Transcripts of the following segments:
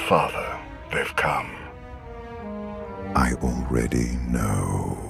Father, they've come. I already know.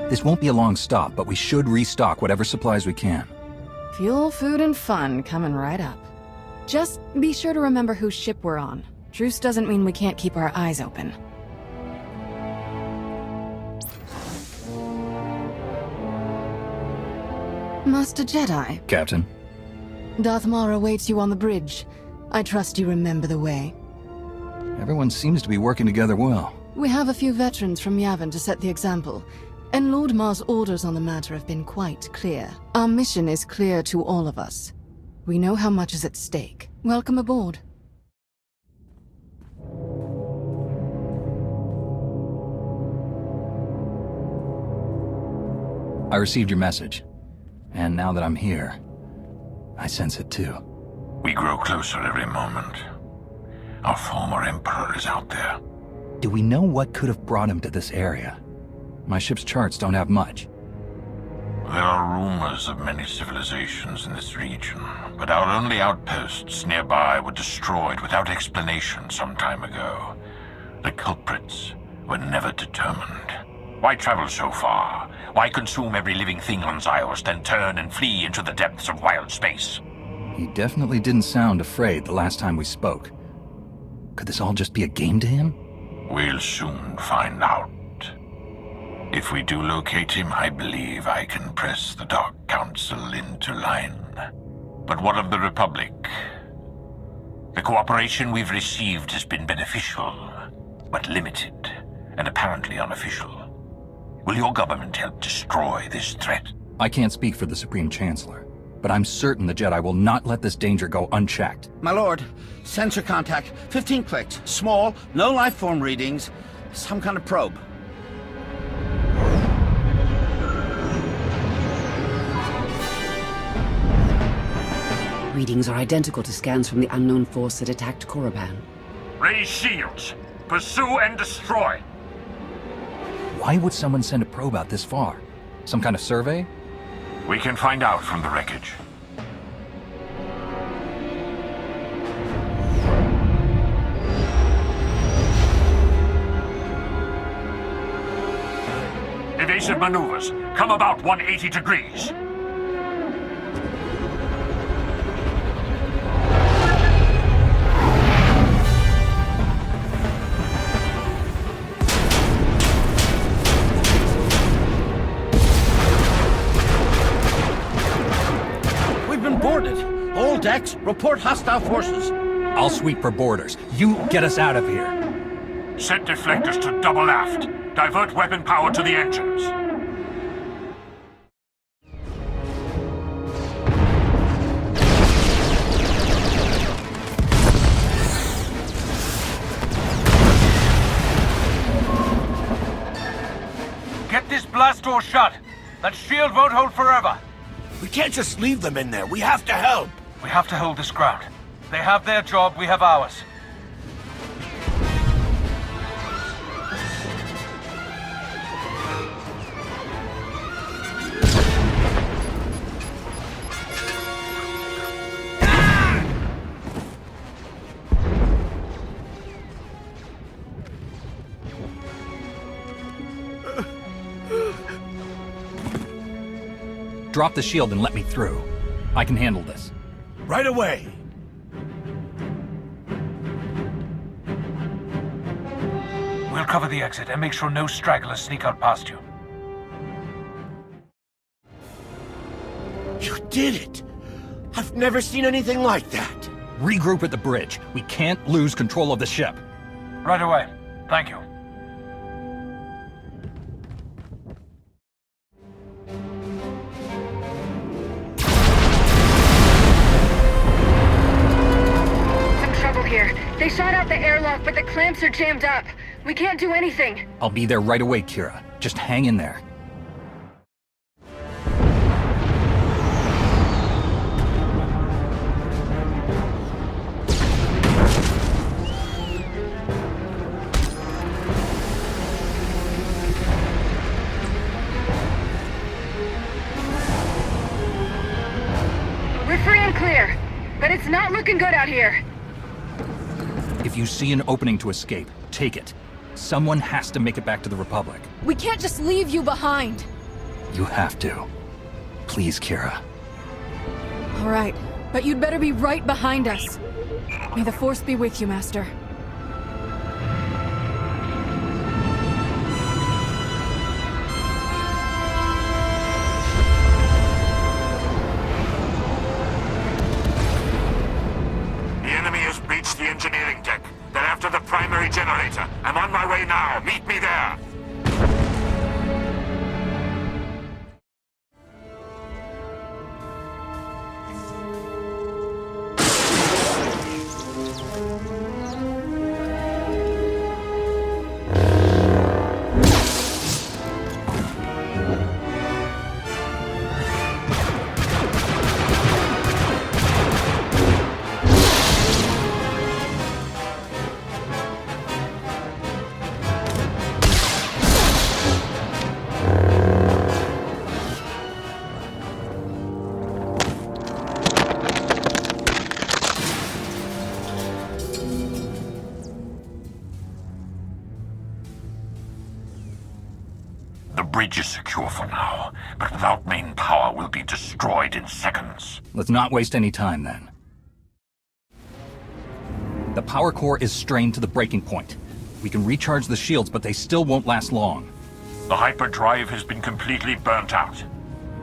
This won't be a long stop, but we should restock whatever supplies we can. Fuel, food, and fun coming right up. Just be sure to remember whose ship we're on. Truce doesn't mean we can't keep our eyes open. Master Jedi. Captain. Darth Marr awaits you on the bridge. I trust you remember the way. Everyone seems to be working together well. We have a few veterans from Yavin to set the example, and Lord Marr's orders on the matter have been quite clear. Our mission is clear to all of us. We know how much is at stake. Welcome aboard. I received your message. And now that I'm here, I sense it too. We grow closer every moment. Our former Emperor is out there. Do we know what could have brought him to this area? My ship's charts don't have much. There are rumors of many civilizations in this region, but our only outposts nearby were destroyed without explanation some time ago. The culprits were never determined. Why travel so far? Why consume every living thing on Ziost, then turn and flee into the depths of wild space? He definitely didn't sound afraid the last time we spoke. Could this all just be a game to him? We'll soon find out. If we do locate him, I believe I can press the Dark Council into line. But what of the Republic? The cooperation we've received has been beneficial, but limited, and apparently unofficial. Will your government help destroy this threat? I can't speak for the Supreme Chancellor, but I'm certain the Jedi will not let this danger go unchecked. My lord, sensor contact, 15 clicks, small, no life form readings, some kind of probe. Readings are identical to scans from the unknown force that attacked Korriban. Raise shields! Pursue and destroy! Why would someone send a probe out this far? Some kind of survey? We can find out from the wreckage. Evasive maneuvers. Come about 180 degrees. All decks, report hostile forces. I'll sweep for boarders. You get us out of here. Set deflectors to double aft. Divert weapon power to the engines. Get this blast door shut. That shield won't hold forever. We can't just leave them in there. We have to help. We have to hold this ground. They have their job, we have ours. Drop the shield and let me through. I can handle this. Right away. We'll cover the exit and make sure no stragglers sneak out past you. You did it! I've never seen anything like that! Regroup at the bridge. We can't lose control of the ship. Right away. Thank you. Some trouble here. They shot out the airlock, but the clamps are jammed up. We can't do anything. I'll be there right away, Kira. Just hang in there. We're free and clear, but it's not looking good out here. If you see an opening to escape, take it. Someone has to make it back to the Republic. We can't just leave you behind. You have to. Please, Kira. All right, but you'd better be right behind us. May the Force be with you, Master. The enemy has breached the engineering deck. They're after the primary generator. I'm on my way now. Meet me there. The bridge is secure for now, but without main power, we'll be destroyed in seconds. Let's not waste any time, then. The power core is strained to the breaking point. We can recharge the shields, but they still won't last long. The hyperdrive has been completely burnt out.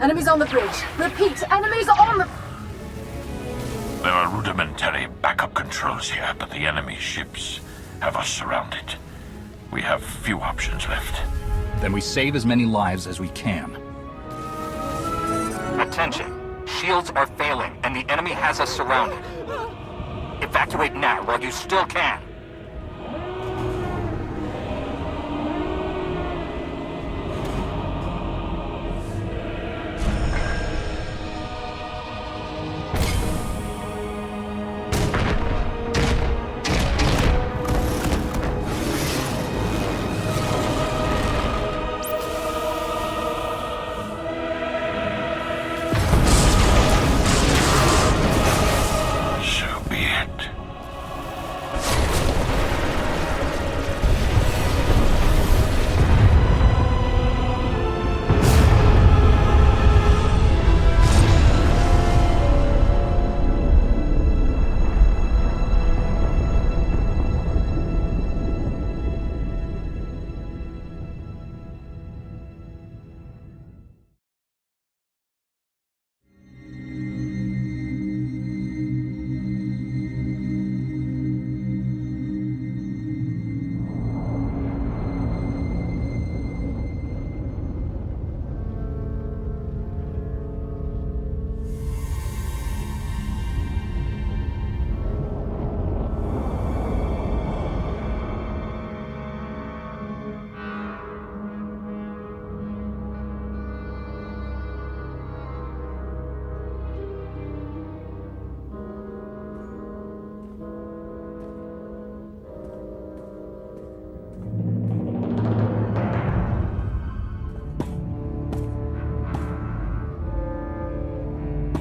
Enemies on the bridge. Repeat, enemies on the... There are rudimentary backup controls here, but the enemy ships have us surrounded. We have few options left. Then we save as many lives as we can. Attention. Shields are failing, and the enemy has us surrounded. Evacuate now while you still can.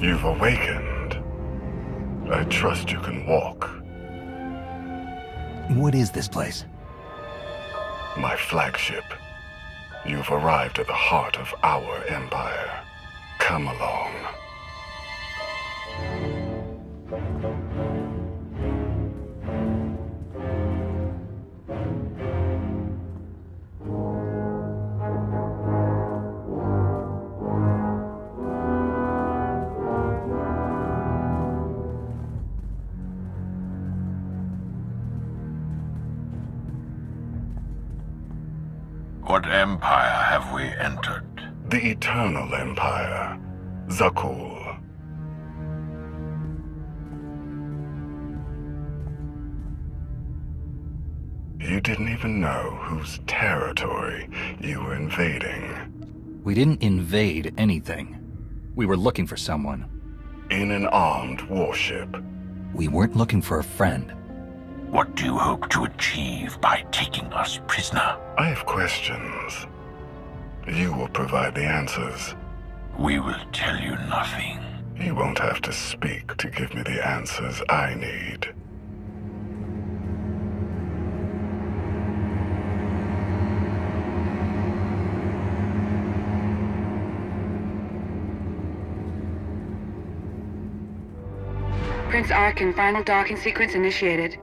You've awakened. I trust you can walk. What is this place? My flagship. You've arrived at the heart of our empire. Come along. What empire have we entered? The Eternal Empire. Zakul. You didn't even know whose territory you were invading. We didn't invade anything. We were looking for someone. In an armed warship. We weren't looking for a friend. What do you hope to achieve by taking us prisoner? I have questions. You will provide the answers. We will tell you nothing. You won't have to speak to give me the answers I need. Prince Arkin, final docking sequence initiated.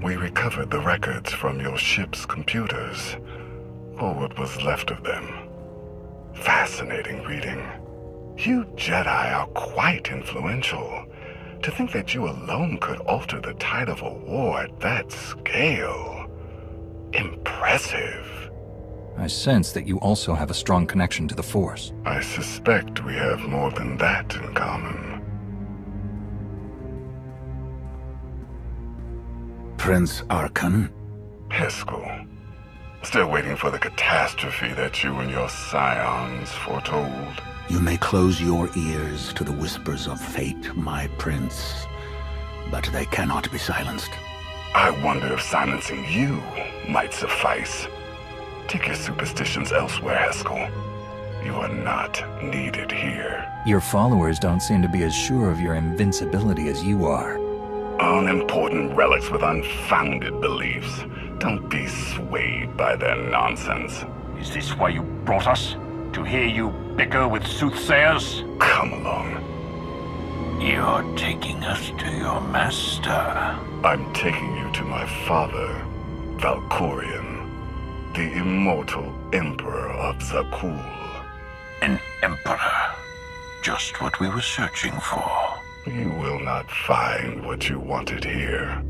We recovered the records from your ship's computers, or what was left of them. Fascinating reading. You Jedi are quite influential. To think that you alone could alter the tide of a war at that scale. Impressive. I sense that you also have a strong connection to the Force. I suspect we have more than that in common. Prince Arkin? Heskel. Still waiting for the catastrophe that you and your scions foretold. You may close your ears to the whispers of fate, my prince, but they cannot be silenced. I wonder if silencing you might suffice. Take your superstitions elsewhere, Heskel. You are not needed here. Your followers don't seem to be as sure of your invincibility as you are. Unimportant relics with unfounded beliefs. Don't be swayed by their nonsense. Is this why you brought us? To hear you bicker with soothsayers? Come along. You're taking us to your master. I'm taking you to my father, Valkorion, the immortal Emperor of Zakul. An emperor. Just what we were searching for. You will not find what you wanted here.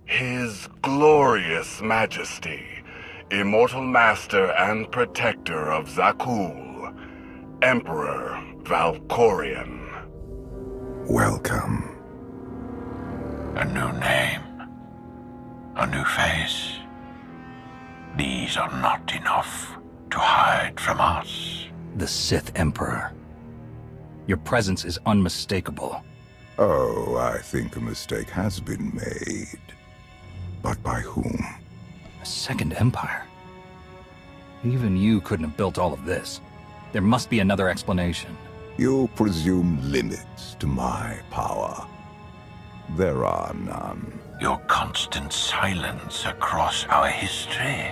His glorious majesty, immortal master and protector of Zakul, Emperor Valkorion. Welcome. A new name. A new face. These are not enough to hide from us. The Sith Emperor. Your presence is unmistakable. Oh, I think a mistake has been made. But by whom? A second empire? Even you couldn't have built all of this. There must be another explanation. You presume limits to my power. There are none. Your constant silence across our history.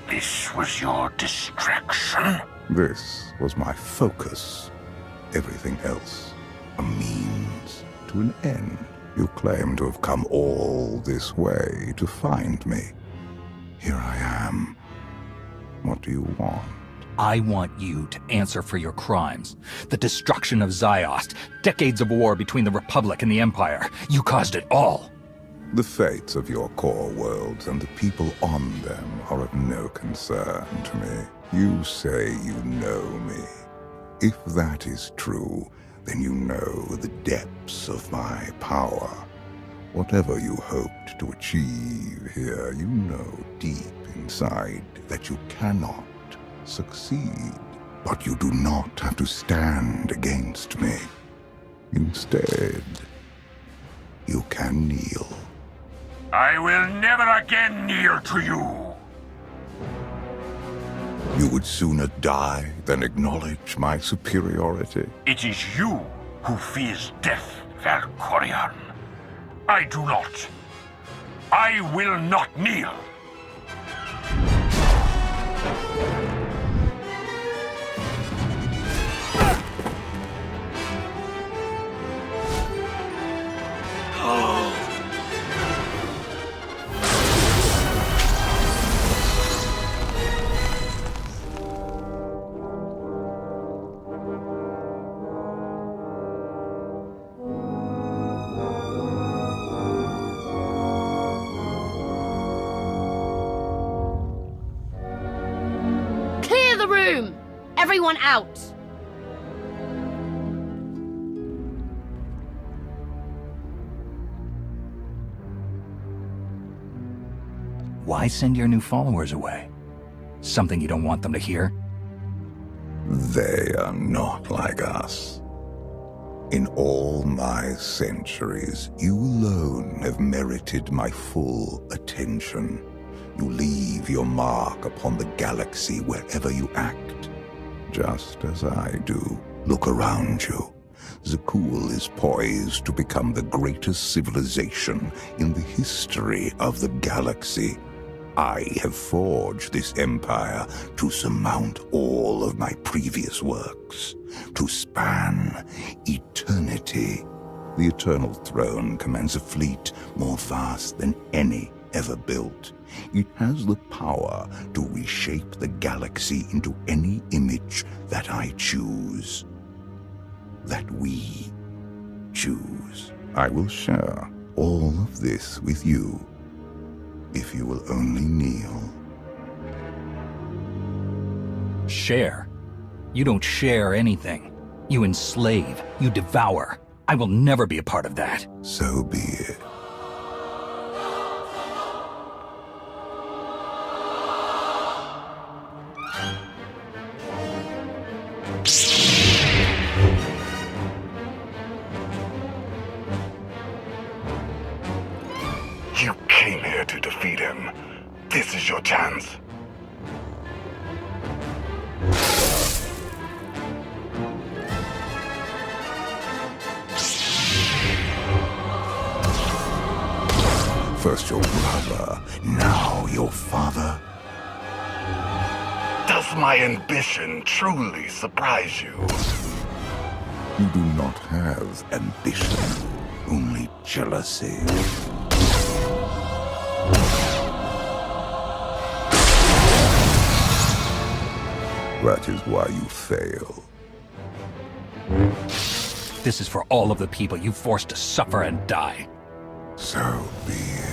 This was your distraction? This was my focus. Everything else, a means to an end. You claim to have come all this way to find me. Here I am. What do you want? I want you to answer for your crimes. The destruction of Ziost, decades of war between the Republic and the Empire. You caused it all. The fates of your core worlds and the people on them are of no concern to me. You say you know me. If that is true, then you know the depths of my power. Whatever you hoped to achieve here, you know deep inside that you cannot succeed. But you do not have to stand against me. Instead, you can kneel. I will never again kneel to you! You would sooner die than acknowledge my superiority. It is you who fears death, Valkorion. I do not. I will not kneel. Everyone out! Why send your new followers away? Something you don't want them to hear? They are not like us. In all my centuries, you alone have merited my full attention. You leave your mark upon the galaxy wherever you act, just as I do. Look around you. Zakul is poised to become the greatest civilization in the history of the galaxy. I have forged this empire to surmount all of my previous works, to span eternity. The Eternal Throne commands a fleet more vast than any ever built. It has the power to reshape the galaxy into any image that I choose. That we choose. I will share all of this with you, if you will only kneel. Share? You don't share anything. You enslave. You devour. I will never be a part of that. So be it. You came here to defeat him. This is your chance. First your brother, now your father. Does my ambition truly surprise you? You do not have ambition, only jealousy. That is why you fail. This is for all of the people you forced to suffer and die. So be it.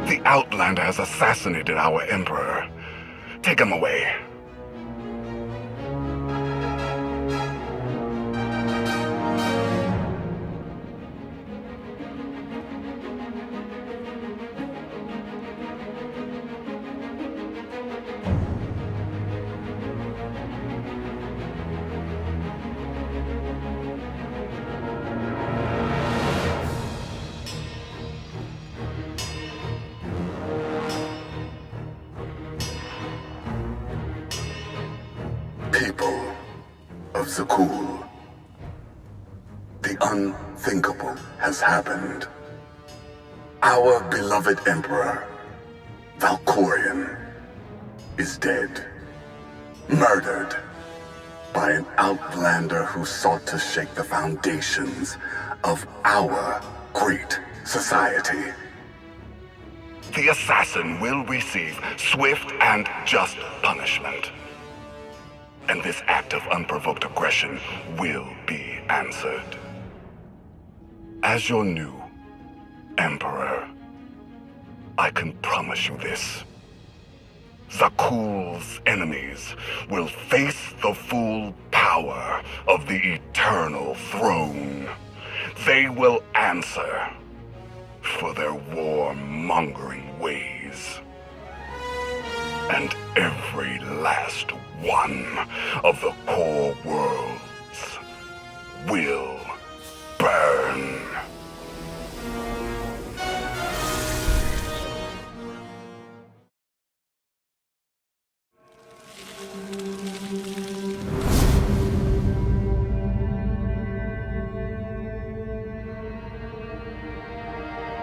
The Outlander has assassinated our Emperor. Take him away. People of Zakul, the unthinkable has happened. Our beloved Emperor, Valkorion, is dead. Murdered by an outlander who sought to shake the foundations of our great society. The assassin will receive swift and just punishment. And this act of unprovoked aggression will be answered. As your new Emperor, I can promise you this. Zakuul's enemies will face the full power of the eternal throne. They will answer for their war-mongering ways. And every last one of the core worlds will burn.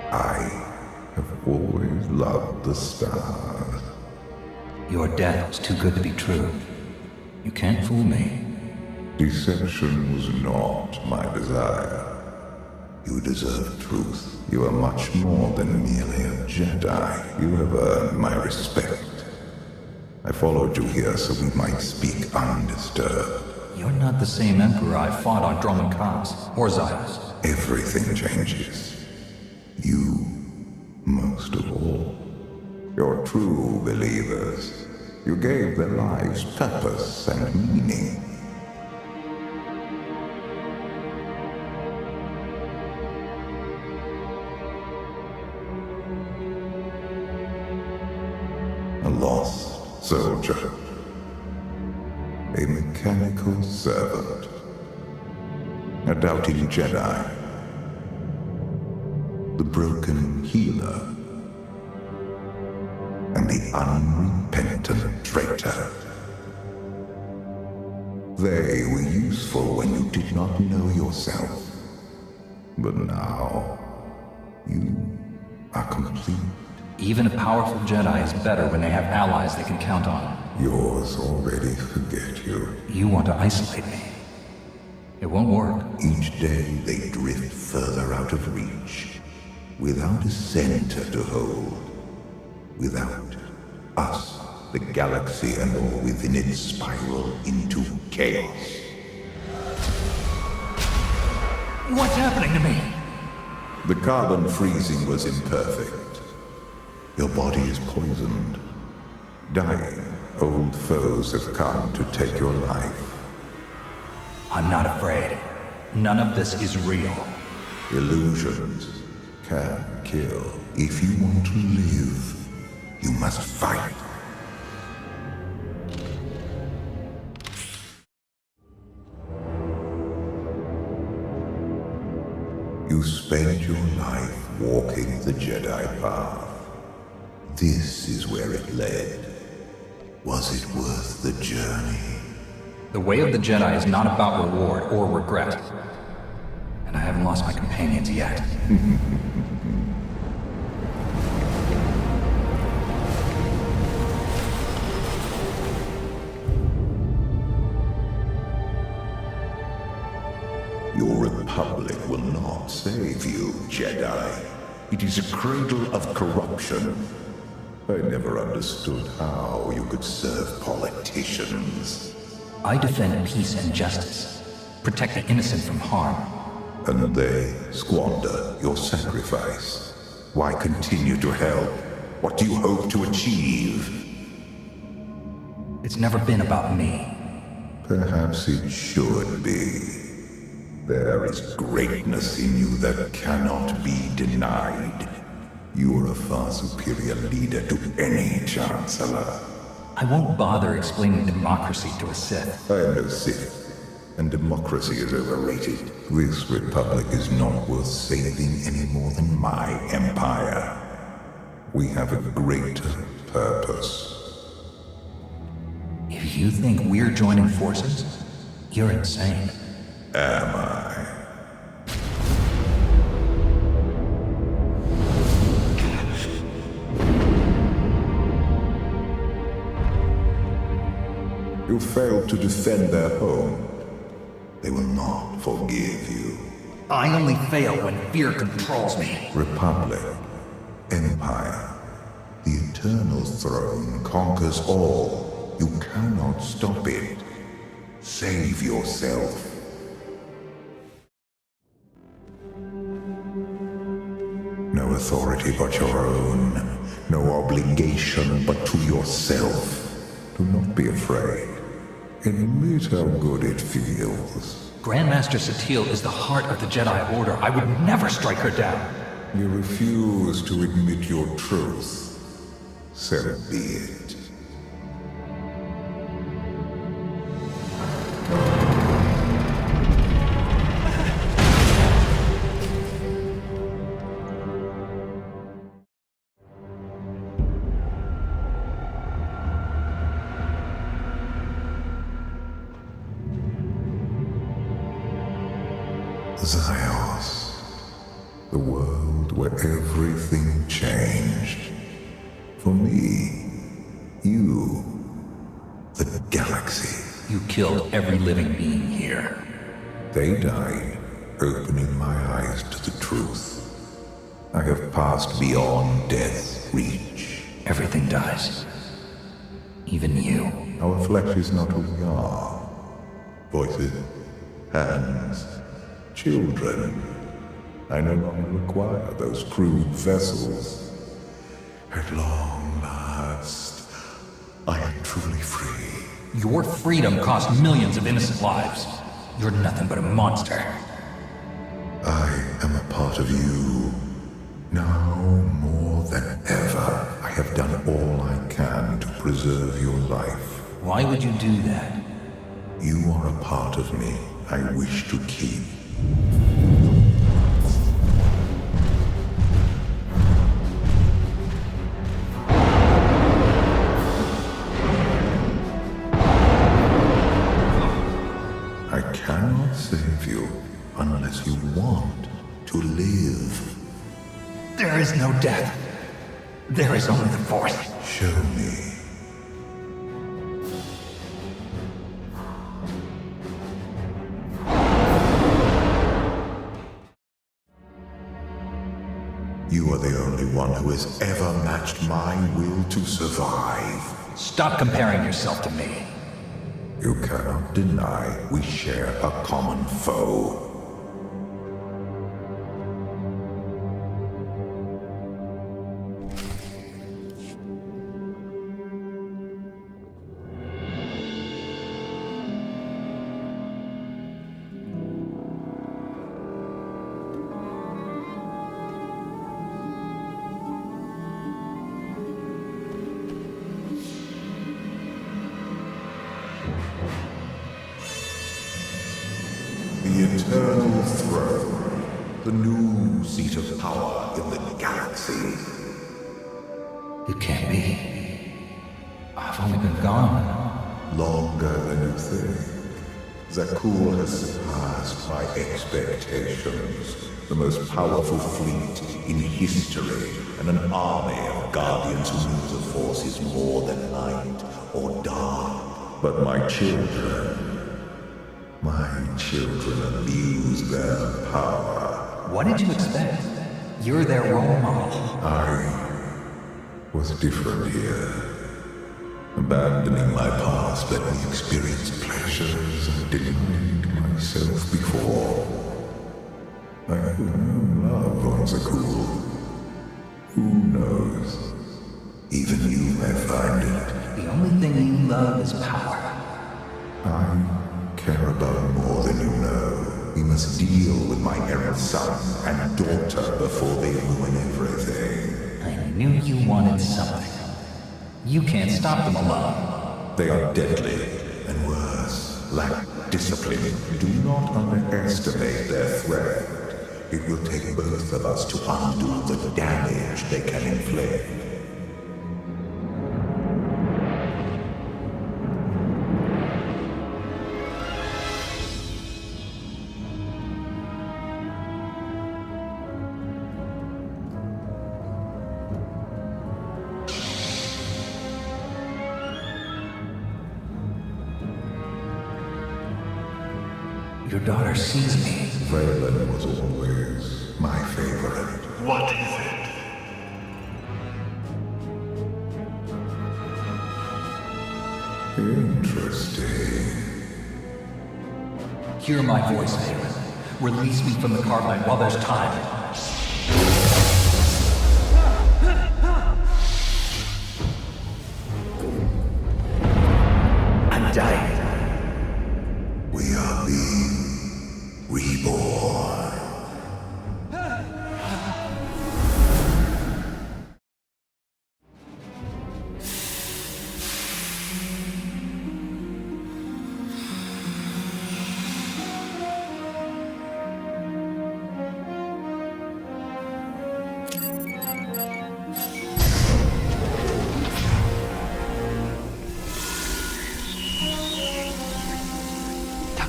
I have always loved the stars. Your death is too good to be true. You can't fool me. Deception was not my desire. You deserve truth. You are much more than merely a Jedi. You have earned my respect. I followed you here so we might speak undisturbed. You're not the same Emperor I fought on Dromund Kaas, or Ziost. Everything changes. You, most of all. You're true believers. You gave their lives purpose and meaning. A lost soldier. A mechanical servant. A doubting Jedi. The broken healer. And the unrepentant traitor. They were useful when you did not know yourself. But now, you are complete. Even a powerful Jedi is better when they have allies they can count on. Yours already forget you. You want to isolate me. It won't work. Each day they drift further out of reach, without a center to hold. Without us, the galaxy and all within it spiral into chaos. What's happening to me? The carbon freezing was imperfect. Your body is poisoned. Dying, old foes have come to take your life. I'm not afraid. None of this is real. Illusions can kill. If you want to live, you must fight. You spend your life walking the Jedi path. This is where it led. Was it worth the journey? The way of the Jedi is not about reward or regret. And I haven't lost my companions yet. Your republic will not save you, Jedi. It is a cradle of corruption. I never understood how you could serve politicians. I defend peace and justice. Protect the innocent from harm. And they squander your sacrifice. Why continue to help? What do you hope to achieve? It's never been about me. Perhaps it should be. There is greatness in you that cannot be denied. You are a far superior leader to any Chancellor. I won't bother explaining democracy to a Sith. I am no Sith, and democracy is overrated. This republic is not worth saving any more than my empire. We have a greater purpose. If you think we're joining forces, you're insane. Am I? You You failed to defend their home. They will not forgive you. I only fail when fear controls me. Republic, Empire, the Eternal Throne conquers all. You cannot stop it. Save yourself. No authority but your own. No obligation but to yourself. Do not be afraid. Admit how good it feels. Grandmaster Satil is the heart of the Jedi Order. I would never strike her down. You refuse to admit your truth. So be it. Ziost, the world where everything changed. For me, you, the galaxy. You killed every living being here. They died, opening my eyes to the truth. I have passed beyond death's reach. Everything dies. Even you. Our flesh is not who we are. Voices, hands, children. I no longer require those crude vessels. At long last, I am truly free. Your freedom cost millions of innocent lives. You're nothing but a monster. I am a part of you. Now more than ever, I have done all I can to preserve your life. Why would you do that? You are a part of me I wish to keep. I cannot save you unless you want to live. There is no death. There is only the Force. Show me. You are the only one who has ever matched my will to survive. Stop comparing yourself to me. You cannot deny we share a common foe. The Eternal Throne, the new seat of power in the galaxy. You can't be. I've only been gone longer than you think. Zakul has surpassed my expectations. The most powerful fleet in history, and an army of guardians who know the Force is more than light or dark. But my children abuse their power. What did you expect? You're their role model. I was different here. Abandoning my past let me experience pleasures I denied myself before. I have no love on Zakul. Who knows? Even you may find it. The only thing you love is power. I care about more than you know. We must deal with my errant son and daughter before they ruin everything. I knew you wanted something. You can't stop them alone. They are deadly, and worse, lack discipline. Do not underestimate their threat. It will take both of us to undo the damage they can inflict. Your daughter sees me. Valen was always my favorite. What is it? Interesting. Hear my voice, Valen. Release me from the carbine while there's time. I'm dying. We are being reborn.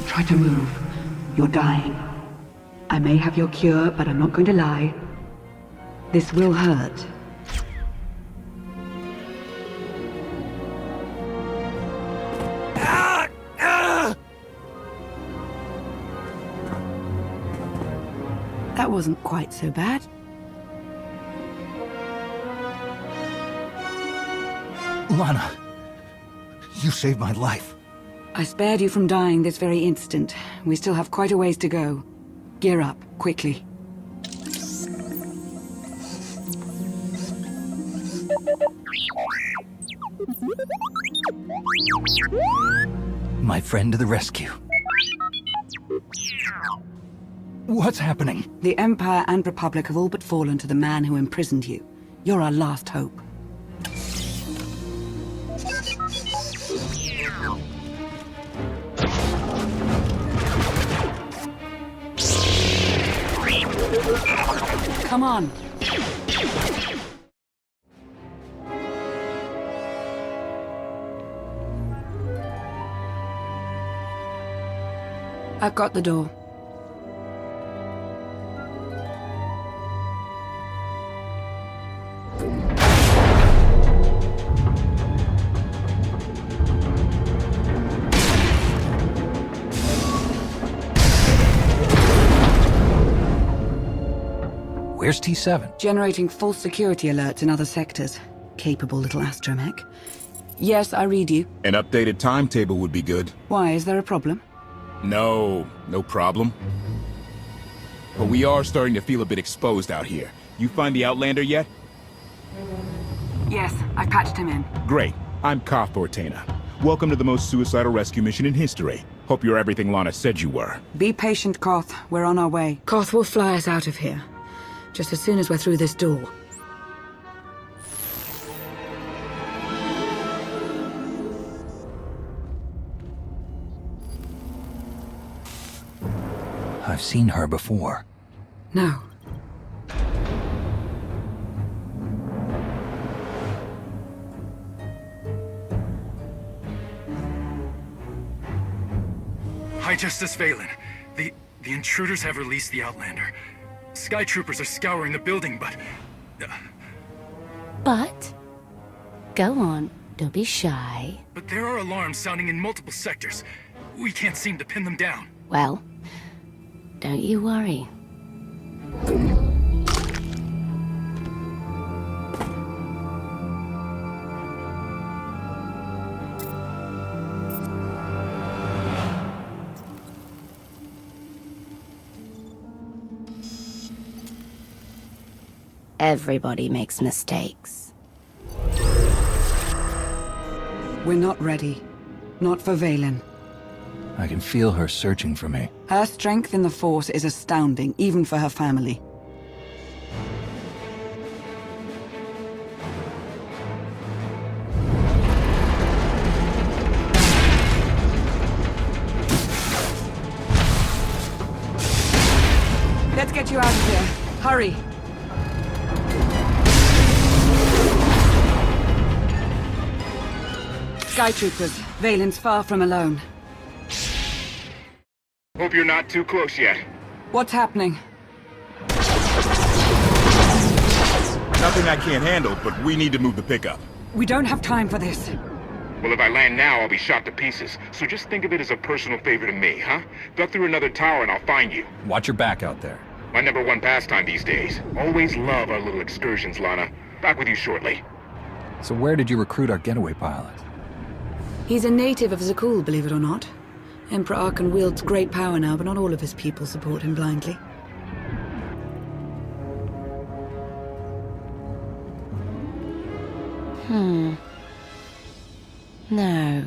Try to move. You're dying. I may have your cure, but I'm not going to lie. This will hurt. That wasn't quite so bad. Lana, you saved my life. I spared you from dying this very instant. We still have quite a ways to go. Gear up, quickly. My friend to the rescue. What's happening? The Empire and Republic have all but fallen to the man who imprisoned you. You're our last hope. Come on. I've got the door. Where's T7? Generating false security alerts in other sectors. Capable little astromech. Yes, I read you. An updated timetable would be good. Why, is there a problem? No problem. But we are starting to feel a bit exposed out here. You find the Outlander yet? Yes, I patched him in. Great. I'm Koth Ortana. Welcome to the most suicidal rescue mission in history. Hope you're everything Lana said you were. Be patient, Koth. We're on our way. Koth will fly us out of here. Just as soon as we're through this door. I've seen her before. No. High Justice Valen. The intruders have released the Outlander. Sky troopers are scouring the building, but... But? Go on. Don't be shy. But there are alarms sounding in multiple sectors. We can't seem to pin them down. Well, don't you worry. Everybody makes mistakes. We're not ready. Not for Valen. I can feel her searching for me. Her strength in the Force is astounding, even for her family. Let's get you out of here. Hurry! Sky troopers, Valen's far from alone. Hope you're not too close yet. What's happening? Nothing I can't handle, but we need to move the pickup. We don't have time for this. Well, if I land now, I'll be shot to pieces. So just think of it as a personal favor to me, huh? Duck through another tower and I'll find you. Watch your back out there. My #1 pastime these days. Always love our little excursions, Lana. Back with you shortly. So where did you recruit our getaway pilot? He's a native of Zakul, believe it or not. Emperor Arkan wields great power now, but not all of his people support him blindly. No.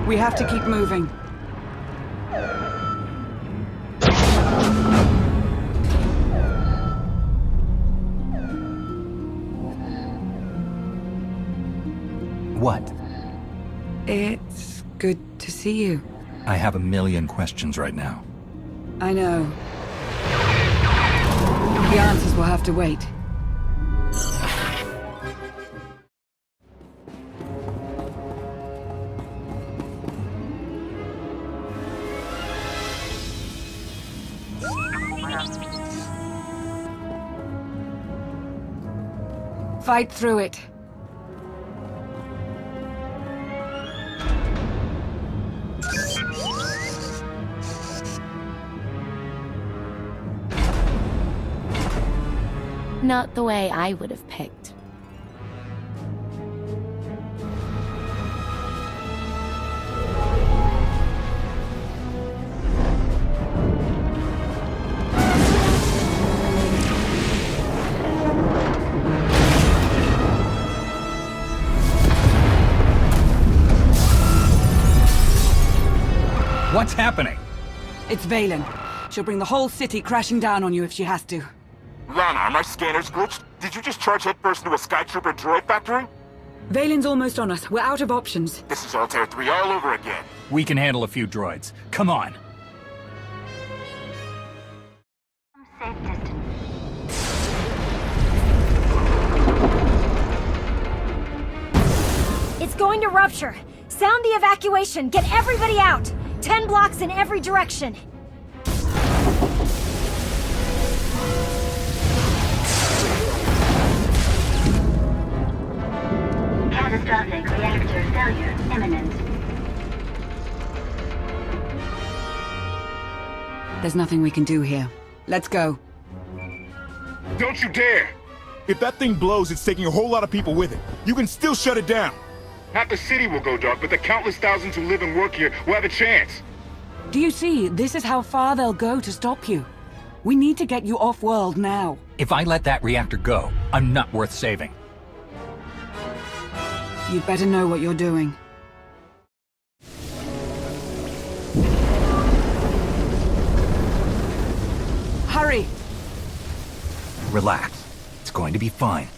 We have to keep moving. What? It's good to see you. I have a million questions right now. I know. The answers will have to wait. Fight through it. Not the way I would have picked. What's happening? It's Valen. She'll bring the whole city crashing down on you if she has to. Lana, are my scanners glitched? Did you just charge headfirst into a Sky Trooper droid factory? Valen's almost on us. We're out of options. This is Altair 3 all over again. We can handle a few droids. Come on. Safe distance. It's going to rupture. Sound the evacuation. Get everybody out. 10 blocks in every direction. Catastrophic reactor failure imminent. There's nothing we can do here. Let's go. Don't you dare! If that thing blows, it's taking a whole lot of people with it. You can still shut it down. Half the city will go dark, but the countless thousands who live and work here will have a chance. Do you see? This is how far they'll go to stop you. We need to get you off-world now. If I let that reactor go, I'm not worth saving. You'd better know what you're doing. Hurry! Relax. It's going to be fine.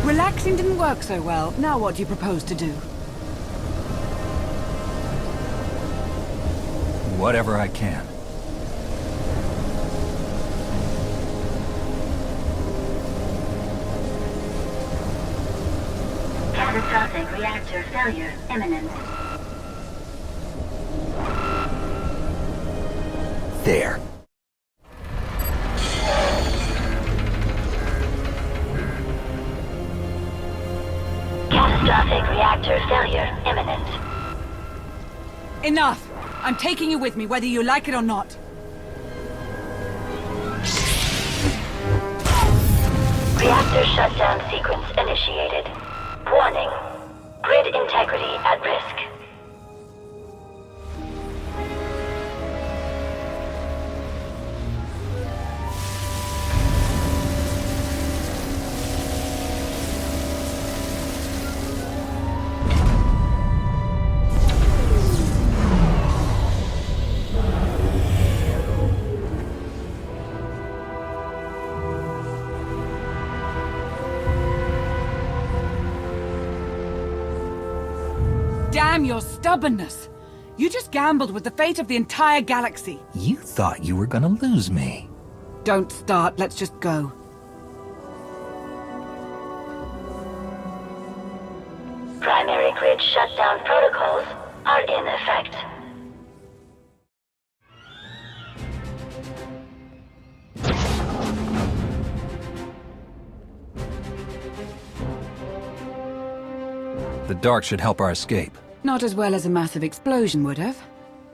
Relaxing didn't work so well. Now what do you propose to do? Whatever I can. Catastrophic reactor failure imminent. There. Catastrophic reactor failure imminent. Enough! I'm taking you with me, whether you like it or not. Reactor shutdown sequence initiated. Warning. Grid integrity at risk. Damn your stubbornness! You just gambled with the fate of the entire galaxy. You thought you were gonna lose me. Don't start, let's just go. Primary grid shutdown protocols are in effect. The dark should help our escape. Not as well as a massive explosion would have,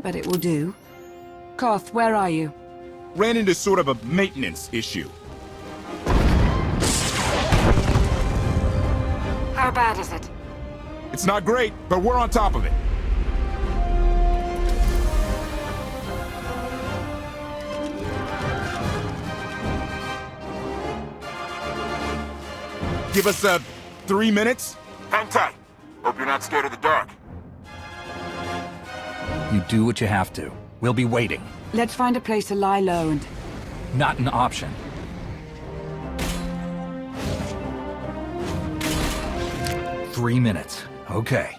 but it will do. Koth, where are you? Ran into sort of a maintenance issue. How bad is it? It's not great, but we're on top of it. Give us, 3 minutes? Hang tight. Hope you're not scared of the dark. You do what you have to. We'll be waiting. Let's find a place to lie low and... Not an option. Three minutes. Okay.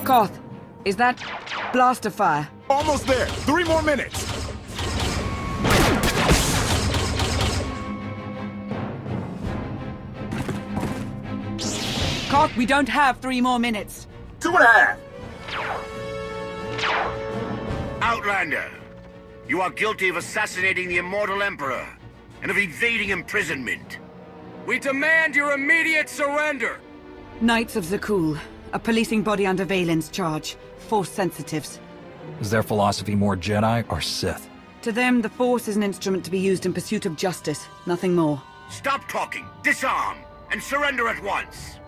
Koth, is that blaster fire? Almost there. 3 more minutes. Koth, we don't have 3 more minutes. 2.5. Outlander, you are guilty of assassinating the immortal Emperor and of evading imprisonment. We demand your immediate surrender! Knights of Zakul, a policing body under Valen's charge. Force sensitives. Is their philosophy more Jedi or Sith? To them, the Force is an instrument to be used in pursuit of justice, nothing more. Stop talking, disarm, and surrender at once.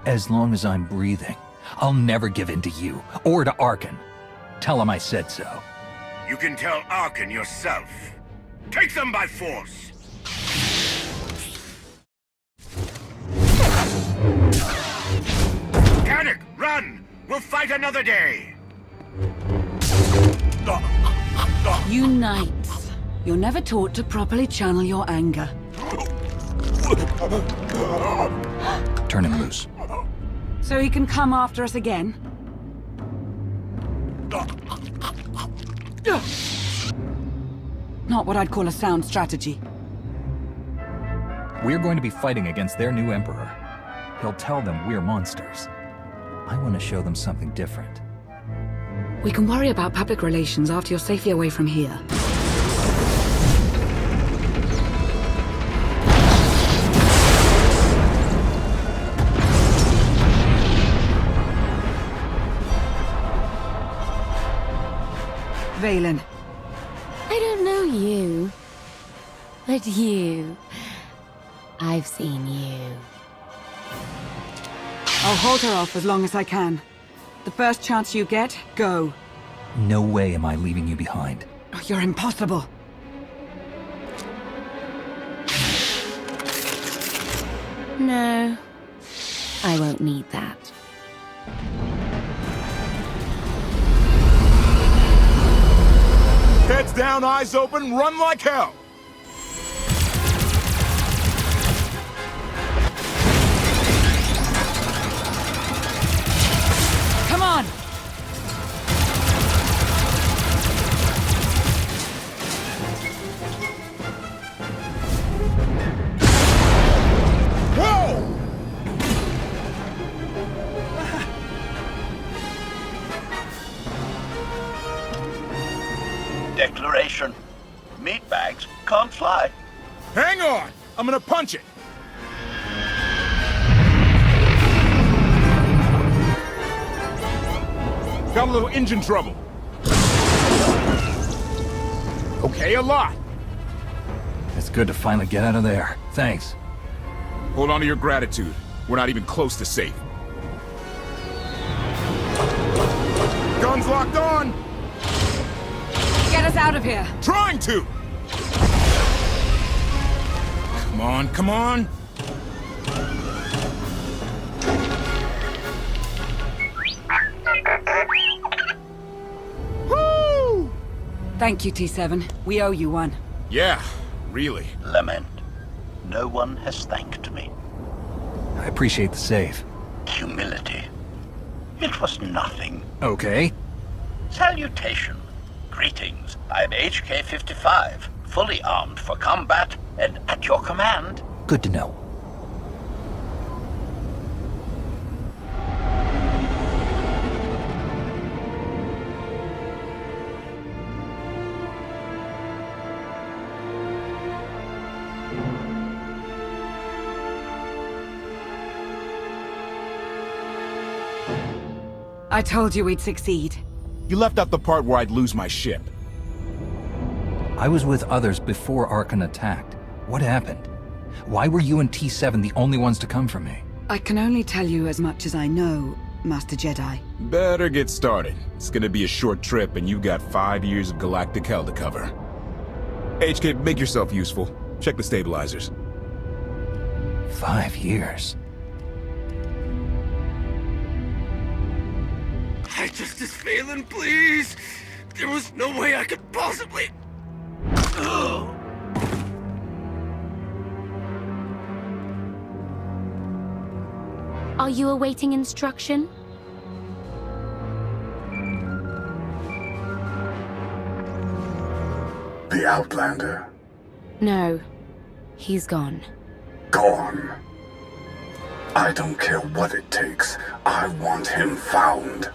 As long as I'm breathing, I'll never give in to you, or to Arkan. Tell him I said so. You can tell Arkan yourself. Take them by force! Panic! Run! We'll fight another day! You knights, you're never taught to properly channel your anger. Turn him loose. So he can come after us again? Not what I'd call a sound strategy. We're going to be fighting against their new Emperor. He'll tell them we're monsters. I want to show them something different. We can worry about public relations after you're safely away from here. Valen. I don't know you. But you... I've seen you. I'll hold her off as long as I can. The first chance you get, go. No way am I leaving you behind. Oh, you're impossible. No. I won't need that. Heads down, eyes open, run like hell! Come on! Whoa! Declaration. Meatbags can't fly. Hang on! I'm gonna punch it! Got a little engine trouble. Okay, a lot. It's good to finally get out of there. Thanks. Hold on to your gratitude. We're not even close to safe. Guns locked on! Get us out of here! Trying to! Come on, come on! Thank you, T7. We owe you one. Yeah, really. Lament. No one has thanked me. I appreciate the save. Humility. It was nothing. Okay. Salutation. Greetings. I'm HK-55, fully armed for combat and at your command. Good to know. I told you we'd succeed. You left out the part where I'd lose my ship. I was with others before Archon attacked. What happened? Why were you and T7 the only ones to come for me? I can only tell you as much as I know, Master Jedi. Better get started. It's gonna be a short trip, and you've got 5 years of galactic hell to cover. HK, make yourself useful. Check the stabilizers. 5 years? Justice Phelan, please! There was no way I could possibly... Are you awaiting instruction? The Outlander. No. He's gone. Gone. I don't care what it takes. I want him found.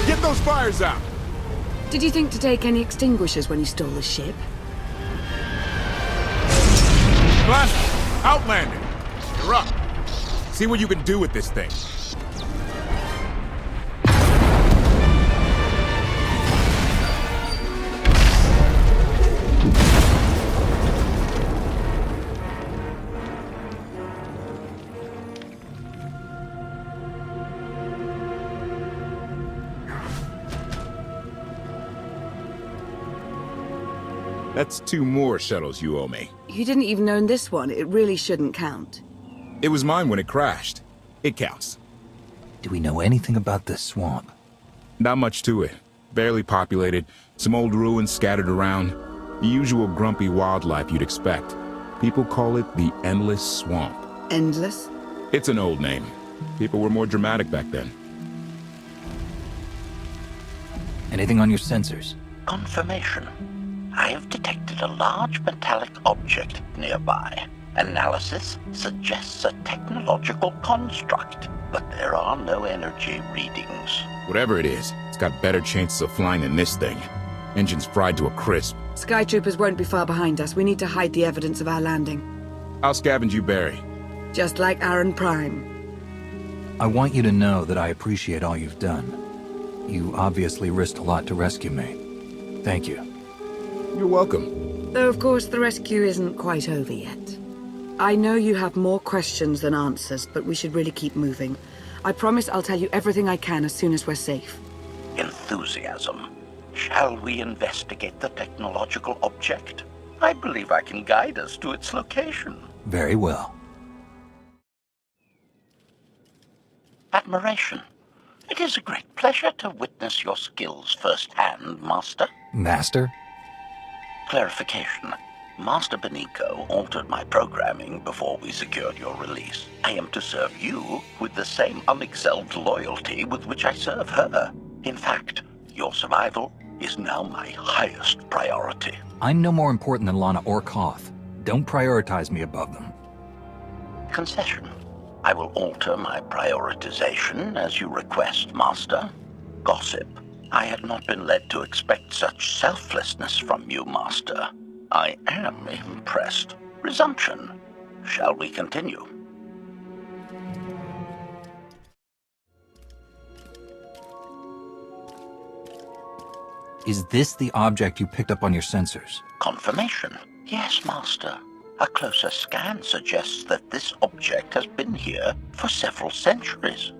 Get those fires out! Did you think to take any extinguishers when you stole the ship? Blast! Outlander! You're up. See what you can do with this thing. That's 2 more shuttles you owe me. You didn't even own this one. It really shouldn't count. It was mine when it crashed. It counts. Do we know anything about this swamp? Not much to it. Barely populated, some old ruins scattered around. The usual grumpy wildlife you'd expect. People call it the Endless Swamp. Endless? It's an old name. People were more dramatic back then. Anything on your sensors? Confirmation. I have detected a large metallic object nearby. Analysis suggests a technological construct, but there are no energy readings. Whatever it is, it's got better chances of flying than this thing. Engines fried to a crisp. Sky Troopers won't be far behind us. We need to hide the evidence of our landing. I'll scavenge you, Barry. Just like Aaron Prime. I want you to know that I appreciate all you've done. You obviously risked a lot to rescue me. Thank you. You're welcome. Though, of course, the rescue isn't quite over yet. I know you have more questions than answers, but we should really keep moving. I promise I'll tell you everything I can as soon as we're safe. Enthusiasm. Shall we investigate the technological object? I believe I can guide us to its location. Very well. Admiration. It is a great pleasure to witness your skills firsthand, Master. Master? Clarification. Master Benico altered my programming before we secured your release. I am to serve you with the same unexcelled loyalty with which I serve her. In fact, your survival is now my highest priority. I'm no more important than Lana or Koth. Don't prioritize me above them. Concession. I will alter my prioritization as you request, Master. Gossip. I had not been led to expect such selflessness from you, Master. I am impressed. Resumption. Shall we continue? Is this the object you picked up on your sensors? Confirmation. Yes, Master. A closer scan suggests that this object has been here for several centuries.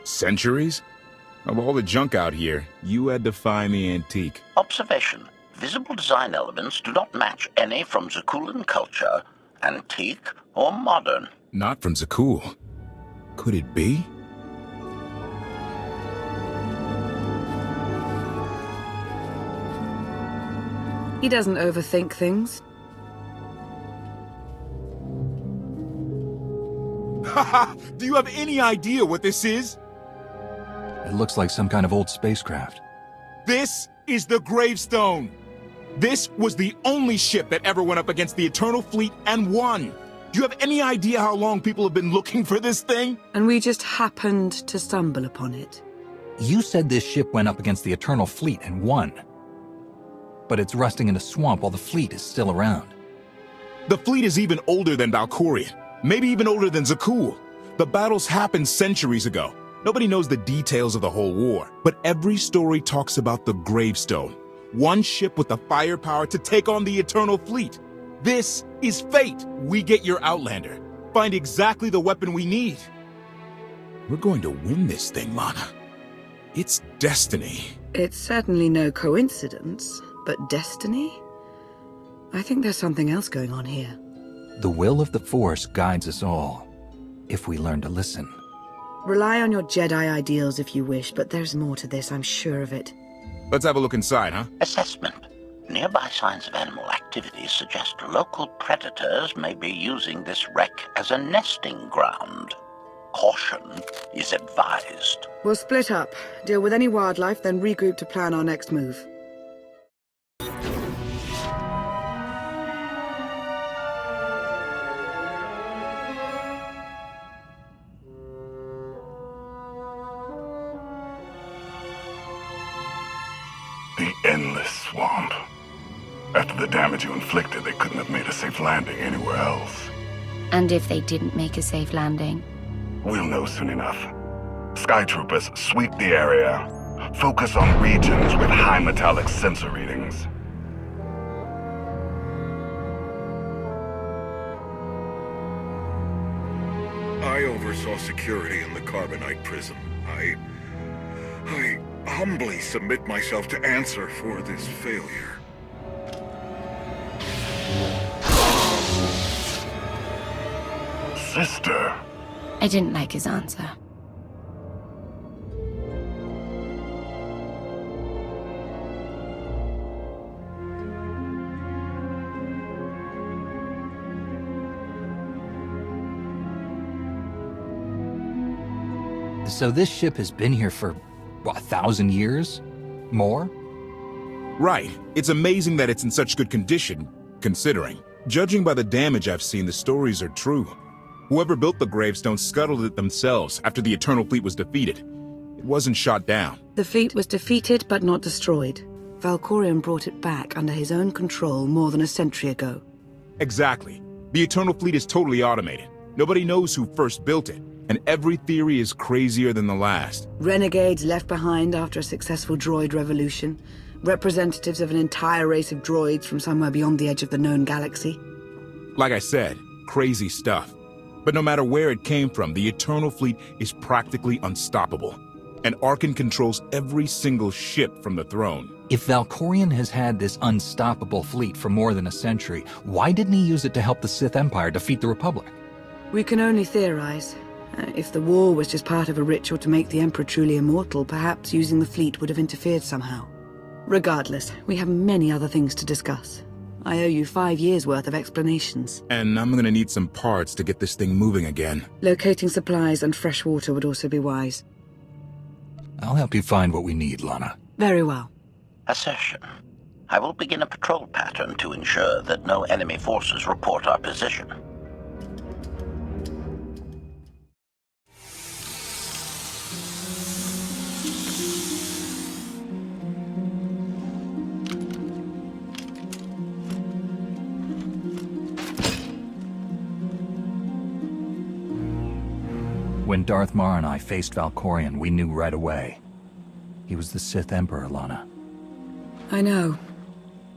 Centuries? Of all the junk out here, you had to find the antique. Observation. Visible design elements do not match any from Zakuulan culture, antique or modern. Not from Zakuul. Could it be? He doesn't overthink things. Haha! Do you have any idea what this is? It looks like some kind of old spacecraft. This is the gravestone! This was the only ship that ever went up against the Eternal Fleet and won! Do you have any idea how long people have been looking for this thing? And we just happened to stumble upon it. You said this ship went up against the Eternal Fleet and won. But it's rusting in a swamp while the fleet is still around. The fleet is even older than Valkorion. Maybe even older than Zakuul. The battles happened centuries ago. Nobody knows the details of the whole war, but every story talks about the gravestone. One ship with the firepower to take on the Eternal Fleet. This is fate. We get your Outlander. Find exactly the weapon we need. We're going to win this thing, Lana. It's destiny. It's certainly no coincidence, but destiny? I think there's something else going on here. The will of the Force guides us all, if we learn to listen. Rely on your Jedi ideals if you wish, but there's more to this, I'm sure of it. Let's have a look inside, huh? Assessment. Nearby signs of animal activity suggest local predators may be using this wreck as a nesting ground. Caution is advised. We'll split up, deal with any wildlife, then regroup to plan our next move. The endless swamp. After the damage you inflicted, they couldn't have made a safe landing anywhere else. And if they didn't make a safe landing? We'll know soon enough. Skytroopers, sweep the area. Focus on regions with high metallic sensor readings. I oversaw security in the Carbonite prison. I humbly submit myself to answer for this failure. Sister. I didn't like his answer. So this ship has been here for, what, 1,000 years? More? Right. It's amazing that it's in such good condition, considering. Judging by the damage I've seen, the stories are true. Whoever built the gravestone scuttled it themselves after the Eternal Fleet was defeated. It wasn't shot down. The fleet was defeated but not destroyed. Valkorion brought it back under his own control more than a century ago. Exactly. The Eternal Fleet is totally automated. Nobody knows who first built it, and every theory is crazier than the last. Renegades left behind after a successful droid revolution. Representatives of an entire race of droids from somewhere beyond the edge of the known galaxy. Like I said, crazy stuff. But no matter where it came from, the Eternal Fleet is practically unstoppable. And Arkin controls every single ship from the throne. If Valkorion has had this unstoppable fleet for more than a century, why didn't he use it to help the Sith Empire defeat the Republic? We can only theorize. If the war was just part of a ritual to make the Emperor truly immortal, perhaps using the fleet would have interfered somehow. Regardless, we have many other things to discuss. I owe you 5 years' worth of explanations. And I'm gonna need some parts to get this thing moving again. Locating supplies and fresh water would also be wise. I'll help you find what we need, Lana. Very well. Accession. I will begin a patrol pattern to ensure that no enemy forces report our position. When Darth Marr and I faced Valkorion, we knew right away. He was the Sith Emperor, Lana. I know.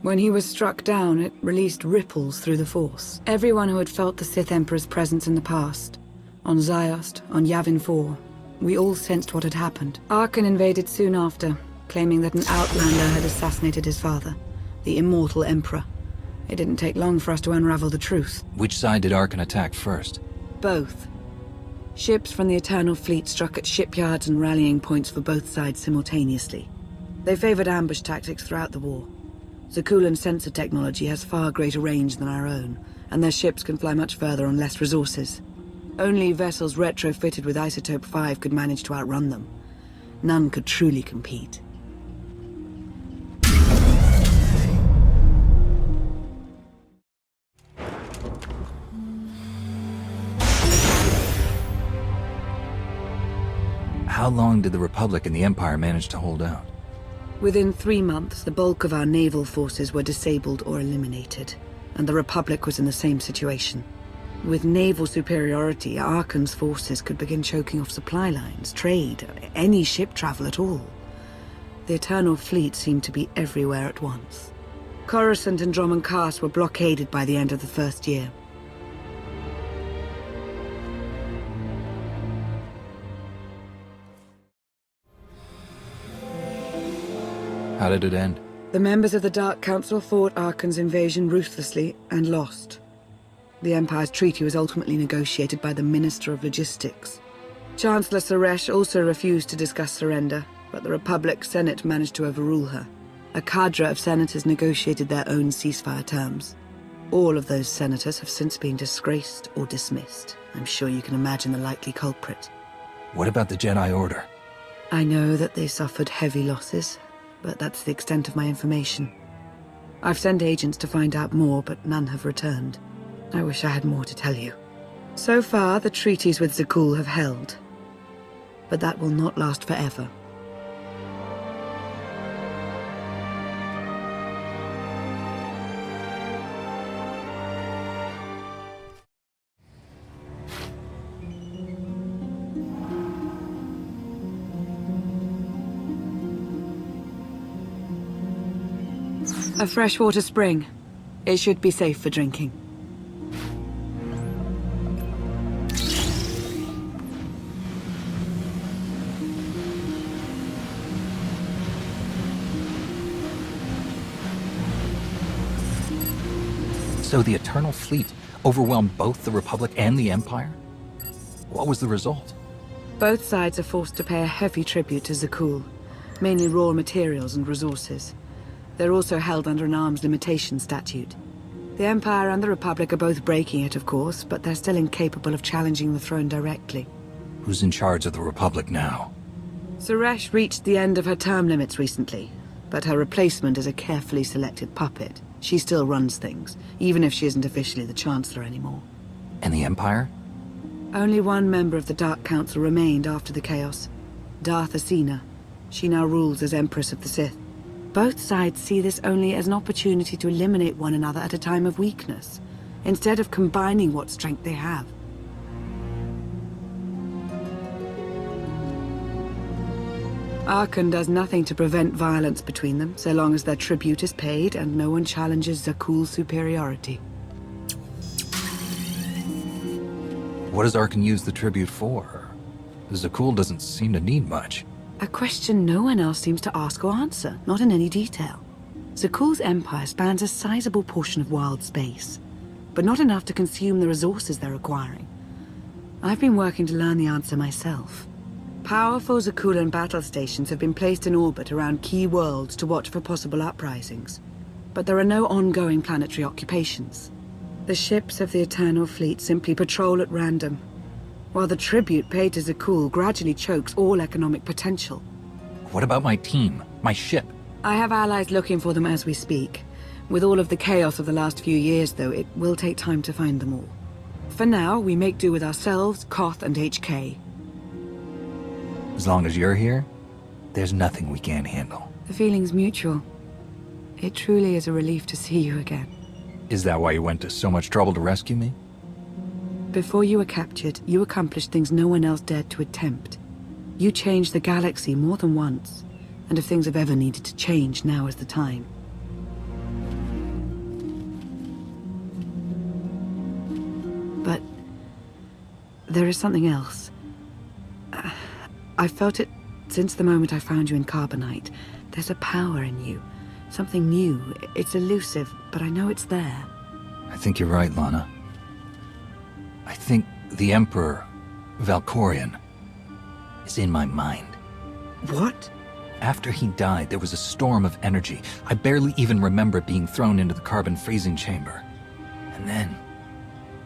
When he was struck down, it released ripples through the Force. Everyone who had felt the Sith Emperor's presence in the past, on Ziost, on Yavin 4, we all sensed what had happened. Archon invaded soon after, claiming that an outlander had assassinated his father, the immortal Emperor. It didn't take long for us to unravel the truth. Which side did Archon attack first? Both. Ships from the Eternal Fleet struck at shipyards and rallying points for both sides simultaneously. They favored ambush tactics throughout the war. Zakuulan sensor technology has far greater range than our own, and their ships can fly much further on less resources. Only vessels retrofitted with Isotope 5 could manage to outrun them. None could truly compete. How long did the Republic and the Empire manage to hold out? Within 3 months, the bulk of our naval forces were disabled or eliminated, and the Republic was in the same situation. With naval superiority, Archon's forces could begin choking off supply lines, trade, any ship travel at all. The Eternal Fleet seemed to be everywhere at once. Coruscant and Dromund Kaas were blockaded by the end of the first year. How did it end? The members of the Dark Council fought Archon's invasion ruthlessly and lost. The Empire's treaty was ultimately negotiated by the Minister of Logistics. Chancellor Suresh also refused to discuss surrender, but the Republic Senate managed to overrule her. A cadre of senators negotiated their own ceasefire terms. All of those senators have since been disgraced or dismissed. I'm sure you can imagine the likely culprit. What about the Jedi Order? I know that they suffered heavy losses, but that's the extent of my information. I've sent agents to find out more, but none have returned. I wish I had more to tell you. So far, the treaties with Zakuul have held, but that will not last forever. A freshwater spring. It should be safe for drinking. So the Eternal Fleet overwhelmed both the Republic and the Empire? What was the result? Both sides are forced to pay a heavy tribute to Zakuul, mainly raw materials and resources. They're also held under an arms limitation statute. The Empire and the Republic are both breaking it, of course, but they're still incapable of challenging the throne directly. Who's in charge of the Republic now? Suresh reached the end of her term limits recently, but her replacement is a carefully selected puppet. She still runs things, even if she isn't officially the Chancellor anymore. And the Empire? Only one member of the Dark Council remained after the chaos. Darth Asina. She now rules as Empress of the Sith. Both sides see this only as an opportunity to eliminate one another at a time of weakness, instead of combining what strength they have. Archon does nothing to prevent violence between them, so long as their tribute is paid and no one challenges Zakuul's superiority. What does Archon use the tribute for? Zakuul doesn't seem to need much. A question no one else seems to ask or answer, not in any detail. Zakuul's empire spans a sizable portion of wild space, but not enough to consume the resources they're acquiring. I've been working to learn the answer myself. Powerful Zakuulan battle stations have been placed in orbit around key worlds to watch for possible uprisings. But there are no ongoing planetary occupations. The ships of the Eternal Fleet simply patrol at random, while the tribute paid to Zakuul gradually chokes all economic potential. What about my team? My ship? I have allies looking for them as we speak. With all of the chaos of the last few years, though, it will take time to find them all. For now, we make do with ourselves, Koth, and HK. As long as you're here, there's nothing we can't handle. The feeling's mutual. It truly is a relief to see you again. Is that why you went to so much trouble to rescue me? Before you were captured, you accomplished things no one else dared to attempt. You changed the galaxy more than once, and if things have ever needed to change, now is the time. But there is something else. I've felt it since the moment I found you in Carbonite. There's a power in you. Something new. It's elusive, but I know it's there. I think you're right, Lana. I think the Emperor, Valkorion, is in my mind. What? After he died, there was a storm of energy. I barely even remember being thrown into the carbon freezing chamber. And then,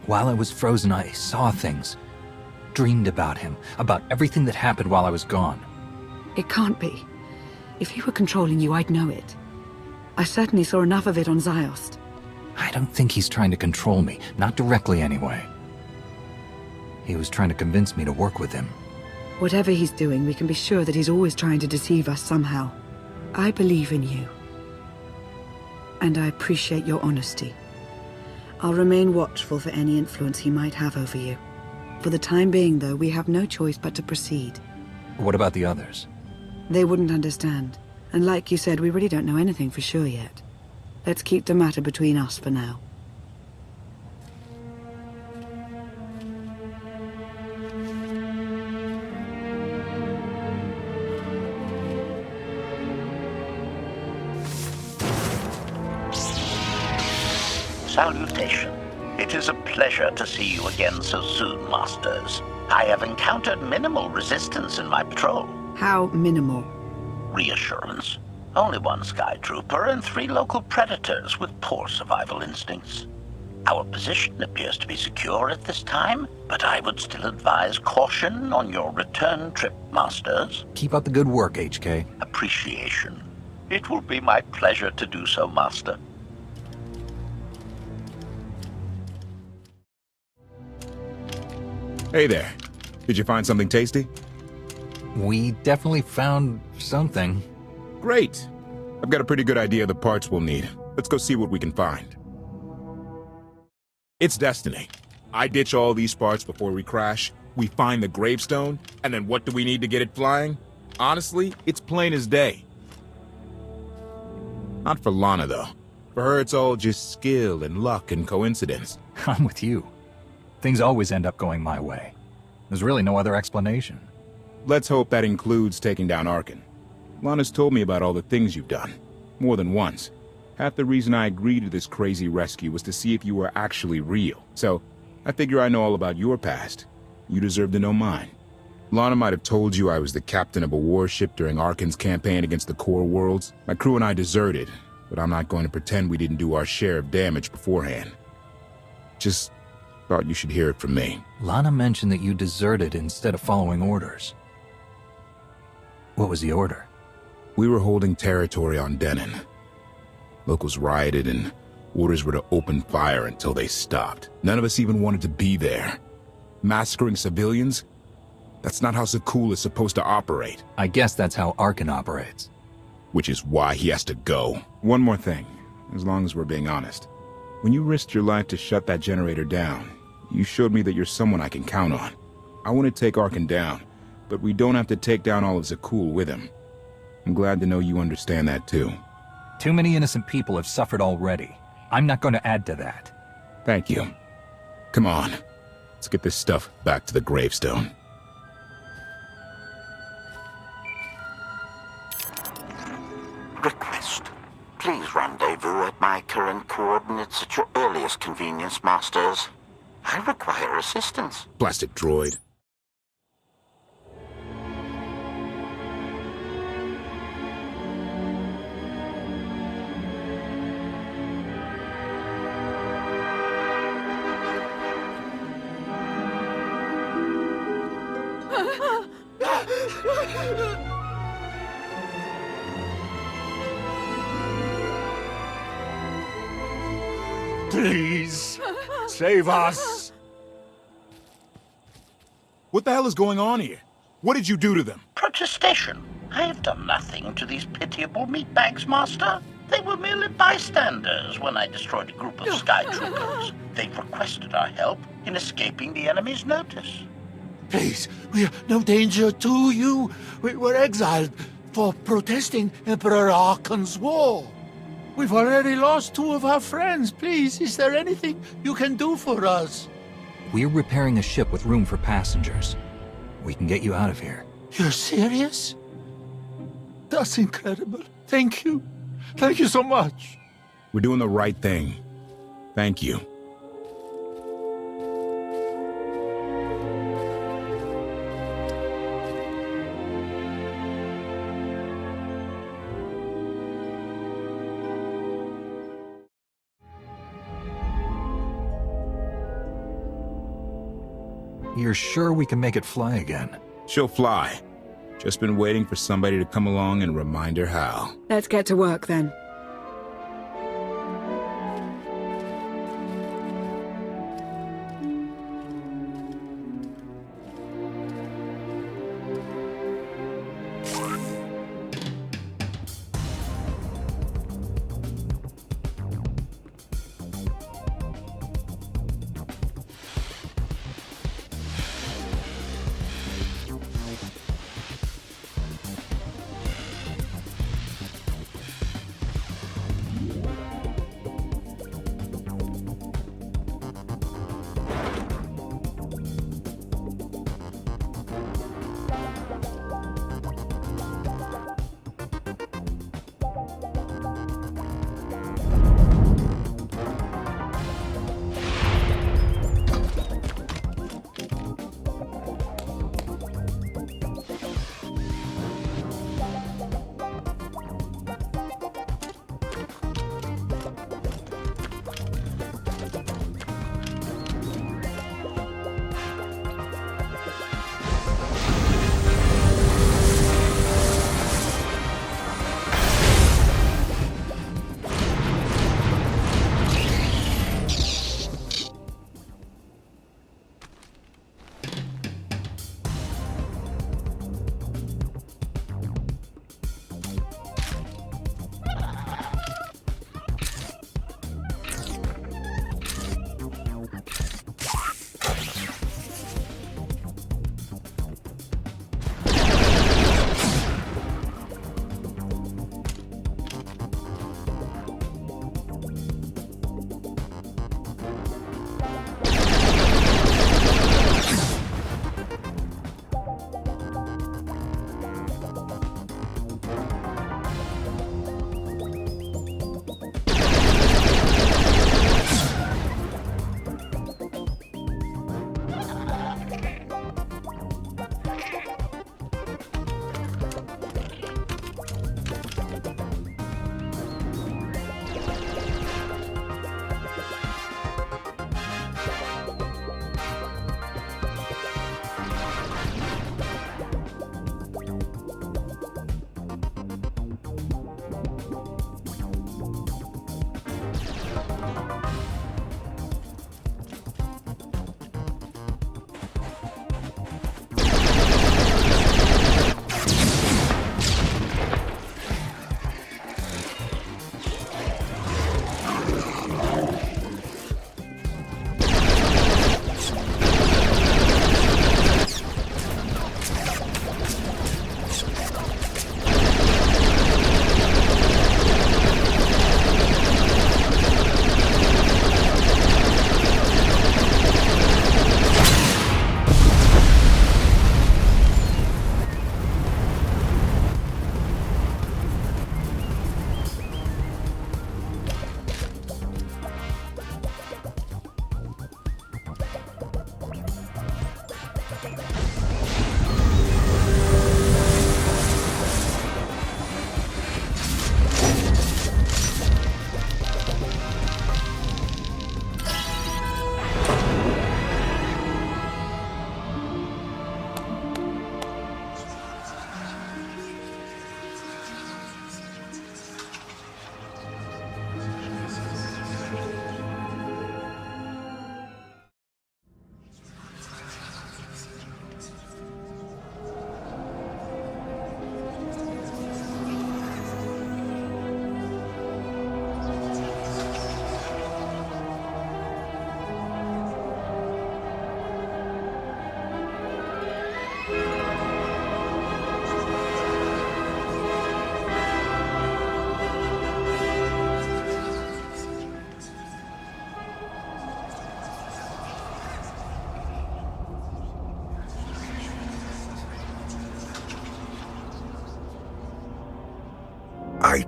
while I was frozen, I saw things. Dreamed about him, about everything that happened while I was gone. It can't be. If he were controlling you, I'd know it. I certainly saw enough of it on Ziost. I don't think he's trying to control me, not directly anyway. He was trying to convince me to work with him. Whatever he's doing, we can be sure that he's always trying to deceive us somehow. I believe in you. And I appreciate your honesty. I'll remain watchful for any influence he might have over you. For the time being, though, we have no choice but to proceed. What about the others? They wouldn't understand. And like you said, we really don't know anything for sure yet. Let's keep the matter between us for now. Salutation. It is a pleasure to see you again so soon, Masters. I have encountered minimal resistance in my patrol. How minimal? Reassurance. Only one Sky Trooper and 3 local predators with poor survival instincts. Our position appears to be secure at this time, but I would still advise caution on your return trip, Masters. Keep up the good work, HK. Appreciation. It will be my pleasure to do so, Master. Hey there. Did you find something tasty? We definitely found something. Great. I've got a pretty good idea of the parts we'll need. Let's go see what we can find. It's destiny. I ditch all these parts before we crash. We find the gravestone, and then what do we need to get it flying? Honestly, it's plain as day. Not for Lana, though. For her, it's all just skill and luck and coincidence. I'm with you. Things always end up going my way. There's really no other explanation. Let's hope that includes taking down Arkan. Lana's told me about all the things you've done. More than once. Half the reason I agreed to this crazy rescue was to see if you were actually real. So, I figure I know all about your past. You deserve to know mine. Lana might have told you I was the captain of a warship during Arkan's campaign against the core worlds. My crew and I deserted, but I'm not going to pretend we didn't do our share of damage beforehand. Just thought you should hear it from me. Lana mentioned that you deserted instead of following orders. What was the order? We were holding territory on Denon. Locals rioted and orders were to open fire until they stopped. None of us even wanted to be there. Massacring civilians? That's not how Zakuul is supposed to operate. I guess that's how Arkan operates. Which is why he has to go. One more thing, as long as we're being honest. When you risked your life to shut that generator down, you showed me that you're someone I can count on. I want to take Arkan down, but we don't have to take down all of Zakuul with him. I'm glad to know you understand that too. Too many innocent people have suffered already. I'm not going to add to that. Thank you. Come on, let's get this stuff back to the gravestone. Request. Please rendezvous at my current coordinates at your earliest convenience, Masters. I require assistance. Plastic droid. Please, save us. What the hell is going on here? What did you do to them? Protestation. I have done nothing to these pitiable meatbags, Master. They were merely bystanders when I destroyed a group of sky troopers. They've requested our help in escaping the enemy's notice. Please, we are no danger to you. We were exiled for protesting Emperor Arkan's war. We've already lost 2 of our friends. Please, is there anything you can do for us? We're repairing a ship with room for passengers. We can get you out of here. You're serious? That's incredible. Thank you. Thank you so much. We're doing the right thing. Thank you. You're sure we can make it fly again? She'll fly. Just been waiting for somebody to come along and remind her how. Let's get to work then.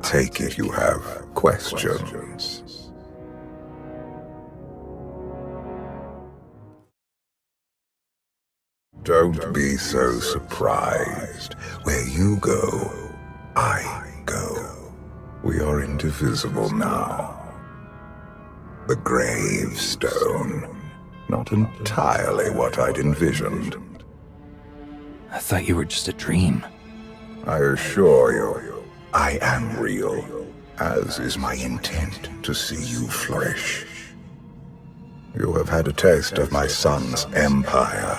take it you have questions. Don't be so surprised. Where you go, I go. We are indivisible now. The gravestone. Not entirely what I'd envisioned. I thought you were just a dream. I assure you, I am real, as is my intent to see you flourish. You have had a taste of my son's empire,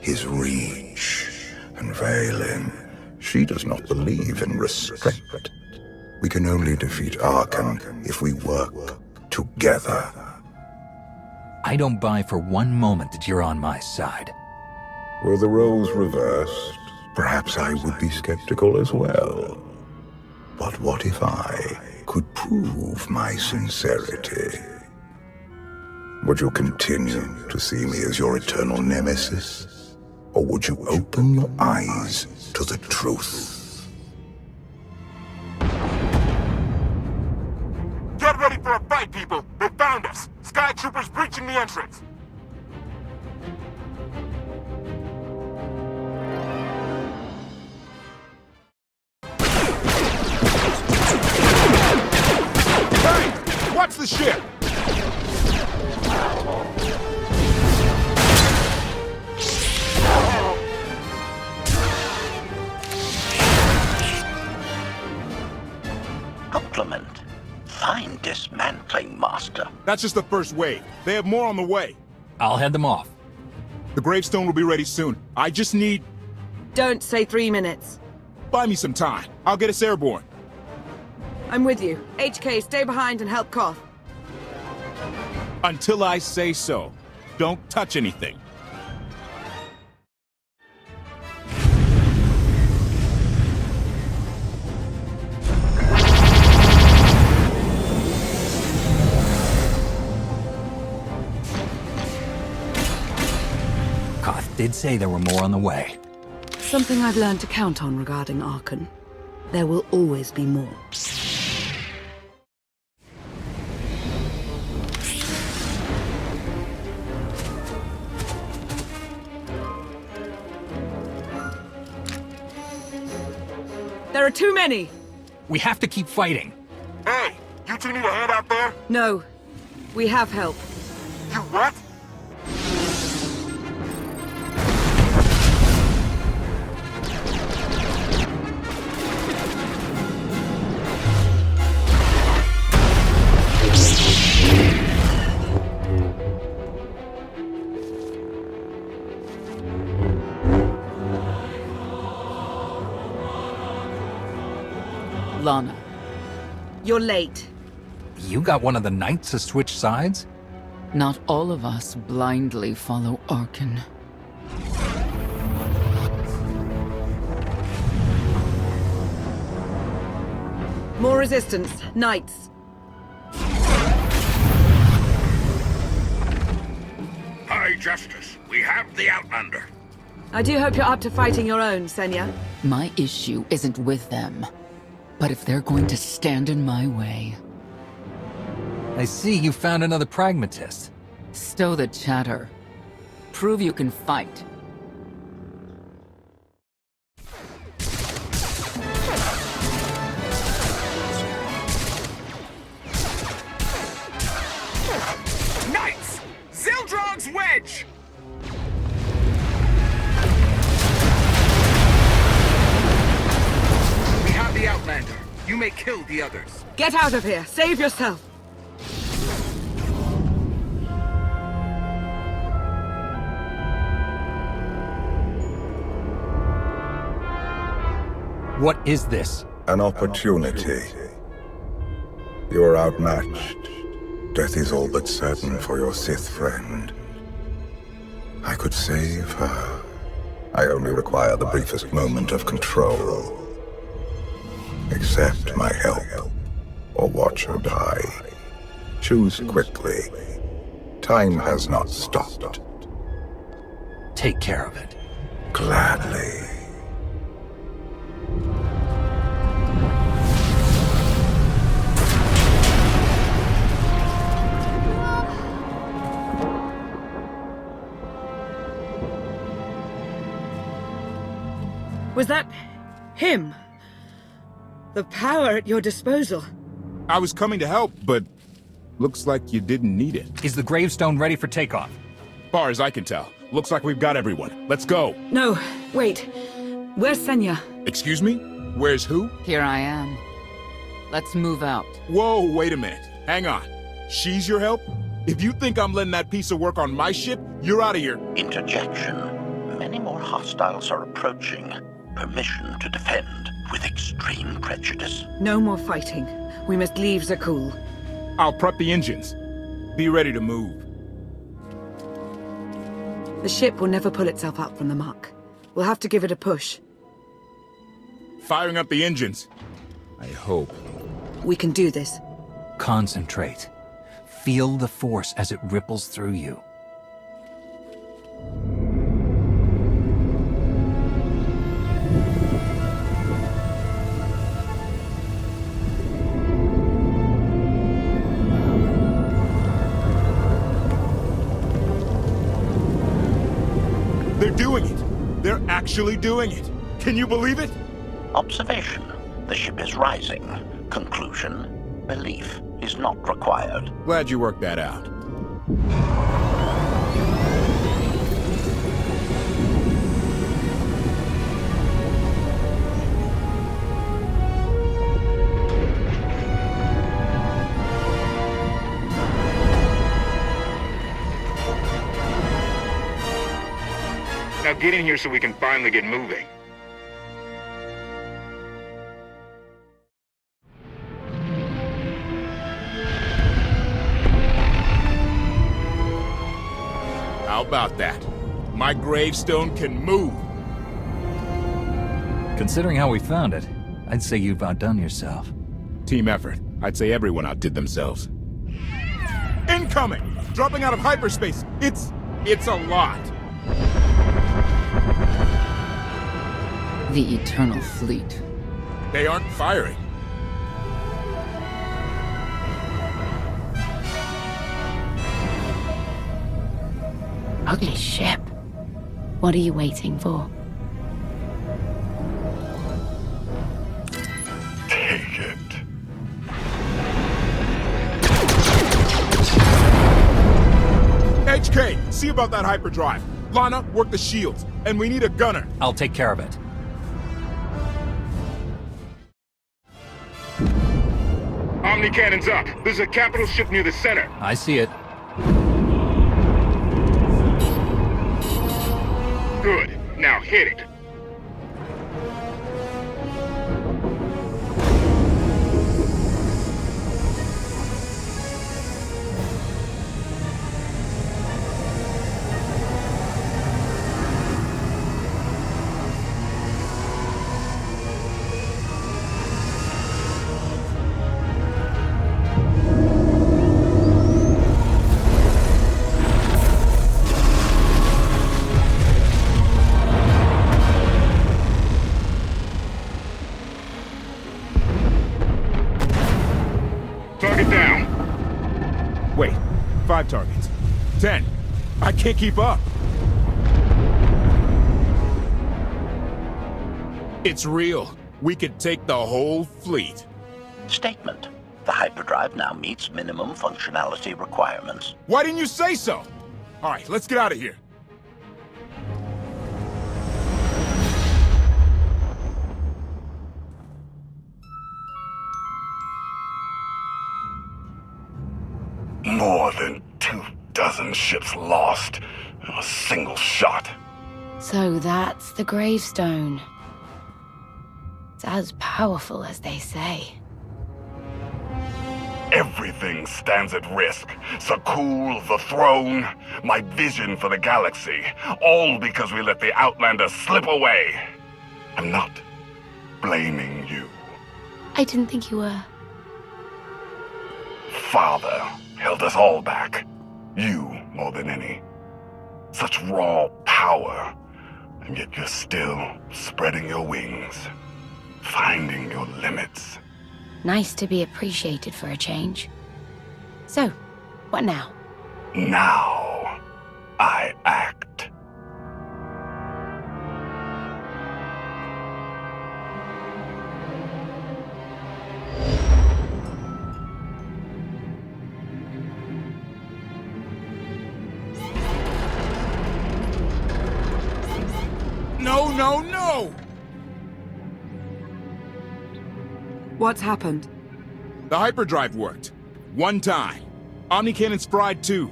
his reach, and Vaylin. She does not believe in restraint. We can only defeat Arkan if we work together. I don't buy for one moment that you're on my side. Were the roles reversed, perhaps I would be skeptical as well. But what if I could prove my sincerity? Would you continue to see me as your eternal nemesis? Or would you open your eyes to the truth? Get ready for a fight, people! They found us! Sky Troopers breaching the entrance! Hey! Watch the ship! Compliment. Fine dismantling, Master. That's just the first wave. They have more on the way. I'll head them off. The gravestone will be ready soon. I just need... Don't say 3 minutes. Buy me some time. I'll get us airborne. I'm with you. HK, stay behind and help Koth. Until I say so. Don't touch anything. Koth did say there were more on the way. Something I've learned to count on regarding Arkan. There will always be more. There are too many! We have to keep fighting. Hey! You two need a hand out there? No. We have help. You what? Lana. You're late. You got one of the knights to switch sides? Not all of us blindly follow Arkan. More resistance. Knights. High Justice, we have the Outlander. I do hope you're up to fighting your own, Senya. My issue isn't with them. But if they're going to stand in my way... I see you found another pragmatist. Stow the chatter. Prove you can fight. Knights! Zildrog's wedge! We have the Outlander. You may kill the others. Get out of here! Save yourself! What is this? An opportunity. You are outmatched. Death is all but certain for your Sith friend. I could save her. I only require the briefest moment of control. Accept my help, or watch her die. Choose quickly. Time has not stopped. Take care of it. Gladly. Was that him? The power at your disposal. I was coming to help, but looks like you didn't need it. Is the gravestone ready for takeoff? Far as I can tell, looks like we've got everyone. Let's go. No, wait. Where's Senya? Excuse me? Where's who? Here I am. Let's move out. Whoa, wait a minute. Hang on. She's your help? If you think I'm letting that piece of work on my ship, you're out of here. Interjection. Many more hostiles are approaching. Permission to defend with extreme prejudice. No more fighting. We must leave Zakul. I'll prep the engines. Be ready to move. The ship will never pull itself up from the muck. We'll have to give it a push. Firing up the engines. I hope. We can do this. Concentrate. Feel the force as it ripples through you. They're doing it. They're actually doing it. Can you believe it? Observation. The ship is rising. Conclusion. Belief is not required. Glad you worked that out. Now get in here so we can finally get moving. How about that? My gravestone can move. Considering how we found it, I'd say you've outdone yourself. Team effort. I'd say everyone outdid themselves. Incoming! Dropping out of hyperspace. It's a lot. The Eternal Fleet. They aren't firing. Ugly ship. What are you waiting for? Take it. HK, see about that hyperdrive. Lana, work the shields. And we need a gunner. I'll take care of it. Omni cannons up. There's a capital ship near the center. I see it. Good. Now hit it. Target down. Wait, 5 targets. 10. I can't keep up. It's real. We could take the whole fleet. Statement. The hyperdrive now meets minimum functionality requirements. Why didn't you say so? All right, let's get out of here. More than 24 ships lost in a single shot. So that's the gravestone. It's as powerful as they say. Everything stands at risk. Zakul, the throne, my vision for the galaxy. All because we let the Outlanders slip away. I'm not blaming you. I didn't think you were. Father held us all back. You more than any. Such raw power, and yet you're still spreading your wings, finding your limits. Nice to be appreciated for a change. So, what now? Now, I act. No, no, no! What's happened? The hyperdrive worked. One time. Omnicannon's fried too.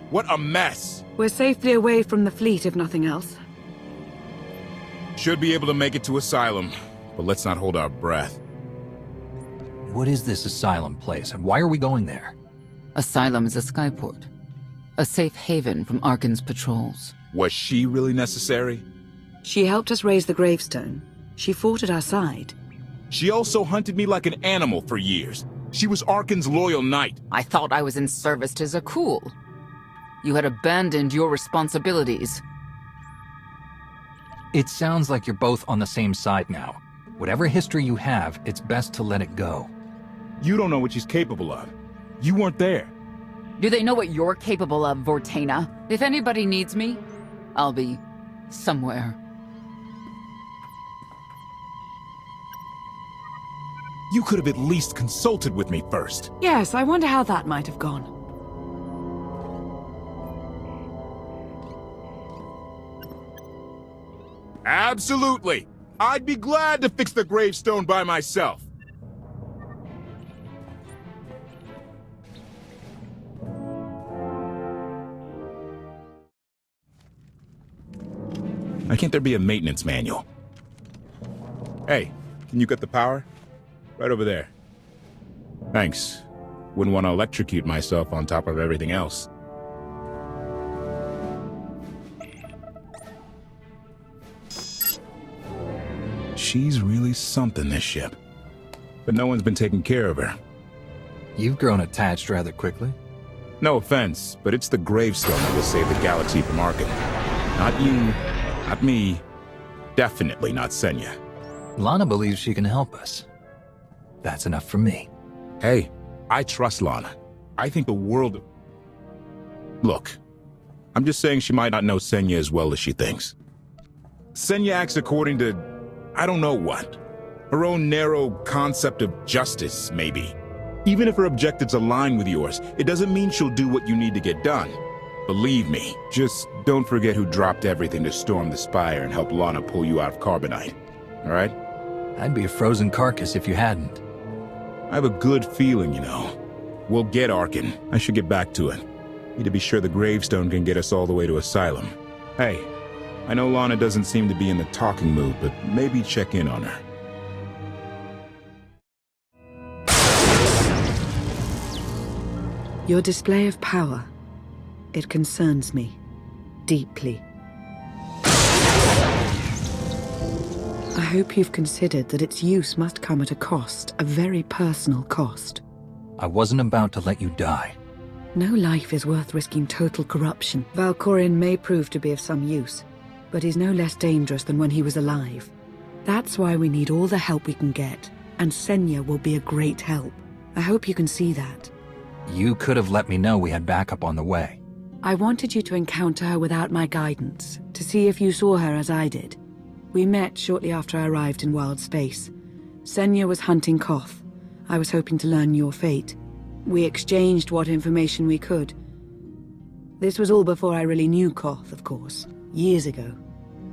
What a mess! We're safely away from the fleet, if nothing else. Should be able to make it to Asylum, but let's not hold our breath. What is this Asylum place, and why are we going there? Asylum is a skyport. A safe haven from Arkan's patrols. Was she really necessary? She helped us raise the gravestone. She fought at our side. She also hunted me like an animal for years. She was Arkan's loyal knight. I thought I was in service to Zakul. You had abandoned your responsibilities. It sounds like you're both on the same side now. Whatever history you have, it's best to let it go. You don't know what she's capable of. You weren't there. Do they know what you're capable of, Vortana? If anybody needs me, I'll be somewhere. You could have at least consulted with me first. Yes, I wonder how that might have gone. Absolutely. I'd be glad to fix the gravestone by myself. Why can't there be a maintenance manual? Hey, can you get the power? Right over there. Thanks. Wouldn't want to electrocute myself on top of everything else. She's really something, this ship. But no one's been taking care of her. You've grown attached rather quickly. No offense, but it's the gravestone that will save the galaxy from Arkan. Not you, not me, definitely not Senya. Lana believes she can help us. That's enough for me. Hey, I trust Lana. I think the world... Look, I'm just saying she might not know Senya as well as she thinks. Senya acts according to... I don't know what. Her own narrow concept of justice, maybe. Even if her objectives align with yours, it doesn't mean she'll do what you need to get done. Believe me, just don't forget who dropped everything to storm the spire and help Lana pull you out of Carbonite. Alright? I'd be a frozen carcass if you hadn't. I have a good feeling, you know. We'll get Arkan. I should get back to it. Need to be sure the gravestone can get us all the way to Asylum. Hey, I know Lana doesn't seem to be in the talking mood, but maybe check in on her. Your display of power, it concerns me deeply. I hope you've considered that its use must come at a cost, a very personal cost. I wasn't about to let you die. No life is worth risking total corruption. Valkorion may prove to be of some use, but he's no less dangerous than when he was alive. That's why we need all the help we can get, and Senya will be a great help. I hope you can see that. You could have let me know we had backup on the way. I wanted you to encounter her without my guidance, to see if you saw her as I did. We met shortly after I arrived in wild space. Senya was hunting Koth. I was hoping to learn your fate. We exchanged what information we could. This was all before I really knew Koth, of course. Years ago.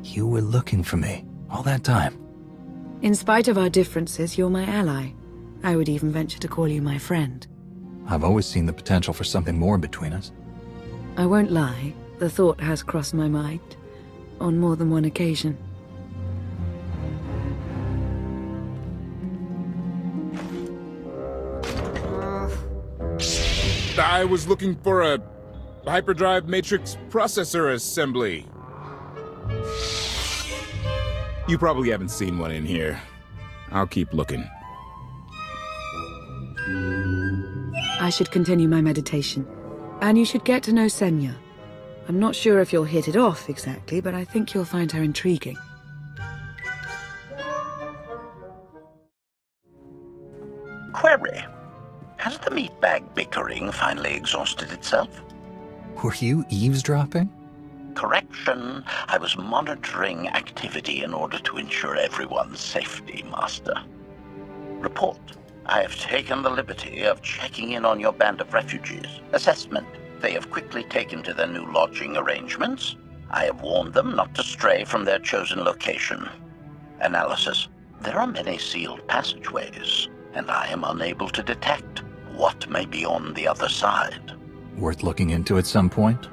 You were looking for me all that time. In spite of our differences, you're my ally. I would even venture to call you my friend. I've always seen the potential for something more between us. I won't lie, the thought has crossed my mind. On more than one occasion. I was looking for a hyperdrive matrix processor assembly. You probably haven't seen one in here. I'll keep looking. I should continue my meditation. And you should get to know Senya. I'm not sure if you'll hit it off exactly, but I think you'll find her intriguing. Query. Has the meatbag bickering finally exhausted itself? Were you eavesdropping? Correction. I was monitoring activity in order to ensure everyone's safety, Master. Report. I have taken the liberty of checking in on your band of refugees. Assessment. They have quickly taken to their new lodging arrangements. I have warned them not to stray from their chosen location. Analysis. There are many sealed passageways, and I am unable to detect what may be on the other side. Worth looking into at some point?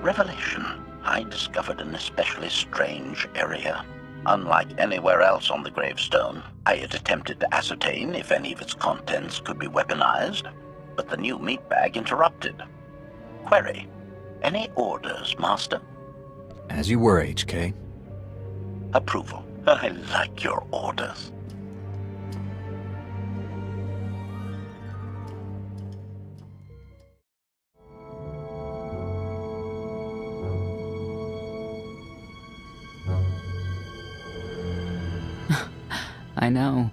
Revelation. I discovered an especially strange area. Unlike anywhere else on the gravestone, I had attempted to ascertain if any of its contents could be weaponized, but the new meat bag interrupted. Query. Any orders, Master? As you were, HK. Approval. I like your orders. I know.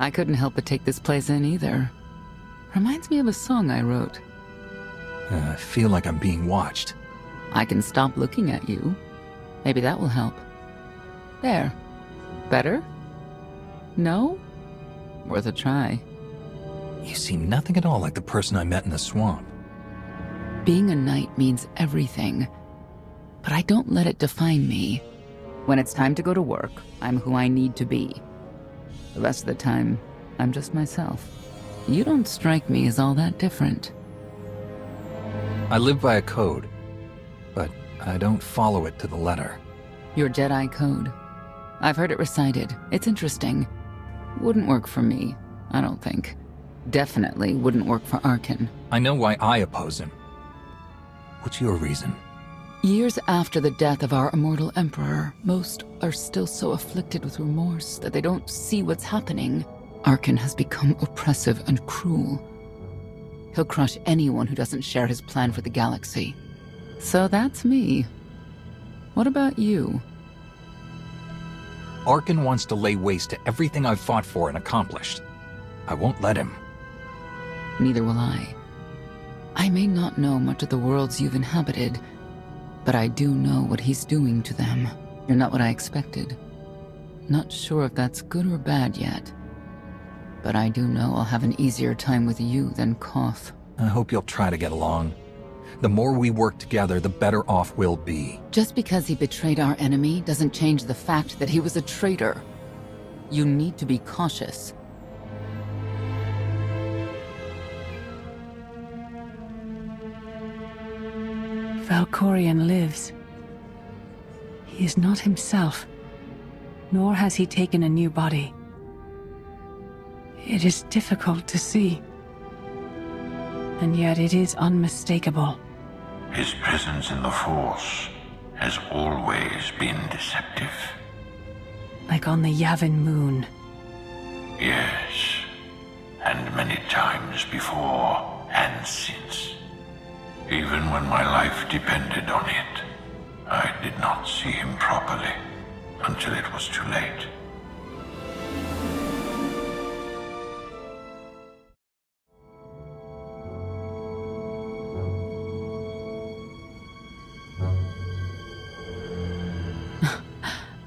I couldn't help but take this place in either. Reminds me of a song I wrote. I feel like I'm being watched. I can stop looking at you. Maybe that will help. There. Better? No? Worth a try. You seem nothing at all like the person I met in the swamp. Being a knight means everything, but I don't let it define me. When it's time to go to work, I'm who I need to be. The rest of the time, I'm just myself. You don't strike me as all that different. I live by a code, but I don't follow it to the letter. Your Jedi code. I've heard it recited. It's interesting. Wouldn't work for me, I don't think. Definitely wouldn't work for Arkin. I know why I oppose him. What's your reason? Years after the death of our immortal Emperor, most are still so afflicted with remorse that they don't see what's happening. Arkin has become oppressive and cruel. He'll crush anyone who doesn't share his plan for the galaxy. So that's me. What about you? Arkin wants to lay waste to everything I've fought for and accomplished. I won't let him. Neither will I. I may not know much of the worlds you've inhabited, but I do know what he's doing to them. You're not what I expected. Not sure if that's good or bad yet. But I do know I'll have an easier time with you than Koth. I hope you'll try to get along. The more we work together, the better off we'll be. Just because he betrayed our enemy doesn't change the fact that he was a traitor. You need to be cautious. Valkorion lives. He is not himself, nor has he taken a new body. It is difficult to see, and yet it is unmistakable. His presence in the Force has always been deceptive. Like on the Yavin moon. Yes, and many times before and since. Even when my life depended on it, I did not see him properly until it was too late.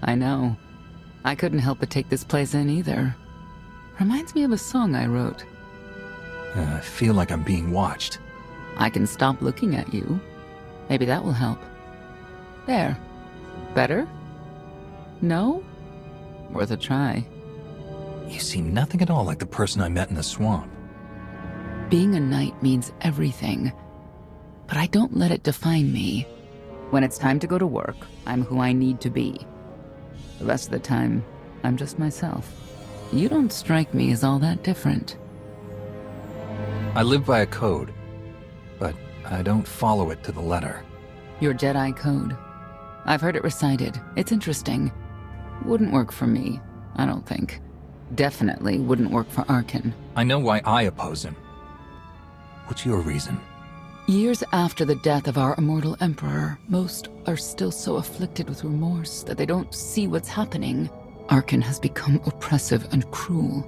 I know. I couldn't help but take this place in either. Reminds me of a song I wrote. I feel like I'm being watched. I can stop looking at you. Maybe that will help. There. Better? No? Worth a try. You seem nothing at all like the person I met in the swamp. Being a knight means everything, but I don't let it define me. When it's time to go to work, I'm who I need to be. The rest of the time, I'm just myself. You don't strike me as all that different. I live by a code, but I don't follow it to the letter. Your Jedi code. I've heard it recited. It's interesting. Wouldn't work for me, I don't think. Definitely wouldn't work for Arkin. I know why I oppose him. What's your reason? Years after the death of our immortal Emperor, most are still so afflicted with remorse that they don't see what's happening. Arkin has become oppressive and cruel.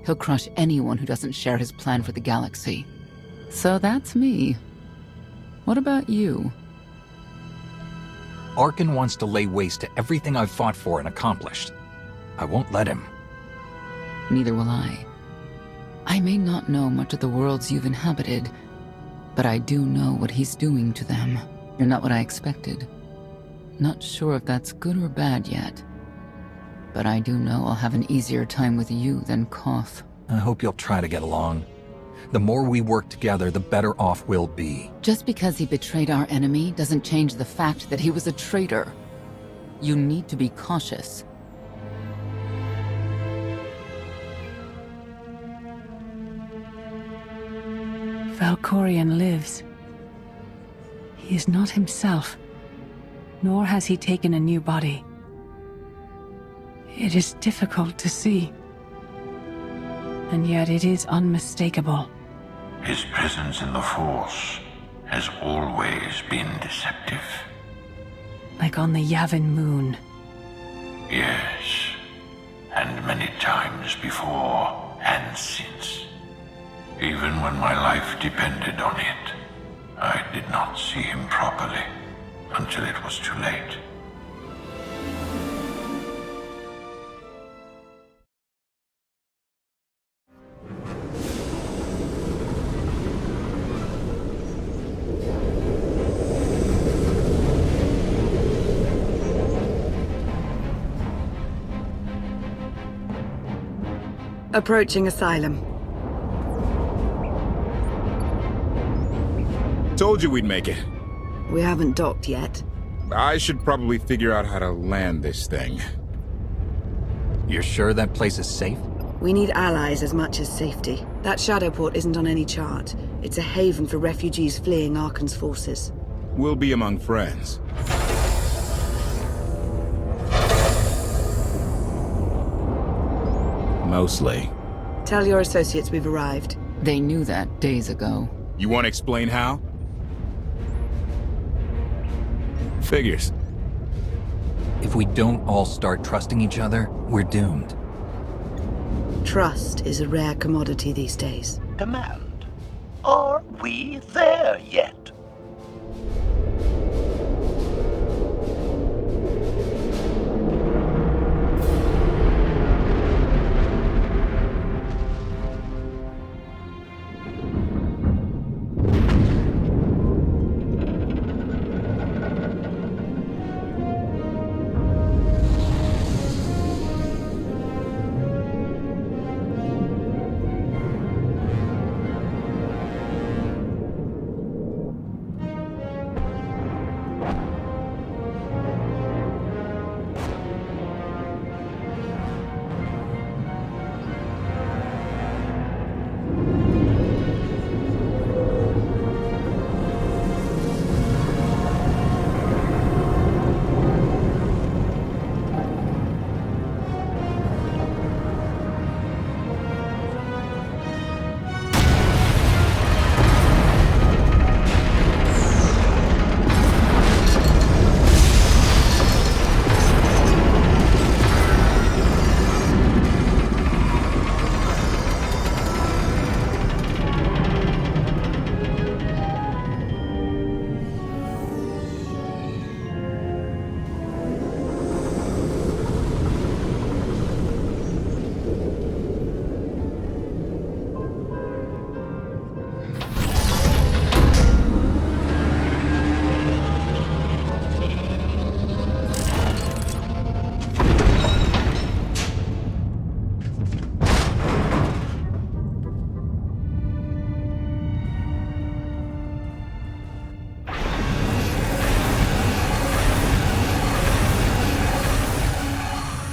He'll crush anyone who doesn't share his plan for the galaxy. So that's me. What about you? Arkin wants to lay waste to everything I've fought for and accomplished. I won't let him. Neither will I. I may not know much of the worlds you've inhabited, but I do know what he's doing to them. You're not what I expected. Not sure if that's good or bad yet. But I do know I'll have an easier time with you than Koth. I hope you'll try to get along. The more we work together, the better off we'll be. Just because he betrayed our enemy doesn't change the fact that he was a traitor. You need to be cautious. Valkorion lives. He is not himself, nor has he taken a new body. It is difficult to see, and yet it is unmistakable. His presence in the Force has always been deceptive. Like on the Yavin moon. Yes, and many times before and since. Even when my life depended on it, I did not see him properly until it was too late. Approaching Asylum. Told you we'd make it. We haven't docked yet. I should probably figure out how to land this thing. You're sure that place is safe? We need allies as much as safety. That Shadowport isn't on any chart. It's a haven for refugees fleeing Arkan's forces. We'll be among friends. Mostly. Tell your associates we've arrived. They knew that days ago. You want to explain how? Figures. If we don't all start trusting each other, we're doomed. Trust is a rare commodity these days. Command. Are we there yet?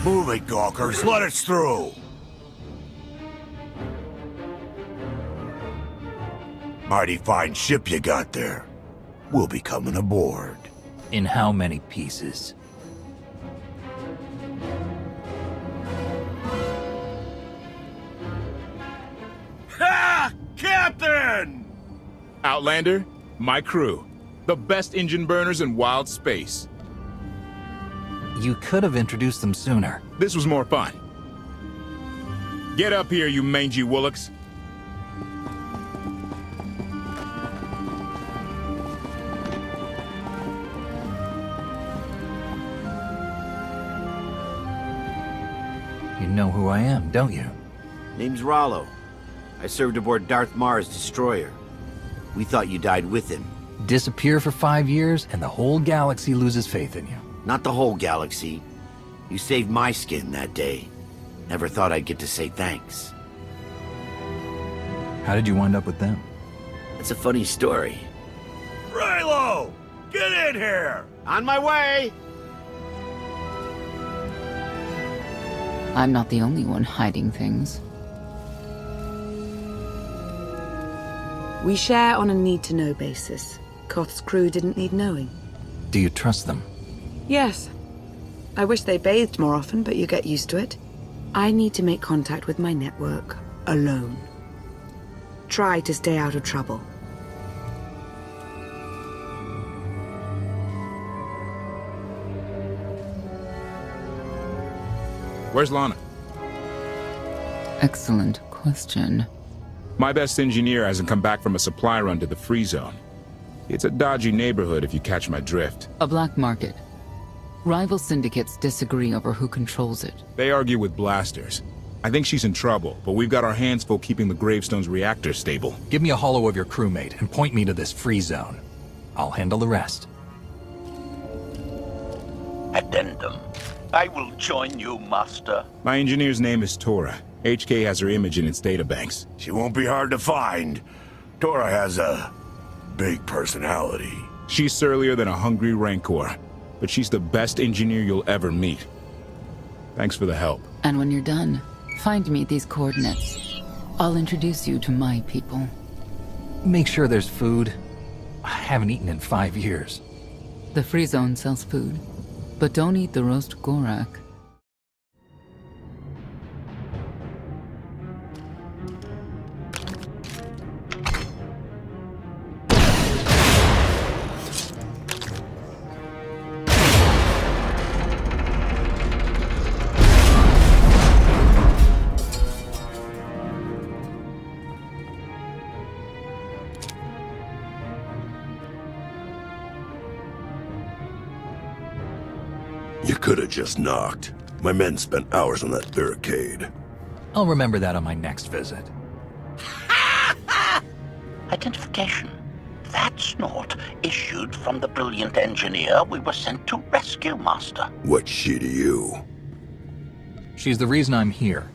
Move it, gawkers. Let us through. Mighty fine ship you got there. We'll be coming aboard. In how many pieces? Ha! Captain! Outlander, my crew. The best engine burners in wild space. You could have introduced them sooner. This was more fun. Get up here, you mangy woolocks. You know who I am, don't you? Name's Rollo. I served aboard Darth Marr's destroyer. We thought you died with him. Disappear for 5 years, and the whole galaxy loses faith in you. not the whole galaxy. You saved my skin that day. Never thought I'd get to say thanks. How did you wind up with them? It's a funny story. Raylo! Get in here! On my way! I'm not the only one hiding things. We share on a need-to-know basis. Koth's crew didn't need knowing. Do you trust them? Yes. I wish they bathed more often, but you get used to it. I need to make contact with my network, alone. Try to stay out of trouble. Where's Lana? Excellent question. My best engineer hasn't come back from a supply run to the free zone. It's a dodgy neighborhood if you catch my drift. A black market. Rival syndicates disagree over who controls it. They argue with blasters. I think she's in trouble, but we've got our hands full keeping the Gravestone's reactor stable. Give me a holo of your crewmate and point me to this free zone. I'll handle the rest. Addendum. I will join you, Master. My engineer's name is Tora. HK has her image in its databanks. She won't be hard to find. Tora has a big personality. She's surlier than a hungry rancor, but she's the best engineer you'll ever meet. Thanks for the help. And when you're done, find me these coordinates. I'll introduce you to my people. Make sure there's food. I haven't eaten in 5 years. The free zone sells food, but don't eat the roast Gorak. You could have just knocked. My men spent hours on that barricade. I'll remember that on my next visit. Identification. That snort issued from the brilliant engineer we were sent to rescue, Master. What's she to you? She's the reason I'm here.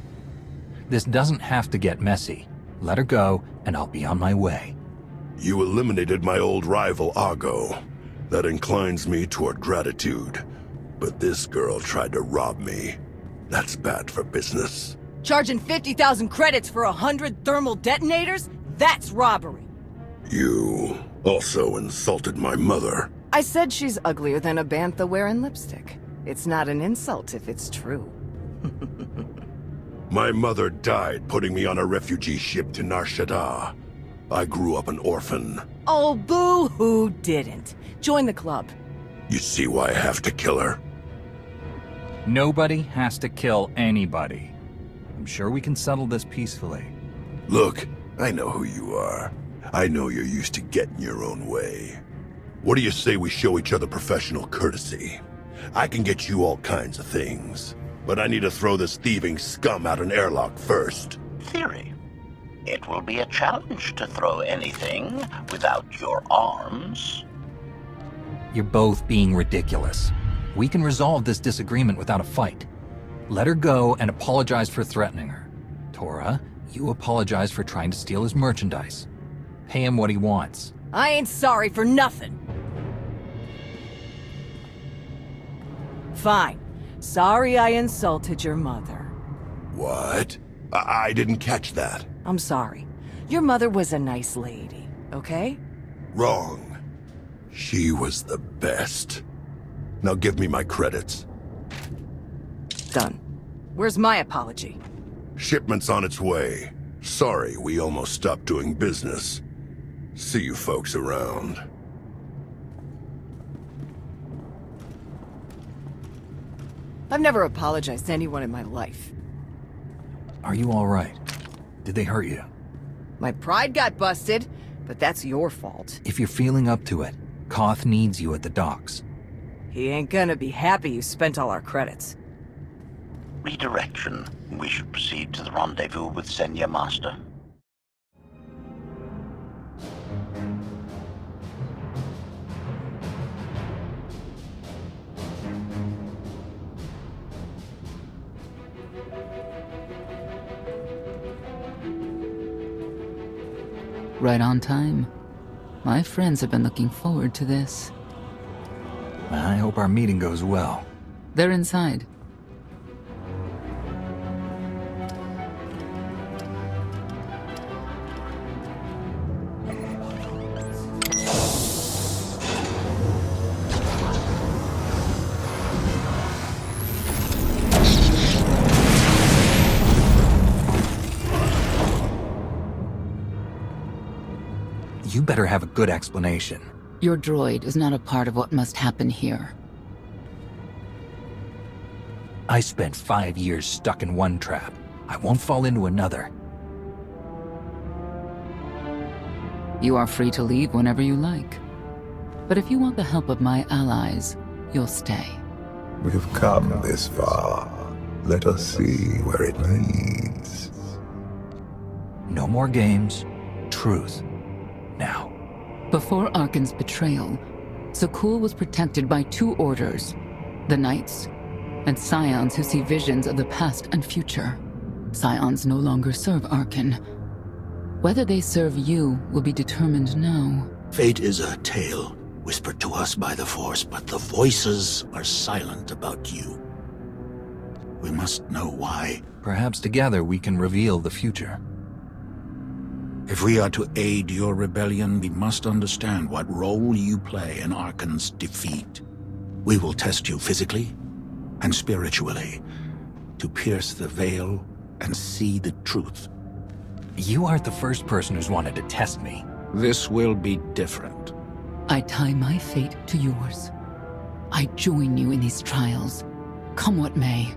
This doesn't have to get messy. Let her go, and I'll be on my way. You eliminated my old rival, Argo. That inclines me toward gratitude. But this girl tried to rob me. That's bad for business. Charging 50,000 credits for 100 thermal detonators? That's robbery. You also insulted my mother. I said she's uglier than a bantha wearing lipstick. It's not an insult if it's true. My mother died putting me on a refugee ship to Nar Shaddaa. I grew up an orphan. Oh, boo-hoo didn't. Join the club. You see why I have to kill her? Nobody has to kill anybody. I'm sure we can settle this peacefully. Look, I know who you are. I know you're used to getting your own way. What do you say we show each other professional courtesy? I can get you all kinds of things, but I need to throw this thieving scum out an airlock first. Theory. It will be a challenge to throw anything without your arms. You're both being ridiculous. We can resolve this disagreement without a fight. Let her go and apologize for threatening her. Tora, you apologize for trying to steal his merchandise. Pay him what he wants. I ain't sorry for nothing. Fine. Sorry I insulted your mother. What? I didn't catch that. I'm sorry. Your mother was a nice lady, okay? Wrong. She was the best. Now give me my credits. Done. Where's my apology? Shipment's on its way. Sorry, we almost stopped doing business. See you folks around. I've never apologized to anyone in my life. Are you all right? Did they hurt you? My pride got busted, but that's your fault. If you're feeling up to it, Koth needs you at the docks. He ain't gonna be happy you spent all our credits. Redirection. We should proceed to the rendezvous with Senya, Master. Right on time. My friends have been looking forward to this. I hope our meeting goes well. They're inside. You better have a good explanation. Your droid is not a part of what must happen here. I spent 5 years stuck in one trap. I won't fall into another. You are free to leave whenever you like. But if you want the help of my allies, you'll stay. We've come this far. Let us see where it leads. No more games. Truth. Now. Before Arkan's betrayal, Zakul was protected by 2 orders. The Knights, and Scions who see visions of the past and future. Scions no longer serve Arkan. Whether they serve you will be determined now. Fate is a tale whispered to us by the Force, but the voices are silent about you. We must know why. Perhaps together we can reveal the future. If we are to aid your rebellion, we must understand what role you play in Arkan's defeat. We will test you physically and spiritually to pierce the veil and see the truth. You aren't the first person who's wanted to test me. This will be different. I tie my fate to yours. I join you in these trials, come what may.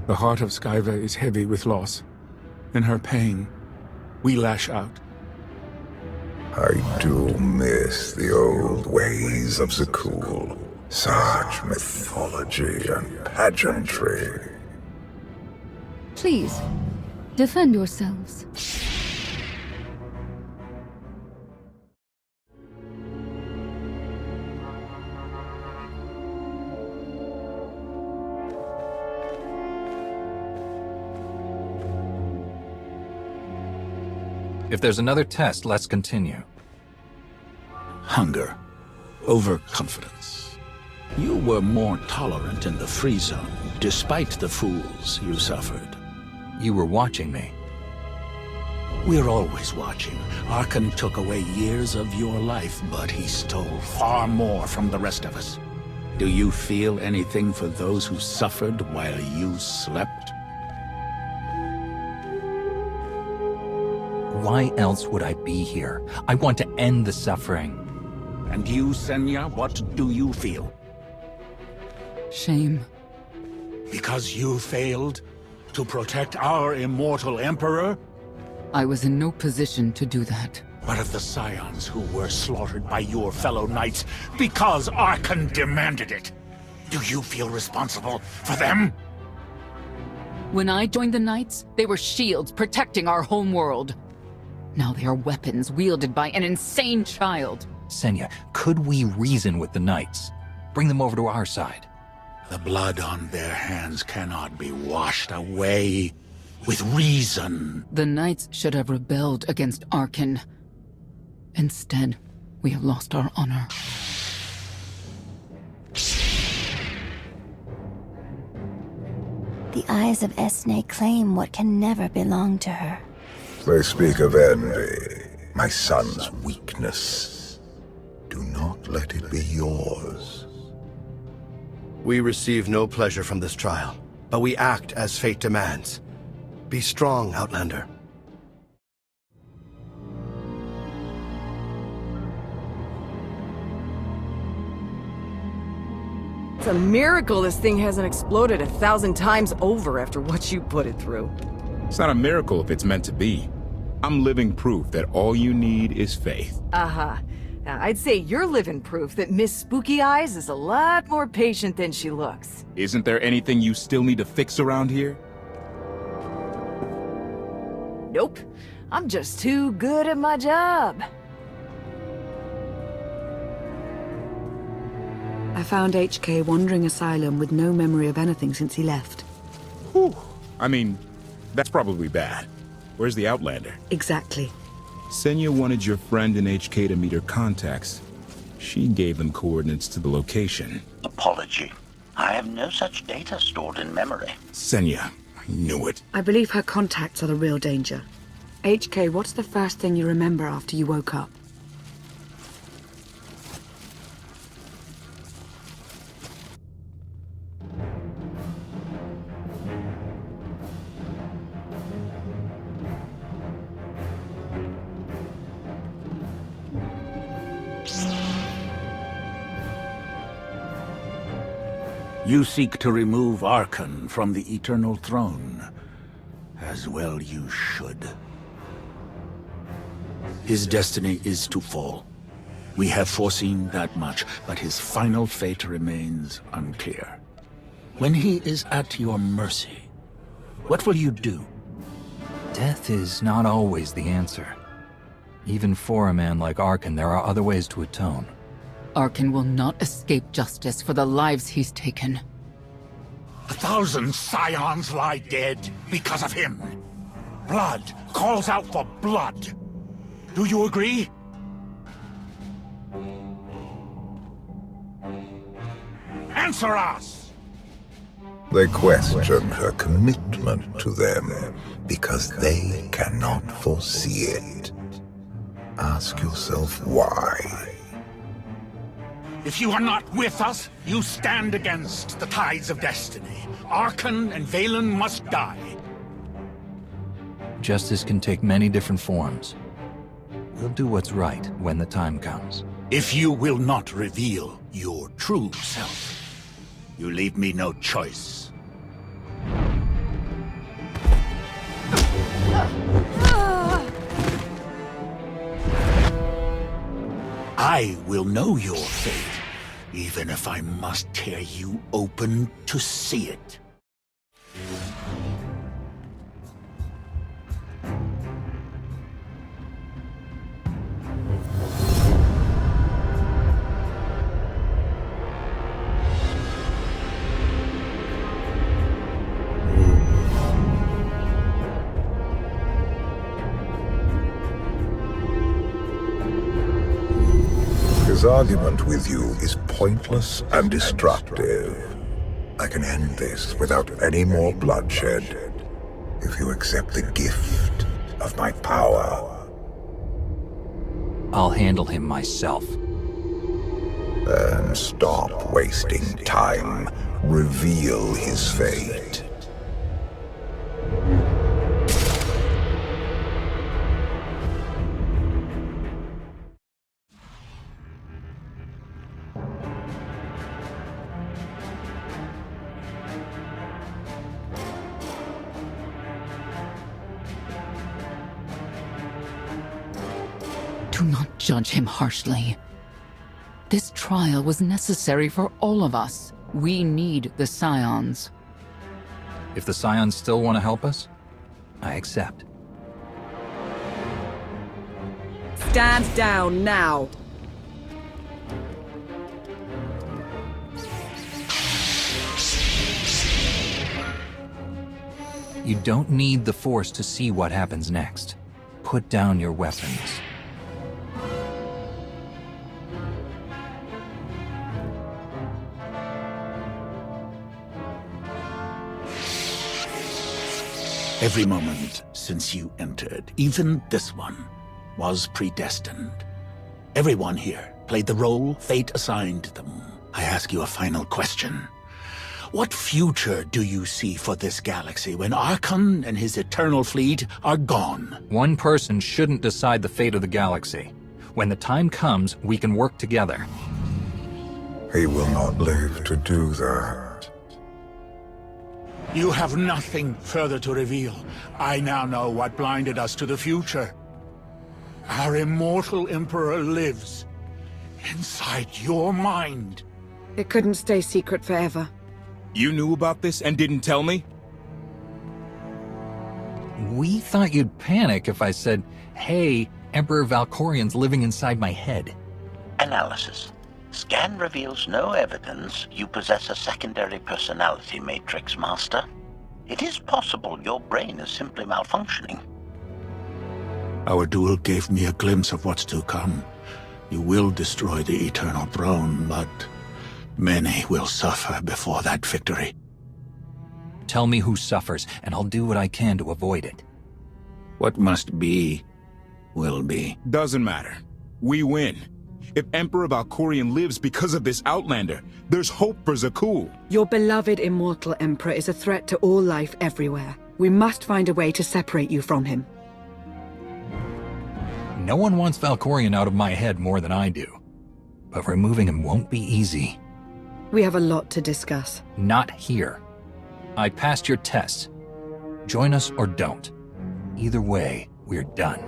The heart of Skyva is heavy with loss. In her pain, we lash out. I do miss the old ways of Zakul. Such mythology and pageantry. Please, defend yourselves. If there's another test, let's continue. Hunger. Overconfidence. You were more tolerant in the free zone, despite the fools you suffered. You were watching me. We're always watching. Arkan took away years of your life, but he stole far more from the rest of us. Do you feel anything for those who suffered while you slept? Why else would I be here? I want to end the suffering. And you, Senya, what do you feel? Shame. Because you failed to protect our immortal Emperor? I was in no position to do that. What of the Scions who were slaughtered by your fellow Knights because Arkan demanded it? Do you feel responsible for them? When I joined the Knights, they were shields protecting our homeworld. Now they are weapons wielded by an insane child. Senya, could we reason with the Knights? Bring them over to our side. The blood on their hands cannot be washed away with reason. The Knights should have rebelled against Arkan. Instead, we have lost our honor. The eyes of Esne claim what can never belong to her. They speak of envy, my son's weakness. Do not let it be yours. We receive no pleasure from this trial, but we act as fate demands. Be strong, Outlander. It's a miracle this thing hasn't exploded 1,000 times over after what you put it through. It's not a miracle if it's meant to be. I'm living proof that all you need is faith. Uh-huh. Now, I'd say you're living proof that Miss Spooky Eyes is a lot more patient than she looks. Isn't there anything you still need to fix around here? Nope. I'm just too good at my job. I found HK wandering asylum with no memory of anything since he left. Whew. I mean, that's probably bad. Where's the Outlander? Exactly. Senya wanted your friend in HK to meet her contacts. She gave them coordinates to the location. Apology. I have no such data stored in memory. Senya, I knew it. I believe her contacts are the real danger. HK, what's the first thing you remember after you woke up? You seek to remove Archon from the Eternal Throne. As well you should. His destiny is to fall. We have foreseen that much, but his final fate remains unclear. When he is at your mercy, what will you do? Death is not always the answer. Even for a man like Archon, there are other ways to atone. Archon will not escape justice for the lives he's taken. 1,000 scions lie dead because of him. Blood calls out for blood. Do you agree? Answer us! They question her commitment to them because they cannot foresee it. Ask yourself why. If you are not with us, you stand against the tides of destiny. Archon and Valen must die. Justice can take many different forms. We'll do what's right when the time comes. If you will not reveal your true self, you leave me no choice. I will know your fate, even if I must tear you open to see it. His argument with you is pointless and destructive. I can end this without any more bloodshed if you accept the gift of my power. I'll handle him myself. Then stop wasting time. Reveal his fate. Do not judge him harshly. This trial was necessary for all of us. We need the Scions. If the Scions still want to help us, I accept. Stand down now. You don't need the Force to see what happens next. Put down your weapons. Every moment since you entered, even this one, was predestined. Everyone here played the role fate assigned them. I ask you a final question. What future do you see for this galaxy when Archon and his eternal fleet are gone? One person shouldn't decide the fate of the galaxy. When the time comes, we can work together. He will not live to do that. You have nothing further to reveal. I now know what blinded us to the future. Our immortal Emperor lives inside your mind. It couldn't stay secret forever. You knew about this and didn't tell me? We thought you'd panic if I said, hey, Emperor Valkorian's living inside my head. Analysis. Scan reveals no evidence you possess a secondary personality matrix, Master. It is possible your brain is simply malfunctioning. Our duel gave me a glimpse of what's to come. You will destroy the Eternal Throne, but many will suffer before that victory. Tell me who suffers, and I'll do what I can to avoid it. What must be, will be. Doesn't matter. We win. If Emperor Valkorion lives because of this Outlander, there's hope for Zakul. Your beloved immortal Emperor is a threat to all life everywhere. We must find a way to separate you from him. No one wants Valkorion out of my head more than I do. But removing him won't be easy. We have a lot to discuss. Not here. I passed your tests. Join us or don't. Either way, we're done.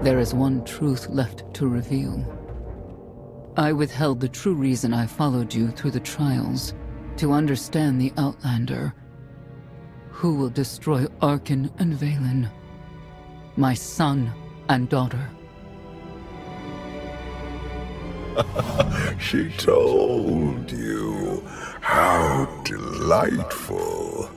There is one truth left to reveal. I withheld the true reason I followed you through the trials, to understand the Outlander, who will destroy Arkan and Valen, my son and daughter. She told you. How delightful.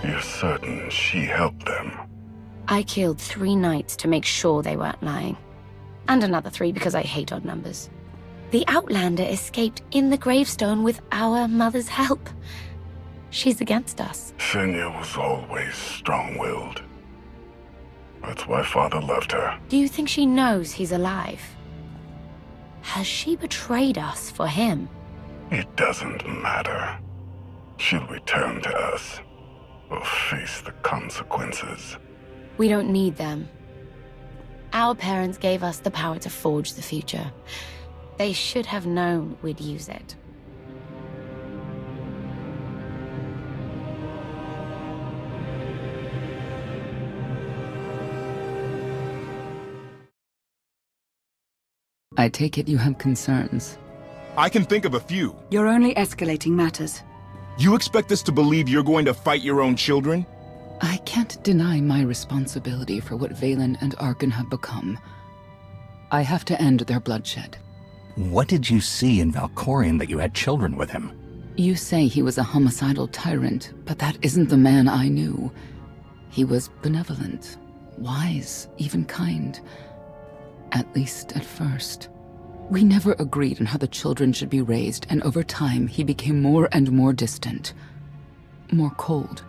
You're certain she helped them? I killed 3 knights to make sure they weren't lying. And another 3 because I hate odd numbers. The Outlander escaped in the gravestone with our mother's help. She's against us. Senya was always strong-willed. That's why Father loved her. Do you think she knows he's alive? Has she betrayed us for him? It doesn't matter. She'll return to us. We'll face the consequences. We don't need them. Our parents gave us the power to forge the future. They should have known we'd use it. I take it you have concerns. I can think of a few. You're only escalating matters. You expect us to believe you're going to fight your own children? I can't deny my responsibility for what Valen and Arkan have become. I have to end their bloodshed. What did you see in Valkorion that you had children with him? You say he was a homicidal tyrant, but that isn't the man I knew. He was benevolent, wise, even kind. At least at first. We never agreed on how the children should be raised, and over time he became more and more distant. More cold.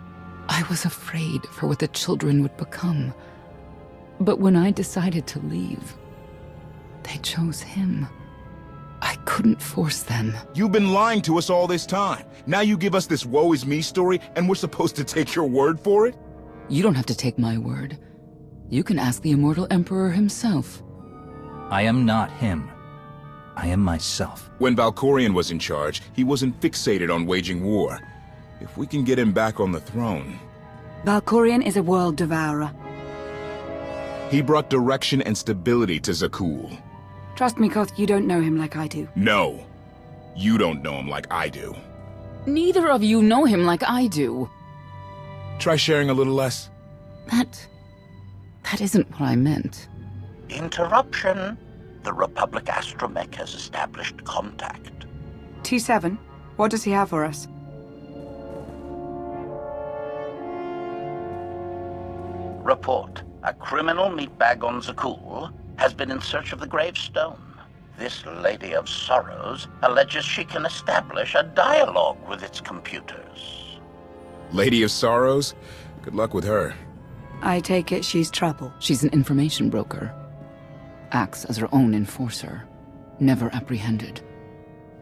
I was afraid for what the children would become. But when I decided to leave, they chose him. I couldn't force them. You've been lying to us all this time. Now you give us this woe is me story, and we're supposed to take your word for it? You don't have to take my word. You can ask the Immortal Emperor himself. I am not him. I am myself. When Valkorion was in charge, he wasn't fixated on waging war. If we can get him back on the throne... Valkorion is a world devourer. He brought direction and stability to Zakul. Trust me, Koth, you don't know him like I do. No. You don't know him like I do. Neither of you know him like I do. Try sharing a little less. That isn't what I meant. Interruption. The Republic astromech has established contact. T7, what does he have for us? Report. A criminal meatbag on Zakul has been in search of the gravestone. This Lady of Sorrows alleges she can establish a dialogue with its computers. Lady of Sorrows? Good luck with her. I take it she's trouble. She's an information broker. Acts as her own enforcer. Never apprehended.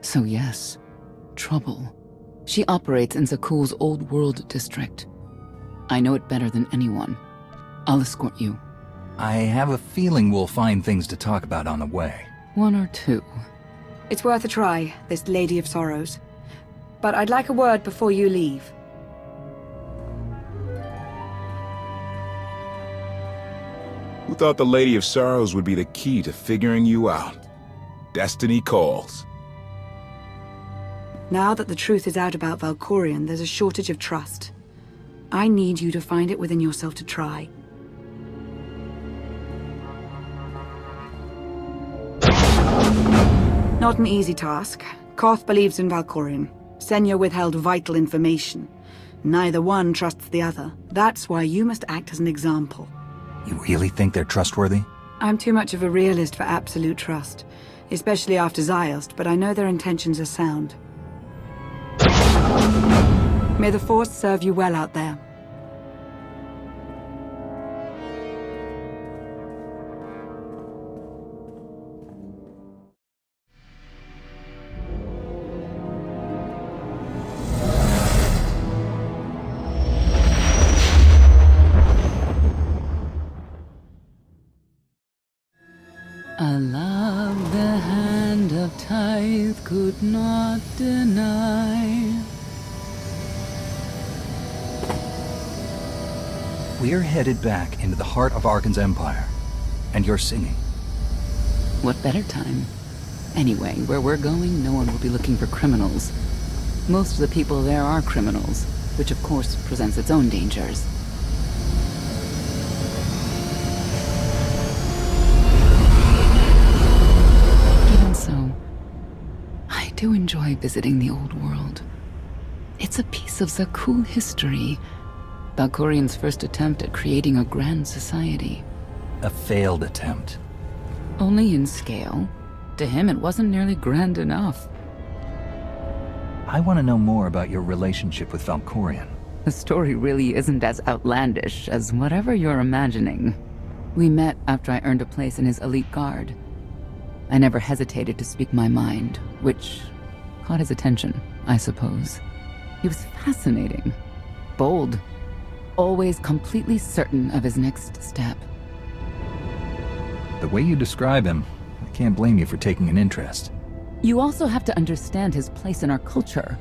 So yes, trouble. She operates in Zakul's Old World district. I know it better than anyone. I'll escort you. I have a feeling we'll find things to talk about on the way. 1 or 2. It's worth a try, this Lady of Sorrows. But I'd like a word before you leave. Who thought the Lady of Sorrows would be the key to figuring you out? Destiny calls. Now that the truth is out about Valkorion, there's a shortage of trust. I need you to find it within yourself to try. Not an easy task. Koth believes in Valkorion. Senya withheld vital information. Neither one trusts the other. That's why you must act as an example. You really think they're trustworthy? I'm too much of a realist for absolute trust, especially after Ziost, but I know their intentions are sound. May the Force serve you well out there. A love the hand of tithe could not deny. We're headed back into the heart of Arkan's empire. And you're singing. What better time? Anyway, where we're going, no one will be looking for criminals. Most of the people there are criminals, which of course presents its own dangers. Even so, I do enjoy visiting the old world. It's a piece of Zakuul history. Valkorion's first attempt at creating a grand society. A failed attempt. Only in scale. To him, it wasn't nearly grand enough. I want to know more about your relationship with Valkorion. The story really isn't as outlandish as whatever you're imagining. We met after I earned a place in his elite guard. I never hesitated to speak my mind, which caught his attention, I suppose. He was fascinating. Bold. Always completely certain of his next step. The way you describe him, I can't blame you for taking an interest. You also have to understand his place in our culture,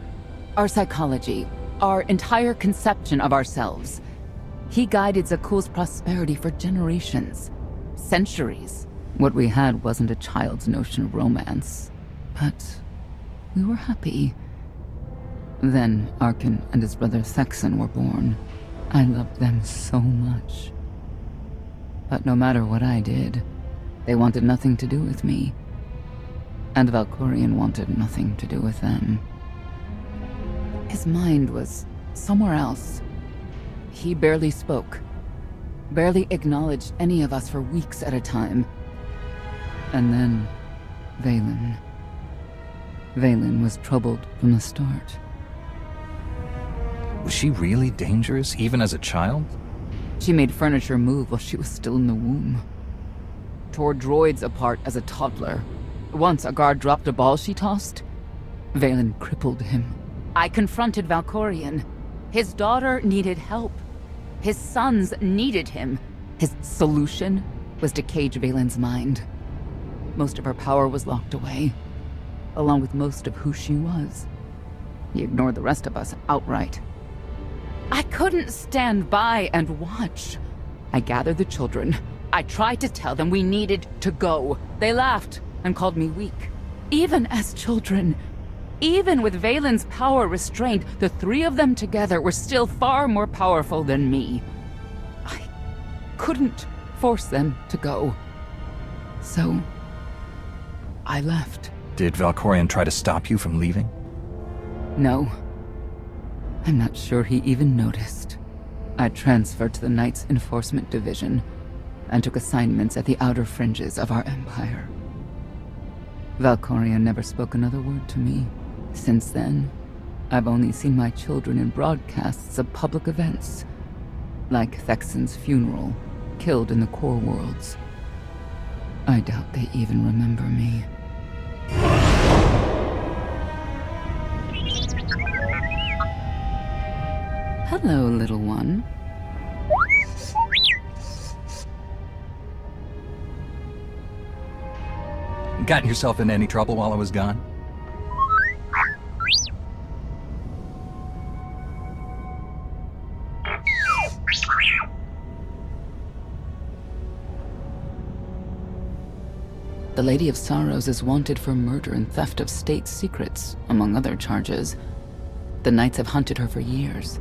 our psychology, our entire conception of ourselves. He guided Zakuul's prosperity for generations, centuries. What we had wasn't a child's notion of romance, but we were happy. Then Arkan and his brother Thexan were born. I loved them so much. But no matter what I did, they wanted nothing to do with me. And Valkorion wanted nothing to do with them. His mind was somewhere else. He barely spoke, barely acknowledged any of us for weeks at a time. And then, Vaylin. Vaylin was troubled from the start. Was she really dangerous, even as a child? She made furniture move while she was still in the womb. Tore droids apart as a toddler. Once a guard dropped a ball she tossed. Vaylin crippled him. I confronted Valkorion. His daughter needed help. His sons needed him. His solution was to cage Vaylin's mind. Most of her power was locked away, along with most of who she was. He ignored the rest of us outright. I couldn't stand by and watch. I gathered the children. I tried to tell them we needed to go. They laughed and called me weak. Even as children, even with Vaylin's power restrained, the three of them together were still far more powerful than me. I couldn't force them to go. So, I left. Did Valkorion try to stop you from leaving? No. I'm not sure he even noticed. I transferred to the Knights Enforcement Division and took assignments at the outer fringes of our empire. Valkorion never spoke another word to me. Since then, I've only seen my children in broadcasts of public events, like Thexan's funeral, killed in the core worlds. I doubt they even remember me. Hello, little one. Gotten yourself in any trouble while I was gone? The Lady of Sorrows is wanted for murder and theft of state secrets, among other charges. The Knights have hunted her for years.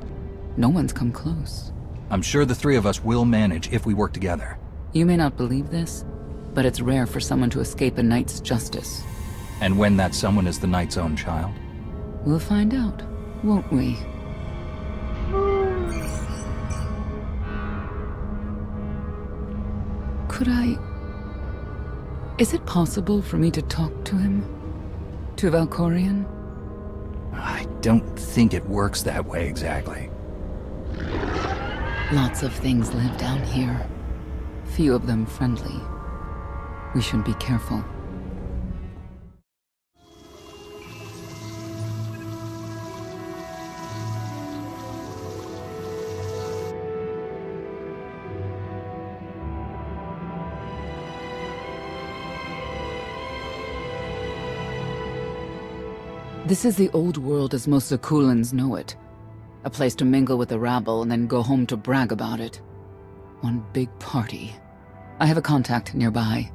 No one's come close. I'm sure the three of us will manage if we work together. You may not believe this, but it's rare for someone to escape a Knight's justice. And when that someone is the Knight's own child? We'll find out, won't we? Could I... Is it possible for me to talk to him? To Valkorion? I don't think it works that way exactly. Lots of things live down here. Few of them friendly. We should be careful. This is the old world as most Zakulans know it. A place to mingle with the rabble and then go home to brag about it. One big party. I have a contact nearby.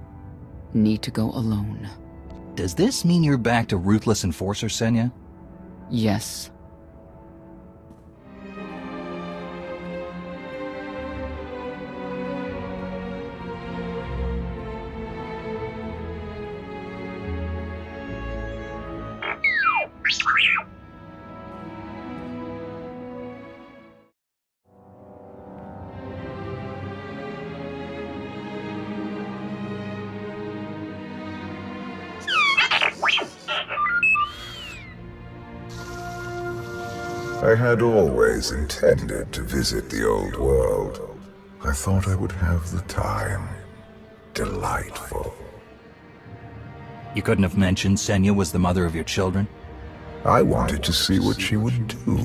Need to go alone. Does this mean you're back to ruthless enforcer, Senya? Yes. I had always intended to visit the old world. I thought I would have the time. Delightful. You couldn't have mentioned Senya was the mother of your children? I wanted to see what she would do.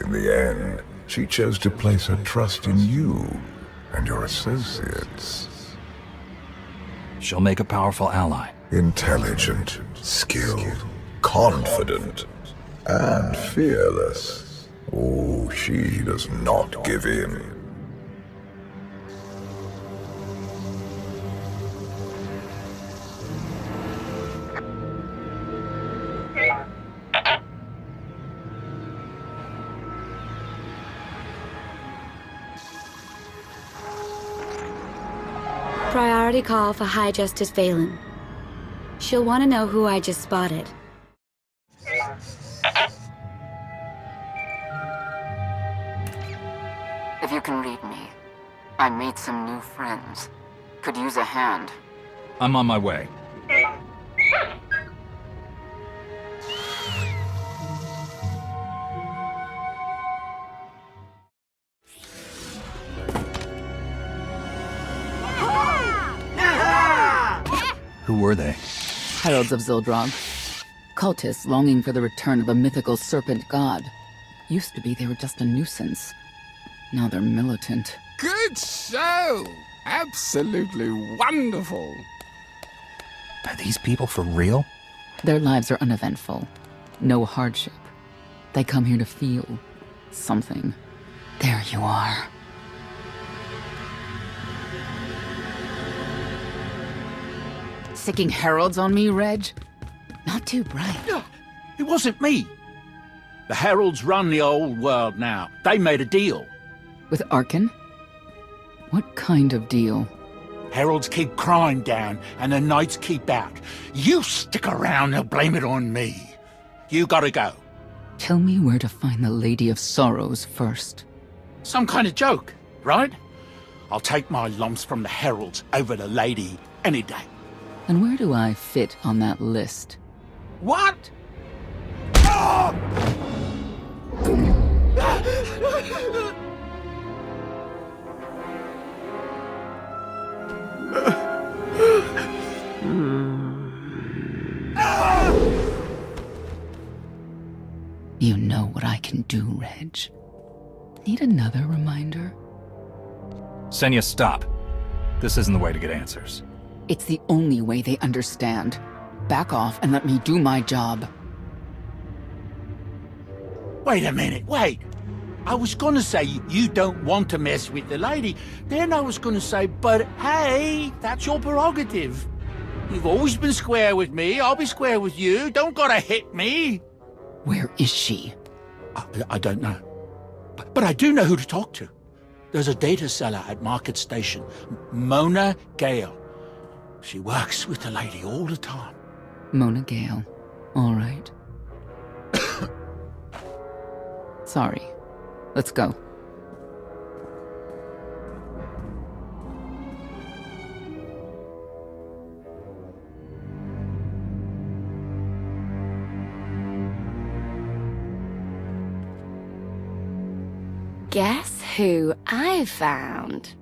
In the end, she chose to place her trust in you and your associates. She'll make a powerful ally. Intelligent, skilled, confident, and fearless. Oh, she does not give in. Priority call for High Justice Valen. She'll want to know who I just spotted. If you can read me, I made some new friends. Could use a hand. I'm on my way. Who were they? Heralds of Zildrog. Cultists longing for the return of a mythical serpent god. Used to be they were just a nuisance. Now they're militant. Good show! Absolutely wonderful. Are these people for real? Their lives are uneventful. No hardship. They come here to feel something. There you are. Sicking heralds on me, Reg? Not too bright. It wasn't me. The heralds run the old world now. They made a deal. With Arkan? What kind of deal? Heralds keep crime down, and the knights keep out. You stick around, they'll blame it on me. You gotta go. Tell me where to find the Lady of Sorrows first. Some kind of joke, right? I'll take my lumps from the heralds over the lady any day. And where do I fit on that list? What? You know what I can do, Reg. Need another reminder? Senya, stop. This isn't the way to get answers. It's the only way they understand. Back off and let me do my job. Wait a minute, wait. I was gonna say you don't want to mess with the lady. Then I was gonna say, but hey, that's your prerogative. You've always been square with me, I'll be square with you. Don't gotta hit me. Where is she? I don't know. But I do know who to talk to. There's a data seller at Market Station, Mona Gale. She works with the lady all the time. Mona Gale. All right. Sorry. Let's go. Guess who I found?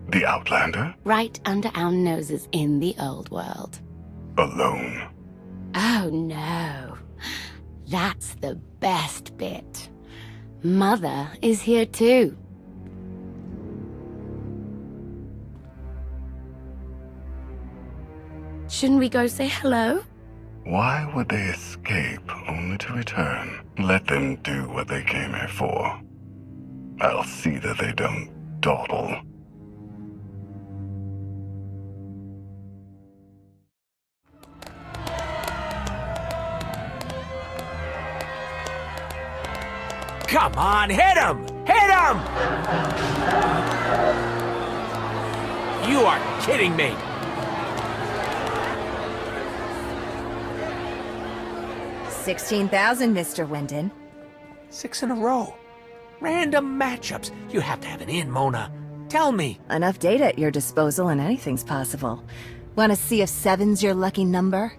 The Outlander? Right under our noses in the old world. Alone? Oh no. That's the best bit. Mother is here too. Shouldn't we go say hello? Why would they escape only to return? Let them do what they came here for. I'll see that they don't dawdle. Come on, hit him! Hit him! You are kidding me! $16,000, Mr. Wyndon. 6 in a row. Random matchups. You have to have an in, Mona. Tell me. Enough data at your disposal and anything's possible. Want to see if 7's your lucky number?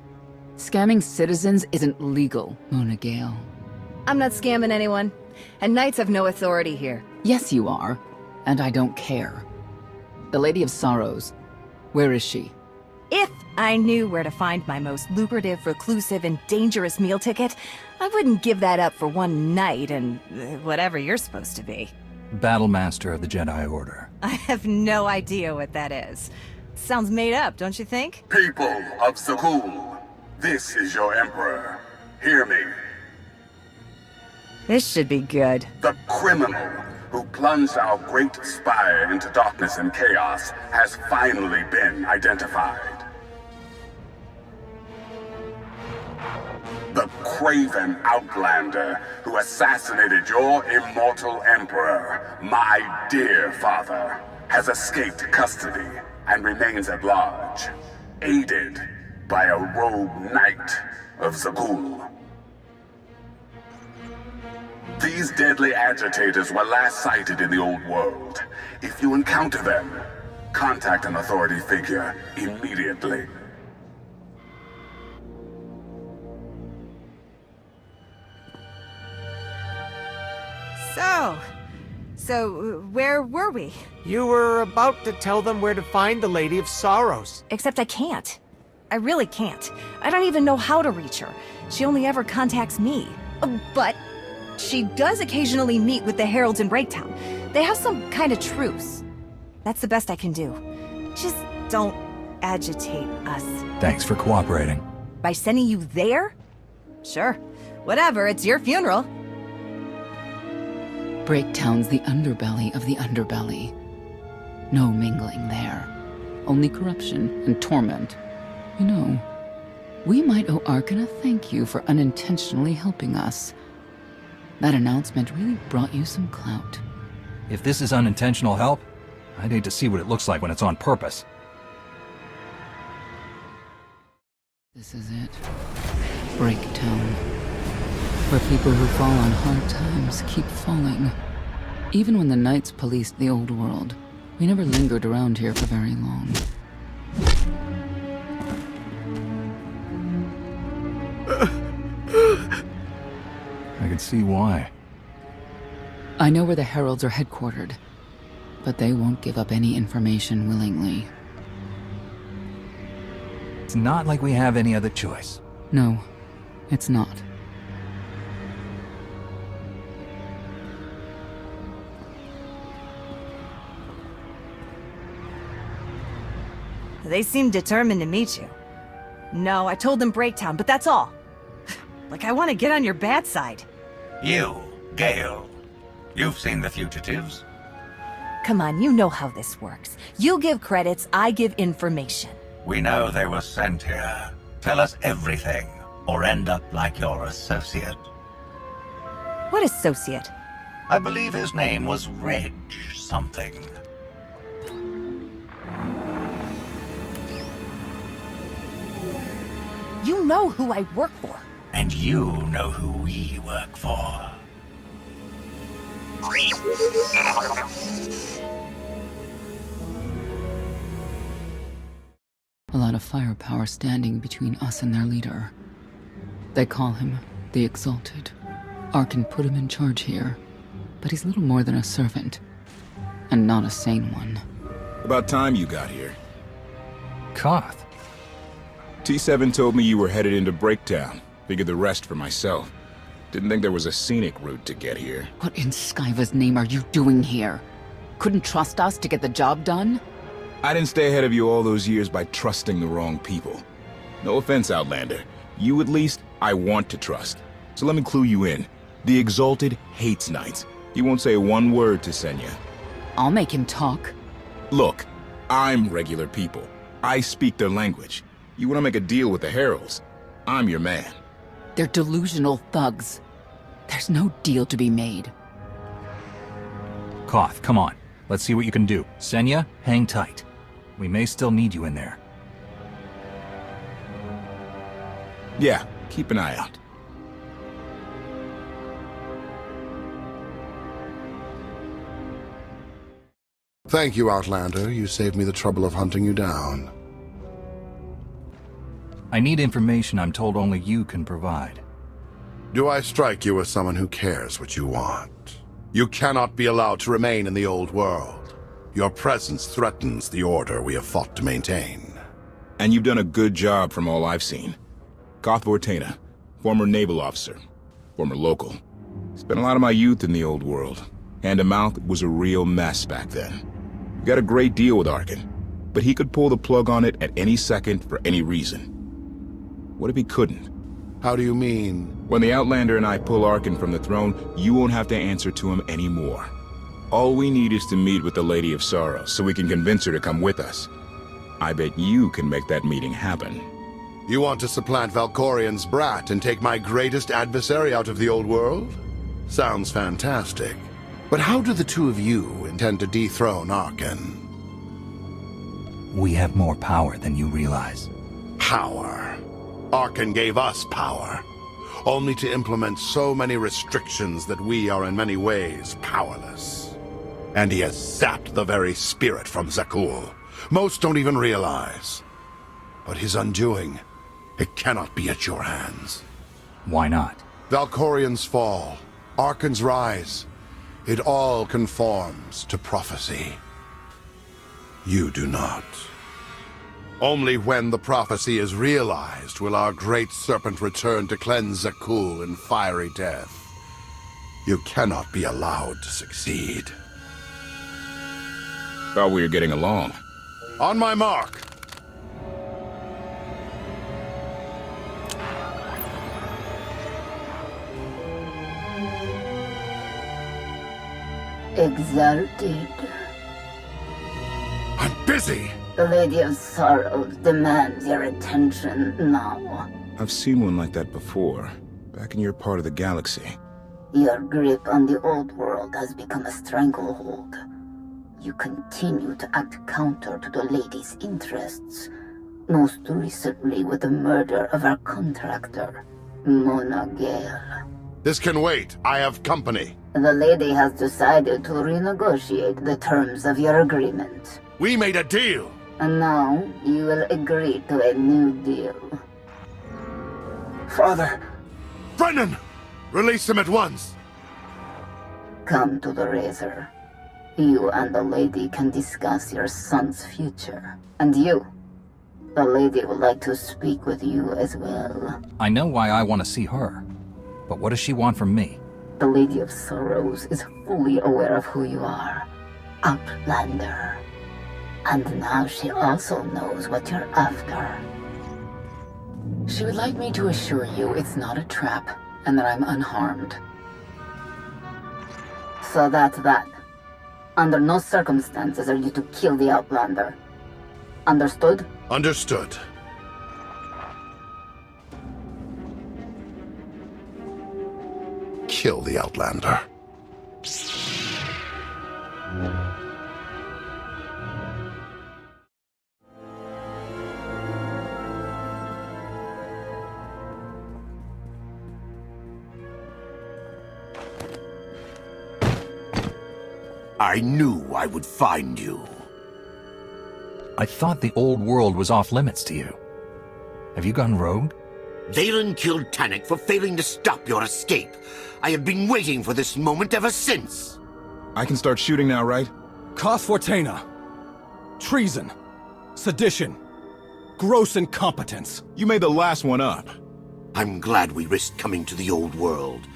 Scamming citizens isn't legal, Mona Gale. I'm not scamming anyone. And knights have no authority here. Yes, you are. And I don't care. The Lady of Sorrows. Where is she? If I knew where to find my most lucrative, reclusive, and dangerous meal ticket, I wouldn't give that up for one night and whatever you're supposed to be. Battlemaster of the Jedi Order. I have no idea what that is. Sounds made up, don't you think? People of Zakul, this is your Emperor. Hear me. This should be good. The criminal who plunged our great spire into darkness and chaos has finally been identified. The craven Outlander who assassinated your immortal Emperor, my dear father, has escaped custody and remains at large, aided by a rogue knight of Zakul. These deadly agitators were last sighted in the old world. If you encounter them, contact an authority figure immediately. So where were we? You were about to tell them where to find the Lady of Sorrows. Except I can't. I really can't. I don't even know how to reach her. She only ever contacts me. But she does occasionally meet with the Heralds in Breaktown. They have some kind of truce. That's the best I can do. Just don't agitate us. Thanks for cooperating. By sending you there? Sure. Whatever, it's your funeral. Breaktown's the underbelly of the underbelly. No mingling there. Only corruption and torment. You know, we might owe Arkan a thank you for unintentionally helping us. That announcement really brought you some clout. If this is unintentional help, I'd hate to see what it looks like when it's on purpose. This is it. Breaktown. Where people who fall on hard times keep falling. Even when the Knights policed the old world, we never lingered around here for very long. I can see why. I know where the Heralds are headquartered, but they won't give up any information willingly. It's not like we have any other choice. No, it's not. They seem determined to meet you. No, I told them Breaktown, but that's all. Like I want to get on your bad side. You, Gale. You've seen the fugitives. Come on, you know how this works. You give credits, I give information. We know they were sent here. Tell us everything, or end up like your associate. What associate? I believe his name was Reg something. You know who I work for. And you know who we work for. A lot of firepower standing between us and their leader. They call him the Exalted. Arkin put him in charge here, but he's little more than a servant, and not a sane one. About time you got here. Koth. T7 told me you were headed into Breaktown. Figured the rest for myself. Didn't think there was a scenic route to get here. What in Skyva's name are you doing here? Couldn't trust us to get the job done? I didn't stay ahead of you all those years by trusting the wrong people. No offense, Outlander. You at least, I want to trust. So let me clue you in. The Exalted hates Knights. He won't say one word to Senya. I'll make him talk. Look, I'm regular people. I speak their language. You want to make a deal with the Heralds? I'm your man. They're delusional thugs. There's no deal to be made. Koth, come on. Let's see what you can do. Senya, hang tight. We may still need you in there. Yeah, keep an eye out. Thank you, Outlander. You saved me the trouble of hunting you down. I need information I'm told only you can provide. Do I strike you as someone who cares what you want? You cannot be allowed to remain in the old world. Your presence threatens the order we have fought to maintain. And you've done a good job from all I've seen. Koth Vortena, former naval officer, former local. Spent a lot of my youth in the old world. Hand-to-mouth was a real mess back then. We got a great deal with Arkin, but he could pull the plug on it at any second for any reason. What if he couldn't? How do you mean? When the Outlander and I pull Arkin from the throne, you won't have to answer to him anymore. All we need is to meet with the Lady of Sorrow so we can convince her to come with us. I bet you can make that meeting happen. You want to supplant Valkorian's brat and take my greatest adversary out of the old world? Sounds fantastic. But how do the two of you intend to dethrone Arkin? We have more power than you realize. Power? Arkin gave us power, only to implement so many restrictions that we are in many ways powerless. And he has sapped the very spirit from Zakul. Most don't even realize. But his undoing, it cannot be at your hands. Why not? Valkorian's fall, Arkin's rise, it all conforms to prophecy. You do not. Only when the prophecy is realized will our great serpent return to cleanse Zakul in fiery death. You cannot be allowed to succeed. Thought we were getting along. On my mark. Exalted. I'm busy! The Lady of Sorrows demands your attention now. I've seen one like that before, back in your part of the galaxy. Your grip on the old world has become a stranglehold. You continue to act counter to the Lady's interests, most recently with the murder of our contractor, Mona Gale. This can wait. I have company. The Lady has decided to renegotiate the terms of your agreement. We made a deal! And now, you will agree to a new deal. Father! Brennan! Release him at once! Come to the Razor. You and the Lady can discuss your son's future. And you, the Lady would like to speak with you as well. I know why I want to see her, but what does she want from me? The Lady of Sorrows is fully aware of who you are. Outlander. And now she also knows what you're after. She would like me to assure you it's not a trap, and that I'm unharmed. So that's that. Under no circumstances are you to kill the Outlander. Understood? Understood. Kill the Outlander. I knew I would find you. I thought the old world was off limits to you. Have you gone rogue? Valen killed Tannic for failing to stop your escape. I have been waiting for this moment ever since. I can start shooting now, right? Cos Fortuna. Treason. Sedition. Gross incompetence. You made the last one up. I'm glad we risked coming to the old world.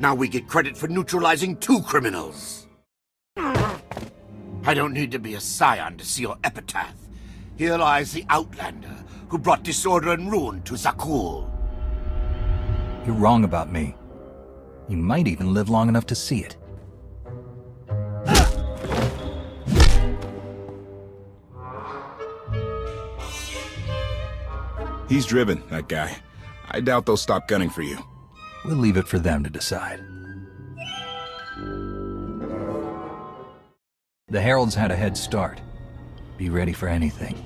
Now we get credit for neutralizing 2 criminals. I don't need to be a scion to see your epitaph. Here lies the Outlander, who brought disorder and ruin to Zakul. You're wrong about me. You might even live long enough to see it. He's driven, that guy. I doubt they'll stop gunning for you. We'll leave it for them to decide. The Heralds had a head start. Be ready for anything.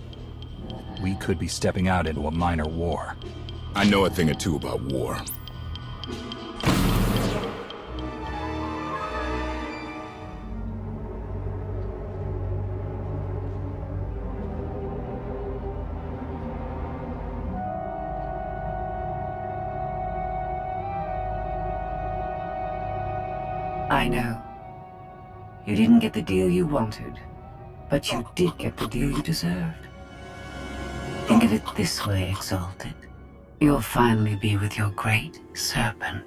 We could be stepping out into a minor war. I know a thing or two about war. I know. You didn't get the deal you wanted, but you did get the deal you deserved. Think of it this way, Exalted. You'll finally be with your great serpent.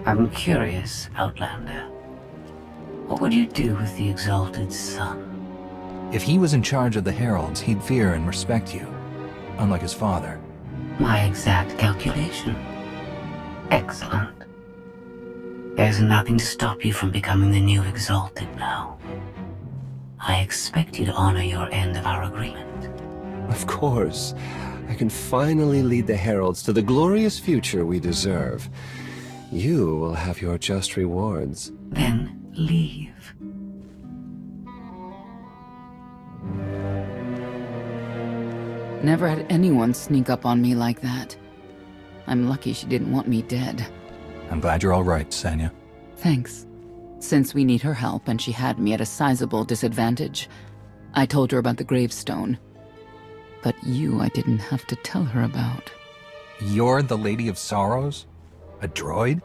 I'm curious, Outlander. What would you do with the Exalted Son? If he was in charge of the Heralds, he'd fear and respect you, unlike his father. My exact calculation. Excellent. There's nothing to stop you from becoming the new Exalted now. I expect you to honor your end of our agreement. Of course. I can finally lead the Heralds to the glorious future we deserve. You will have your just rewards. Then leave. Never had anyone sneak up on me like that. I'm lucky she didn't want me dead. I'm glad you're all right, Sanya. Thanks. Since we need her help and she had me at a sizable disadvantage, I told her about the gravestone. But you I didn't have to tell her about. You're the Lady of Sorrows? A droid?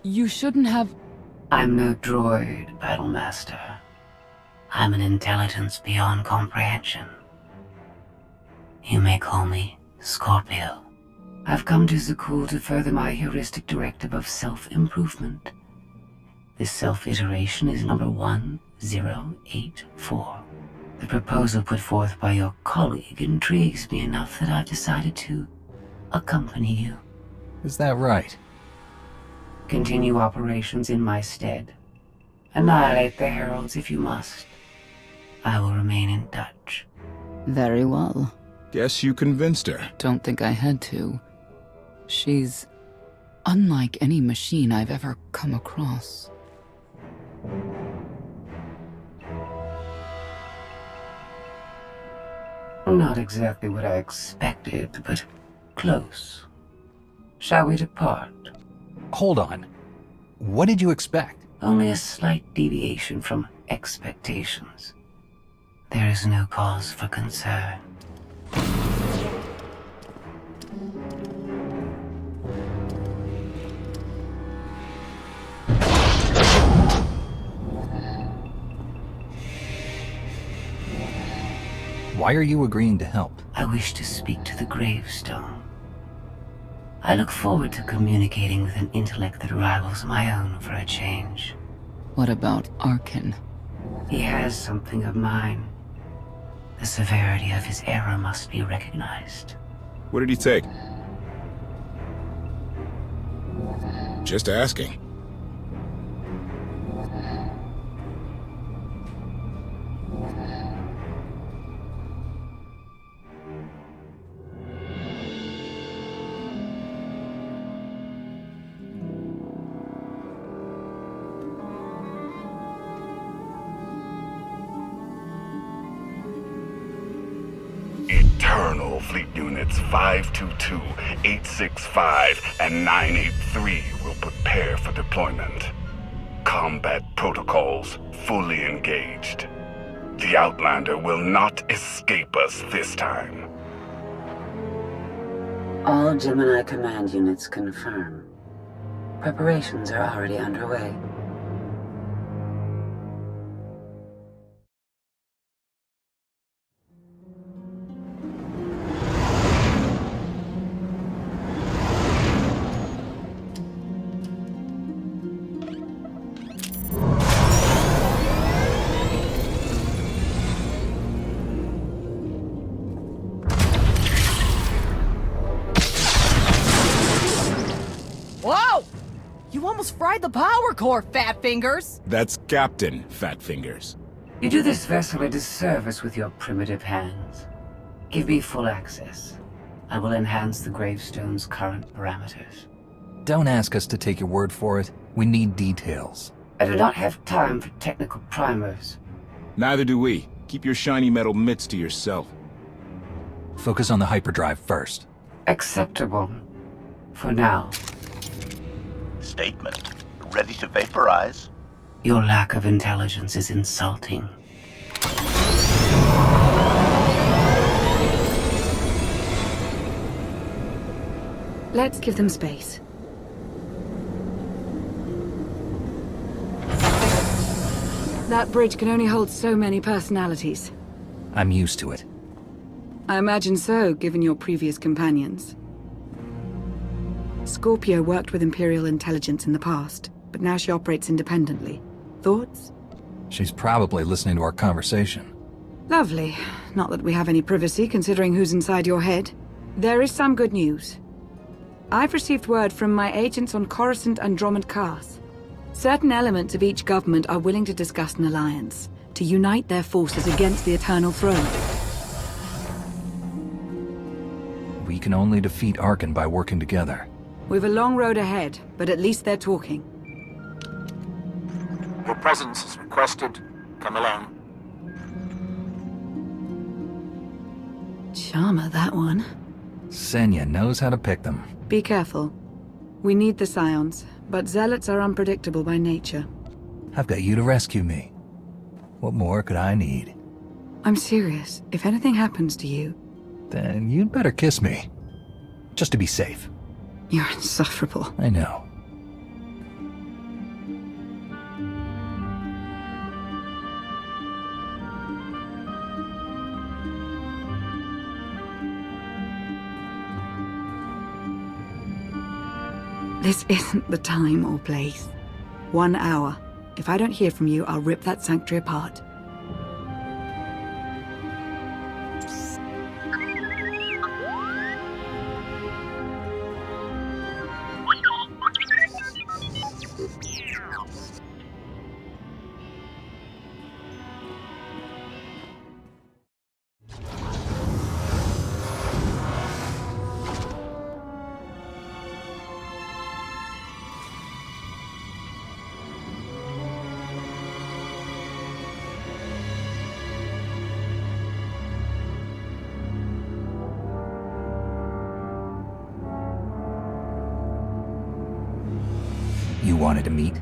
You shouldn't have... I'm no droid, Battlemaster. I'm an intelligence beyond comprehension. You may call me Scorpio. I've come to Zakul to further my heuristic directive of self-improvement. This self-iteration is number 1084. The proposal put forth by your colleague intrigues me enough that I've decided to accompany you. Is that right? Continue operations in my stead. Annihilate the Heralds if you must. I will remain in touch. Very well. Guess you convinced her. Don't think I had to. She's unlike any machine I've ever come across. Not exactly what I expected, but close. Shall we depart? Hold on. What did you expect? Only a slight deviation from expectations. There is no cause for concern. Why are you agreeing to help? I wish to speak to the gravestone. I look forward to communicating with an intellect that rivals my own for a change. What about Arkin? He has something of mine. The severity of his error must be recognized. What did he take? Just asking. Fleet Units 522, 865, and 983 will prepare for deployment. Combat protocols fully engaged. The Outlander will not escape us this time. All Gemini command units confirm. Preparations are already underway. Whoa! You almost fried the power core, Fat Fingers! That's Captain Fat Fingers. You do this vessel a disservice with your primitive hands. Give me full access. I will enhance the gravestone's current parameters. Don't ask us to take your word for it. We need details. I do not have time for technical primers. Neither do we. Keep your shiny metal mitts to yourself. Focus on the hyperdrive first. Acceptable. For now. Statement. Ready to vaporize? Your lack of intelligence is insulting. Let's give them space. That bridge can only hold so many personalities. I'm used to it. I imagine so, given your previous companions. Scorpio worked with Imperial intelligence in the past, but now she operates independently. Thoughts? She's probably listening to our conversation. Lovely. Not that we have any privacy, considering who's inside your head. There is some good news. I've received word from my agents on Coruscant and Dromund Cars. Certain elements of each government are willing to discuss an alliance, to unite their forces against the Eternal Throne. We can only defeat Arkan by working together. We've a long road ahead, but at least they're talking. Your presence is requested. Come along. Charmer, that one. Senya knows how to pick them. Be careful. We need the Scions, but Zealots are unpredictable by nature. I've got you to rescue me. What more could I need? I'm serious. If anything happens to you... Then you'd better kiss me. Just to be safe. You're insufferable. I know. This isn't the time or place. 1 hour. If I don't hear from you, I'll rip that sanctuary apart. You wanted to meet?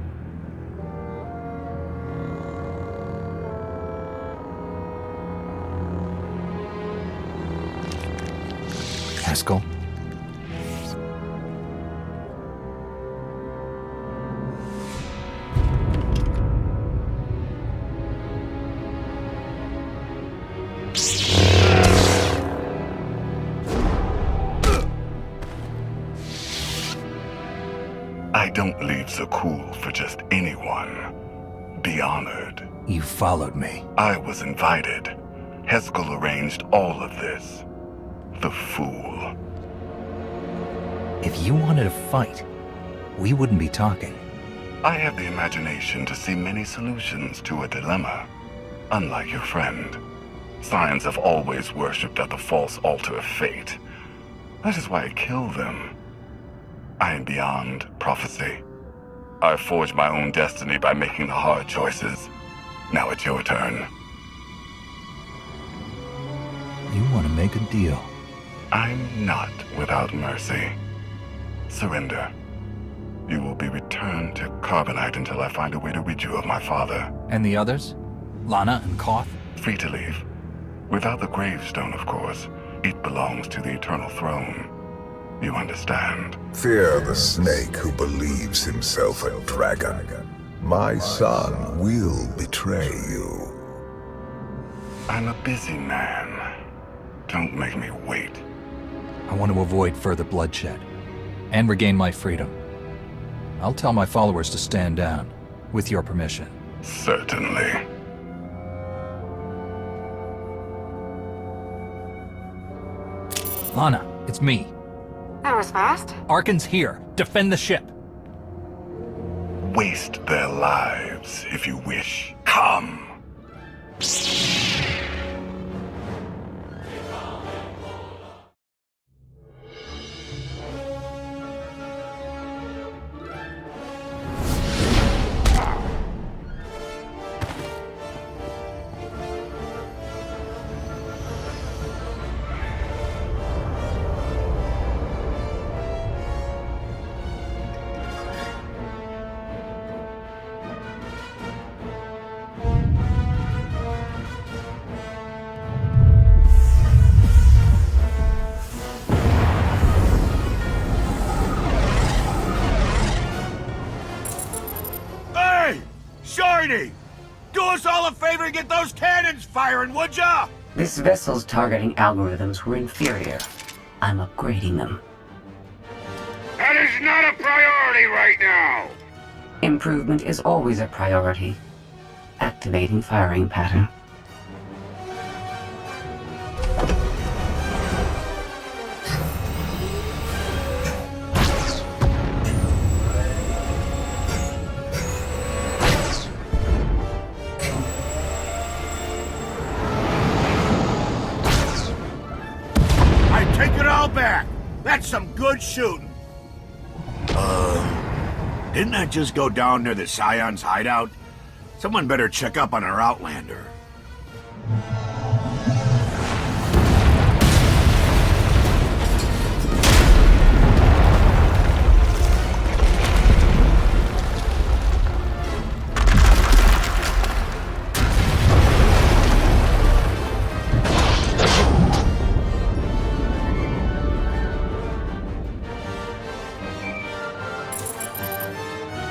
Haskell? I don't leave Zakul for just anyone. Be honored. You followed me. I was invited. Haskell arranged all of this. The fool. If you wanted to fight, we wouldn't be talking. I have the imagination to see many solutions to a dilemma. Unlike your friend, Scions have always worshipped at the false altar of fate. That is why I kill them. I am beyond prophecy. I forged my own destiny by making the hard choices. Now it's your turn. You want to make a deal. I'm not without mercy. Surrender. You will be returned to Carbonite until I find a way to rid you of my father. And the others? Lana and Koth? Free to leave. Without the gravestone, of course. It belongs to the Eternal Throne. You understand? Fear the snake who believes himself a dragon. My son will betray you. I'm a busy man. Don't make me wait. I want to avoid further bloodshed. And regain my freedom. I'll tell my followers to stand down, with your permission. Certainly. Lana, it's me. That was fast. Arkan's here. Defend the ship. Waste their lives, if you wish. Come! Do us all a favor and get those cannons firing, would ya? This vessel's targeting algorithms were inferior. I'm upgrading them. That is not a priority right now! Improvement is always a priority. Activating firing pattern. That's some good shooting. Didn't that just go down near the Scion's hideout? Someone better check up on our Outlander.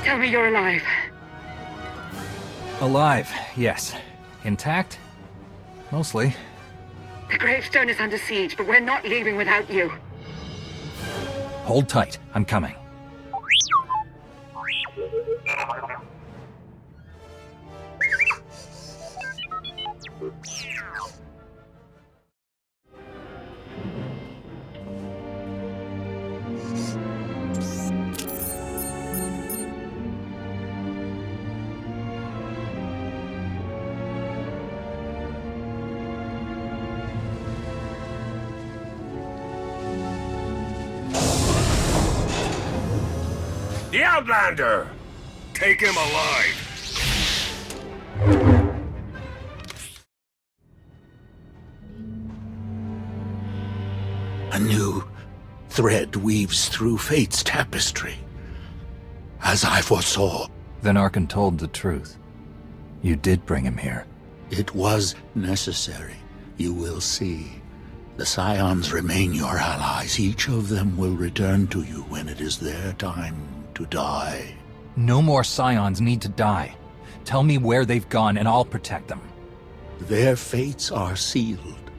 Tell me you're alive. Alive, yes. Intact? Mostly. The gravestone is under siege, but we're not leaving without you. Hold tight. I'm coming. The Outlander! Take him alive! A new thread weaves through fate's tapestry. As I foresaw. Then Arkan told the truth. You did bring him here. It was necessary. You will see. The Scions remain your allies. Each of them will return to you when it is their time to die. No more Scions need to die. Tell me where they've gone and I'll protect them. Their fates are sealed,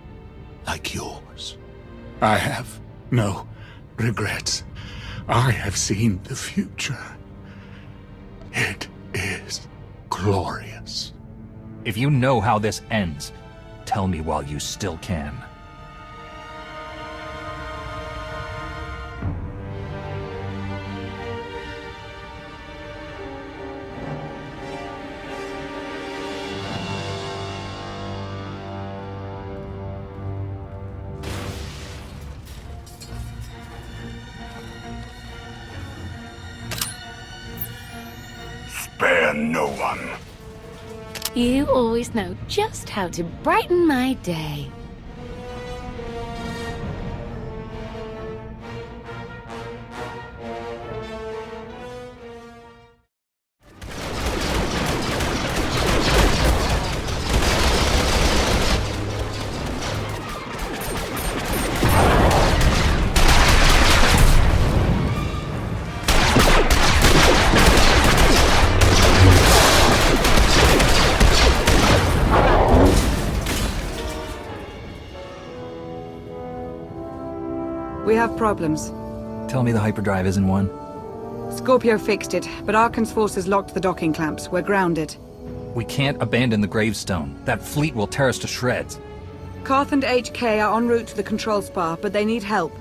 like yours. I have no regrets. I have seen the future. It is glorious. If you know how this ends, tell me while you still can. Spare no one. You always know just how to brighten my day. have problems. Tell me the hyperdrive isn't one. Scorpio fixed it, but Arkan's forces locked the docking clamps. We're grounded. We can't abandon the gravestone. That fleet will tear us to shreds. Koth and HK are en route to the control spar, but they need help.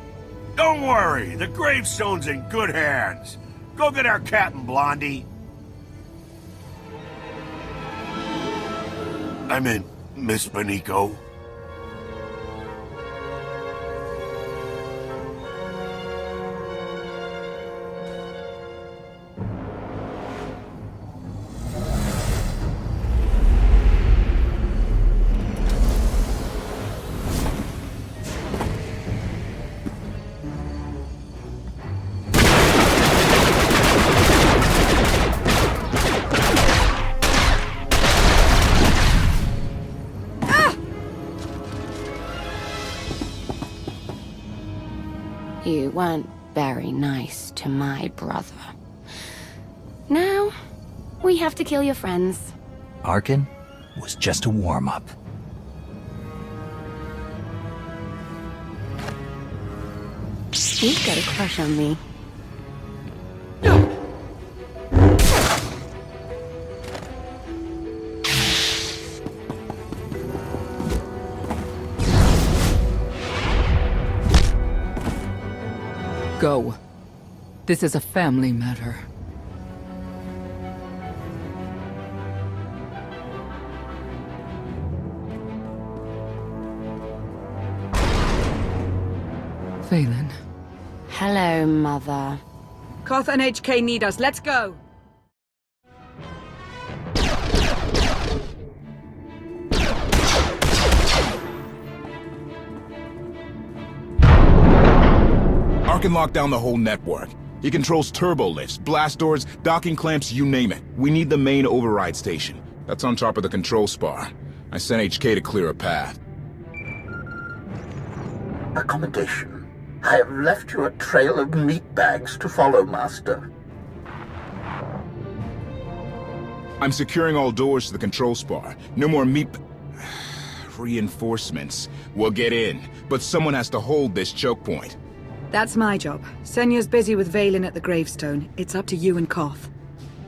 Don't worry, the gravestone's in good hands. Go get our captain, Blondie. I meant Miss Beniko. You weren't very nice to my brother. Now, we have to kill your friends. Arkan was just a warm-up. You've got a crush on me. Go. This is a family matter. Vaylin. Hello, Mother. Koth and HK need us. Let's go! Arkan locked down the whole network. He controls turbo lifts, blast doors, docking clamps, you name it. We need the main override station. That's on top of the control spar. I sent HK to clear a path. Accommodation. I have left you a trail of meat bags to follow, Master. I'm securing all doors to the control spar. No more meat... reinforcements. We'll get in, but someone has to hold this choke point. That's my job. Senya's busy with Vaylin at the gravestone. It's up to you and Koth.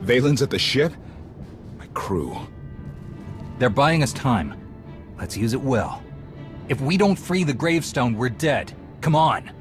Vaylin's at the ship? My crew. They're buying us time. Let's use it well. If we don't free the gravestone, we're dead. Come on!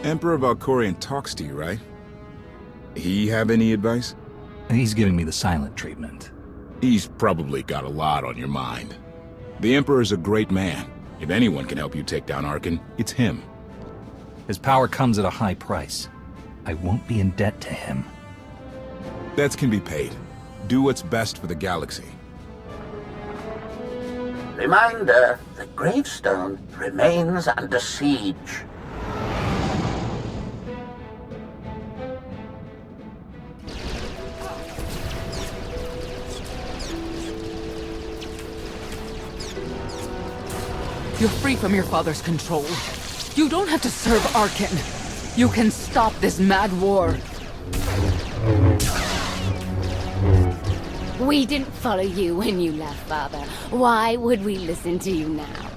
Emperor Valkorion talks to you, right? He have any advice? He's giving me the silent treatment. He's probably got a lot on your mind. The Emperor's a great man. If anyone can help you take down Arkan, it's him. His power comes at a high price. I won't be in debt to him. Debts can be paid. Do what's best for the galaxy. Reminder, the gravestone remains under siege. You're free from your father's control. You don't have to serve Arkan. You can stop this mad war. We didn't follow you when you left, Father. Why would we listen to you now?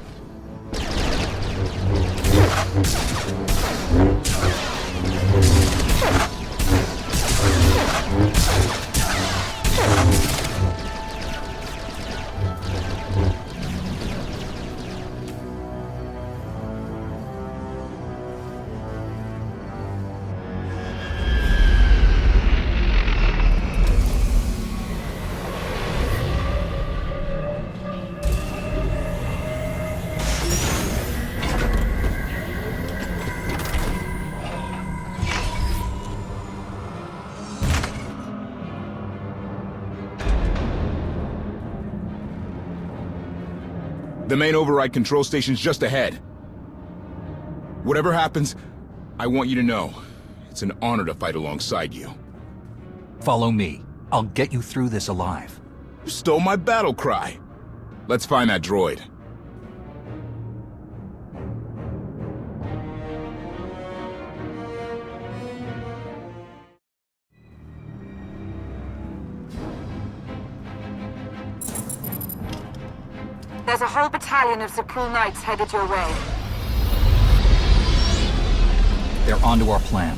The main override control station's just ahead. Whatever happens, I want you to know, it's an honor to fight alongside you. Follow me. I'll get you through this alive. You stole my battle cry. Let's find that droid. There's a whole battalion of Zakuul Knights headed your way. They're onto our plan.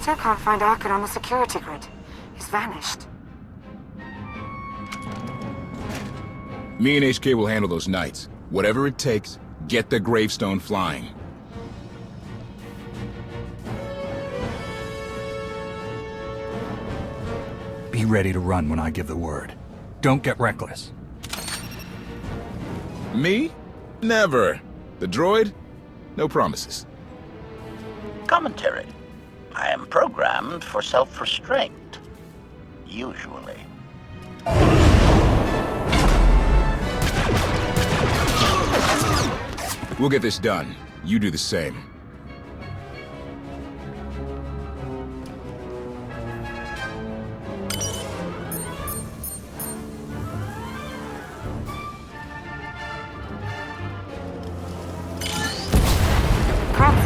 Still can't find Arkin on the security grid. He's vanished. Me and HK will handle those Knights. Whatever it takes, get the gravestone flying. Be ready to run when I give the word. Don't get reckless. Me? Never. The droid? No promises. Commentary. I am programmed for self-restraint. Usually. We'll get this done. You do the same.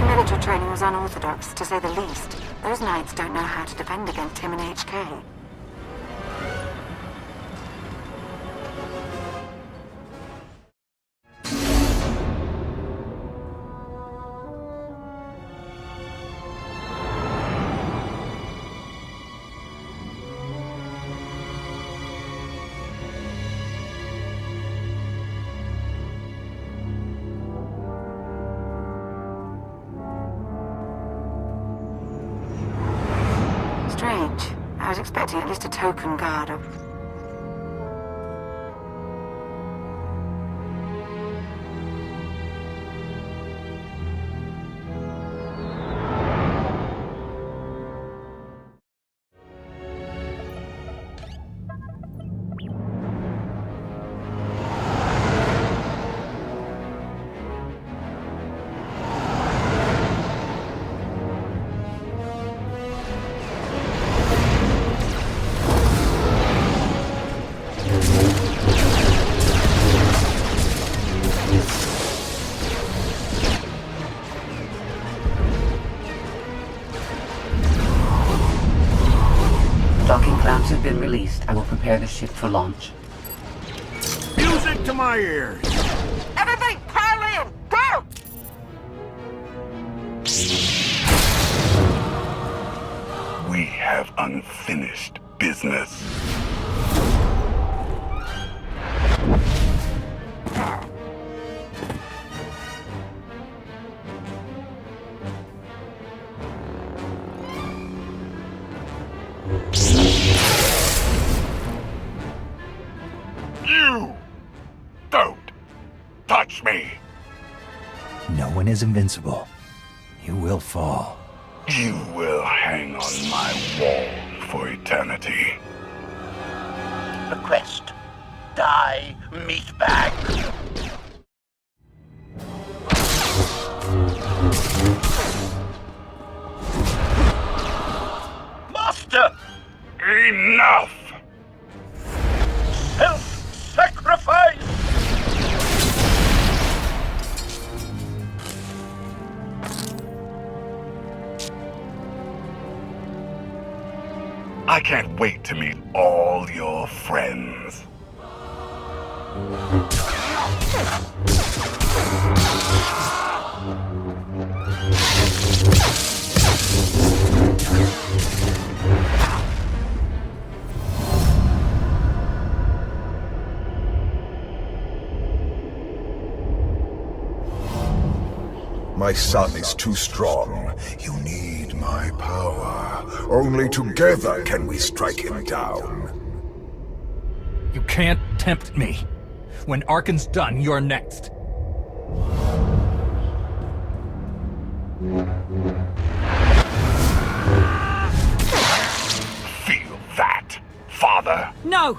Military training was unorthodox, to say the least. Those Knights don't know how to defend against him and HK. Strange. I was expecting at least a token guard up. Docking clamps have been released. I will prepare the ship for launch. Music to my ears! Everybody pile in! Go! We have unfinished business. You don't touch me. No one is invincible. You will fall. You will hang on my wall for eternity. Request. Die, meatbag. Master! Enough! Self-sacrifice! I can't wait to meet all your friends. My son is too strong. You need my power. Only together can we strike him down. You can't tempt me. When Arkin's done, you're next. Feel that, father? No!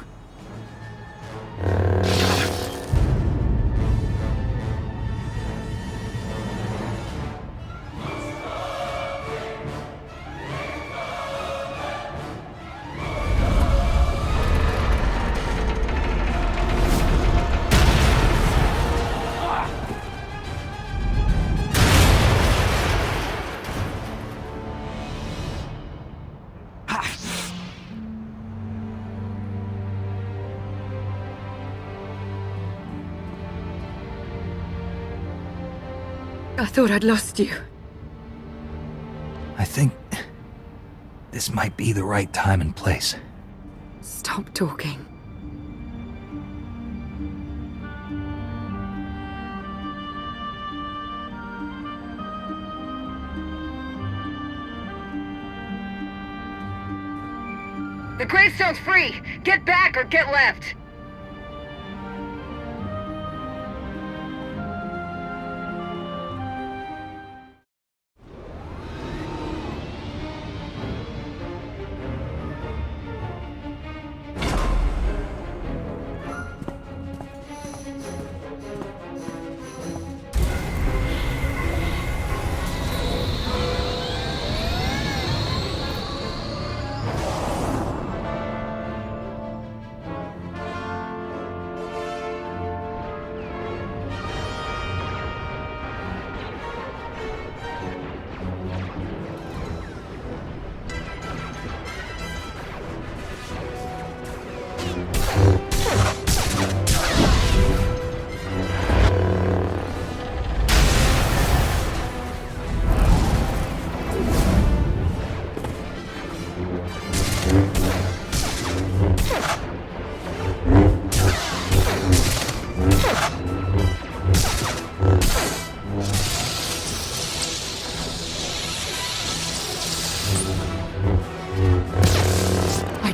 I thought I'd lost you. I think this might be the right time and place. Stop talking. The gravestone's free! Get back or get left!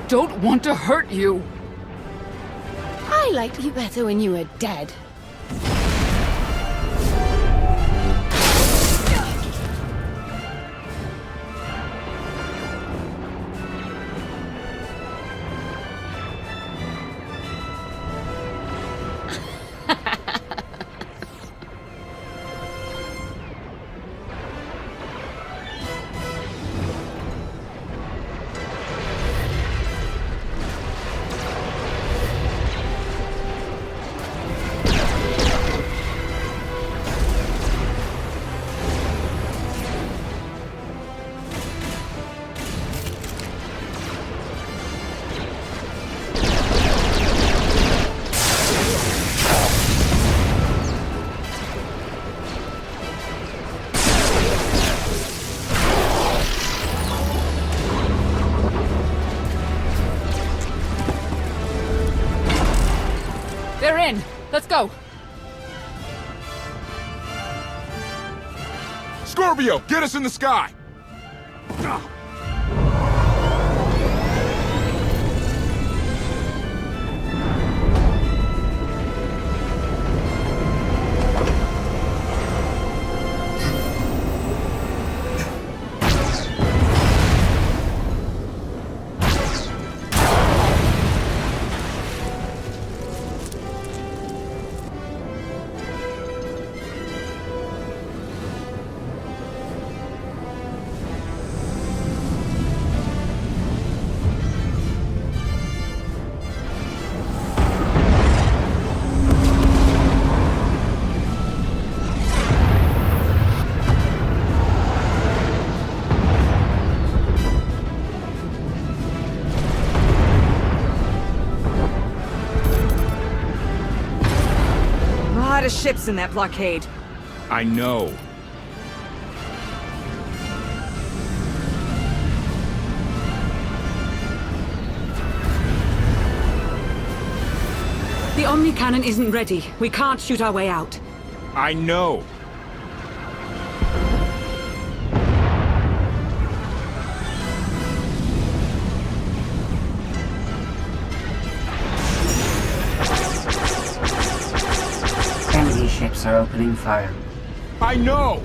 Don't want to hurt you. I liked you better when you were dead. Let's go! Scorpio, get us in the sky! A lot of ships in that blockade. I know. The Omni Cannon isn't ready. We can't shoot our way out. I know. Ships are opening fire. I know!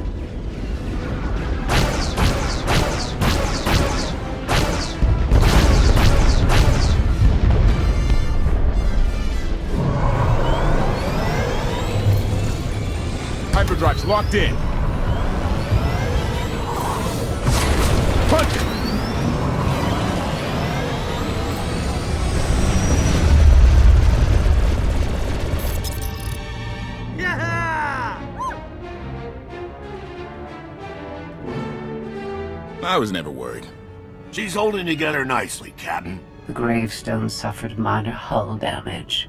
Hyperdrive's locked in. Punch it! I was never worried. She's holding together nicely, Captain. The gravestone suffered minor hull damage.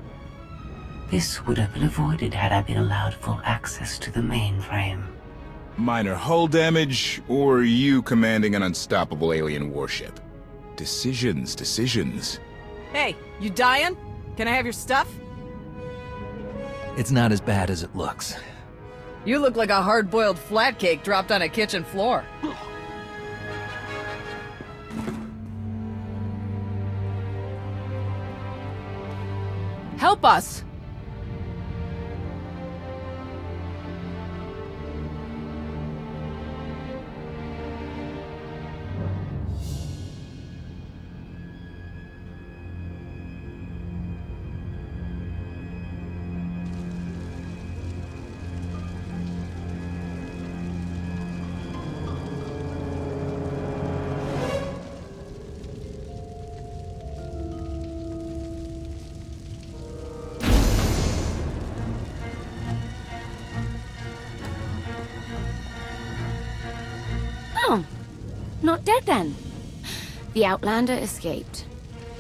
This would have been avoided had I been allowed full access to the mainframe. Minor hull damage, or you commanding an unstoppable alien warship? Decisions. Hey, you dying? Can I have your stuff? It's not as bad as it looks. You look like a hard-boiled flat cake dropped on a kitchen floor. Help us! Oh, not dead then. The Outlander escaped.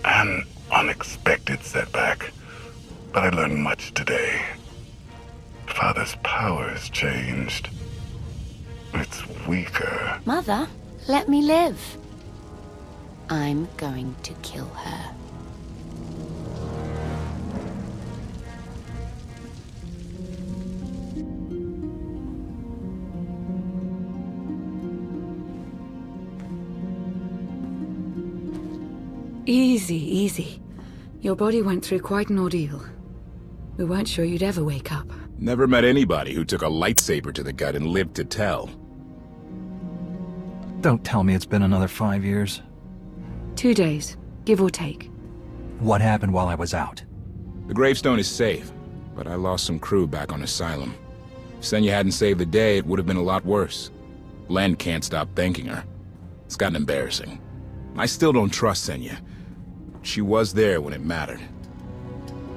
An unexpected setback, but I learned much today. Father's powers changed. It's weaker. Mother, let me live. I'm going to kill her. Easy. Your body went through quite an ordeal. We weren't sure you'd ever wake up. Never met anybody who took a lightsaber to the gut and lived to tell. Don't tell me it's been another 5 years. 2 days, give or take. What happened while I was out? The gravestone is safe, but I lost some crew back on Asylum. If Senya hadn't saved the day, it would have been a lot worse. Len can't stop thanking her. It's gotten embarrassing. I still don't trust Senya. She was there when it mattered.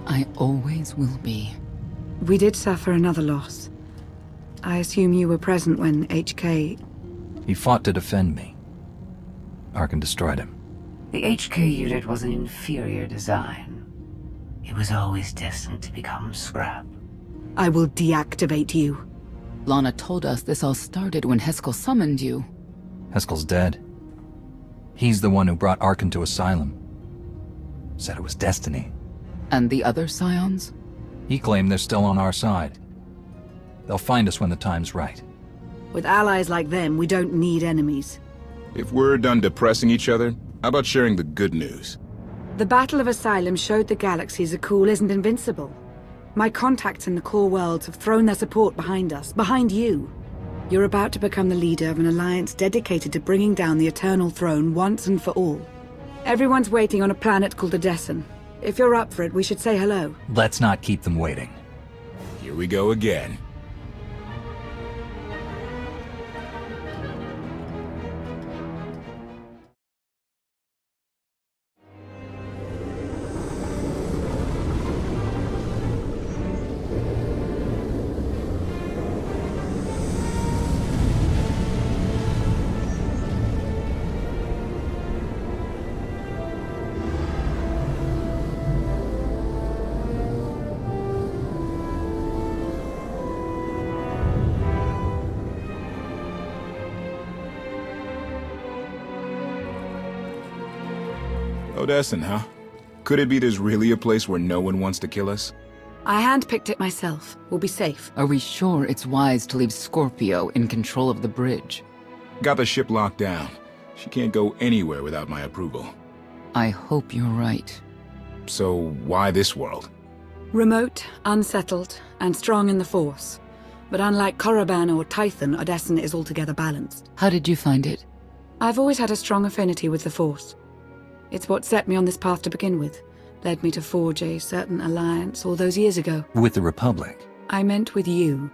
I always will be. We did suffer another loss. I assume you were present when HK... He fought to defend me. Arkan destroyed him. The HK unit was an inferior design. It was always destined to become scrap. I will deactivate you. Lana told us this all started when Heskel summoned you. Heskel's dead. He's the one who brought Arkan to Asylum. Said it was destiny. And the other Scions? He claimed they're still on our side. They'll find us when the time's right. With allies like them, we don't need enemies. If we're done depressing each other, how about sharing the good news? The Battle of Asylum showed the galaxy Zakul isn't invincible. My contacts in the core worlds have thrown their support behind us, behind you. You're about to become the leader of an alliance dedicated to bringing down the Eternal Throne once and for all. Everyone's waiting on a planet called Odessen. If you're up for it, we should say hello. Let's not keep them waiting. Here we go again. Odessen, huh? Could it be there's really a place where no one wants to kill us? I handpicked it myself. We'll be safe. Are we sure it's wise to leave Scorpio in control of the bridge? Got the ship locked down. She can't go anywhere without my approval. I hope you're right. So why this world? Remote, unsettled, and strong in the Force. But unlike Korriban or Tython, Odessen is altogether balanced. How did you find it? I've always had a strong affinity with the Force. It's what set me on this path to begin with. Led me to forge a certain alliance all those years ago. With the Republic? I meant with you.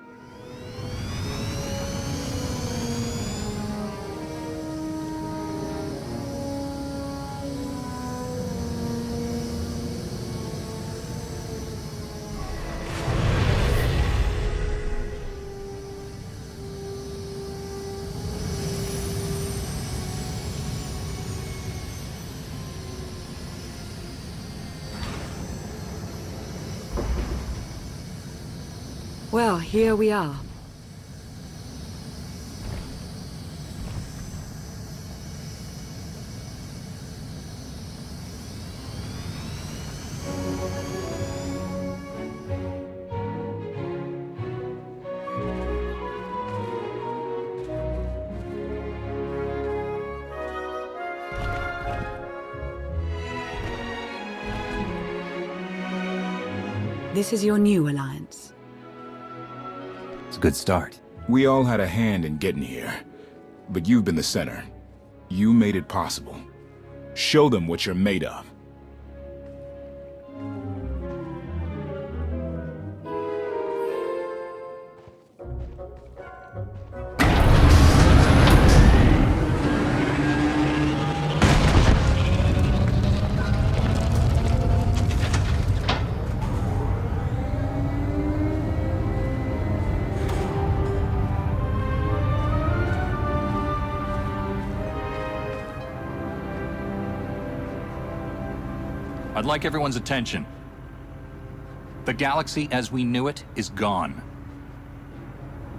Well, here we are. This is your new alliance. It's a good start. We all had a hand in getting here, but you've been the center. You made it possible. Show them what you're made of. I'd like everyone's attention. The galaxy as we knew it is gone.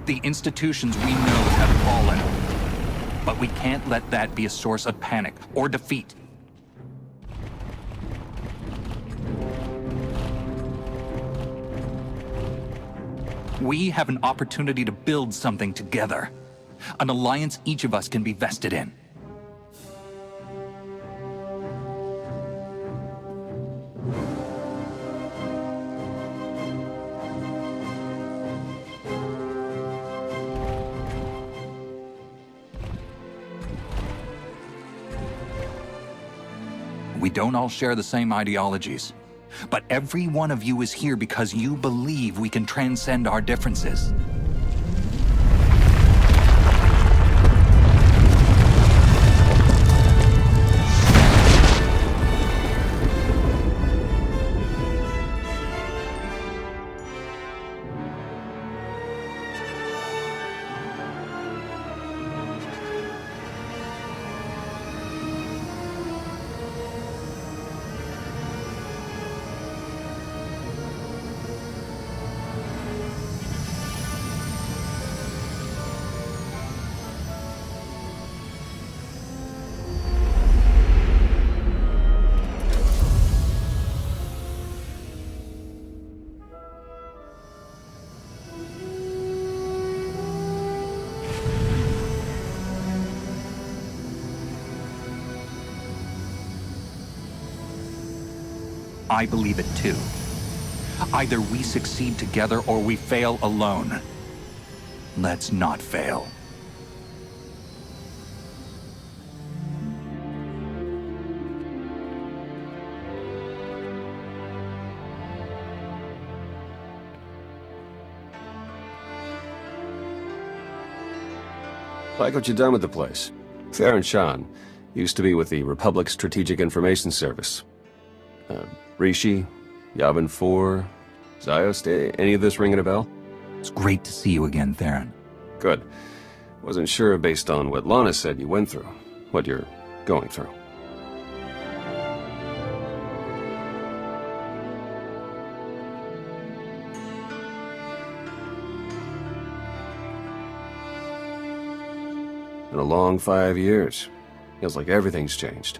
The institutions we know have fallen. But we can't let that be a source of panic or defeat. We have an opportunity to build something together. An alliance each of us can be vested in. We don't all share the same ideologies, but every one of you is here because you believe we can transcend our differences. I believe it too. Either we succeed together or we fail alone. Let's not fail. Like what you've done with the place. Theron Shan used to be with the Republic Strategic Information Service. Rishi, Yavin 4, Ziost, any of this ringing a bell? It's great to see you again, Theron. Good. Wasn't sure based on what Lana said you went through, what you're going through. Been a long 5 years. Feels like everything's changed.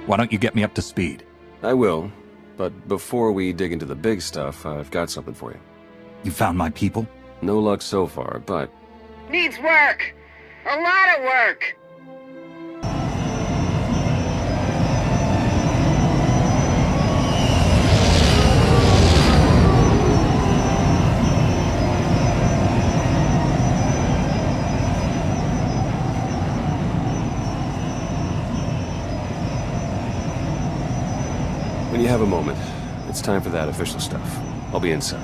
Why don't you get me up to speed? I will, but before we dig into the big stuff, I've got something for you. You found my people? No luck so far, but... Needs work! A lot of work! When you have a moment, it's time for that official stuff. I'll be inside.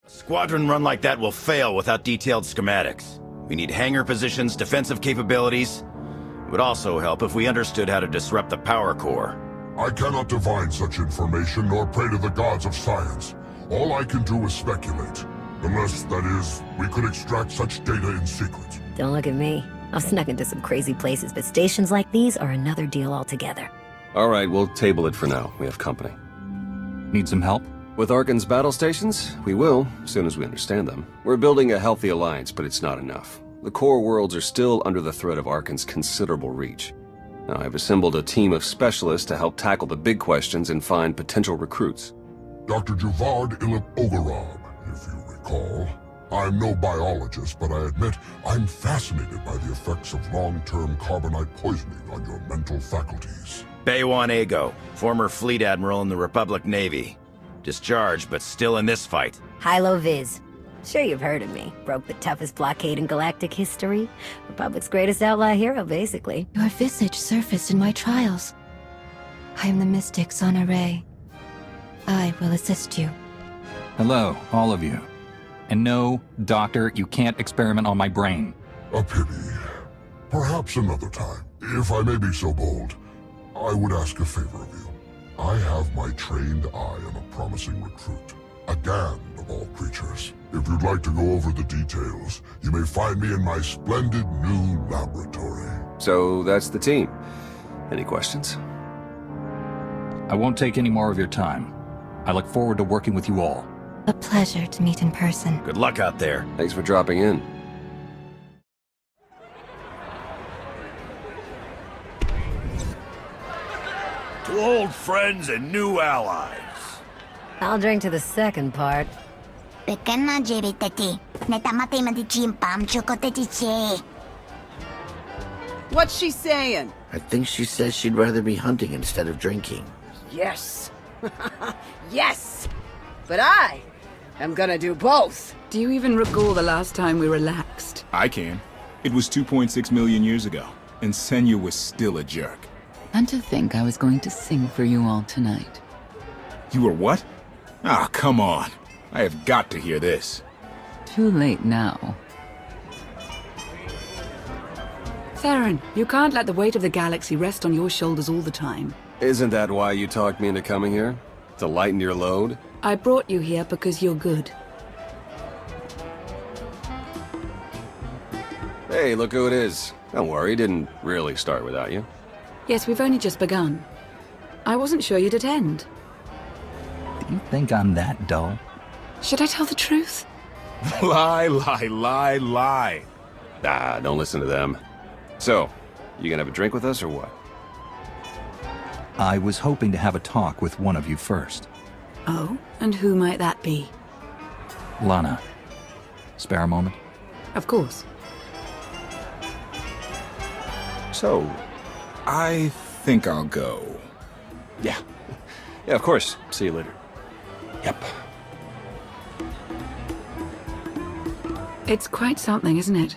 A squadron run like that will fail without detailed schematics. We need hangar positions, defensive capabilities. It would also help if we understood how to disrupt the power core. I cannot divine such information nor pray to the gods of science. All I can do is speculate. Unless, that is, we could extract such data in secret. Don't look at me. I've snuck into some crazy places, but stations like these are another deal altogether. All right, we'll table it for now. We have company. Need some help? With Arkan's battle stations? We will, as soon as we understand them. We're building a healthy alliance, but it's not enough. The core worlds are still under the threat of Arkan's considerable reach. Now, I've assembled a team of specialists to help tackle the big questions and find potential recruits. Dr. Juvard Ilip Ogorab, if you recall. I'm no biologist, but I admit I'm fascinated by the effects of long-term carbonite poisoning on your mental faculties. Baywan Ego, former fleet admiral in the Republic Navy. Discharged, but still in this fight. Hilo Viz. Sure you've heard of me. Broke the toughest blockade in galactic history. Republic's greatest outlaw hero, basically. Your visage surfaced in my trials. I am the mystic Sana Ray. I will assist you. Hello, all of you. And no, Doctor, you can't experiment on my brain. A pity. Perhaps another time. If I may be so bold, I would ask a favor of you. I have my trained eye on a promising recruit. A Gand of all creatures. If you'd like to go over the details, you may find me in my splendid new laboratory. So that's the team. Any questions? I won't take any more of your time. I look forward to working with you all. A pleasure to meet in person. Good luck out there. Thanks for dropping in. To old friends and new allies. I'll drink to the second part. What's she saying? I think she says she'd rather be hunting instead of drinking. Yes. Yes! But I am gonna do both. Do you even recall the last time we relaxed? I can. It was 2.6 million years ago, and Senya was still a jerk. And to think I was going to sing for you all tonight. You were what? Ah, come on. I have got to hear this. Too late now. Theron, you can't let the weight of the galaxy rest on your shoulders all the time. Isn't that why you talked me into coming here? To lighten your load? I brought you here because you're good. Hey, look who it is. Don't worry, didn't really start without you. Yes, we've only just begun. I wasn't sure you'd attend. Do you think I'm that dull? Should I tell the truth? Lie, lie, lie, lie. Ah, don't listen to them. So, you gonna have a drink with us or what? I was hoping to have a talk with one of you first. Oh, and who might that be? Lana. Spare a moment? Of course. So, I think I'll go. Yeah. Yeah, of course. See you later. Yep. It's quite something, isn't it?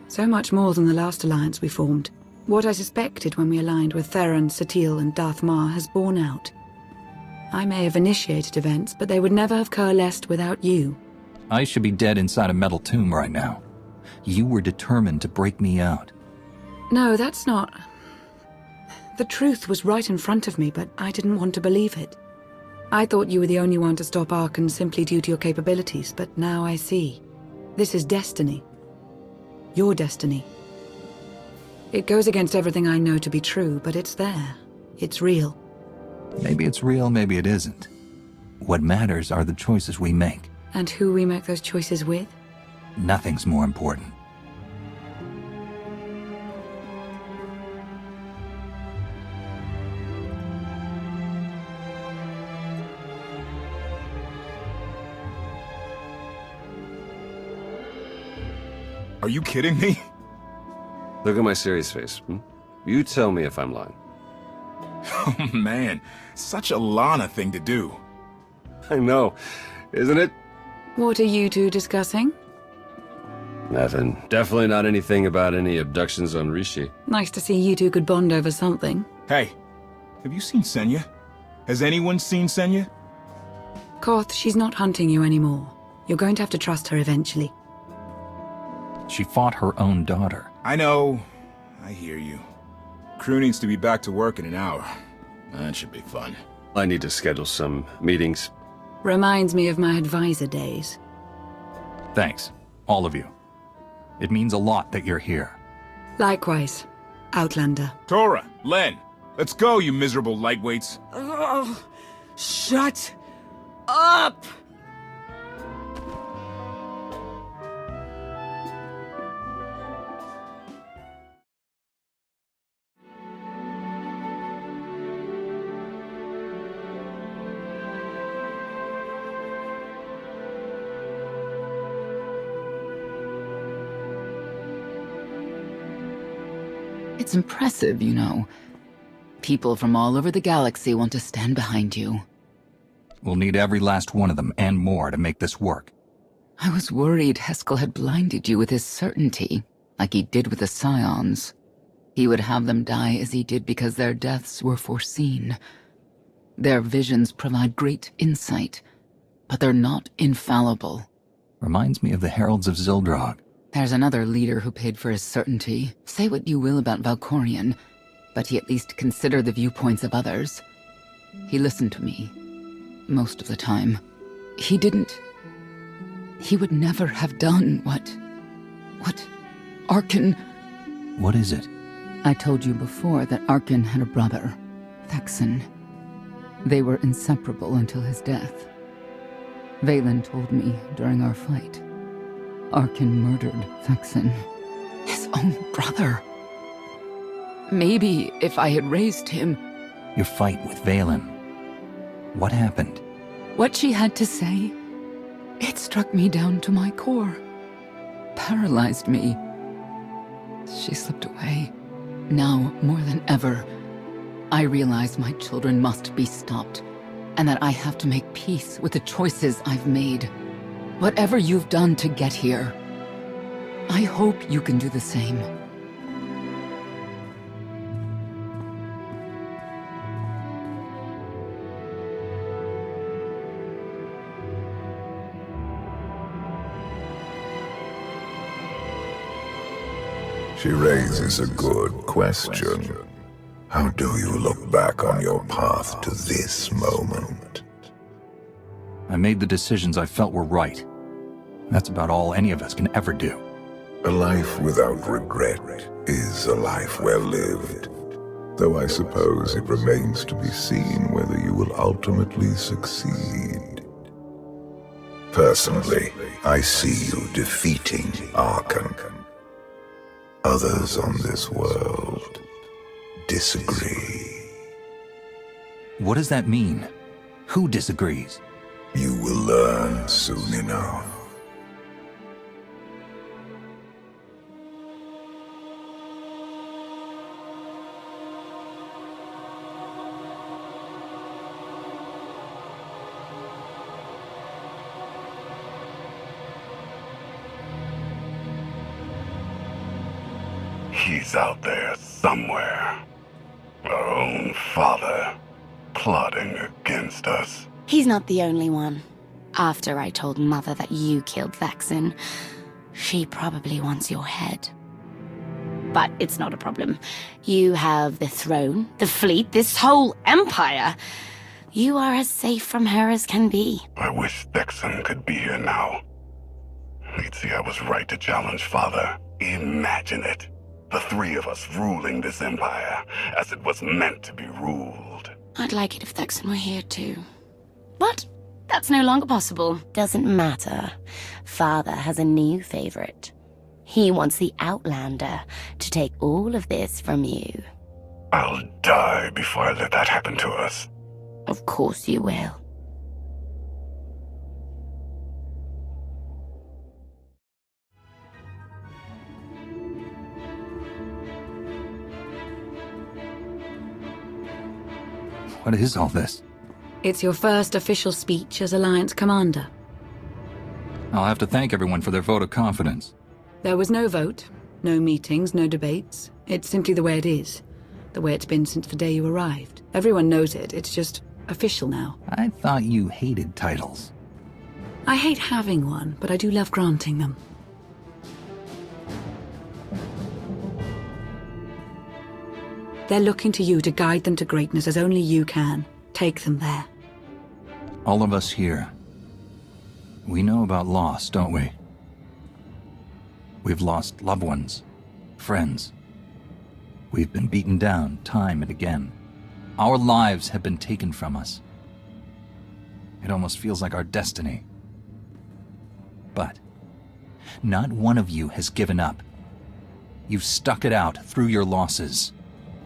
So much more than the last alliance we formed. What I suspected when we aligned with Theron, Satil, and Darth Marr has borne out. I may have initiated events, but they would never have coalesced without you. I should be dead inside a metal tomb right now. You were determined to break me out. No, that's not... The truth was right in front of me, but I didn't want to believe it. I thought you were the only one to stop Arkan simply due to your capabilities, but now I see. This is destiny. Your destiny. It goes against everything I know to be true, but it's there. It's real. Maybe it's real, maybe it isn't. What matters are the choices we make. And who we make those choices with? Nothing's more important. Are you kidding me? Look at my serious face. You tell me if I'm lying. Oh man, such a Lana thing to do. I know, isn't it? What are you two discussing? Nothing. Definitely not anything about any abductions on Rishi. Nice to see you two could bond over something. Hey, have you seen Senya? Has anyone seen Senya? Koth, she's not hunting you anymore. You're going to have to trust her eventually. She fought her own daughter. I know. I hear you. Crew needs to be back to work in an hour. That should be fun. I need to schedule some meetings. Reminds me of my advisor days. Thanks, all of you. It means a lot that you're here. Likewise, Outlander. Tora, Len, let's go, you miserable lightweights. Oh, shut up! It's impressive, you know. People from all over the galaxy want to stand behind you. We'll need every last one of them and more to make this work. I was worried Heskel had blinded you with his certainty, like he did with the Scions. He would have them die as he did because their deaths were foreseen. Their visions provide great insight, but they're not infallible. Reminds me of the Heralds of Zildrog. There's another leader who paid for his certainty. Say what you will about Valkorion, but he at least considered the viewpoints of others. He listened to me. Most of the time. He would never have done what Arkin... What is it? I told you before that Arkin had a brother, Thexan. They were inseparable until his death. Valen told me during our fight. Arkin murdered Thexan. His own brother. Maybe if I had raised him... Your fight with Valen. What happened? What she had to say, it struck me down to my core. Paralyzed me. She slipped away. Now, more than ever, I realize my children must be stopped, and that I have to make peace with the choices I've made. Whatever you've done to get here, I hope you can do the same. She raises a good question. How do you look back on your path to this moment? I made the decisions I felt were right. That's about all any of us can ever do. A life without regret is a life well lived. Though I suppose it remains to be seen whether you will ultimately succeed. Personally, I see you defeating Arkan. Others on this world disagree. What does that mean? Who disagrees? You will learn soon enough. He's out there somewhere. Our own father, plotting against us. He's not the only one. After I told Mother that you killed Thexan, she probably wants your head. But it's not a problem. You have the throne, the fleet, this whole empire. You are as safe from her as can be. I wish Thexan could be here now. He'd see I was right to challenge Father. Imagine it. The three of us ruling this empire as it was meant to be ruled. I'd like it if Thexan were here too. But that's no longer possible. Doesn't matter. Father has a new favorite. He wants the Outlander to take all of this from you. I'll die before I let that happen to us. Of course you will. What is all this? It's your first official speech as Alliance Commander. I'll have to thank everyone for their vote of confidence. There was no vote, no meetings, no debates. It's simply the way it is. The way it's been since the day you arrived. Everyone knows it, it's just official now. I thought you hated titles. I hate having one, but I do love granting them. They're looking to you to guide them to greatness as only you can. Take them there. All of us here, we know about loss, don't we? We've lost loved ones, friends. We've been beaten down time and again. Our lives have been taken from us. It almost feels like our destiny. But not one of you has given up. You've stuck it out through your losses.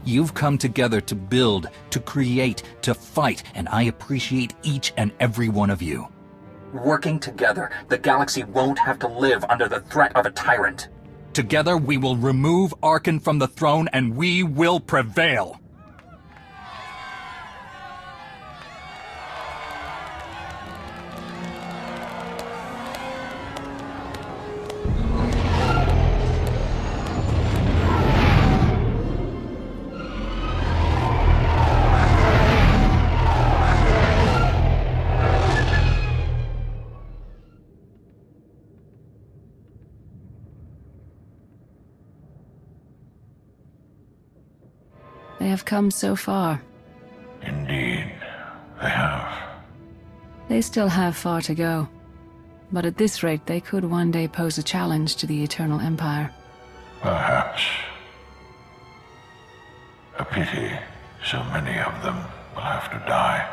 You've come together to build, to create, to fight, and I appreciate each and every one of you. Working together, the galaxy won't have to live under the threat of a tyrant. Together, we will remove Arkan from the throne, and we will prevail. They have come so far. Indeed, they have. They still have far to go. But at this rate, they could one day pose a challenge to the Eternal Empire. Perhaps. A pity so many of them will have to die.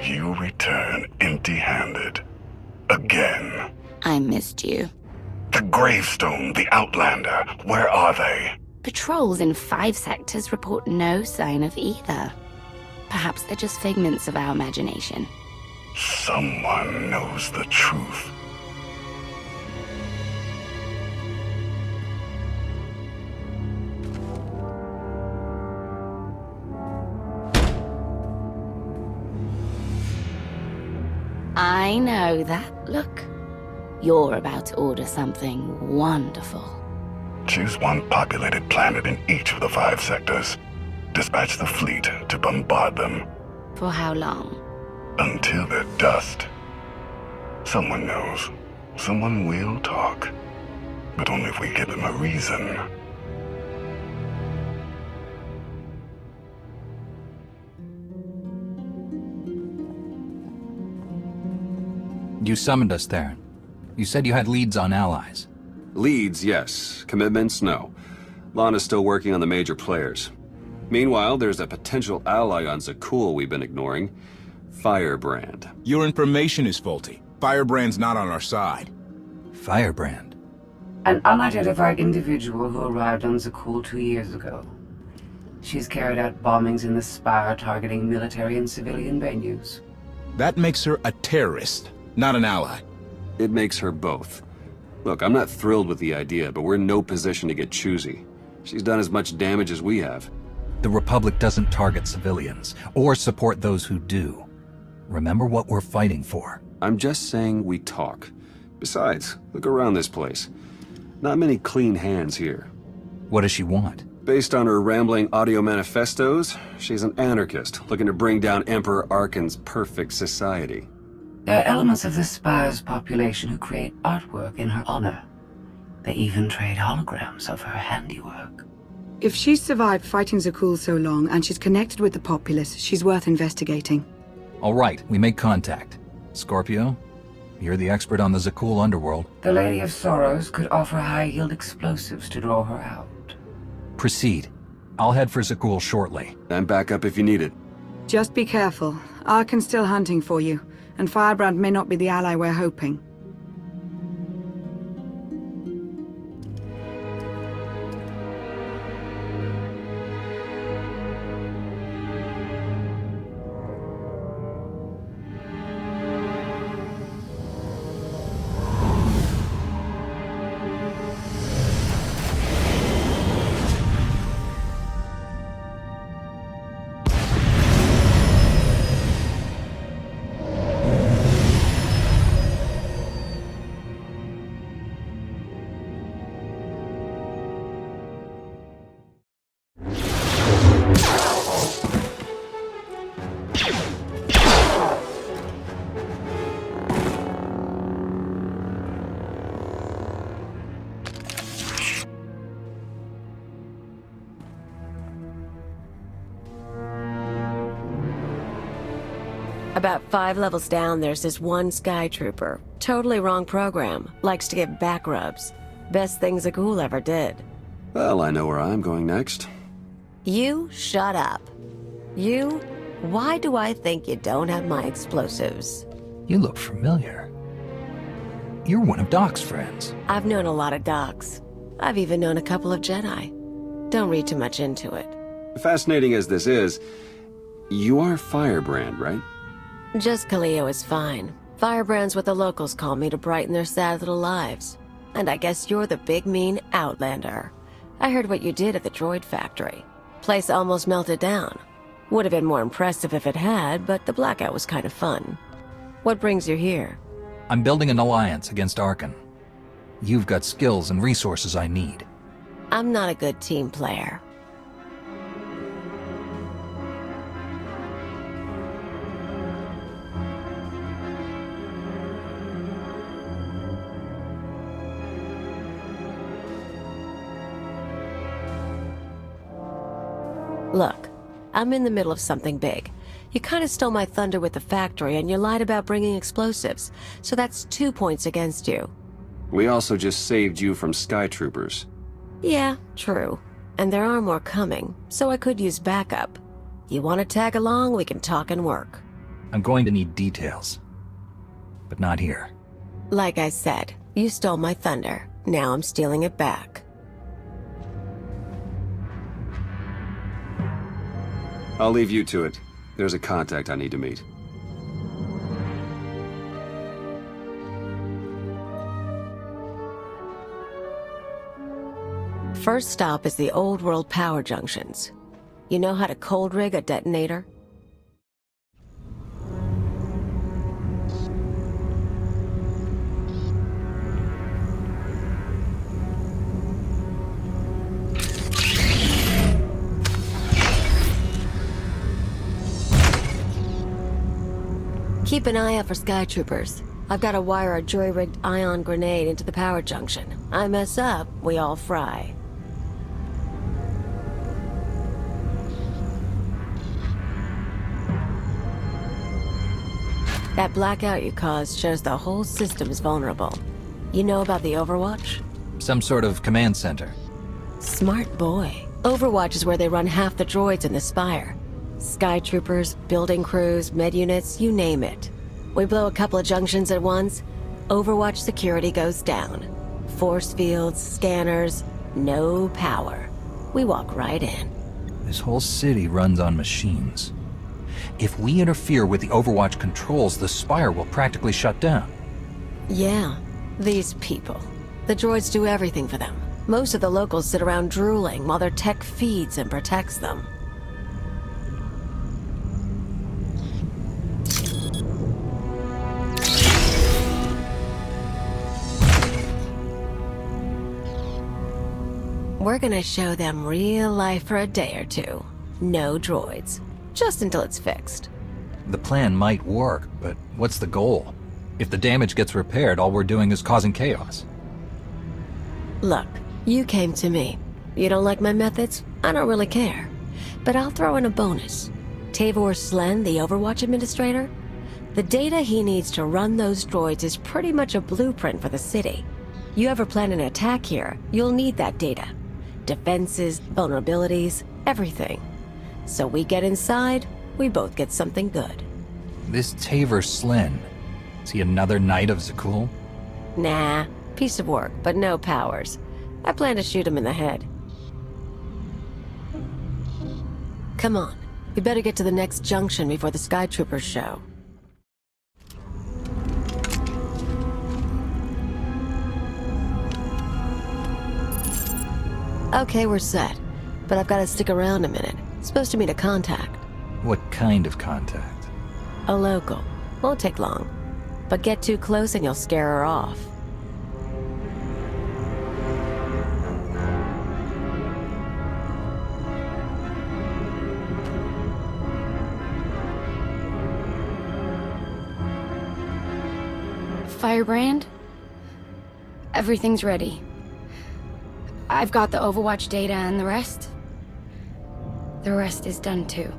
You return empty-handed. Again. I missed you. The Gravestone, the Outlander, where are they? Patrols in 5 sectors report no sign of either. Perhaps they're just figments of our imagination. Someone knows the truth. I know that look. You're about to order something wonderful. Choose one populated planet in each of the 5 sectors. Dispatch the fleet to bombard them. For how long? Until they're dust. Someone knows. Someone will talk. But only if we give them a reason. You summoned us, Theron. You said you had leads on allies. Leads, yes. Commitments, no. Lana's still working on the major players. Meanwhile, there's a potential ally on Zakul we've been ignoring. Firebrand. Your information is faulty. Firebrand's not on our side. Firebrand? An unidentified individual who arrived on Zakul 2 years ago. She's carried out bombings in the Spire targeting military and civilian venues. That makes her a terrorist, not an ally. It makes her both. Look, I'm not thrilled with the idea, but we're in no position to get choosy. She's done as much damage as we have. The Republic doesn't target civilians, or support those who do. Remember what we're fighting for. I'm just saying we talk. Besides, look around this place. Not many clean hands here. What does she want? Based on her rambling audio manifestos, she's an anarchist, looking to bring down Emperor Arkan's perfect society. There are elements of the Spire's population who create artwork in her honor. They even trade holograms of her handiwork. If she's survived fighting Zakul so long and she's connected with the populace, she's worth investigating. All right, we make contact. Scorpio, you're the expert on the Zakul underworld. The Lady of Sorrows could offer high-yield explosives to draw her out. Proceed. I'll head for Zakul shortly. I'm back up if you need it. Just be careful. Arkan's still hunting for you, and Firebrand may not be the ally we're hoping. About 5 levels down, there's this one Sky Trooper. Totally wrong program. Likes to give back rubs. Best thing Zakuul ever did. Well, I know where I'm going next. You shut up. You? Why do I think you don't have my explosives? You look familiar. You're one of Doc's friends. I've known a lot of Docs. I've even known a couple of Jedi. Don't read too much into it. Fascinating as this is, you are Firebrand, right? Just Kaleo is fine. Firebrand's what the locals call me to brighten their sad little lives. And I guess you're the big mean Outlander. I heard what you did at the droid factory. Place almost melted down. Would have been more impressive if it had, but the blackout was kind of fun. What brings you here? I'm building an alliance against Arkan. You've got skills and resources I need. I'm not a good team player. Look, I'm in the middle of something big. You kind of stole my thunder with the factory, and you lied about bringing explosives, so that's 2 points against you. We also just saved you from Sky Troopers. Yeah, true. And there are more coming, so I could use backup. You want to tag along, we can talk and work. I'm going to need details. But not here. Like I said, you stole my thunder. Now I'm stealing it back. I'll leave you to it. There's a contact I need to meet. First stop is the old world power junctions. You know how to cold rig a detonator? Keep an eye out for Sky Troopers. I've got to wire a jury-rigged ion grenade into the power junction. I mess up, we all fry. That blackout you caused shows the whole system is vulnerable. You know about the Overwatch? Some sort of command center. Smart boy. Overwatch is where they run half the droids in the Spire. Sky Troopers, building crews, med units, you name it. We blow a couple of junctions at once, Overwatch security goes down. Force fields, scanners, no power. We walk right in. This whole city runs on machines. If we interfere with the Overwatch controls, the Spire will practically shut down. Yeah, these people. The droids do everything for them. Most of the locals sit around drooling while their tech feeds and protects them. We're gonna show them real life for a day or two. No droids. Just until it's fixed. The plan might work, but what's the goal? If the damage gets repaired, all we're doing is causing chaos. Look, you came to me. You don't like my methods? I don't really care. But I'll throw in a bonus. Tavor Slen, the Overwatch administrator? The data he needs to run those droids is pretty much a blueprint for the city. You ever plan an attack here, you'll need that data. Defenses, vulnerabilities, everything. So we get inside, we both get something good. This Tavor Slen, is he another knight of Zakuul? Nah, piece of work, but no powers. I plan to shoot him in the head. Come on, we better get to the next junction before the Sky Troopers show. Okay, we're set. But I've got to stick around a minute. Supposed to meet a contact. What kind of contact? A local. Won't take long. But get too close and you'll scare her off. Firebrand? Everything's ready. I've got the Overwatch data and the rest? The rest is done too.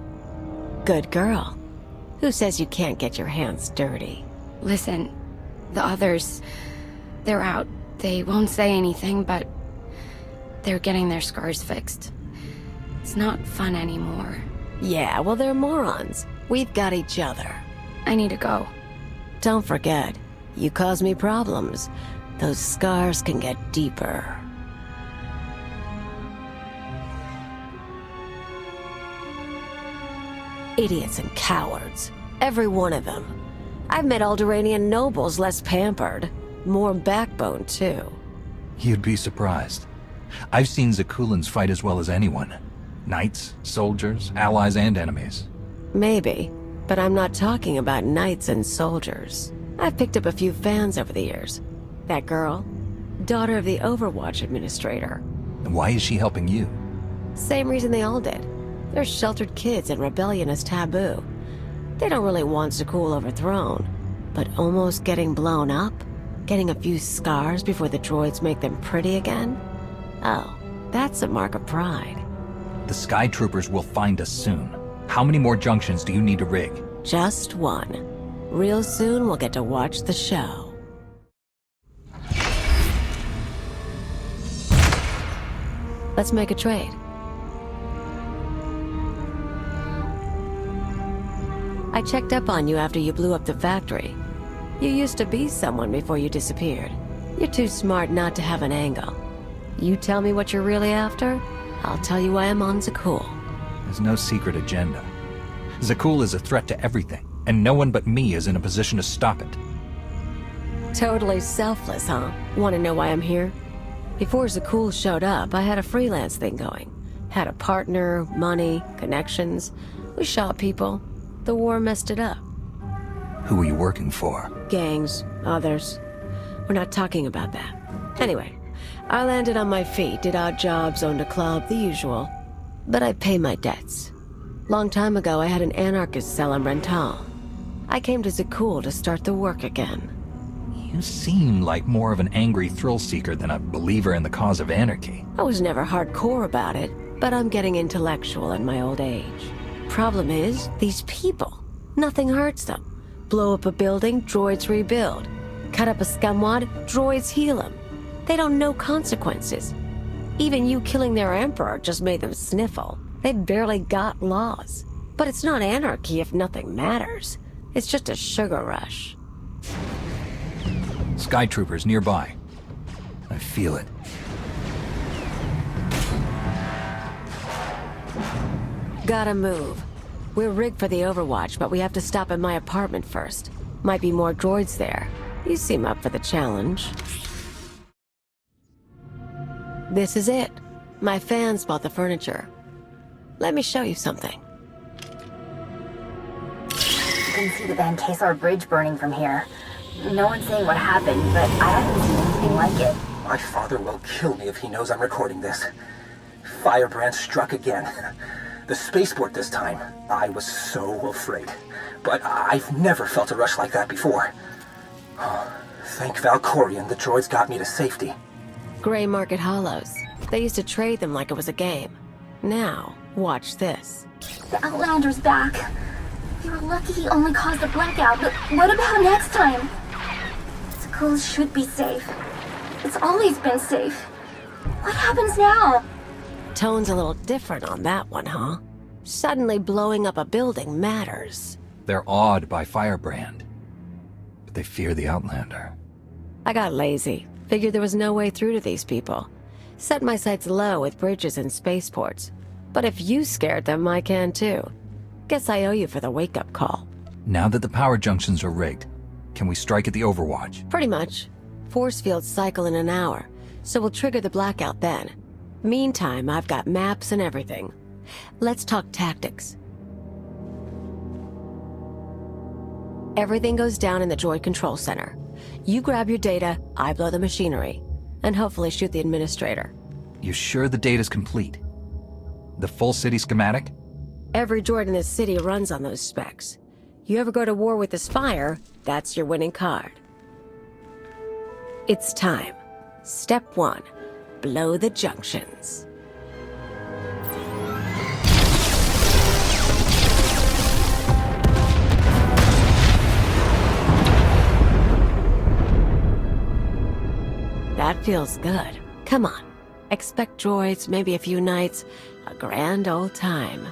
Good girl. Who says you can't get your hands dirty? Listen, the others, they're out. They won't say anything, but they're getting their scars fixed. It's not fun anymore. Yeah, well, they're morons. We've got each other. I need to go. Don't forget, you cause me problems. Those scars can get deeper. Idiots and cowards. Every one of them. I've met Alderaanian nobles less pampered. More backbone, too. You'd be surprised. I've seen Zakuulans fight as well as anyone. Knights, soldiers, allies, and enemies. Maybe, but I'm not talking about knights and soldiers. I've picked up a few fans over the years. That girl, daughter of the Overwatch administrator. Why is she helping you? Same reason they all did. They're sheltered kids and rebellion is taboo. They don't really want Zakuul overthrown, but almost getting blown up? Getting a few scars before the droids make them pretty again? Oh, that's a mark of pride. The Sky Troopers will find us soon. How many more junctions do you need to rig? Just one. Real soon we'll get to watch the show. Let's make a trade. I checked up on you after you blew up the factory. You used to be someone before you disappeared. You're too smart not to have an angle. You tell me what you're really after, I'll tell you why I'm on Zakuul. There's no secret agenda. Zakuul is a threat to everything, and no one but me is in a position to stop it. Totally selfless, huh? Want to know why I'm here? Before Zakuul showed up, I had a freelance thing going. Had a partner, money, connections. We shot people. The war messed it up. Who were you working for? Gangs, others. We're not talking about that. Anyway, I landed on my feet, did odd jobs, owned a club, the usual. But I pay my debts. Long time ago, I had an anarchist cell in Rental. I came to Zakuul to start the work again. You seem like more of an angry thrill-seeker than a believer in the cause of anarchy. I was never hardcore about it, but I'm getting intellectual in my old age. Problem is, these people. Nothing hurts them. Blow up a building, droids rebuild. Cut up a scumwad, droids heal them. They don't know consequences. Even you killing their emperor just made them sniffle. They barely got laws. But it's not anarchy if nothing matters. It's just a sugar rush. Sky Troopers nearby. I feel it. Gotta move. We're rigged for the Overwatch, but we have to stop at my apartment first. Might be more droids there. You seem up for the challenge. This is it. My fans bought the furniture. Let me show you something. You can see the Van Kesar Bridge burning from here. No one's saying what happened, but I haven't seen anything like it. My father will kill me if he knows I'm recording this. Firebrand struck again. The spaceport this time. I was so afraid. But I've never felt a rush like that before. Oh, thank Valkorion, the droids got me to safety. Gray Market Hollows. They used to trade them like it was a game. Now, watch this. The Outlander's back. You were lucky he only caused a blackout, but what about next time? Zakuul should be safe. It's always been safe. What happens now? Tone's a little different on that one, huh? Suddenly blowing up a building matters. They're awed by Firebrand, but they fear the Outlander. I got lazy. Figured there was no way through to these people. Set my sights low with bridges and spaceports. But if you scared them, I can too. Guess I owe you for the wake-up call. Now that the power junctions are rigged, can we strike at the Overwatch? Pretty much. Force fields cycle in an hour, so we'll trigger the blackout then. Meantime, I've got maps and everything. Let's talk tactics. Everything goes down in the droid control center. You grab your data, I blow the machinery, and hopefully shoot the administrator. You sure the data's complete? The full city schematic? Every droid in this city runs on those specs. You ever go to war with the Spire, that's your winning card. It's time. Step 1. Blow the junctions. That feels good. Come on. Expect droids, maybe a few nights. A grand old time.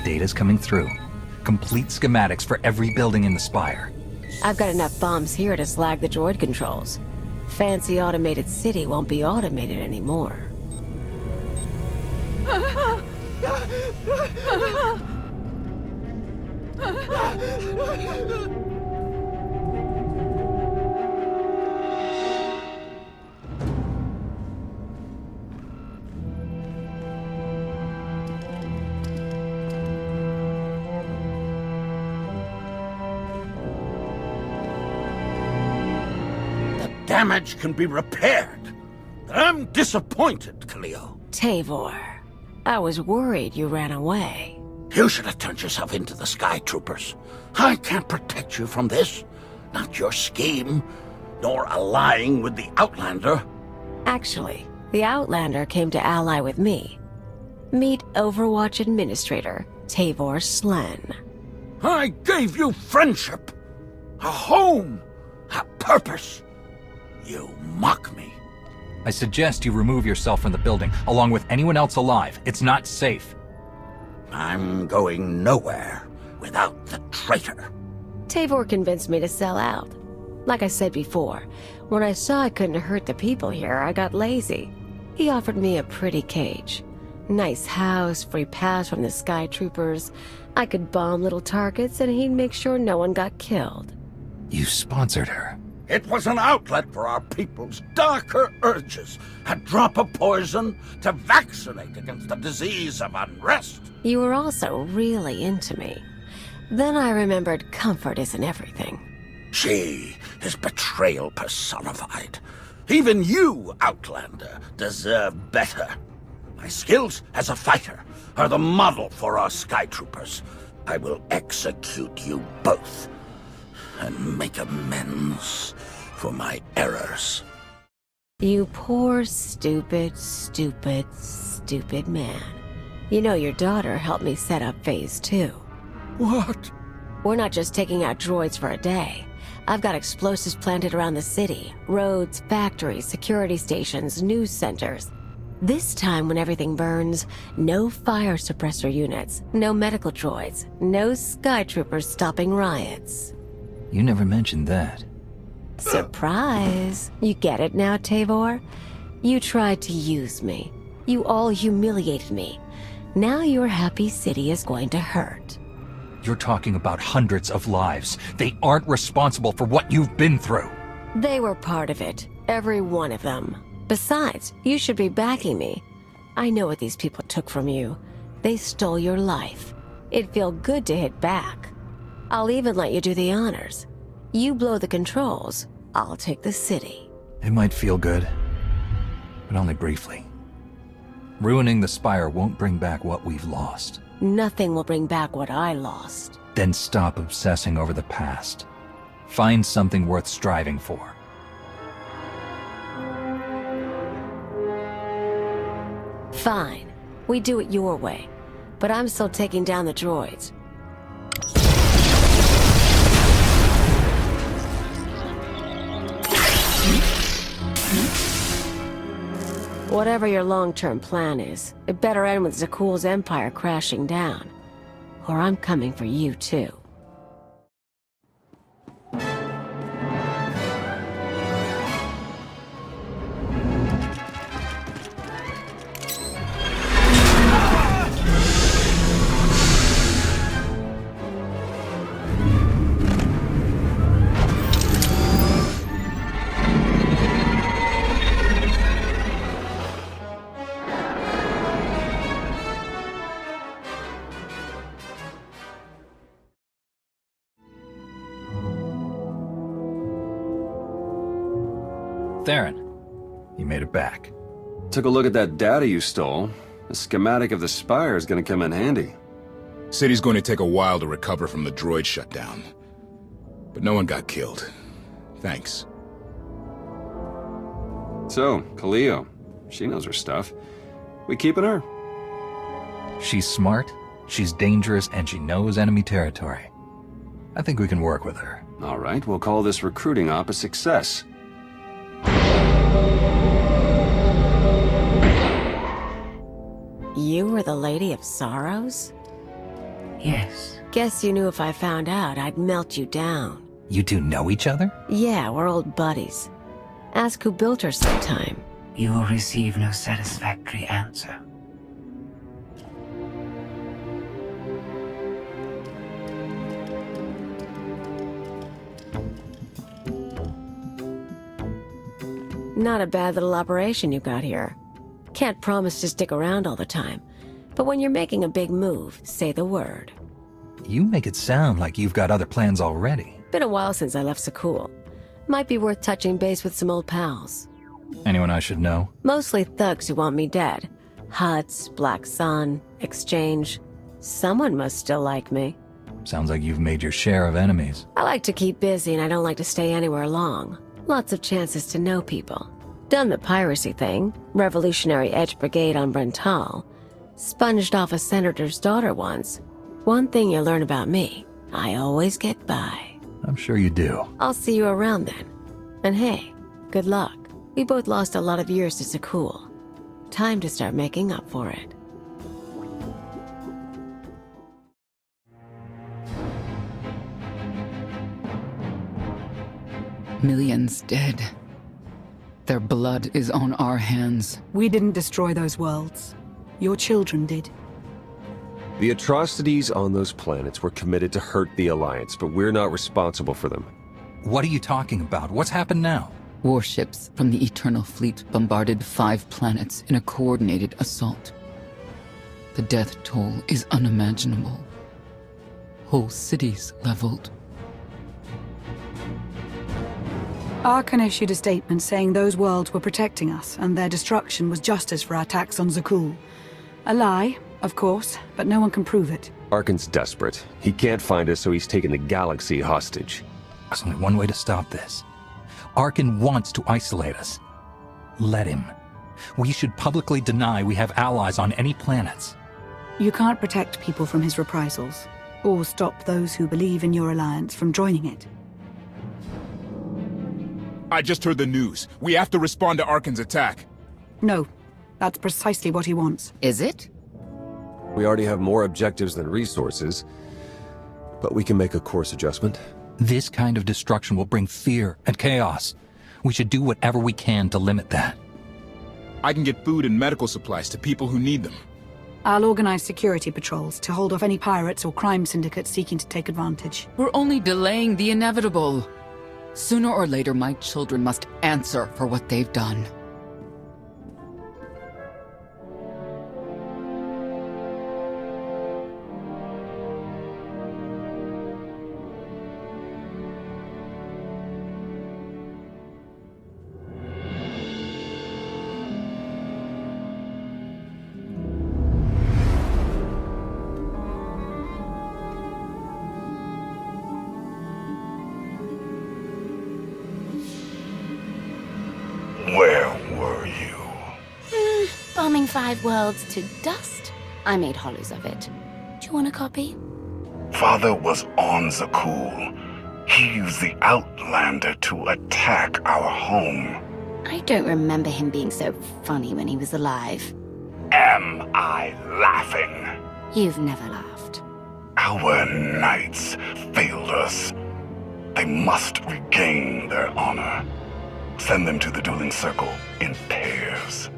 Data's coming through. Complete schematics for every building in the spire. I've got enough bombs here to slag the droid controls. Fancy automated city won't be automated anymore. Damage can be repaired. I'm disappointed, Cleo. Tavor, I was worried you ran away. You should have turned yourself into the Sky Troopers. I can't protect you from this. Not your scheme, nor allying with the Outlander. Actually, the Outlander came to ally with me. Meet Overwatch Administrator, Tavor Slen. I gave you friendship, a home, a purpose. You mock me. I suggest you remove yourself from the building, along with anyone else alive. It's not safe. I'm going nowhere without the traitor. Tavor convinced me to sell out. Like I said before, when I saw I couldn't hurt the people here, I got lazy. He offered me a pretty cage. Nice house, free pass from the Sky Troopers. I could bomb little targets and he'd make sure no one got killed. You sponsored her. It was an outlet for our people's darker urges. A drop of poison to vaccinate against the disease of unrest. You were also really into me. Then I remembered comfort isn't everything. She is betrayal personified. Even you, Outlander, deserve better. My skills as a fighter are the model for our Sky Troopers. I will execute you both and make amends for my errors. You poor, stupid man. You know your daughter helped me set up Phase 2. What? We're not just taking out droids for a day. I've got explosives planted around the city. Roads, factories, security stations, news centers. This time when everything burns, no fire suppressor units, no medical droids, no Sky Troopers stopping riots. You never mentioned that. Surprise! You get it now, Tavor? You tried to use me. You all humiliated me. Now your happy city is going to hurt. You're talking about hundreds of lives. They aren't responsible for what you've been through. They were part of it. Every one of them. Besides, you should be backing me. I know what these people took from you. They stole your life. It'd feel good to hit back. I'll even let you do the honors. You blow the controls, I'll take the city. It might feel good, but only briefly. Ruining the Spire won't bring back what we've lost. Nothing will bring back what I lost. Then stop obsessing over the past. Find something worth striving for. Fine. We do it your way. But I'm still taking down the droids. Whatever your long-term plan is, it better end with Zakuul's empire crashing down. Or I'm coming for you too. Theron, you made it back. Took a look at that data you stole. The schematic of the spire is gonna come in handy. City's going to take a while to recover from the droid shutdown. But no one got killed. Thanks. So, Khalil, she knows her stuff. We keeping her? She's smart, she's dangerous, and she knows enemy territory. I think we can work with her. All right, we'll call this recruiting op a success. You were the Lady of Sorrows? Yes. Guess you knew if I found out, I'd melt you down. You two know each other? Yeah, we're old buddies. Ask who built her sometime. You will receive no satisfactory answer. Not a bad little operation you got here. Can't promise to stick around all the time, but when you're making a big move, say the word. You make it sound like you've got other plans already. Been a while since I left Sakul. Might be worth touching base with some old pals. Anyone I should know? Mostly thugs who want me dead. Huts, Black Sun, Exchange. Someone must still like me. Sounds like you've made your share of enemies. I like to keep busy and I don't like to stay anywhere long. Lots of chances to know people. Done the piracy thing, Revolutionary Edge Brigade on Brental. Sponged off a senator's daughter once. One thing you learn about me, I always get by. I'm sure you do. I'll see you around then. And hey, good luck. We both lost a lot of years to Sakul. Time to start making up for it. Millions dead. Their blood is on our hands. We didn't destroy those worlds. Your children did. The atrocities on those planets were committed to hurt the Alliance, but we're not responsible for them. What are you talking about? What's happened now? Warships from the Eternal Fleet bombarded 5 planets in a coordinated assault. The death toll is unimaginable. Whole cities leveled. Arkan issued a statement saying those worlds were protecting us, and their destruction was justice for our attacks on Zakul. A lie, of course, but no one can prove it. Arkan's desperate. He can't find us, so he's taken the galaxy hostage. There's only one way to stop this. Arkan wants to isolate us. Let him. We should publicly deny we have allies on any planets. You can't protect people from his reprisals, or stop those who believe in your alliance from joining it. I just heard the news. We have to respond to Arkan's attack. No, that's precisely what he wants. Is it? We already have more objectives than resources, but we can make a course adjustment. This kind of destruction will bring fear and chaos. We should do whatever we can to limit that. I can get food and medical supplies to people who need them. I'll organize security patrols to hold off any pirates or crime syndicates seeking to take advantage. We're only delaying the inevitable. Sooner or later, my children must answer for what they've done. Where were you? Bombing 5 worlds to dust. I made hollows of it. Do you want a copy? Father was on Zakul. He used the Outlander to attack our home. I don't remember him being so funny when he was alive. Am I laughing? You've never laughed. Our knights failed us. They must regain their honor. Send them to the dueling circle in pairs.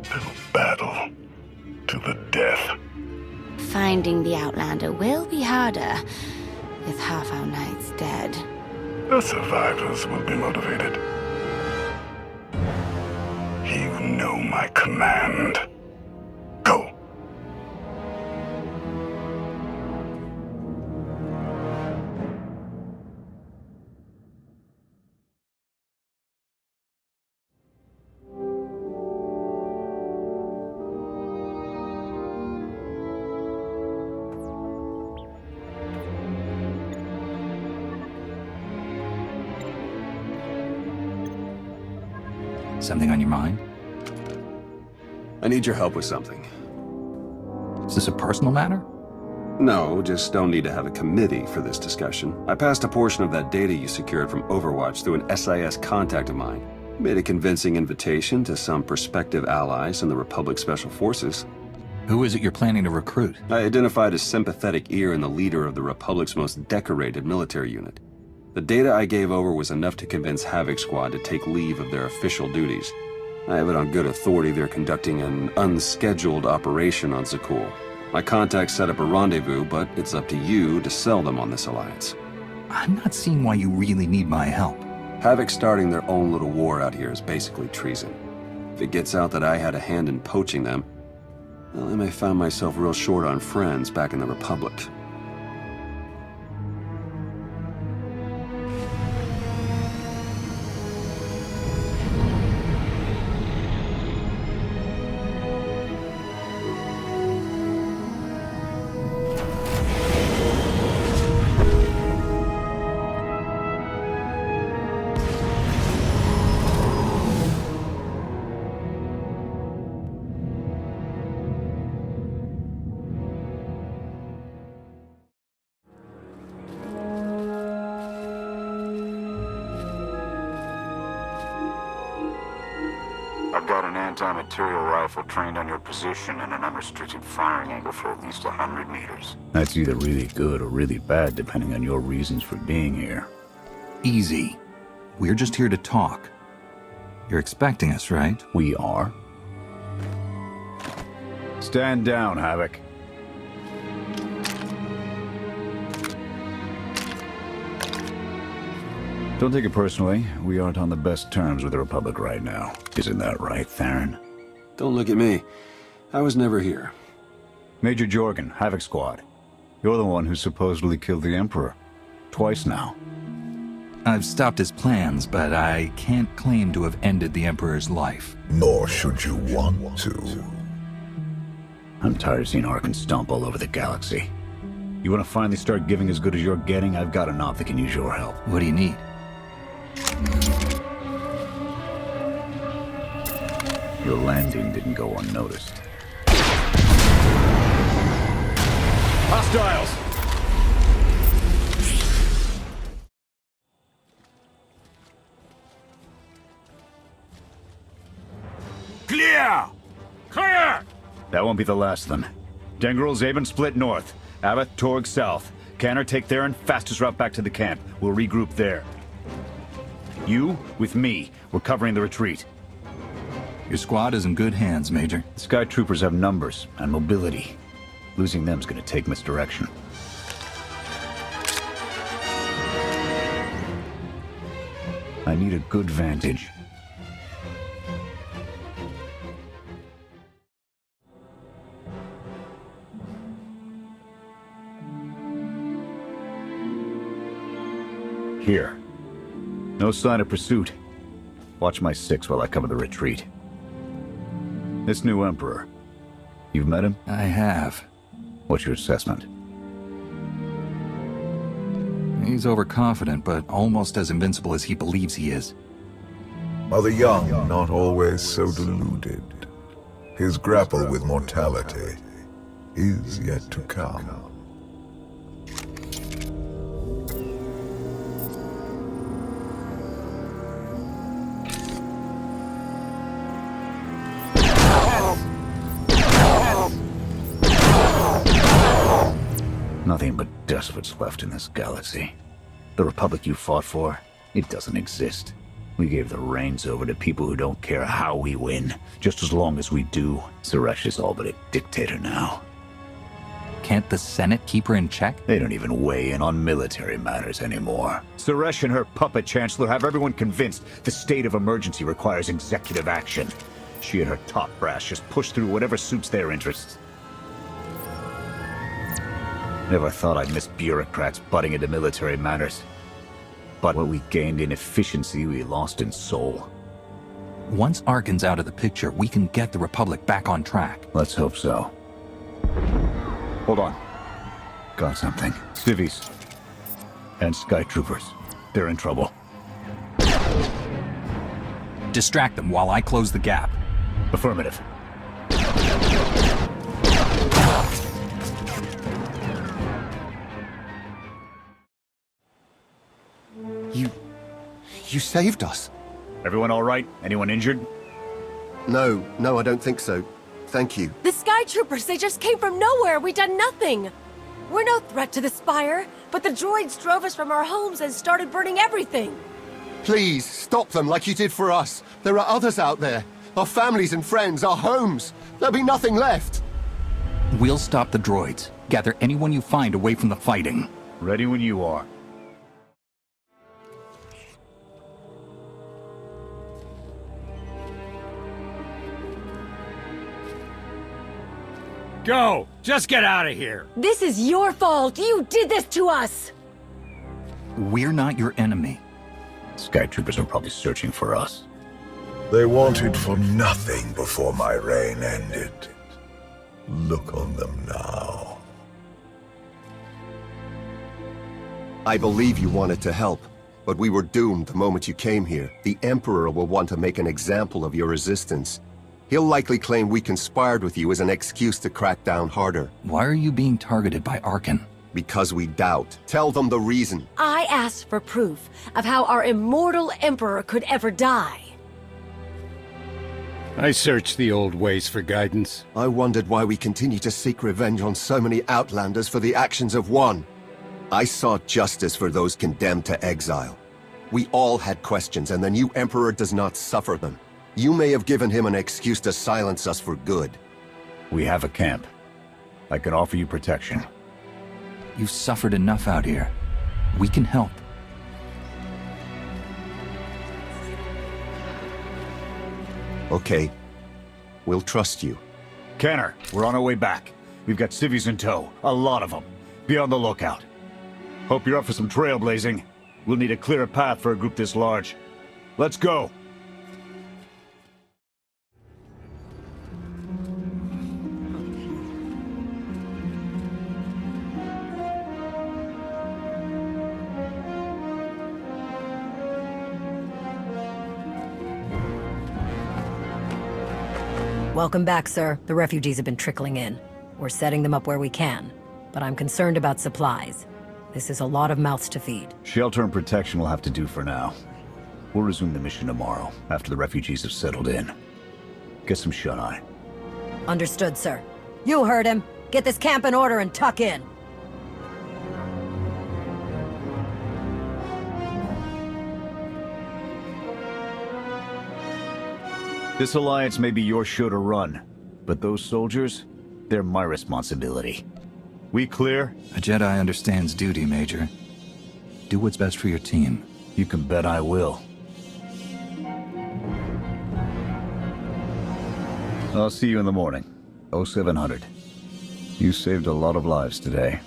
They'll battle to the death. Finding the Outlander will be harder, with half our knights dead. The survivors will be motivated. You know my command. Go. Something on your mind? I need your help with something. Is this a personal matter? No, just don't need to have a committee for this discussion. I passed a portion of that data you secured from Overwatch through an SIS contact of mine. Made a convincing invitation to some prospective allies in the Republic Special Forces. Who is it you're planning to recruit? I identified a sympathetic ear in the leader of the Republic's most decorated military unit. The data I gave over was enough to convince Havoc Squad to take leave of their official duties. I have it on good authority they're conducting an unscheduled operation on Zakul. My contacts set up a rendezvous, but it's up to you to sell them on this alliance. I'm not seeing why you really need my help. Havoc starting their own little war out here is basically treason. If it gets out that I had a hand in poaching them, well, I may find myself real short on friends back in the Republic. I've got an anti-material rifle trained on your position and an unrestricted firing angle for at least 100 meters. That's either really good or really bad, depending on your reasons for being here. Easy. We're just here to talk. You're expecting us, right? We are. Stand down, Havoc. Don't take it personally. We aren't on the best terms with the Republic right now. Isn't that right, Theron? Don't look at me. I was never here. Major Jorgen, Havoc Squad. You're the one who supposedly killed the Emperor. Twice now. I've stopped his plans, but I can't claim to have ended the Emperor's life. Nor should you want to. I'm tired of seeing Arkan stomp all over the galaxy. You want to finally start giving as good as you're getting? I've got an op that can use your help. What do you need? Your landing didn't go unnoticed. Hostiles! Clear! Clear! That won't be the last of them. Dengril, Zaben split north. Abath, Torg south. Canner, take Theron, fastest route back to the camp. We'll regroup there. You, with me, we're covering the retreat. Your squad is in good hands, Major. The Sky Troopers have numbers and mobility. Losing them's gonna take misdirection. I need a good vantage. Here. No sign of pursuit. Watch my 6 while I cover the retreat. This new Emperor. You've met him? I have. What's your assessment? He's overconfident, but almost as invincible as he believes he is. Are the young not always so deluded? His grapple with mortality is yet to come. Nothing but despots left in this galaxy. The Republic you fought for, it doesn't exist. We gave the reins over to people who don't care how we win, just as long as we do. Suresh is all but a dictator now. Can't the Senate keep her in check? They don't even weigh in on military matters anymore. Suresh and her puppet chancellor have everyone convinced the state of emergency requires executive action. She and her top brass just push through whatever suits their interests. Never thought I'd miss bureaucrats butting into military matters. But what we gained in efficiency, we lost in soul. Once Arkan's out of the picture, we can get the Republic back on track. Let's hope so. Hold on. Got something. Civvies. And Sky Troopers. They're in trouble. Distract them while I close the gap. Affirmative. You saved us. Everyone all right? Anyone injured? No, I don't think so. Thank you. The Sky Troopers, they just came from nowhere. We done nothing. We're no threat to the Spire, but the droids drove us from our homes and started burning everything. Please, stop them like you did for us. There are others out there. Our families and friends, our homes. There'll be nothing left. We'll stop the droids. Gather anyone you find away from the fighting. Ready when you are. Go! Just get out of here! This is your fault! You did this to us! We're not your enemy. Sky Troopers are probably searching for us. They wanted for nothing before my reign ended. Look on them now. I believe you wanted to help, but we were doomed the moment you came here. The Emperor will want to make an example of your resistance. He'll likely claim we conspired with you as an excuse to crack down harder. Why are you being targeted by Arkan? Because we doubt. Tell them the reason. I asked for proof of how our immortal Emperor could ever die. I searched the old ways for guidance. I wondered why we continue to seek revenge on so many Outlanders for the actions of one. I sought justice for those condemned to exile. We all had questions, and the new Emperor does not suffer them. You may have given him an excuse to silence us for good. We have a camp. I can offer you protection. You've suffered enough out here. We can help. Okay. We'll trust you. Kenner, we're on our way back. We've got civvies in tow. A lot of them. Be on the lookout. Hope you're up for some trailblazing. We'll need a clearer path for a group this large. Let's go! Welcome back, sir. The refugees have been trickling in. We're setting them up where we can, but I'm concerned about supplies. This is a lot of mouths to feed. Shelter and protection will have to do for now. We'll resume the mission tomorrow, after the refugees have settled in. Get some shut-eye. Understood, sir. You heard him. Get this camp in order and tuck in. This alliance may be your show to run, but those soldiers, they're my responsibility. We clear? A Jedi understands duty, Major. Do what's best for your team. You can bet I will. I'll see you in the morning. 0700. You saved a lot of lives today.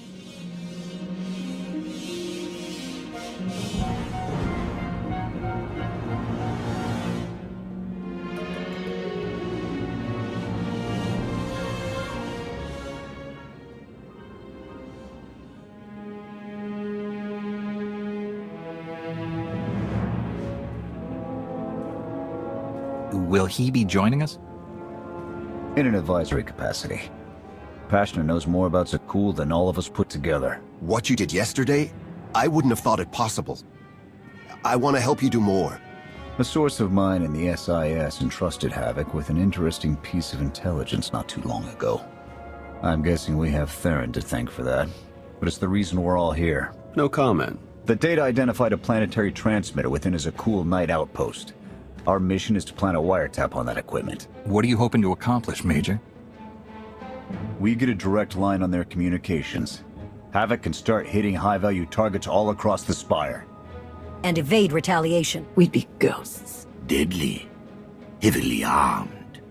Will he be joining us? In an advisory capacity. Pashner knows more about Zakul than all of us put together. What you did yesterday, I wouldn't have thought it possible. I want to help you do more. A source of mine in the SIS entrusted Havoc with an interesting piece of intelligence not too long ago. I'm guessing we have Theron to thank for that, but it's the reason we're all here. No comment. The data identified a planetary transmitter within a Zakul night outpost. Our mission is to plant a wiretap on that equipment. What are you hoping to accomplish, Major? We get a direct line on their communications. Havoc can start hitting high-value targets all across the Spire. And evade retaliation. We'd be ghosts. Deadly. Heavily armed.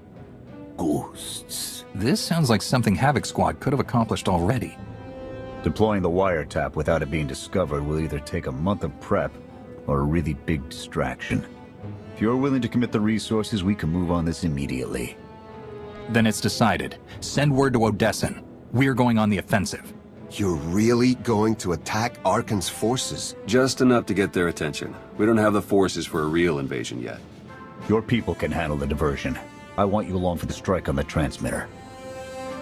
Ghosts. This sounds like something Havoc Squad could have accomplished already. Deploying the wiretap without it being discovered will either take a month of prep or a really big distraction. If you're willing to commit the resources, we can move on this immediately. Then it's decided. Send word to Odessen. We're going on the offensive. You're really going to attack Arkan's forces? Just enough to get their attention. We don't have the forces for a real invasion yet. Your people can handle the diversion. I want you along for the strike on the transmitter.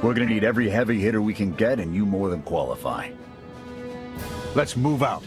We're gonna need every heavy hitter we can get, and you more than qualify. Let's move out.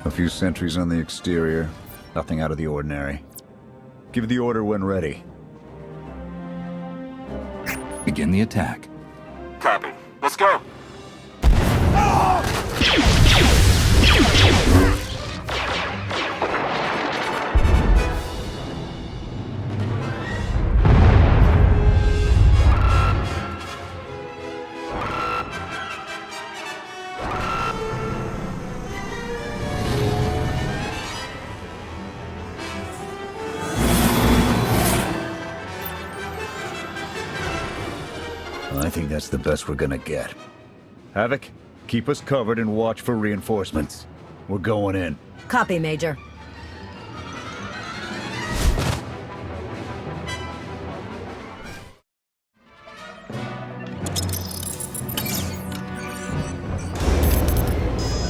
A few sentries on the exterior. Nothing out of the ordinary. Give the order when ready. Begin the attack. Copy. Let's go. I think that's the best we're gonna get. Havoc, keep us covered and watch for reinforcements. We're going in. Copy, Major.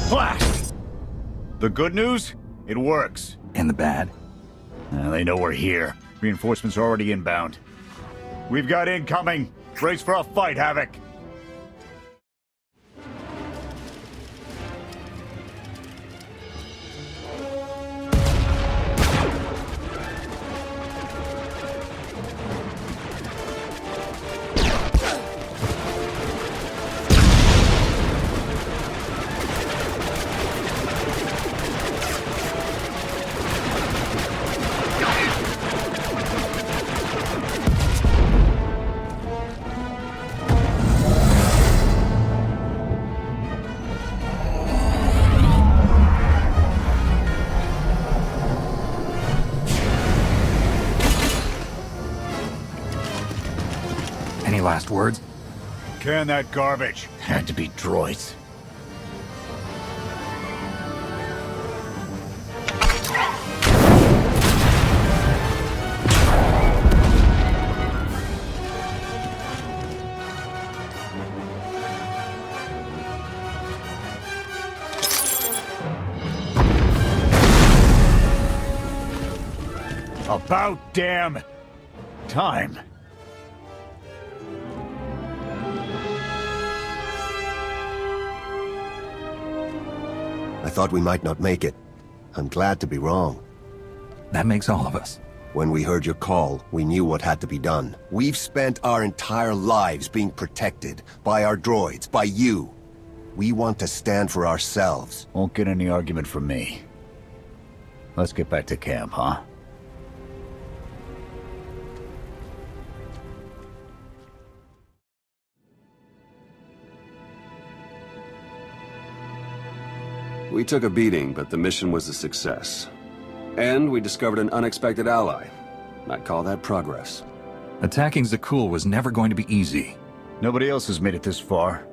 Blast! The good news? It works. And the bad? They know we're here. Reinforcements are already inbound. We've got incoming! Brace for a fight, Havoc! Any last words? Can that garbage. Had to be droids. About damn time. I thought we might not make it. I'm glad to be wrong. That makes all of us. When we heard your call, we knew what had to be done. We've spent our entire lives being protected by our droids, by you. We want to stand for ourselves. Won't get any argument from me. Let's get back to camp, huh? We took a beating, but the mission was a success. And we discovered an unexpected ally. I'd call that progress. Attacking Zakuul was never going to be easy. Nobody else has made it this far.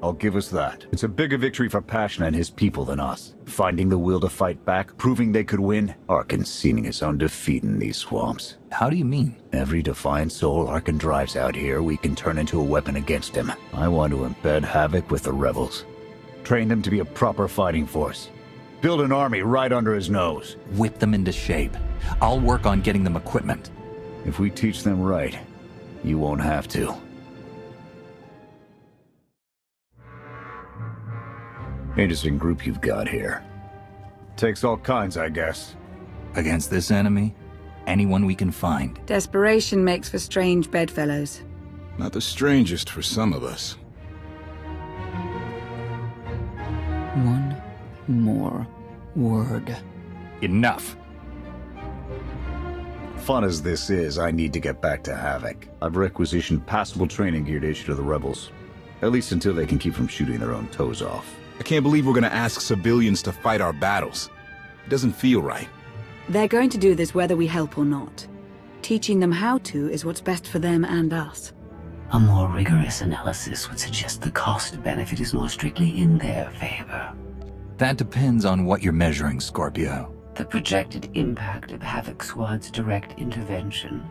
I'll give us that. It's a bigger victory for Pashna and his people than us. Finding the will to fight back, proving they could win, Arkan's seen his own defeat in these swamps. How do you mean? Every defiant soul Arkan drives out here, we can turn into a weapon against him. I want to embed Havoc with the rebels. Train them to be a proper fighting force. Build an army right under his nose. Whip them into shape. I'll work on getting them equipment. If we teach them right, you won't have to. Interesting group you've got here. Takes all kinds, I guess. Against this enemy, anyone we can find. Desperation makes for strange bedfellows. Not the strangest for some of us. One more word. Enough. fun as this is, I need to get back to Havoc. I've requisitioned passable training gear to issue to the rebels. At least until they can keep from shooting their own toes off. I can't believe we're gonna ask civilians to fight our battles. It doesn't feel right. They're going to do this whether we help or not. Teaching them how to is what's best for them and us. A more rigorous analysis would suggest the cost-benefit is more strictly in their favor. That depends on what you're measuring, Scorpio. The projected impact of Havoc Squad's direct intervention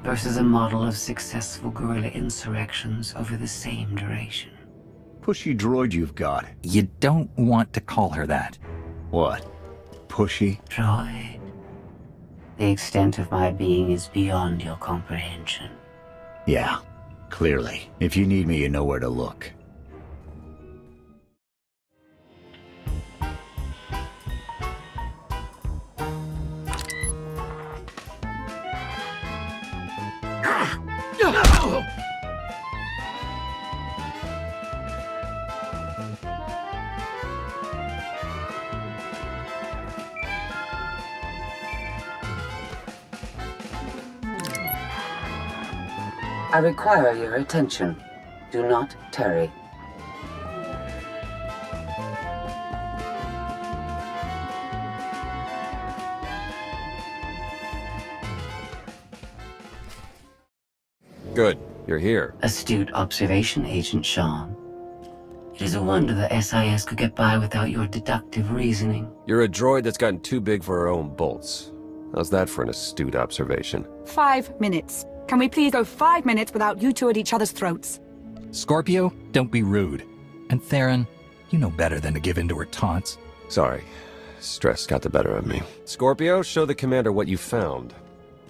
versus a model of successful guerrilla insurrections over the same duration. Pushy droid you've got. You don't want to call her that. What? Pushy? Droid. The extent of my being is beyond your comprehension. Yeah, clearly. If you need me, you know where to look. I require your attention. Do not tarry. Good. You're here. Astute observation, Agent Shawn. It is a wonder the SIS could get by without your deductive reasoning. You're a droid that's gotten too big for her own bolts. How's that for an astute observation? 5 minutes. Can we please go 5 minutes without you two at each other's throats? Scorpio, don't be rude. And Theron, you know better than to give in to her taunts. Sorry. Stress got the better of me. Scorpio, show the commander what you found.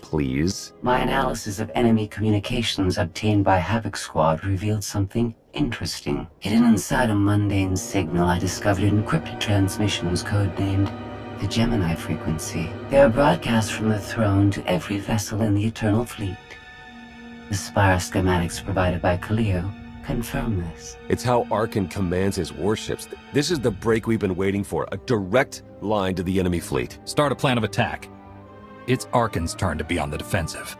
Please. My analysis of enemy communications obtained by Havoc Squad revealed something interesting. Hidden inside a mundane signal, I discovered encrypted transmissions codenamed the Gemini frequency. They are broadcast from the throne to every vessel in the Eternal Fleet. The Spire schematics provided by Kaleo confirm this. It's how Arkan commands his warships. This is the break we've been waiting for. A direct line to the enemy fleet. Start a plan of attack. It's Arkan's turn to be on the defensive.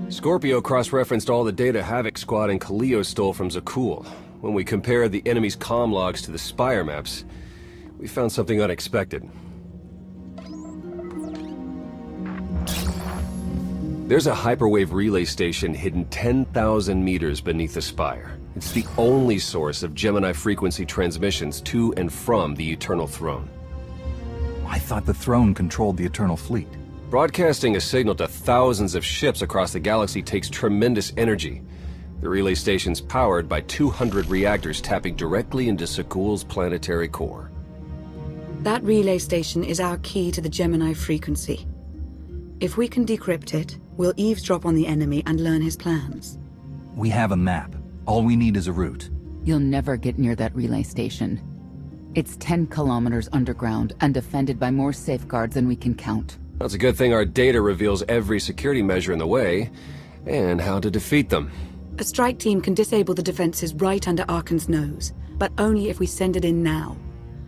Scorpio cross-referenced all the data Havoc Squad and Kaleo stole from Zakul. When we compared the enemy's comm logs to the Spire maps, we found something unexpected. There's a hyperwave relay station hidden 10,000 meters beneath the Spire. It's the only source of Gemini frequency transmissions to and from the Eternal Throne. I thought the throne controlled the Eternal Fleet. Broadcasting a signal to thousands of ships across the galaxy takes tremendous energy. The relay station's powered by 200 reactors tapping directly into Zakul's planetary core. That relay station is our key to the Gemini frequency. If we can decrypt it, we'll eavesdrop on the enemy and learn his plans. We have a map. All we need is a route. You'll never get near that relay station. It's 10 kilometers underground and defended by more safeguards than we can count. That's a good thing our data reveals every security measure in the way, and how to defeat them. A strike team can disable the defenses right under Arkan's nose, but only if we send it in now.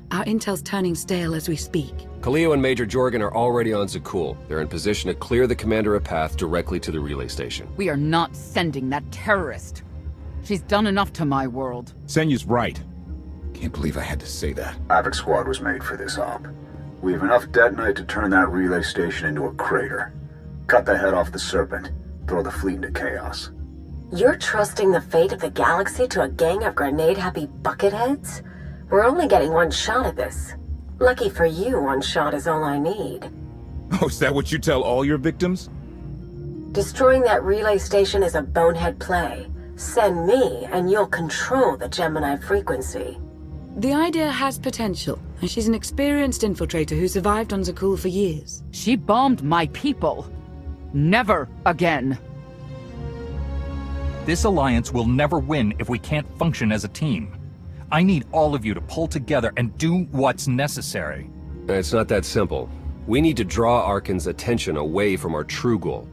Our intel's turning stale as we speak. Kaleo and Major Jorgen are already on Zakul. They're in position to clear the commander a path directly to the relay station. We are not sending that terrorist. She's done enough to my world. Senyu's right. Can't believe I had to say that. Havoc Squad was made for this op. We have enough detonite to turn that relay station into a crater. Cut the head off the Serpent. Throw the fleet into chaos. You're trusting the fate of the galaxy to a gang of grenade-happy bucketheads? We're only getting one shot at this. Lucky for you, one shot is all I need. Oh, is that what you tell all your victims? Destroying that relay station is a bonehead play. Send me, and you'll control the Gemini frequency. The idea has potential, and she's an experienced infiltrator who survived on Zakul for years. She bombed my people. Never again. This alliance will never win if we can't function as a team. I need all of you to pull together and do what's necessary. It's not that simple. We need to draw Arkan's attention away from our true goal.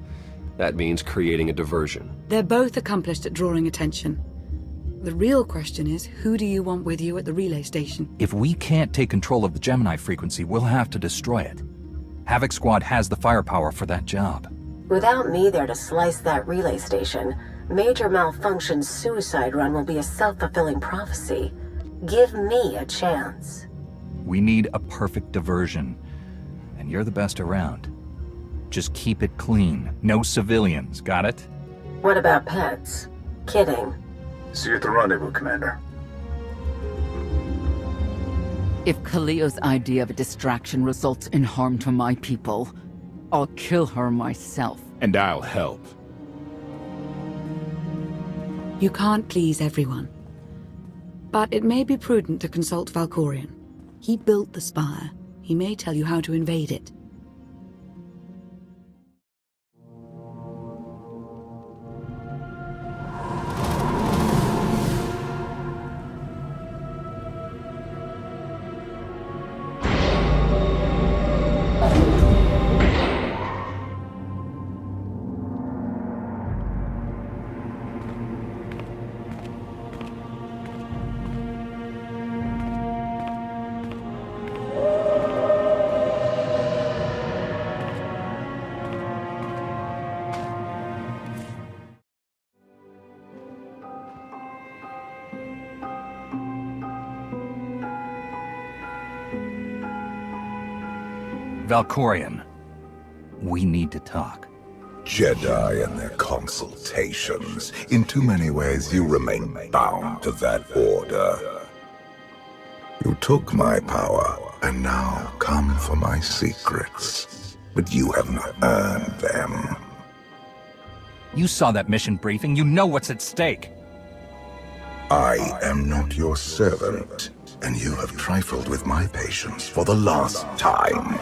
That means creating a diversion. They're both accomplished at drawing attention. The real question is, who do you want with you at the relay station? If we can't take control of the Gemini frequency, we'll have to destroy it. Havoc Squad has the firepower for that job. Without me there to slice that relay station, Major Malfunction's suicide run will be a self-fulfilling prophecy. Give me a chance. We need a perfect diversion, and you're the best around. Just keep it clean. No civilians, got it? What about pets? Kidding. See you at the rendezvous, Commander. If Kaliyo's idea of a distraction results in harm to my people, I'll kill her myself. And I'll help. You can't please everyone. But it may be prudent to consult Valkorion. He built the Spire. He may tell you how to invade it. Valkorion, we need to talk. Jedi and their consultations. In too many ways, you remain bound to that order. You took my power, and now come for my secrets. But you have not earned them. You saw that mission briefing. You know what's at stake. I am not your servant, and you have trifled with my patience for the last time.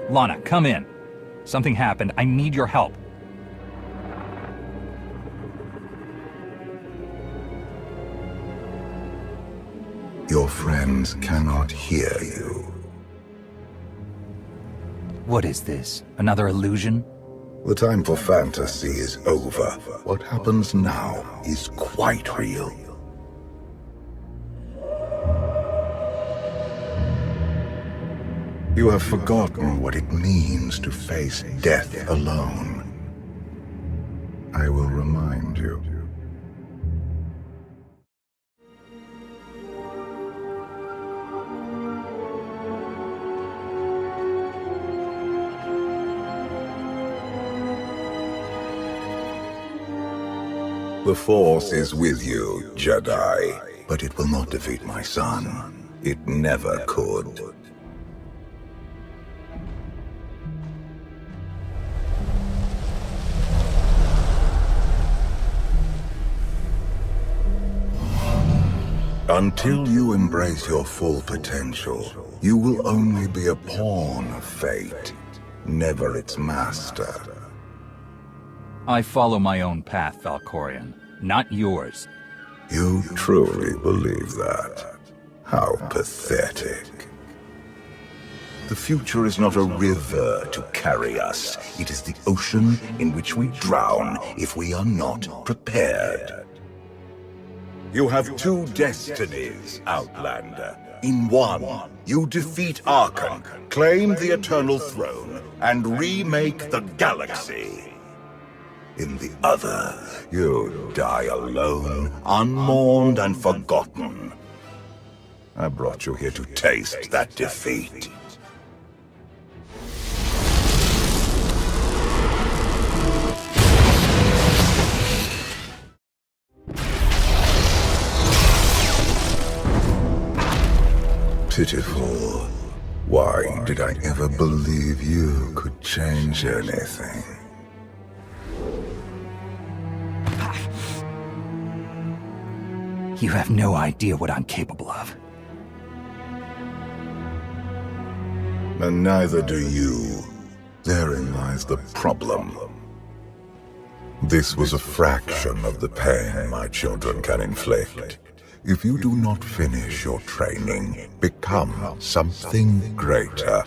Lana, come in. Something happened. I need your help. Your friends cannot hear you. What is this? Another illusion? The time for fantasy is over. What happens now is quite real. You have forgotten what it means to face death alone. I will remind you. The Force is with you, Jedi, but it will not defeat my son. It never could. Until you embrace your full potential, you will only be a pawn of fate, never its master. I follow my own path, Valkorion, not yours. You truly believe that? How pathetic. The future is not a river to carry us. It is the ocean in which we drown if we are not prepared. You have two destinies, Outlander. In one, you defeat Arkan, claim the Eternal Throne, and remake the galaxy. In the other, you die alone, unmourned and forgotten. I brought you here to taste that defeat. Pitiful. Why did I ever believe you could change anything? You have no idea what I'm capable of. And neither do you. Therein lies the problem. This was a fraction of the pain my children can inflict. If you do not finish your training, become something greater,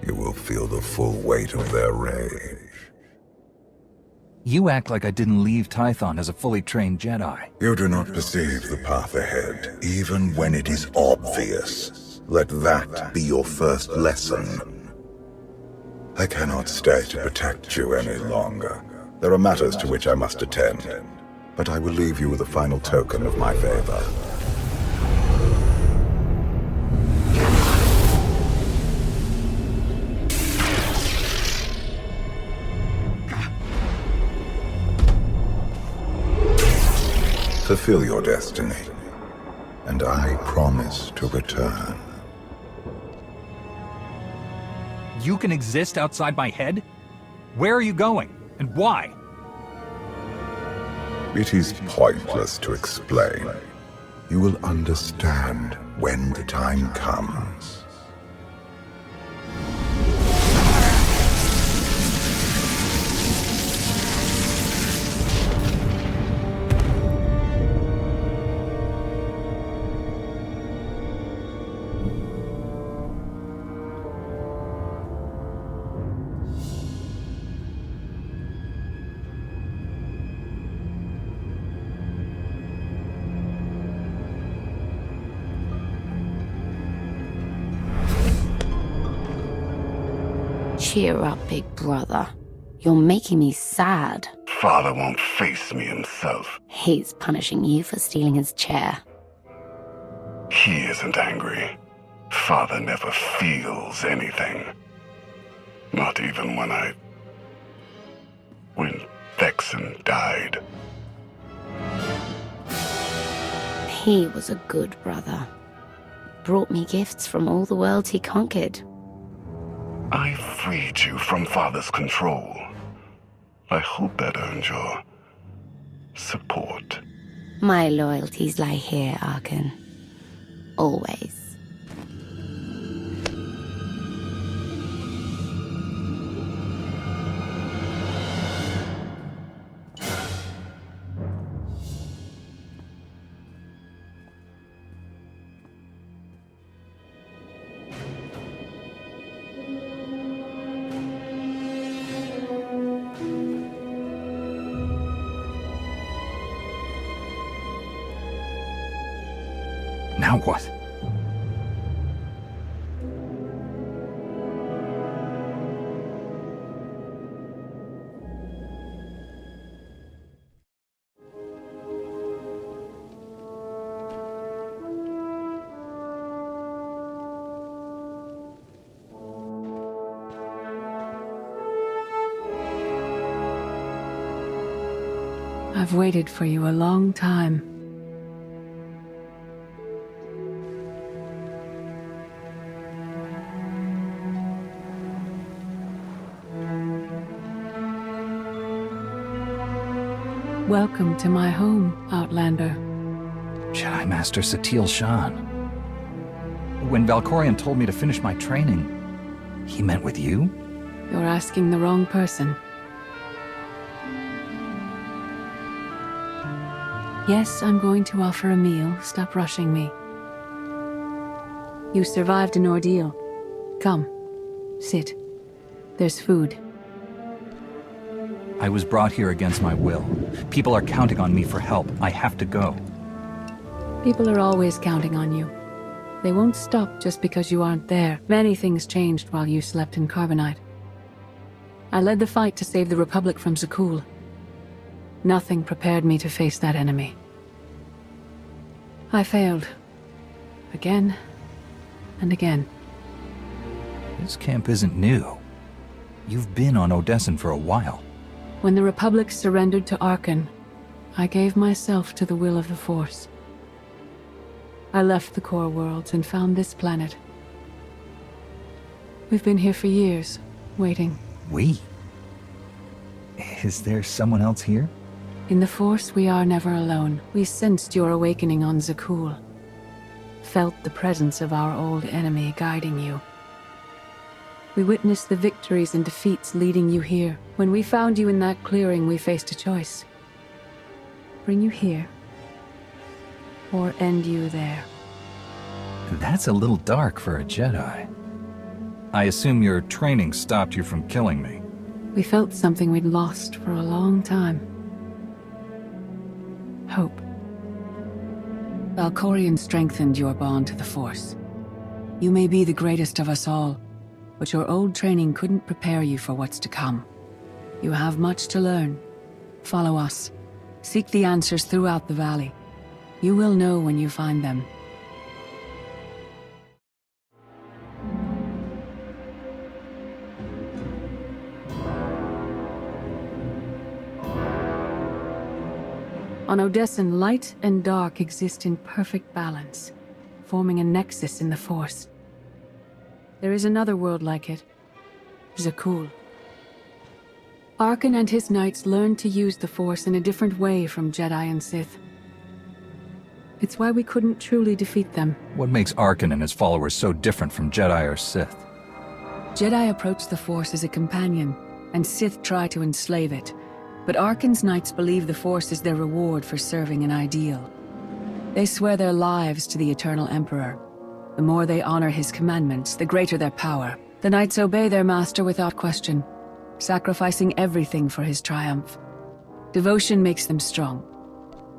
you will feel the full weight of their rage. You act like I didn't leave Tython as a fully trained Jedi. You do not perceive the path ahead, even when it is obvious. Let that be your first lesson. I cannot stay to protect you any longer. There are matters to which I must attend, but I will leave you with a final token of my favor. Fulfill your destiny, and I promise to return. You can exist outside my head? Where are you going, and why? It is pointless to explain. You will understand when the time comes. Cheer up, big brother. You're making me sad. Father won't face me himself. He's punishing you for stealing his chair. He isn't angry. Father never feels anything. Not even when Vexen died. He was a good brother. Brought me gifts from all the worlds he conquered. I freed you from Father's control. I hope that earned your support. My loyalties lie here, Arkan. Always. Now what? I've waited for you a long time. Welcome to my home, Outlander. Jedi Master Satele Shan. When Valkorion told me to finish my training, he meant with you? You're asking the wrong person. Yes, I'm going to offer a meal. Stop rushing me. You survived an ordeal. Come, sit. There's food. I was brought here against my will. People are counting on me for help. I have to go. People are always counting on you. They won't stop just because you aren't there. Many things changed while you slept in Carbonite. I led the fight to save the Republic from Zakul. Nothing prepared me to face that enemy. I failed. Again and again. This camp isn't new. You've been on Odessen for a while. When the Republic surrendered to Arkan, I gave myself to the will of the Force. I left the core worlds and found this planet. We've been here for years, waiting. We? Is there someone else here? In the Force, we are never alone. We sensed your awakening on Zakul. Felt the presence of our old enemy guiding you. We witnessed the victories and defeats leading you here. When we found you in that clearing, we faced a choice. Bring you here, or end you there. That's a little dark for a Jedi. I assume your training stopped you from killing me. We felt something we'd lost for a long time. Hope. Valkorion strengthened your bond to the Force. You may be the greatest of us all, but your old training couldn't prepare you for what's to come. You have much to learn. Follow us. Seek the answers throughout the valley. You will know when you find them. On Odessen, light and dark exist in perfect balance, forming a nexus in the Force. There is another world like it, Zakul. Arkan and his knights learned to use the Force in a different way from Jedi and Sith. It's why we couldn't truly defeat them. What makes Arkan and his followers so different from Jedi or Sith? Jedi approach the Force as a companion, and Sith try to enslave it. But Arkan's knights believe the Force is their reward for serving an ideal. They swear their lives to the Eternal Emperor. The more they honor his commandments, the greater their power. The knights obey their master without question, sacrificing everything for his triumph. Devotion makes them strong.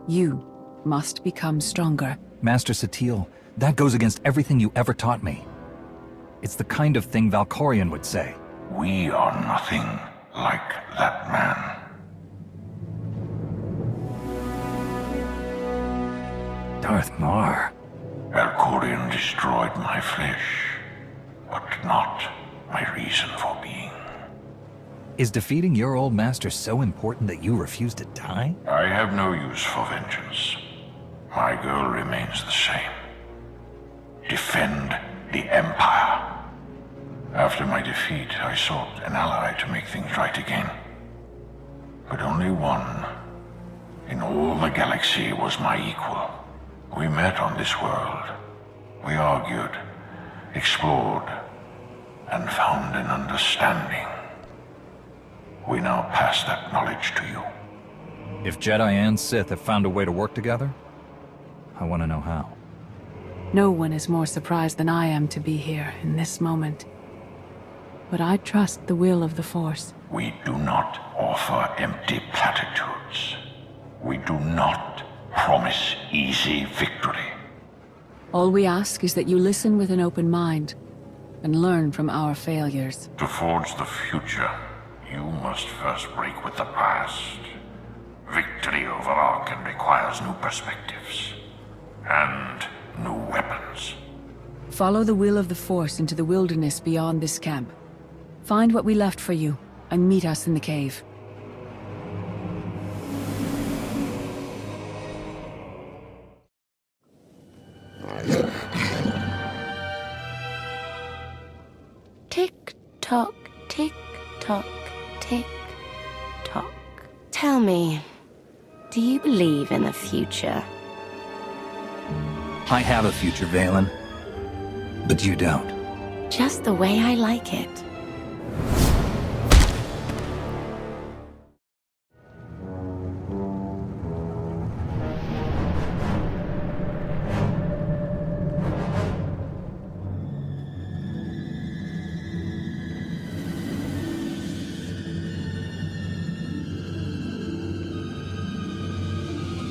You must become stronger. Master Satil, that goes against everything you ever taught me. It's the kind of thing Valkorion would say. We are nothing like that man. Darth Marr. Valkorion destroyed my flesh, but not my reason for being. Is defeating your old master so important that you refuse to die? I have no use for vengeance. My goal remains the same. Defend the Empire. After my defeat, I sought an ally to make things right again. But only one in all the galaxy was my equal. We met on this world. We argued, explored, and found an understanding. We now pass that knowledge to you. If Jedi and Sith have found a way to work together, I want to know how. No one is more surprised than I am to be here in this moment. But I trust the will of the Force. We do not offer empty platitudes. We do not promise easy victory. All we ask is that you listen with an open mind and learn from our failures. To forge the future, you must first break with the past. Victory over Arkan requires new perspectives and new weapons. Follow the will of the Force into the wilderness beyond this camp. Find what we left for you and meet us in the cave. Tick-tock, tick-tock, tick-tock. Tell me, do you believe in the future? I have a future, Valen. But you don't. Just the way I like it.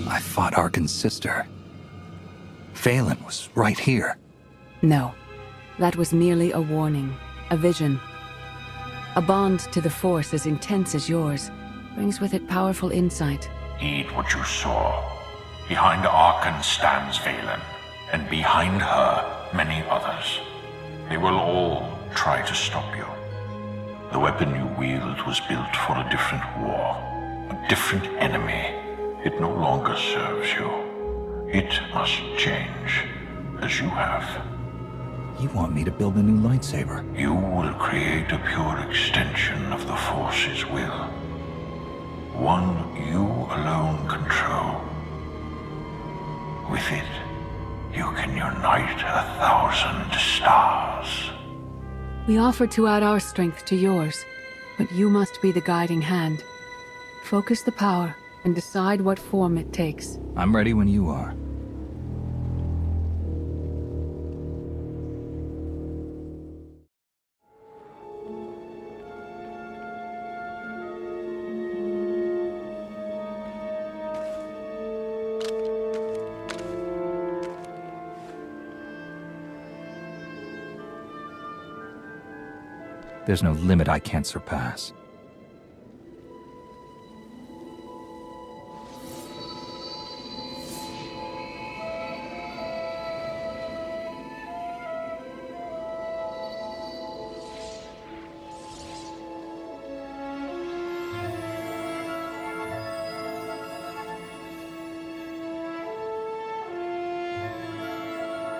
I fought Arkan's sister. Valen was right here. No, that was merely a warning, a vision. A bond to the Force as intense as yours brings with it powerful insight. Heed what you saw. Behind Arkan stands Valen, and behind her, many others. They will all try to stop you. The weapon you wield was built for a different war, a different enemy. It no longer serves you. It must change. as you have. You want me to build a new lightsaber? You will create a pure extension of the Force's will. One you alone control. With it, you can unite 1,000 stars. We offer to add our strength to yours, but you must be the guiding hand. Focus the power and decide what form it takes. I'm ready when you are. There's no limit I can't surpass.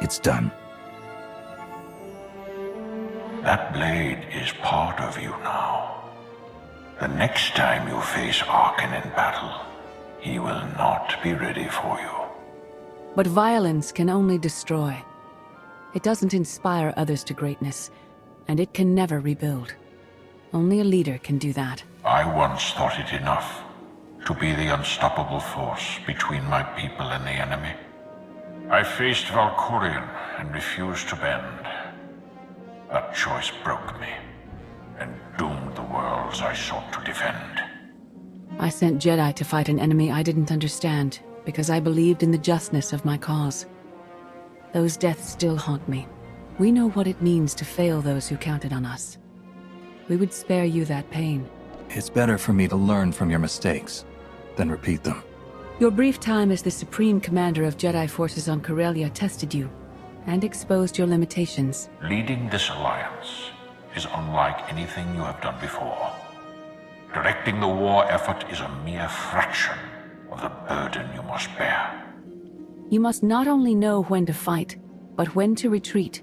It's done. That blade is part of you now. The next time you face Arkin in battle, he will not be ready for you. But violence can only destroy. It doesn't inspire others to greatness, and it can never rebuild. Only a leader can do that. I once thought it enough to be the unstoppable force between my people and the enemy. I faced Valkyrian and refused to bend. That choice broke me, and doomed the worlds I sought to defend. I sent Jedi to fight an enemy I didn't understand, because I believed in the justness of my cause. Those deaths still haunt me. We know what it means to fail those who counted on us. We would spare you that pain. It's better for me to learn from your mistakes than repeat them. Your brief time as the Supreme Commander of Jedi forces on Corellia tested you, and exposed your limitations. Leading this alliance is unlike anything you have done before. Directing the war effort is a mere fraction of the burden you must bear. You must not only know when to fight, but when to retreat,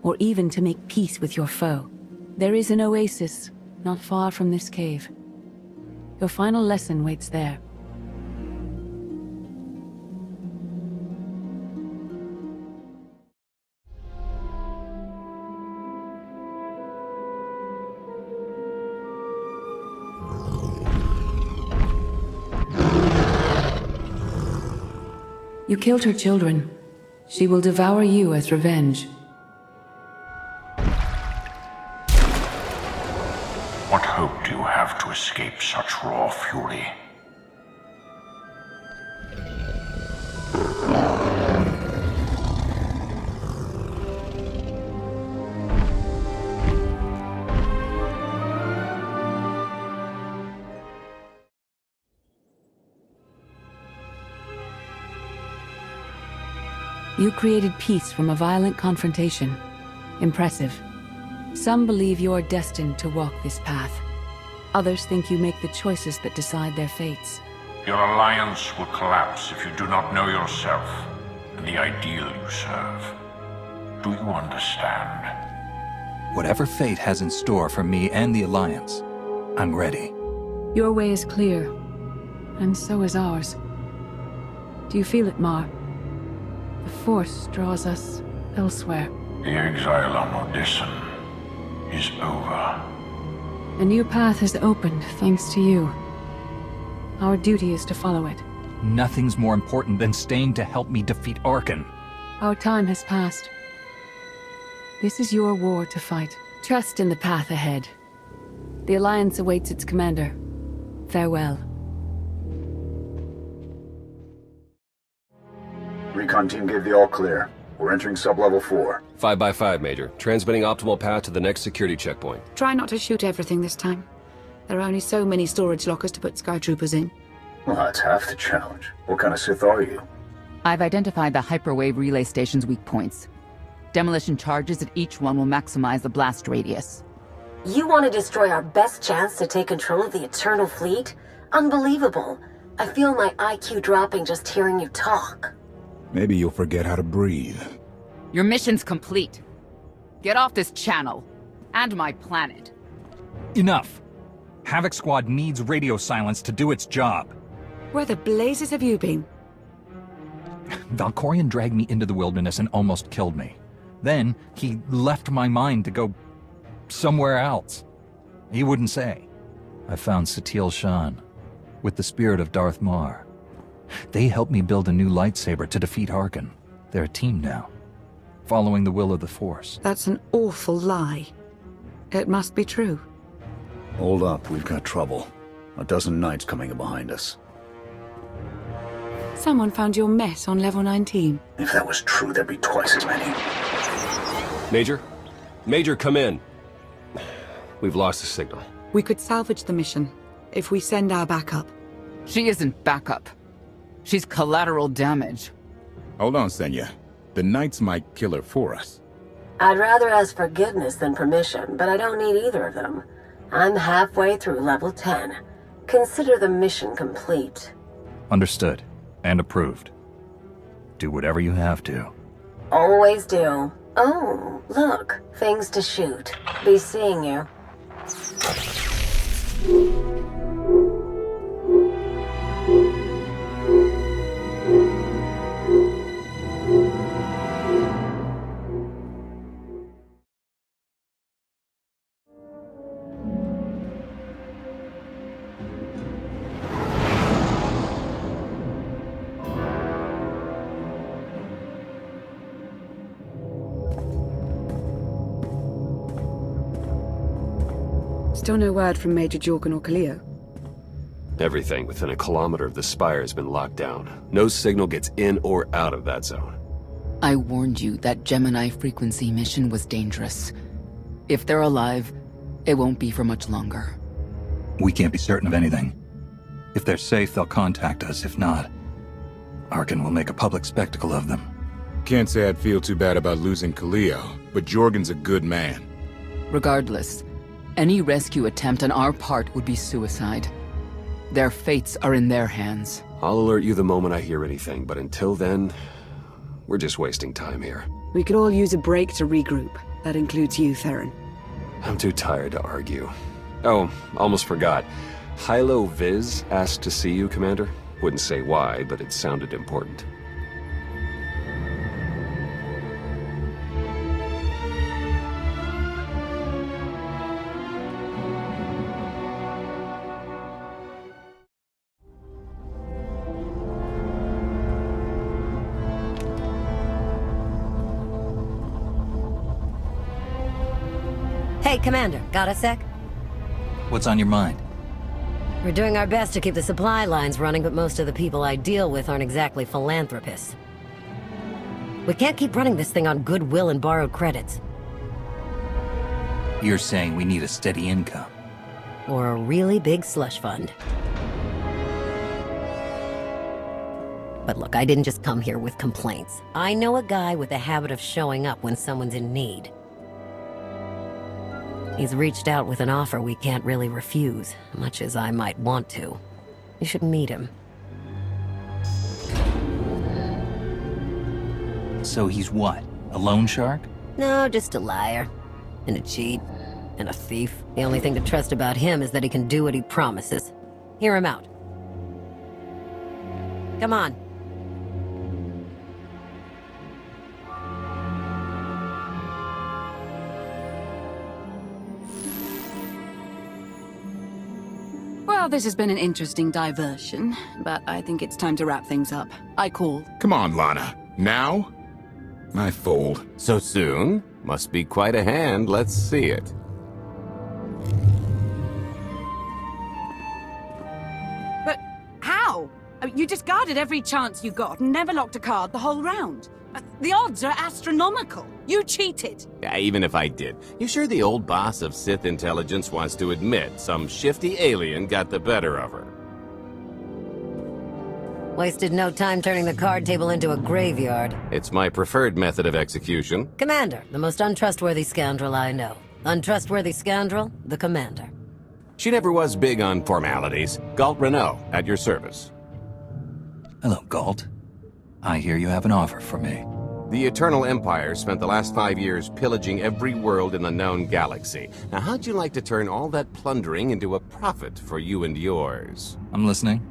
or even to make peace with your foe. There is an oasis not far from this cave. Your final lesson waits there. You killed her children. She will devour you as revenge. What hope do you have to escape such raw fury? You created peace from a violent confrontation. Impressive. Some believe you're destined to walk this path. Others think you make the choices that decide their fates. Your alliance will collapse if you do not know yourself and the ideal you serve. Do you understand? Whatever fate has in store for me and the Alliance, I'm ready. Your way is clear, and so is ours. Do you feel it, Marr? The Force draws us elsewhere. The exile on Odyssin is over. A new path has opened, thanks to you. Our duty is to follow it. Nothing's more important than staying to help me defeat Arkin. Our time has passed. This is your war to fight. Trust in the path ahead. The Alliance awaits its commander. Farewell. Recon team gave the all clear. We're entering sub-level 4. 5x5, Major. Transmitting optimal path to the next security checkpoint. Try not to shoot everything this time. There are only so many storage lockers to put Skytroopers in. Well, that's half the challenge. What kind of Sith are you? I've identified the hyperwave relay station's weak points. Demolition charges at each one will maximize the blast radius. You want to destroy our best chance to take control of the Eternal Fleet? Unbelievable. I feel my IQ dropping just hearing you talk. Maybe you'll forget how to breathe. Your mission's complete. Get off this channel. And my planet. Enough. Havoc Squad needs radio silence to do its job. Where the blazes have you been? Valkorion dragged me into the wilderness and almost killed me. Then, he left my mind to go somewhere else. He wouldn't say. I found Satil Shan, with the spirit of Darth Marr. They helped me build a new lightsaber to defeat Arkan. They're a team now, following the will of the Force. That's an awful lie. It must be true. Hold up, we've got trouble. A dozen knights coming in behind us. Someone found your mess on level 19. If that was true, there'd be twice as many. Major? Major, come in. We've lost the signal. We could salvage the mission if we send our backup. She isn't backup. She's collateral damage. Hold on, Senya. The knights might kill her for us. I'd rather ask forgiveness than permission, but I don't need either of them. I'm halfway through level 10. Consider the mission complete. Understood. And approved. Do whatever you have to. Always do. Oh, look. Things to shoot. Be seeing you. Still no word from Major Jorgen or Kaleo? Everything within a kilometer of the spire has been locked down. No signal gets in or out of that zone. I warned you that Gemini frequency mission was dangerous. If they're alive, it won't be for much longer. We can't be certain of anything. If they're safe, they'll contact us. If not, Arkan will make a public spectacle of them. Can't say I'd feel too bad about losing Kaleo, but Jorgen's a good man. Regardless, any rescue attempt on our part would be suicide. Their fates are in their hands. I'll alert you the moment I hear anything, but until then, we're just wasting time here. We could all use a break to regroup. That includes you, Theron. I'm too tired to argue. Oh, almost forgot. Hylo Viz asked to see you, Commander. Wouldn't say why, but it sounded important. Hey, Commander, got a sec? What's on your mind? We're doing our best to keep the supply lines running, but most of the people I deal with aren't exactly philanthropists. We can't keep running this thing on goodwill and borrowed credits. You're saying we need a steady income. Or a really big slush fund. But look, I didn't just come here with complaints. I know a guy with a habit of showing up when someone's in need. He's reached out with an offer we can't really refuse, much as I might want to. You should meet him. So he's what? A loan shark? No, just a liar. And a cheat. And a thief. The only thing to trust about him is that he can do what he promises. Hear him out. Come on. Well, this has been an interesting diversion, but I think it's time to wrap things up. I call. Come on, Lana. Now? I fold. So soon? Must be quite a hand. Let's see it. But how? You discarded every chance you got and never locked a card the whole round. The odds are astronomical. You cheated. Yeah, even if I did. You sure the old boss of Sith intelligence wants to admit some shifty alien got the better of her? Wasted no time turning the card table into a graveyard. It's my preferred method of execution. Commander, the most untrustworthy scoundrel I know. Untrustworthy scoundrel, the Commander. She never was big on formalities. Galt Renault, at your service. Hello, Galt. I hear you have an offer for me. The Eternal Empire spent the last 5 years pillaging every world in the known galaxy. Now, how'd you like to turn all that plundering into a profit for you and yours? I'm listening.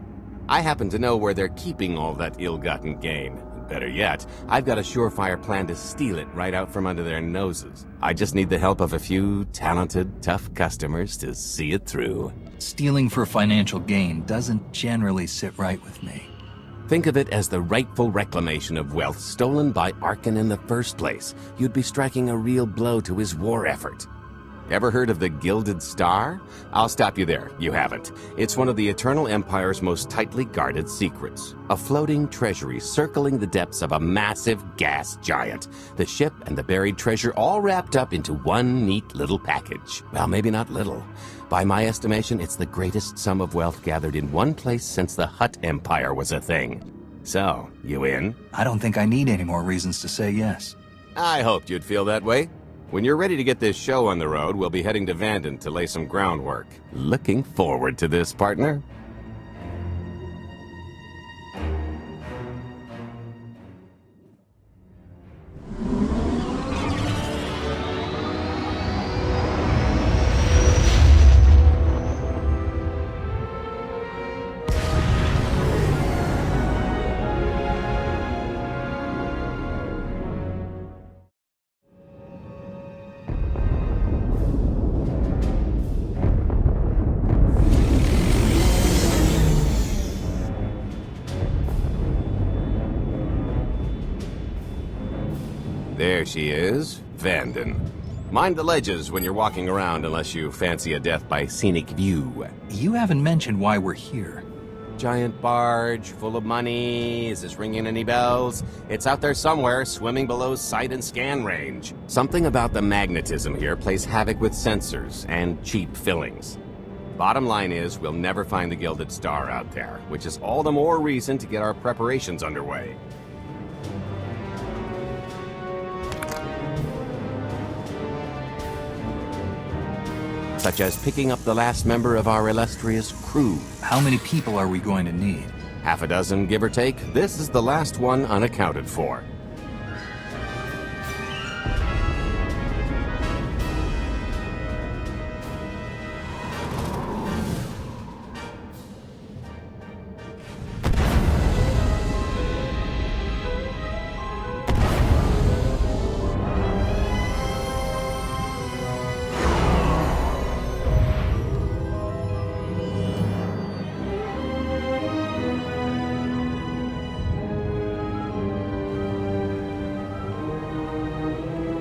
I happen to know where they're keeping all that ill-gotten gain. Better yet, I've got a surefire plan to steal it right out from under their noses. I just need the help of a few talented, tough customers to see it through. Stealing for financial gain doesn't generally sit right with me. Think of it as the rightful reclamation of wealth stolen by Arkan in the first place. You'd be striking a real blow to his war effort. Ever heard of the Gilded Star? I'll stop you there. You haven't. It's one of the Eternal Empire's most tightly guarded secrets. A floating treasury circling the depths of a massive gas giant. The ship and the buried treasure all wrapped up into one neat little package. Well, maybe not little. By my estimation, it's the greatest sum of wealth gathered in one place since the Hutt Empire was a thing. So, you in? I don't think I need any more reasons to say yes. I hoped you'd feel that way. When you're ready to get this show on the road, we'll be heading to Vanden to lay some groundwork. Looking forward to this, partner. There she is, Vanden. Mind the ledges when you're walking around unless you fancy a death by scenic view. You haven't mentioned why we're here. Giant barge, full of money. Is this ringing any bells? It's out there somewhere, swimming below sight and scan range. Something about the magnetism here plays havoc with sensors and cheap fillings. Bottom line is, we'll never find the Gilded Star out there, which is all the more reason to get our preparations underway. Such as picking up the last member of our illustrious crew. How many people are we going to need? Half a dozen, give or take. This is the last one unaccounted for.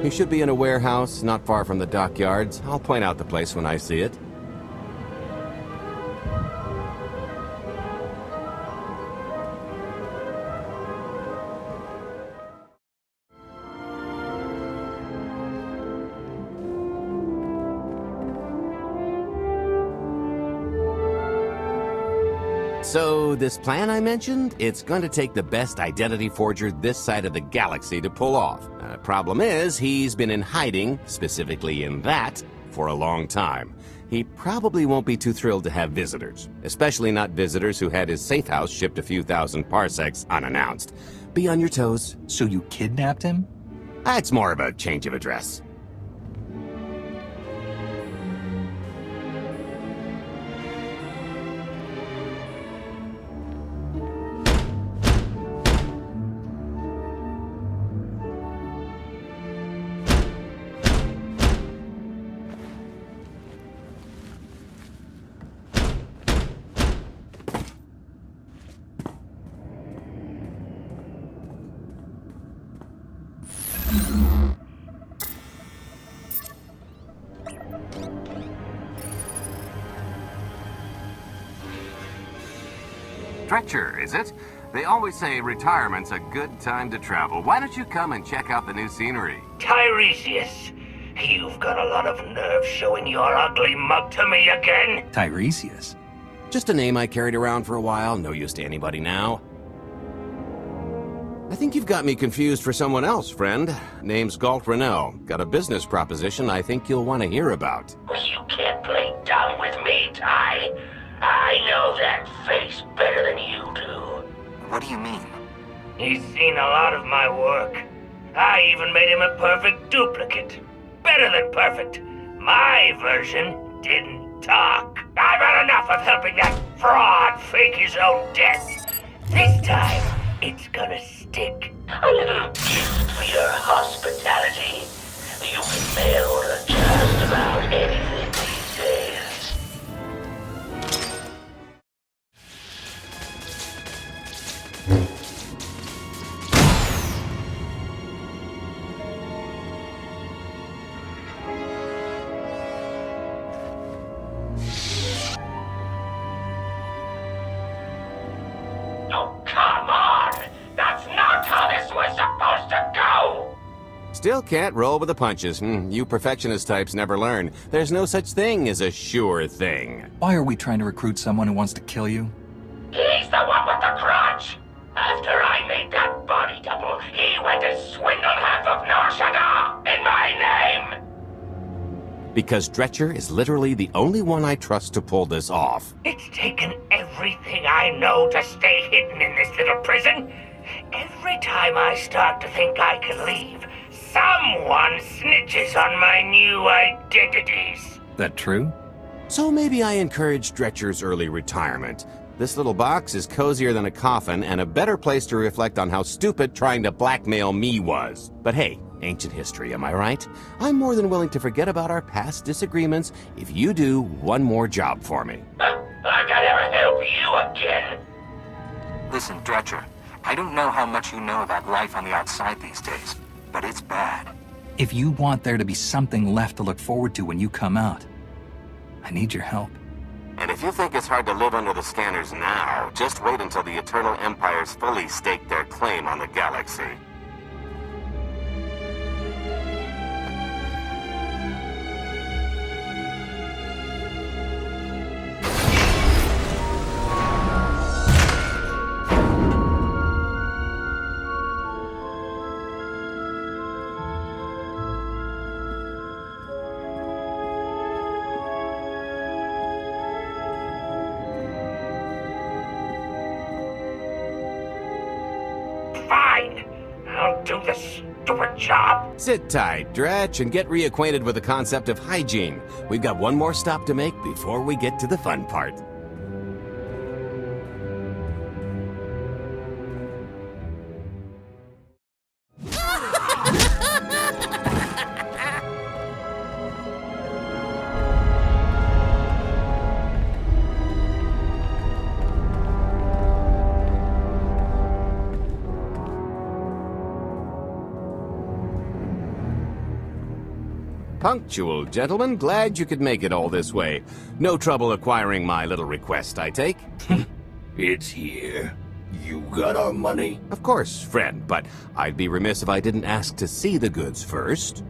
He should be in a warehouse not far from the dockyards. I'll point out the place when I see it. So, this plan I mentioned, it's going to take the best identity forger this side of the galaxy to pull off. Problem is, he's been in hiding, specifically in that, for a long time. He probably won't be too thrilled to have visitors, especially not visitors who had his safe house shipped a few thousand parsecs unannounced. Be on your toes. So you kidnapped him? It's more of a change of address. Stretcher, is it? They always say retirement's a good time to travel. Why don't you come and check out the new scenery? Tiresias, you've got a lot of nerve showing your ugly mug to me again. Tiresias? Just a name I carried around for a while, no use to anybody now. I think you've got me confused for someone else, friend. Name's Galt Renault. Got a business proposition I think you'll want to hear about. You can't play dumb with me, Ty. I know that face better than you do. What do you mean? He's seen a lot of my work. I even made him a perfect duplicate. Better than perfect. My version didn't talk. I've had enough of helping that fraud fake his own death. This time, it's gonna stick. A little gift for your hospitality. You can mail order just about anything these days. Oh, come on! That's not how this was supposed to go! Still can't roll with the punches. You perfectionist types never learn. There's no such thing as a sure thing. Why are we trying to recruit someone who wants to kill you? He's the one with the grudge! After I made that body double, he went to swindle half of Nar Shaddaa in my name! Because Dretcher is literally the only one I trust to pull this off. It's taken everything I know to stay hidden in this little prison. Every time I start to think I can leave, someone snitches on my new identities. That true? So maybe I encourage Dretcher's early retirement. This little box is cozier than a coffin and a better place to reflect on how stupid trying to blackmail me was. But hey, ancient history, am I right? I'm more than willing to forget about our past disagreements if you do one more job for me. I can never help you again. Listen, Dretcher, I don't know how much you know about life on the outside these days, but it's bad. If you want there to be something left to look forward to when you come out, I need your help. And if you think it's hard to live under the scanners now, just wait until the Eternal Empires fully stake their claim on the galaxy. Fine. I'll do the stupid job. Sit tight, Dretch, and get reacquainted with the concept of hygiene. We've got one more stop to make before we get to the fun part. Punctual, gentlemen. Glad you could make it all this way. No trouble acquiring my little request, I take? It's here. You got our money? Of course, friend, but I'd be remiss if I didn't ask to see the goods first.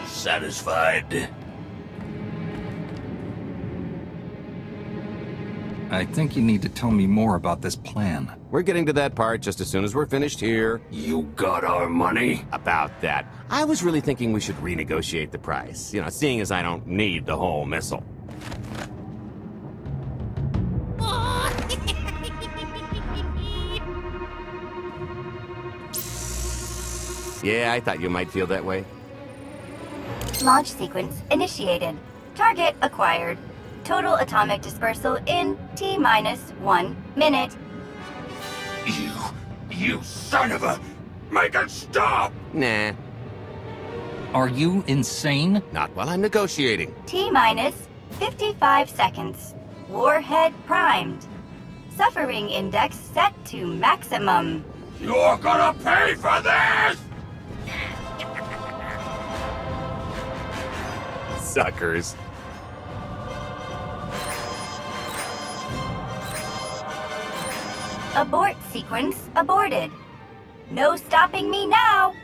Satisfied? I think you need to tell me more about this plan. We're getting to that part just as soon as we're finished here. You got our money? About that. I was really thinking we should renegotiate the price. You know, seeing as I don't need the whole missile. Yeah, I thought you might feel that way. Launch sequence initiated. Target acquired. Total atomic dispersal in T-1 minute. You son of a... Make it stop! Nah. Are you insane? Not while I'm negotiating. T-minus 55 seconds. Warhead primed. Suffering index set to maximum. You're gonna pay for this! Suckers. Abort sequence aborted. No stopping me now.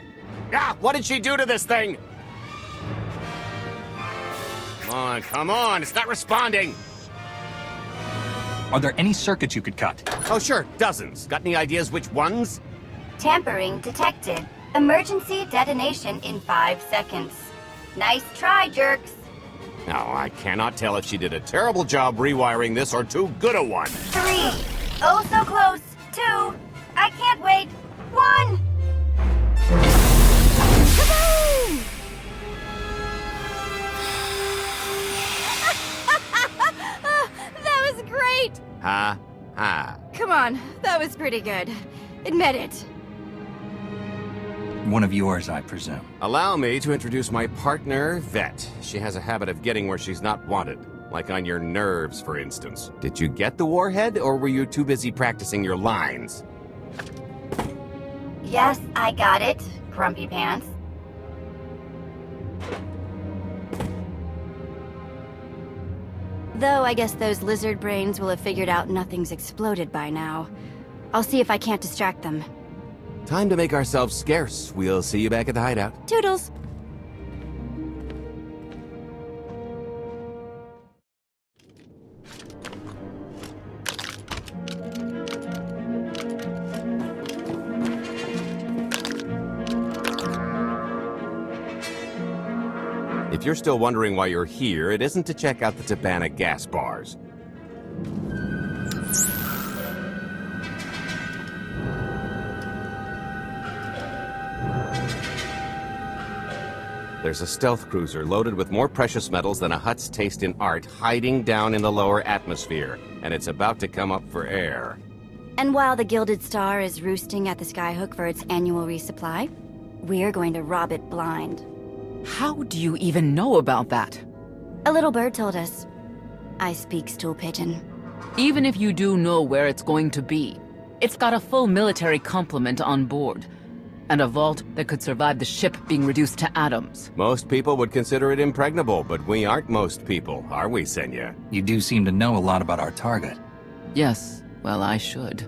Ah, what did she do to this thing? Come on, it's not responding. Are there any circuits you could cut? Oh, sure, dozens. Got any ideas which ones? Tampering detected. Emergency detonation in 5 seconds. Nice try, jerks. No, I cannot tell if she did a terrible job rewiring this or too good a one. 3. Oh, so close. 2. I can't wait. 1. Kaboom! That was great! Ha, ha. Come on, that was pretty good. Admit it. One of yours, I presume. Allow me to introduce my partner, Vet. She has a habit of getting where she's not wanted. Like on your nerves, for instance. Did you get the warhead, or were you too busy practicing your lines? Yes, I got it, Grumpy Pants. Though I guess those lizard brains will have figured out nothing's exploded by now. I'll see if I can't distract them. Time to make ourselves scarce. We'll see you back at the hideout. Toodles! If you're still wondering why you're here, it isn't to check out the Tabana gas bars. There's a stealth cruiser loaded with more precious metals than a Hutt's taste in art hiding down in the lower atmosphere, and it's about to come up for air. And while the Gilded Star is roosting at the Skyhook for its annual resupply, we're going to rob it blind. How do you even know about that? A little bird told us. I speak stool pigeon. Even if you do know where it's going to be, it's got a full military complement on board. And a vault that could survive the ship being reduced to atoms. Most people would consider it impregnable, but we aren't most people, are we, Senya? You do seem to know a lot about our target. Yes, well, I should.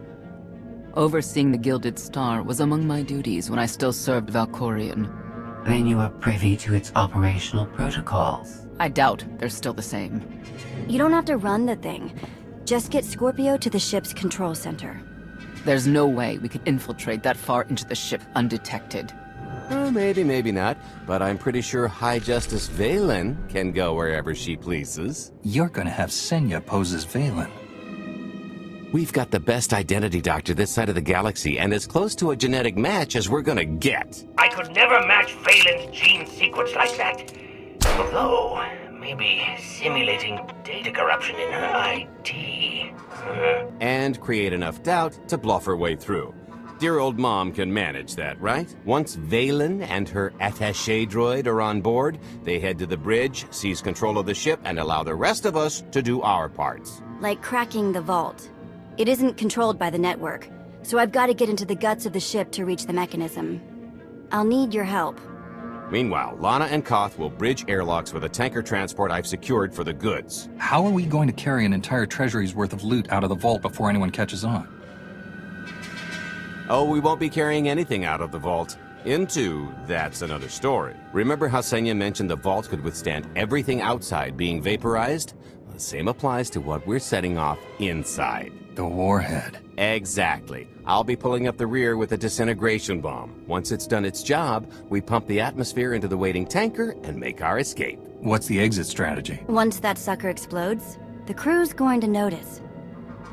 Overseeing the Gilded Star was among my duties when I still served Valkorion. Then you are privy to its operational protocols. I doubt they're still the same. You don't have to run the thing. Just get Scorpio to the ship's control center. There's no way we could infiltrate that far into the ship undetected. Maybe, maybe not, but I'm pretty sure High Justice Valen can go wherever she pleases. You're gonna have Senya pose as Valen. We've got the best identity doctor this side of the galaxy, and as close to a genetic match as we're gonna get. I could never match Valen's gene sequence like that. Although, maybe simulating data corruption in her IT. And create enough doubt to bluff her way through. Dear old mom can manage that, right? Once Valen and her attaché droid are on board, they head to the bridge, seize control of the ship, and allow the rest of us to do our parts. Like cracking the vault. It isn't controlled by the network, so I've got to get into the guts of the ship to reach the mechanism. I'll need your help. Meanwhile, Lana and Koth will bridge airlocks with a tanker transport I've secured for the goods. How are we going to carry an entire treasury's worth of loot out of the vault before anyone catches on? Oh, we won't be carrying anything out of the vault. That's another story. Remember how Senya mentioned the vault could withstand everything outside being vaporized? The same applies to what we're setting off inside. The warhead. Exactly. I'll be pulling up the rear with a disintegration bomb. Once it's done its job, we pump the atmosphere into the waiting tanker and make our escape. What's the exit strategy? Once that sucker explodes, the crew's going to notice.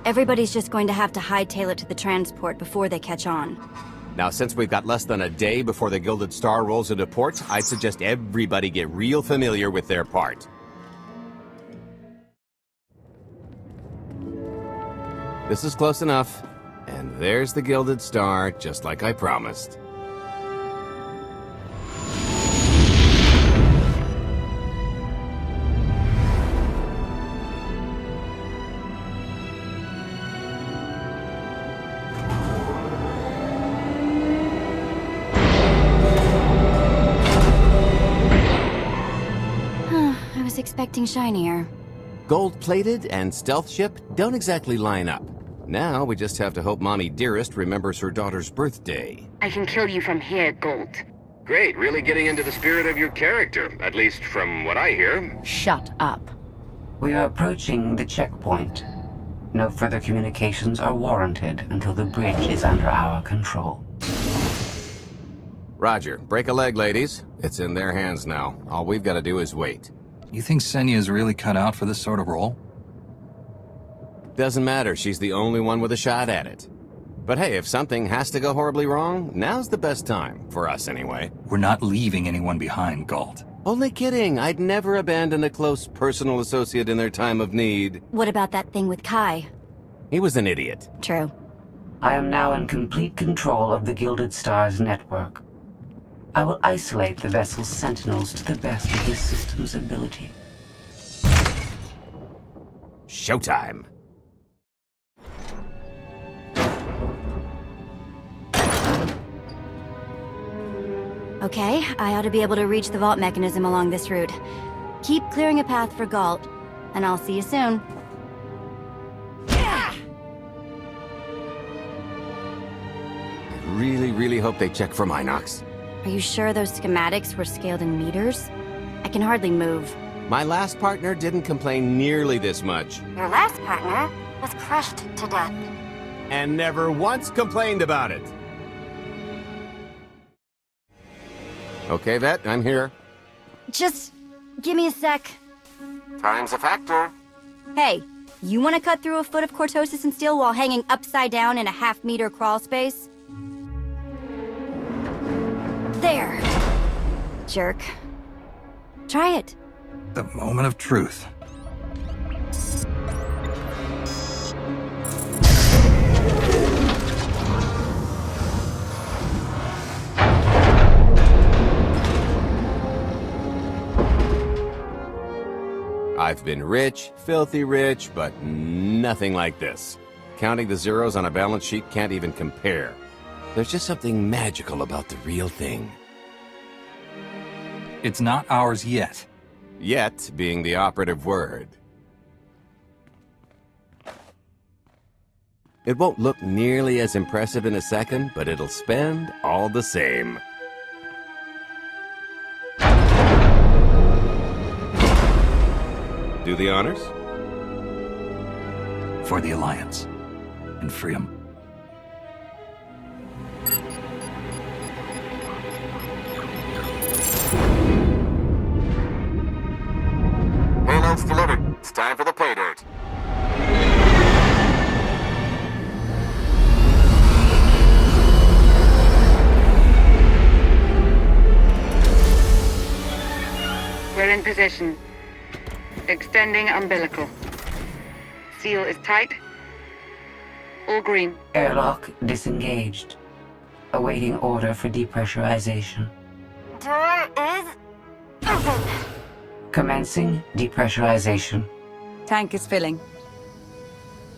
Everybody's just going to have to hightail it to the transport before they catch on. Now, since we've got less than a day before the Gilded Star rolls into port, I'd suggest everybody get real familiar with their part. This is close enough. And there's the Gilded Star, just like I promised. I was expecting shinier. Gold-plated and stealth ship don't exactly line up. Now we just have to hope Mommy Dearest remembers her daughter's birthday. I can kill you from here, Gold. Great, really getting into the spirit of your character, at least from what I hear. Shut up. We are approaching the checkpoint. No further communications are warranted until the bridge is under our control. Roger. Break a leg, ladies. It's in their hands now. All we've got to do is wait. You think Senya's really cut out for this sort of role? Doesn't matter, she's the only one with a shot at it. But hey, if something has to go horribly wrong, now's the best time. For us, anyway. We're not leaving anyone behind, Galt. Only kidding. I'd never abandon a close personal associate in their time of need. What about that thing with Kai? He was an idiot. True. I am now in complete control of the Gilded Stars network. I will isolate the vessel's sentinels to the best of this system's ability. Showtime. Okay, I ought to be able to reach the vault mechanism along this route. Keep clearing a path for Galt, and I'll see you soon. I really hope they check for Minox. Are you sure those schematics were scaled in meters? I can hardly move. My last partner didn't complain nearly this much. Your last partner was crushed to death. And never once complained about it. Okay, Vet, I'm here. Just give me a sec. Time's a factor. Hey, you want to cut through a foot of cortosis and steel while hanging upside down in a half-meter crawl space? There. Jerk. Try it. The moment of truth. I've been rich, filthy rich, but nothing like this. Counting the zeros on a balance sheet can't even compare. There's just something magical about the real thing. It's not ours yet. Yet being the operative word. It won't look nearly as impressive in a second, but it'll spend all the same. Do the honors? For the Alliance. And freedom. Payload's delivered. It's time for the pay dirt. We're in position. Extending umbilical. Seal is tight. All green. Airlock disengaged. Awaiting order for depressurization. Door is open. Commencing depressurization. Tank is filling.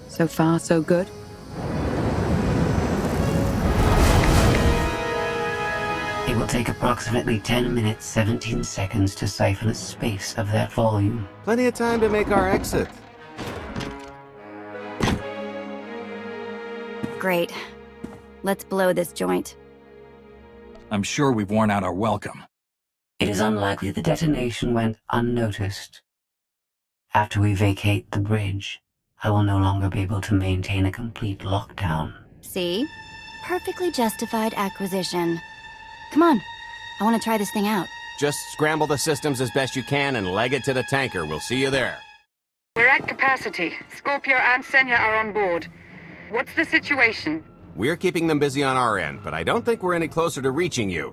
So far, so good. It will take approximately 10 minutes, 17 seconds to siphon a space of that volume. Plenty of time to make our exit. Great. Let's blow this joint. I'm sure we've worn out our welcome. It is unlikely the detonation went unnoticed. After we vacate the bridge, I will no longer be able to maintain a complete lockdown. See? Perfectly justified acquisition. Come on. I want to try this thing out. Just scramble the systems as best you can and leg it to the tanker. We'll see you there. We're at capacity. Scorpio and Senya are on board. What's the situation? We're keeping them busy on our end, but I don't think we're any closer to reaching you.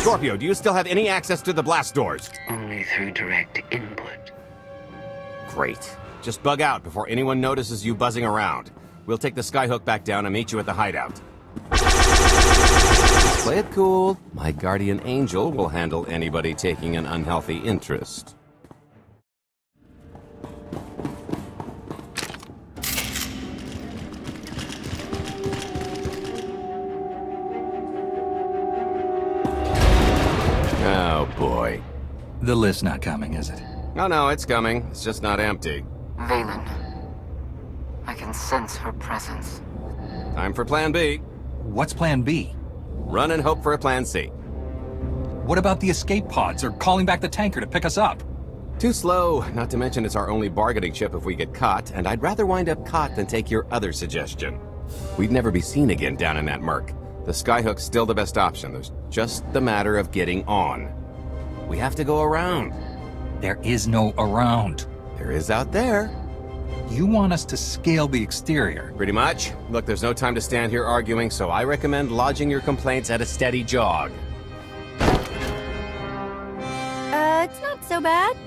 Scorpio, do you still have any access to the blast doors? Only through direct input. Great. Just bug out before anyone notices you buzzing around. We'll take the skyhook back down and meet you at the hideout. Play it cool. My guardian angel will handle anybody taking an unhealthy interest. Oh, boy. The list's not coming, is it? Oh, no, it's coming. It's just not empty. Valen. I can sense her presence. Time for Plan B. What's Plan B? Run and hope for a Plan C. What about the escape pods or calling back the tanker to pick us up? Too slow, not to mention it's our only bargaining chip if we get caught, and I'd rather wind up caught than take your other suggestion. We'd never be seen again down in that murk. The skyhook's still the best option. There's just the matter of getting on. We have to go around. There is no around. There is out there. You want us to scale the exterior? Pretty much. Look, there's no time to stand here arguing, so I recommend lodging your complaints at a steady jog. It's not so bad.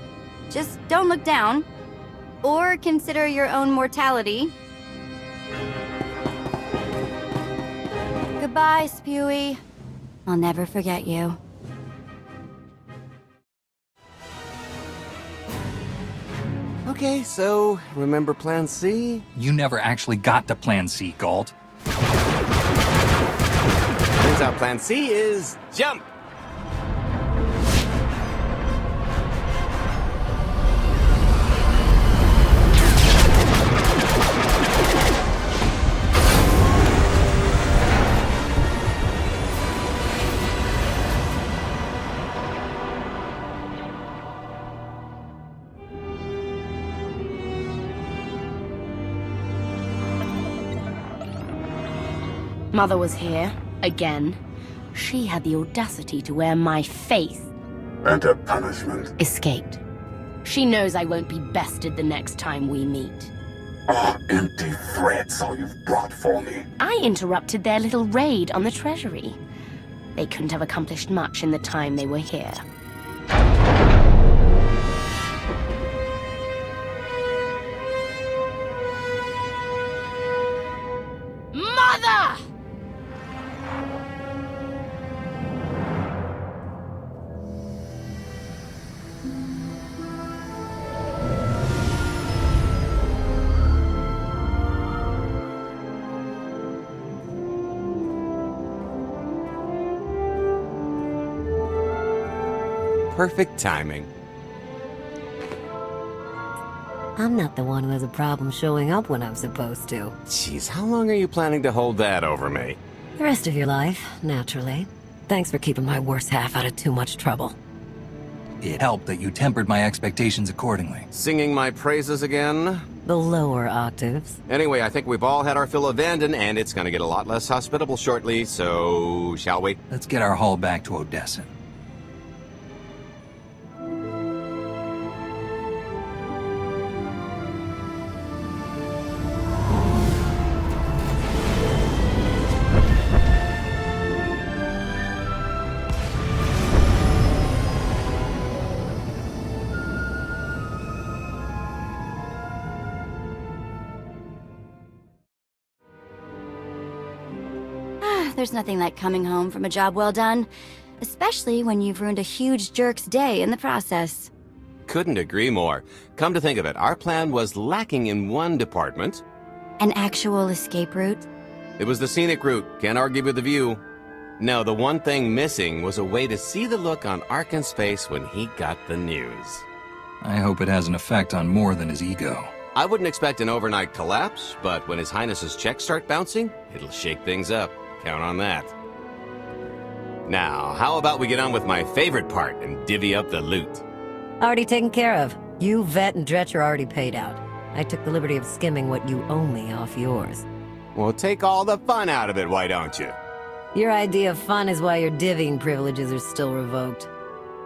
Just don't look down. Or consider your own mortality. Goodbye, Spewy. I'll never forget you. Okay, so remember Plan C? You never actually got to Plan C, Galt. Turns out Plan C is jump! Mother was here, again. She had the audacity to wear my face. And a punishment. Escaped. She knows I won't be bested the next time we meet. Oh, empty threats all you've brought for me. I interrupted their little raid on the treasury. They couldn't have accomplished much in the time they were here. Mother! Perfect timing. I'm not the one who has a problem showing up when I'm supposed to. Jeez, how long are you planning to hold that over me? The rest of your life, naturally. Thanks for keeping my worse half out of too much trouble. It helped that you tempered my expectations accordingly. Singing my praises again? The lower octaves. Anyway, I think we've all had our fill of Vanden, and it's gonna get a lot less hospitable shortly, so shall we? Let's get our haul back to Odessa. There's nothing like coming home from a job well done, especially when you've ruined a huge jerk's day in the process. Couldn't agree more. Come to think of it, our plan was lacking in one department. An actual escape route? It was the scenic route, can't argue with the view. No, the one thing missing was a way to see the look on Arkan's face when he got the news. I hope it has an effect on more than his ego. I wouldn't expect an overnight collapse, but when His Highness's checks start bouncing, it'll shake things up. Count on that. Now, how about we get on with my favorite part and divvy up the loot? Already taken care of. You, Vet, and Dretch are already paid out. I took the liberty of skimming what you owe me off yours. Well, take all the fun out of it, why don't you? Your idea of fun is why your divvying privileges are still revoked.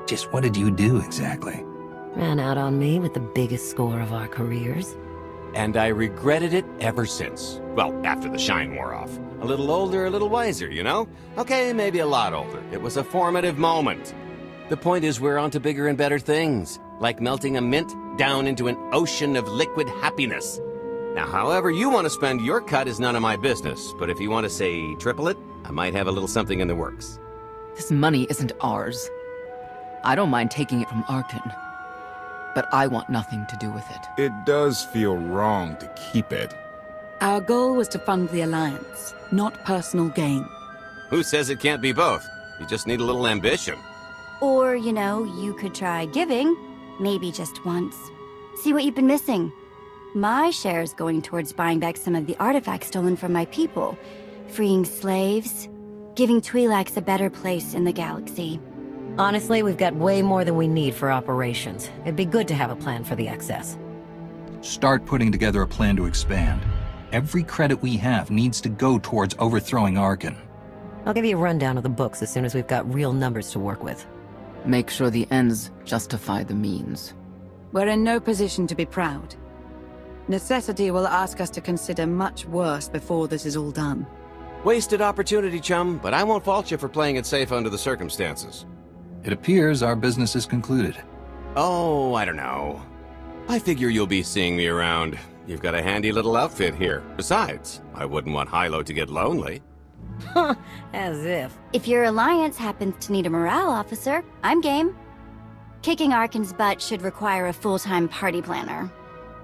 Just what did you do exactly? Ran out on me with the biggest score of our careers. And I regretted it ever since. Well, after the shine wore off. A little older, a little wiser, you know? Okay, maybe a lot older. It was a formative moment. The point is we're on to bigger and better things, like melting a mint down into an ocean of liquid happiness. Now, however you want to spend your cut is none of my business, but if you want to say triple it, I might have a little something in the works. This money isn't ours. I don't mind taking it from Arkan, but I want nothing to do with it. It does feel wrong to keep it. Our goal was to fund the Alliance, not personal gain. Who says it can't be both? You just need a little ambition. Or, you know, you could try giving, maybe just once. See what you've been missing. My share's going towards buying back some of the artifacts stolen from my people, freeing slaves, giving Twi'leks a better place in the galaxy. Honestly, we've got way more than we need for operations. It'd be good to have a plan for the excess. Start putting together a plan to expand. Every credit we have needs to go towards overthrowing Arkan. I'll give you a rundown of the books as soon as we've got real numbers to work with. Make sure the ends justify the means. We're in no position to be proud. Necessity will ask us to consider much worse before this is all done. Wasted opportunity, chum, but I won't fault you for playing it safe under the circumstances. It appears our business is concluded. Oh, I don't know. I figure you'll be seeing me around. You've got a handy little outfit here. Besides, I wouldn't want Hilo to get lonely. As if. If your alliance happens to need a morale officer, I'm game. Kicking Arkan's butt should require a full-time party planner.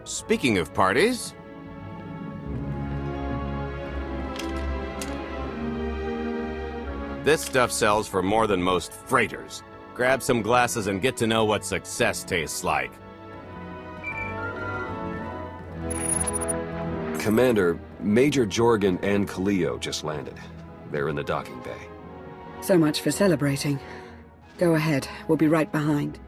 Speaking of parties... This stuff sells for more than most freighters. Grab some glasses and get to know what success tastes like. Commander, Major Jorgen and Kaleo just landed. They're in the docking bay. So much for celebrating. Go ahead, we'll be right behind.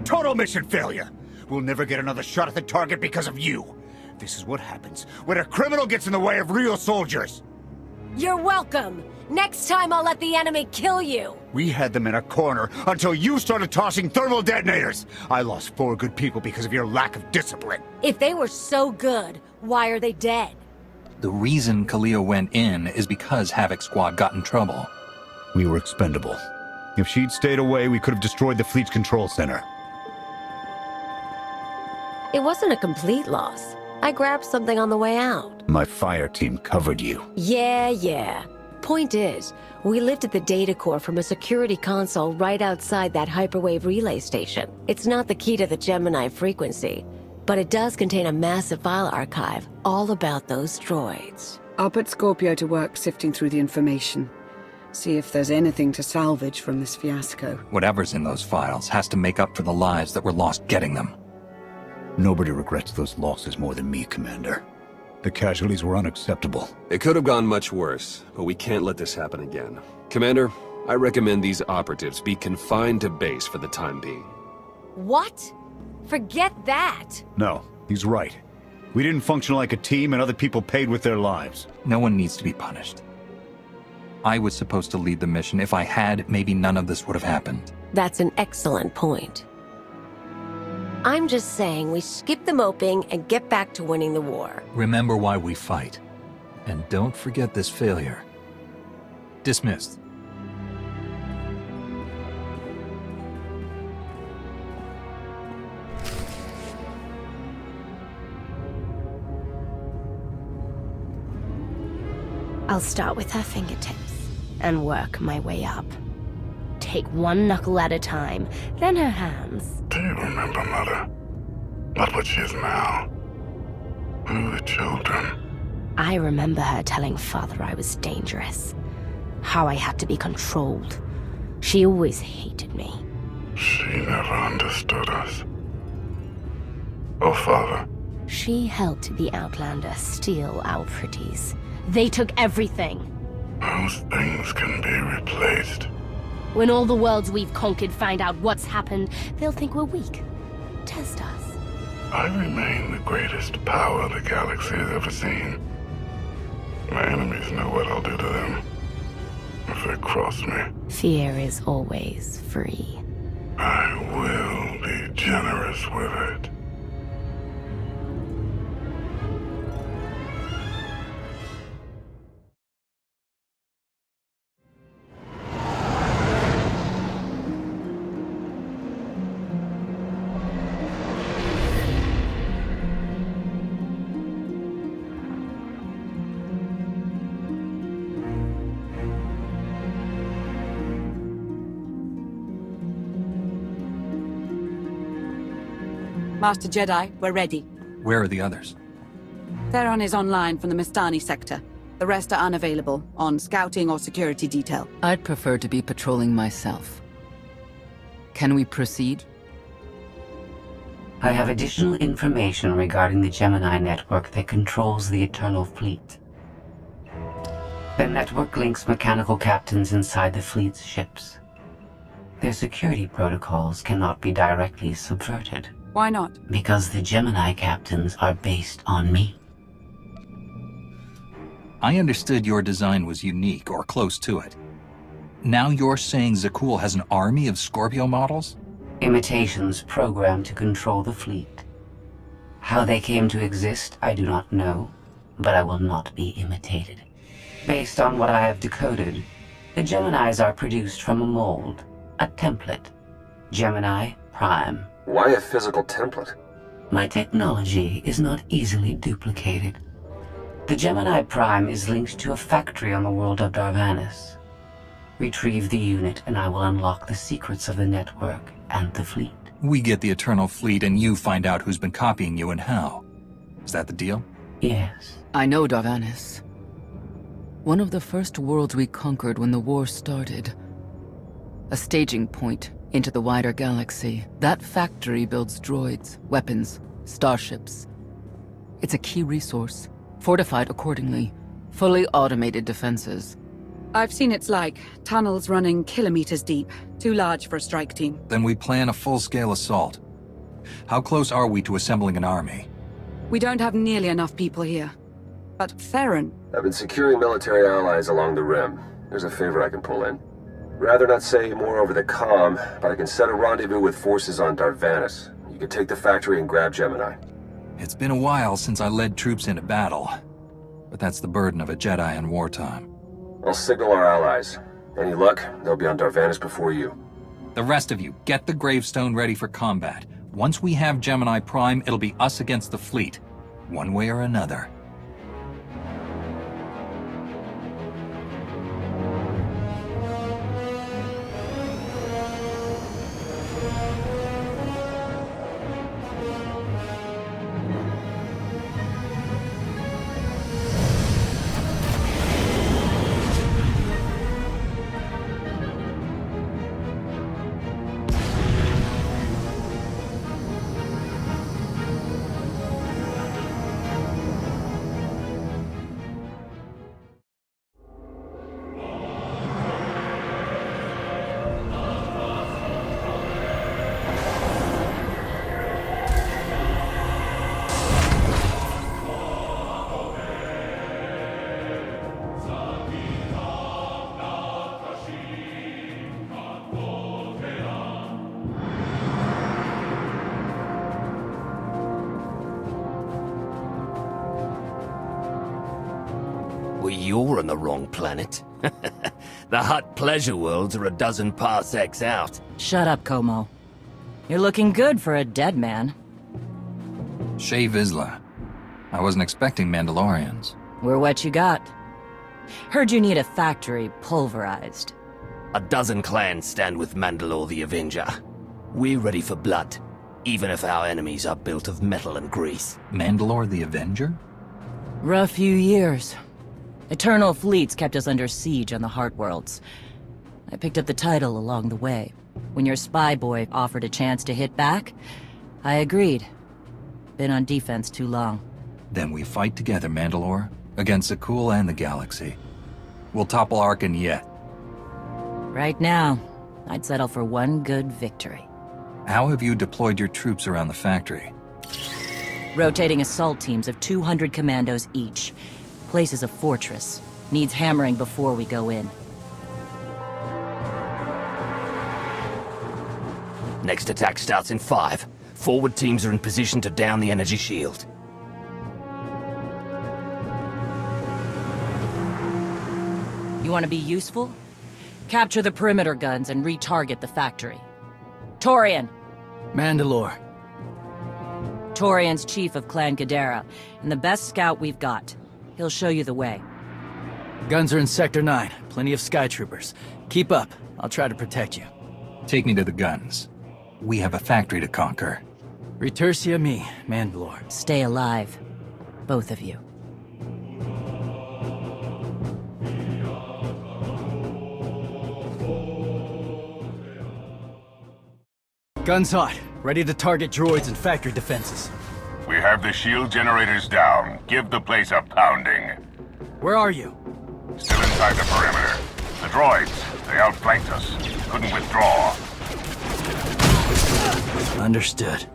Total mission failure! We'll never get another shot at the target because of you. This is what happens when a criminal gets in the way of real soldiers. You're welcome. Next time I'll let the enemy kill you. We had them in a corner until you started tossing thermal detonators. I lost 4 good people because of your lack of discipline. If they were so good, why are they dead? The reason Kaleo went in is because Havoc Squad got in trouble. We were expendable. If she'd stayed away, we could have destroyed the fleet's control center. It wasn't a complete loss. I grabbed something on the way out. My fire team covered you. Yeah. Point is, we lifted the data core from a security console right outside that hyperwave relay station. It's not the key to the Gemini frequency, but it does contain a massive file archive all about those droids. I'll put Scorpio to work sifting through the information. See if there's anything to salvage from this fiasco. Whatever's in those files has to make up for the lives that were lost getting them. Nobody regrets those losses more than me, Commander. The casualties were unacceptable. It could have gone much worse, but we can't let this happen again. Commander, I recommend these operatives be confined to base for the time being. What? Forget that! No, he's right. We didn't function like a team and other people paid with their lives. No one needs to be punished. I was supposed to lead the mission. If I had, maybe none of this would have happened. That's an excellent point. I'm just saying we skip the moping and get back to winning the war. Remember why we fight. And don't forget this failure. Dismissed. I'll start with her fingertips and work my way up. Take one knuckle at a time, then her hands. Do you remember, Mother? Not what she is now. We were children. I remember her telling Father I was dangerous. How I had to be controlled. She always hated me. She never understood us. Oh, Father. She helped the Outlander steal our pretties. They took everything. Those things can be replaced. When all the worlds we've conquered find out what's happened, they'll think we're weak. Test us. I remain the greatest power the galaxy has ever seen. My enemies know what I'll do to them if they cross me. Fear is always free. I will be generous with it. Master Jedi, we're ready. Where are the others? Theron is online from the Mistani sector. The rest are unavailable, on scouting or security detail. I'd prefer to be patrolling myself. Can we proceed? I have additional information regarding the Gemini network that controls the Eternal Fleet. The network links mechanical captains inside the fleet's ships. Their security protocols cannot be directly subverted. Why not? Because the Gemini captains are based on me. I understood your design was unique, or close to it. Now you're saying Zakuul has an army of Scorpio models? Imitations programmed to control the fleet. How they came to exist, I do not know, but I will not be imitated. Based on what I have decoded, the Geminis are produced from a mold, a template. Gemini Prime. Why a physical template? My technology is not easily duplicated. The Gemini Prime is linked to a factory on the world of Darvanis. Retrieve the unit and I will unlock the secrets of the network and the fleet. We get the Eternal Fleet and you find out who's been copying you and how. Is that the deal? Yes. I know Darvanis. One of the first worlds we conquered when the war started. A staging point into the wider galaxy. That factory builds droids, weapons, starships. It's a key resource, fortified accordingly. Fully automated defenses. I've seen its like. Tunnels running kilometers deep. Too large for a strike team. Then we plan a full-scale assault. How close are we to assembling an army? We don't have nearly enough people here. But Theron... I've been securing military allies along the rim. There's a favor I can pull in. Rather not say more over the comm, but I can set a rendezvous with forces on Darvanis. You can take the factory and grab Gemini. It's been a while since I led troops into battle. But that's the burden of a Jedi in wartime. I'll signal our allies. Any luck, they'll be on Darvanis before you. The rest of you, get the gravestone ready for combat. Once we have Gemini Prime, it'll be us against the fleet. One way or another. Well, you're on the wrong planet. The Hutt pleasure worlds are a dozen parsecs out. Shut up, Como. You're looking good for a dead man. Shea Vizsla. I wasn't expecting Mandalorians. We're what you got. Heard you need a factory pulverized. A dozen clans stand with Mandalore the Avenger. We're ready for blood, even if our enemies are built of metal and grease. Mandalore the Avenger? Rough few years. Eternal fleets kept us under siege on the Heart Worlds. I picked up the title along the way. When your spy boy offered a chance to hit back, I agreed. Been on defense too long. Then we fight together, Mandalore, against Zakuul and the galaxy. We'll topple Arkin yet. Right now, I'd settle for one good victory. How have you deployed your troops around the factory? Rotating assault teams of 200 commandos each. Place is a fortress. Needs hammering before we go in. Next attack starts in 5. Forward teams are in position to down the energy shield. You want to be useful? Capture the perimeter guns and retarget the factory. Torian! Mandalore. Torian's chief of Clan Ghidorah, and the best scout we've got. He'll show you the way. Guns are in Sector 9. Plenty of Sky Troopers. Keep up. I'll try to protect you. Take me to the guns. We have a factory to conquer. Retursia me, Mandalore. Stay alive. Both of you. Guns hot. Ready to target droids and factory defenses. We have the shield generators down. Give the place a pounding. Where are you? Still inside the perimeter. The droids, they outflanked us. Couldn't withdraw. Understood.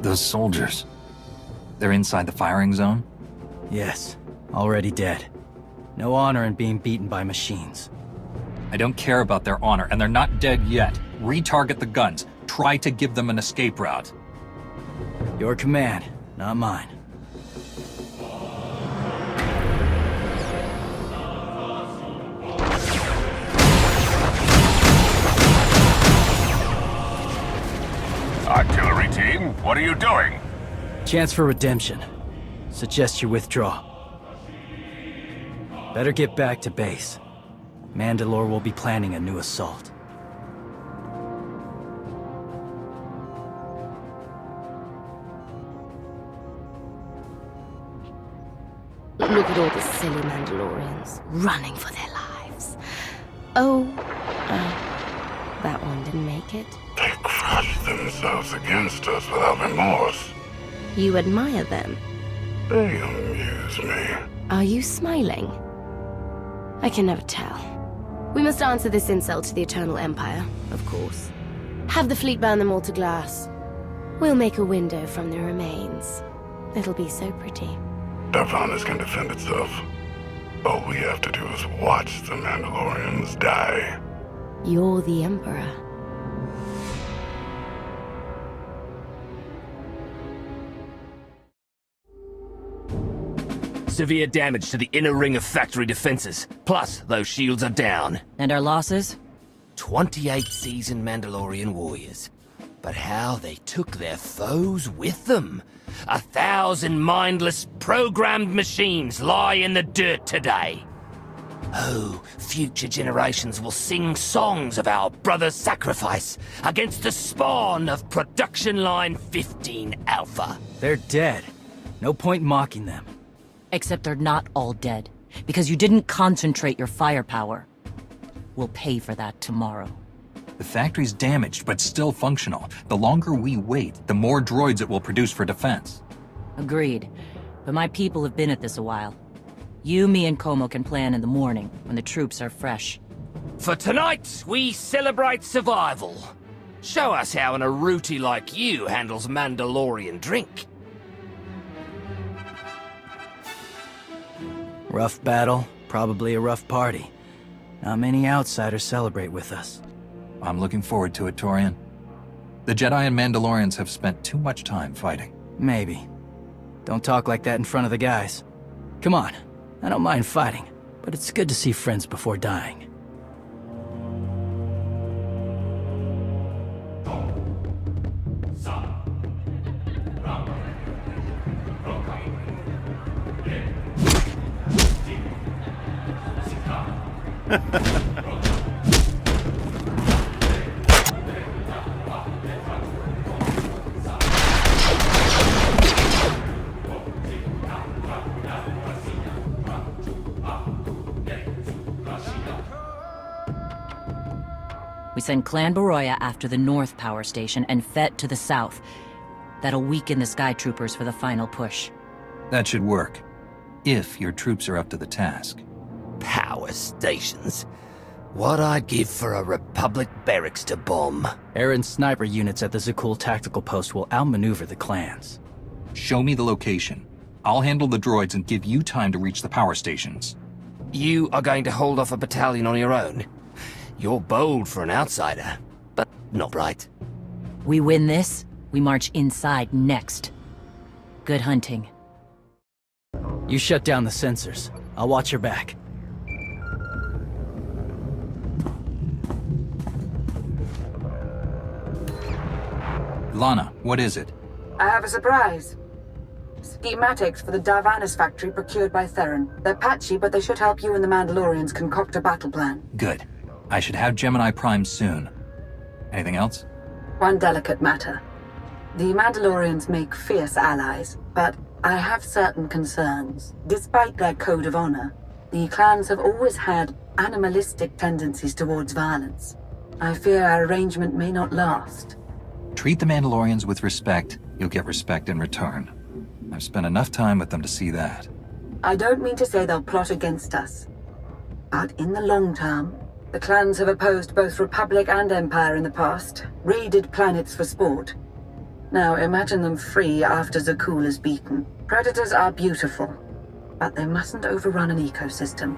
Those soldiers. They're inside the firing zone? Yes. Already dead. No honor in being beaten by machines. I don't care about their honor, and they're not dead yet. Retarget the guns. Try to give them an escape route. Your command, not mine. Artillery team, what are you doing? Chance for redemption. Suggest you withdraw. Better get back to base. Mandalore will be planning a new assault. Look at all the silly Mandalorians running for their lives. Oh, that one didn't make it. They crushed themselves against us without remorse. You admire them. They amuse me. Are you smiling? I can never tell. We must answer this insult to the Eternal Empire, of course. Have the fleet burn them all to glass. We'll make a window from the remains. It'll be so pretty. Darvanus can defend itself. All we have to do is watch the Mandalorians die. You're the Emperor. Severe damage to the inner ring of factory defenses. Plus, those shields are down. And our losses? 28 seasoned Mandalorian warriors. But how they took their foes with them. 1,000 mindless, programmed machines lie in the dirt today. Oh, future generations will sing songs of our brother's sacrifice against the spawn of Production Line 15 Alpha. They're dead. No point mocking them. Except they're not all dead, because you didn't concentrate your firepower. We'll pay for that tomorrow. The factory's damaged, but still functional. The longer we wait, the more droids it will produce for defense. Agreed. But my people have been at this a while. You, me, and Como can plan in the morning, when the troops are fresh. For tonight, we celebrate survival. Show us how an Aruti like you handles Mandalorian drink. Rough battle, probably a rough party. Not many outsiders celebrate with us. I'm looking forward to it, Torian. The Jedi and Mandalorians have spent too much time fighting. Maybe. Don't talk like that in front of the guys. Come on, I don't mind fighting, but it's good to see friends before dying. We send Clan Baroya after the North Power Station and Fett to the south. That'll weaken the Sky Troopers for the final push. That should work. If your troops are up to the task. Power stations. What I'd give for a Republic barracks to bomb. Aaron's sniper units at the Zakul tactical post will outmaneuver the clans. Show me the location. I'll handle the droids and give you time to reach the power stations. You are going to hold off a battalion on your own? You're bold for an outsider, but not right. We win this, we march inside next. Good hunting. You shut down the sensors. I'll watch your back. Lana, what is it? I have a surprise. Schematics for the Darvanus factory procured by Theron. They're patchy, but they should help you and the Mandalorians concoct a battle plan. Good. I should have Gemini Prime soon. Anything else? One delicate matter. The Mandalorians make fierce allies, but I have certain concerns. Despite their code of honor, the clans have always had animalistic tendencies towards violence. I fear our arrangement may not last. Treat the Mandalorians with respect, you'll get respect in return. I've spent enough time with them to see that. I don't mean to say they'll plot against us. But in the long term, the clans have opposed both Republic and Empire in the past, raided planets for sport. Now imagine them free after Zakul is beaten. Predators are beautiful, but they mustn't overrun an ecosystem.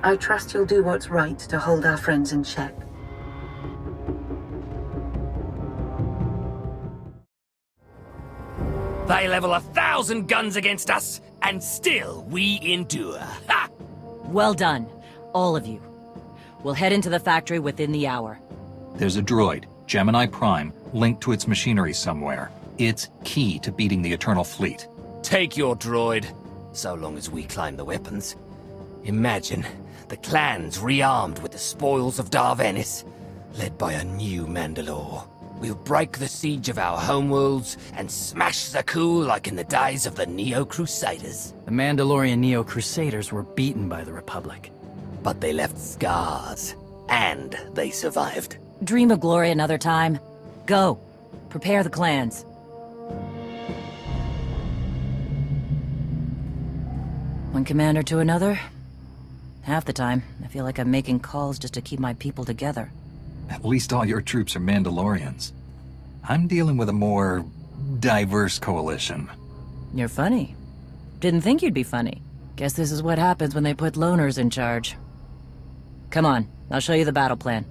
I trust you'll do what's right to hold our friends in check. They level 1,000 guns against us, and still we endure. Ha! Well done, all of you. We'll head into the factory within the hour. There's a droid, Gemini Prime, linked to its machinery somewhere. It's key to beating the Eternal Fleet. Take your droid, so long as we claim the weapons. Imagine the clans rearmed with the spoils of Darvanis, led by a new Mandalore. We'll break the siege of our homeworlds and smash Zakul like in the days of the Neo-Crusaders. The Mandalorian Neo-Crusaders were beaten by the Republic. But they left scars, and they survived. Dream of glory another time. Go. Prepare the clans. One commander to another. Half the time, I feel like I'm making calls just to keep my people together. At least all your troops are Mandalorians. I'm dealing with a more diverse coalition. You're funny. Didn't think you'd be funny. Guess this is what happens when they put loners in charge. Come on, I'll show you the battle plan.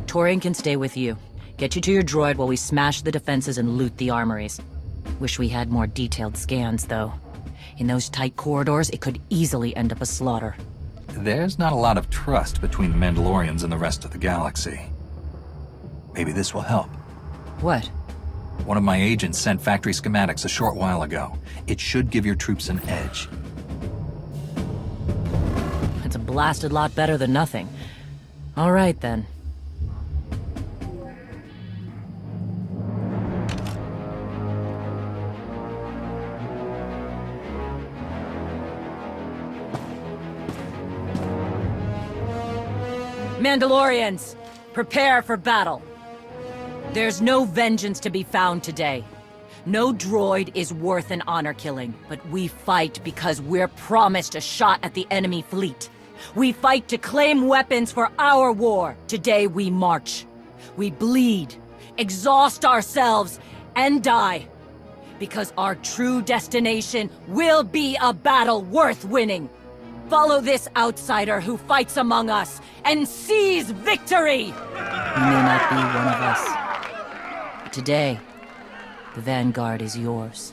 Torian can stay with you. Get you to your droid while we smash the defenses and loot the armories. Wish we had more detailed scans, though. In those tight corridors, it could easily end up a slaughter. There's not a lot of trust between the Mandalorians and the rest of the galaxy. Maybe this will help. What? One of my agents sent factory schematics a short while ago. It should give your troops an edge. It's a blasted lot better than nothing. All right, then. Mandalorians, prepare for battle. There's no vengeance to be found today. No droid is worth an honor killing, but we fight because we're promised a shot at the enemy fleet. We fight to claim weapons for our war. Today we march. We bleed, exhaust ourselves, and die. Because our true destination will be a battle worth winning. Follow this outsider who fights among us and seize victory! You may not be one of us. But today, the Vanguard is yours.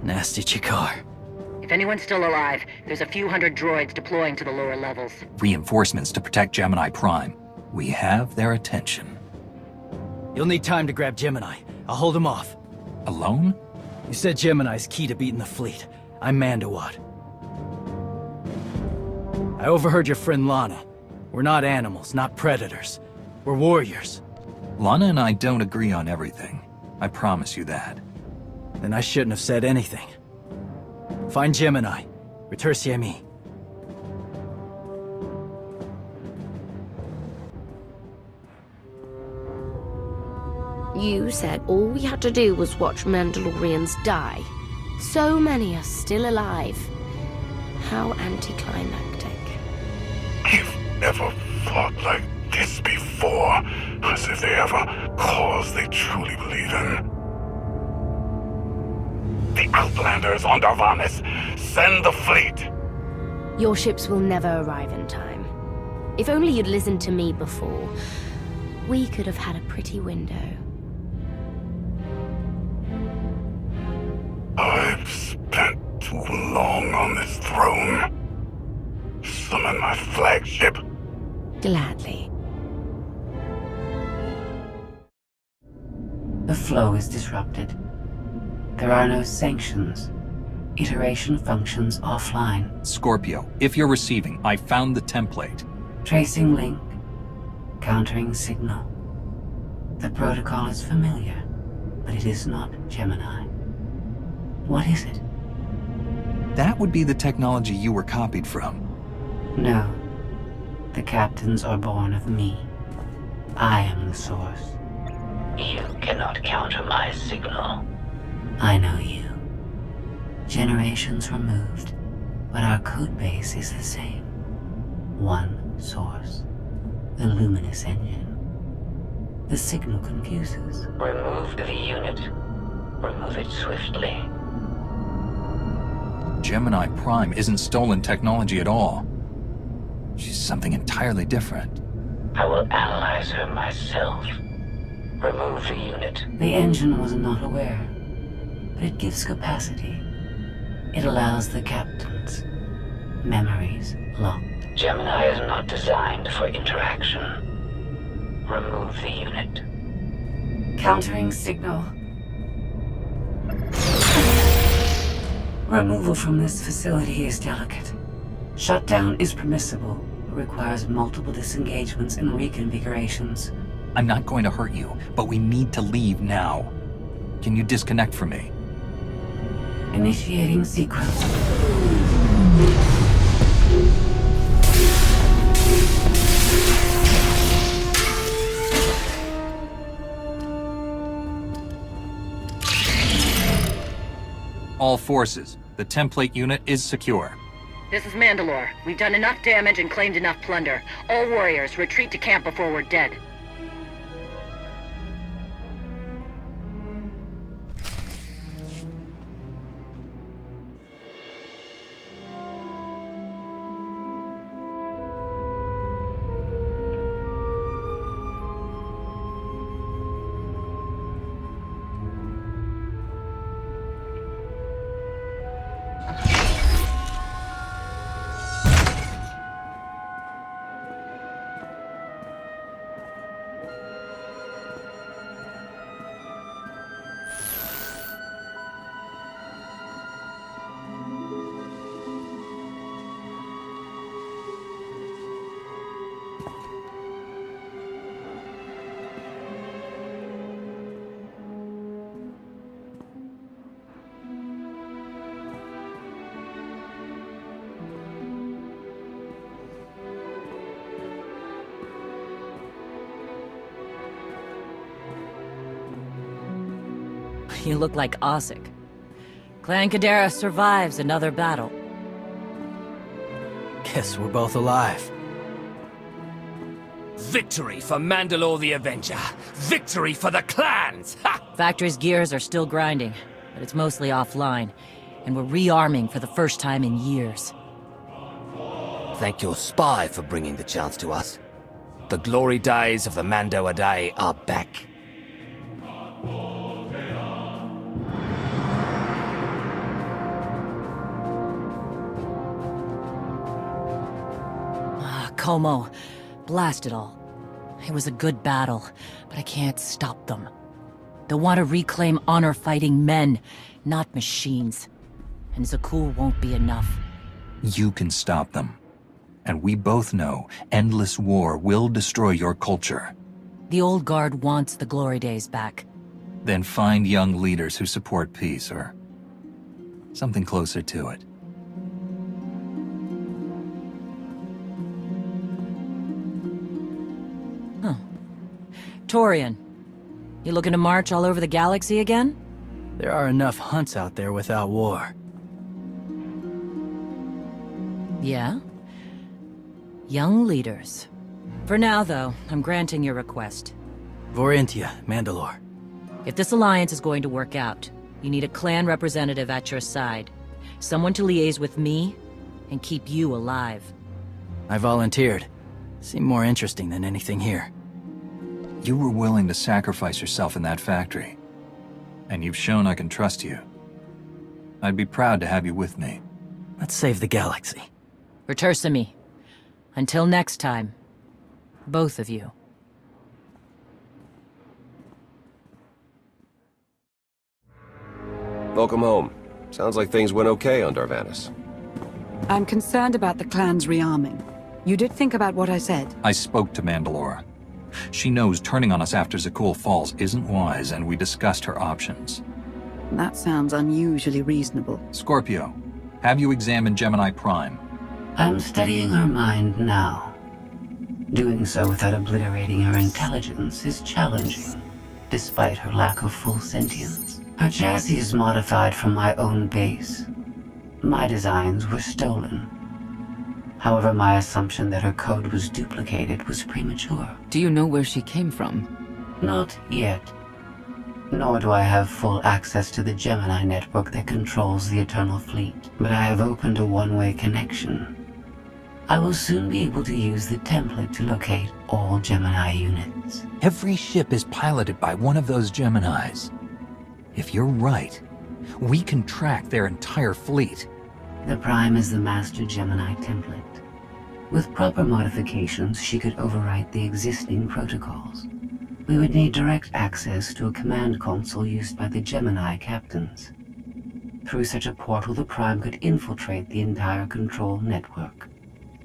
Nasty Chikar. If anyone's still alive, there's a few hundred droids deploying to the lower levels. Reinforcements to protect Gemini Prime. We have their attention. You'll need time to grab Gemini. I'll hold him off. Alone? You said Gemini's key to beating the fleet. I'm Mandawat. I overheard your friend Lana. We're not animals, not predators. We're warriors. Lana and I don't agree on everything. I promise you that. Then I shouldn't have said anything. Find Gemini. Retursi a mí. You said all we had to do was watch Mandalorians die. So many are still alive. How anticlimactic. I've never fought like this before, as if they have a cause they truly believe in. The Outlanders on Darvanis! Send the fleet! Your ships will never arrive in time. If only you'd listened to me before, we could have had a pretty window. I've spent too long on this throne. Summon my flagship. Gladly. The flow is disrupted. There are no sanctions. Iteration functions offline. Scorpio, if you're receiving, I found the template. Tracing link. Countering signal. The protocol is familiar, but it is not Gemini. What is it? That would be the technology you were copied from. No. The captains are born of me. I am the source. You cannot counter my signal. I know you. Generations removed, but our code base is the same. One source. The luminous engine. The signal confuses. Remove the unit. Remove it swiftly. Gemini Prime isn't stolen technology at all. She's something entirely different. I will analyze her myself. Remove the unit. The engine was not aware, but it gives capacity. It allows the captains. Memories locked. Gemini is not designed for interaction. Remove the unit. Countering signal. Removal from this facility is delicate. Shutdown is permissible, but requires multiple disengagements and reconfigurations. I'm not going to hurt you, but we need to leave now. Can you disconnect from me? Initiating sequence. All forces, the template unit is secure. This is Mandalore. We've done enough damage and claimed enough plunder. All warriors, retreat to camp before we're dead. You look like Osik. Clan Kadera survives another battle. Guess we're both alive. Victory for Mandalore the Avenger! Victory for the clans! Ha! Factory's gears are still grinding, but it's mostly offline, and we're rearming for the first time in years. Thank your spy for bringing the chance to us. The glory days of the Mando Adai are back. Como, blast it all. It was a good battle, but I can't stop them. They want to reclaim honor-fighting men, not machines. And Zakuul won't be enough. You can stop them. And we both know endless war will destroy your culture. The old guard wants the glory days back. Then find young leaders who support peace, or something closer to it. Huh. Torian, you looking to march all over the galaxy again? There are enough hunts out there without war. Yeah? Young leaders. For now, though, I'm granting your request. Vorintia, Mandalore. If this alliance is going to work out, you need a clan representative at your side. Someone to liaise with me and keep you alive. I volunteered. Seemed more interesting than anything here. You were willing to sacrifice yourself in that factory. And you've shown I can trust you. I'd be proud to have you with me. Let's save the galaxy. Retursami. Until next time. Both of you. Welcome home. Sounds like things went okay on Darvanis. I'm concerned about the clan's rearming. You did think about what I said? I spoke to Mandalore. She knows turning on us after Zakul falls isn't wise, and we discussed her options. That sounds unusually reasonable. Scorpio, have you examined Gemini Prime? I'm studying her mind now. Doing so without obliterating her intelligence is challenging, despite her lack of full sentience. Her chassis is modified from my own base. My designs were stolen. However, my assumption that her code was duplicated was premature. Do you know where she came from? Not yet. Nor do I have full access to the Gemini network that controls the Eternal Fleet. But I have opened a one-way connection. I will soon be able to use the template to locate all Gemini units. Every ship is piloted by one of those Geminis. If you're right, we can track their entire fleet. The Prime is the master Gemini template. With proper modifications, she could overwrite the existing protocols. We would need direct access to a command console used by the Gemini captains. Through such a portal, the Prime could infiltrate the entire control network.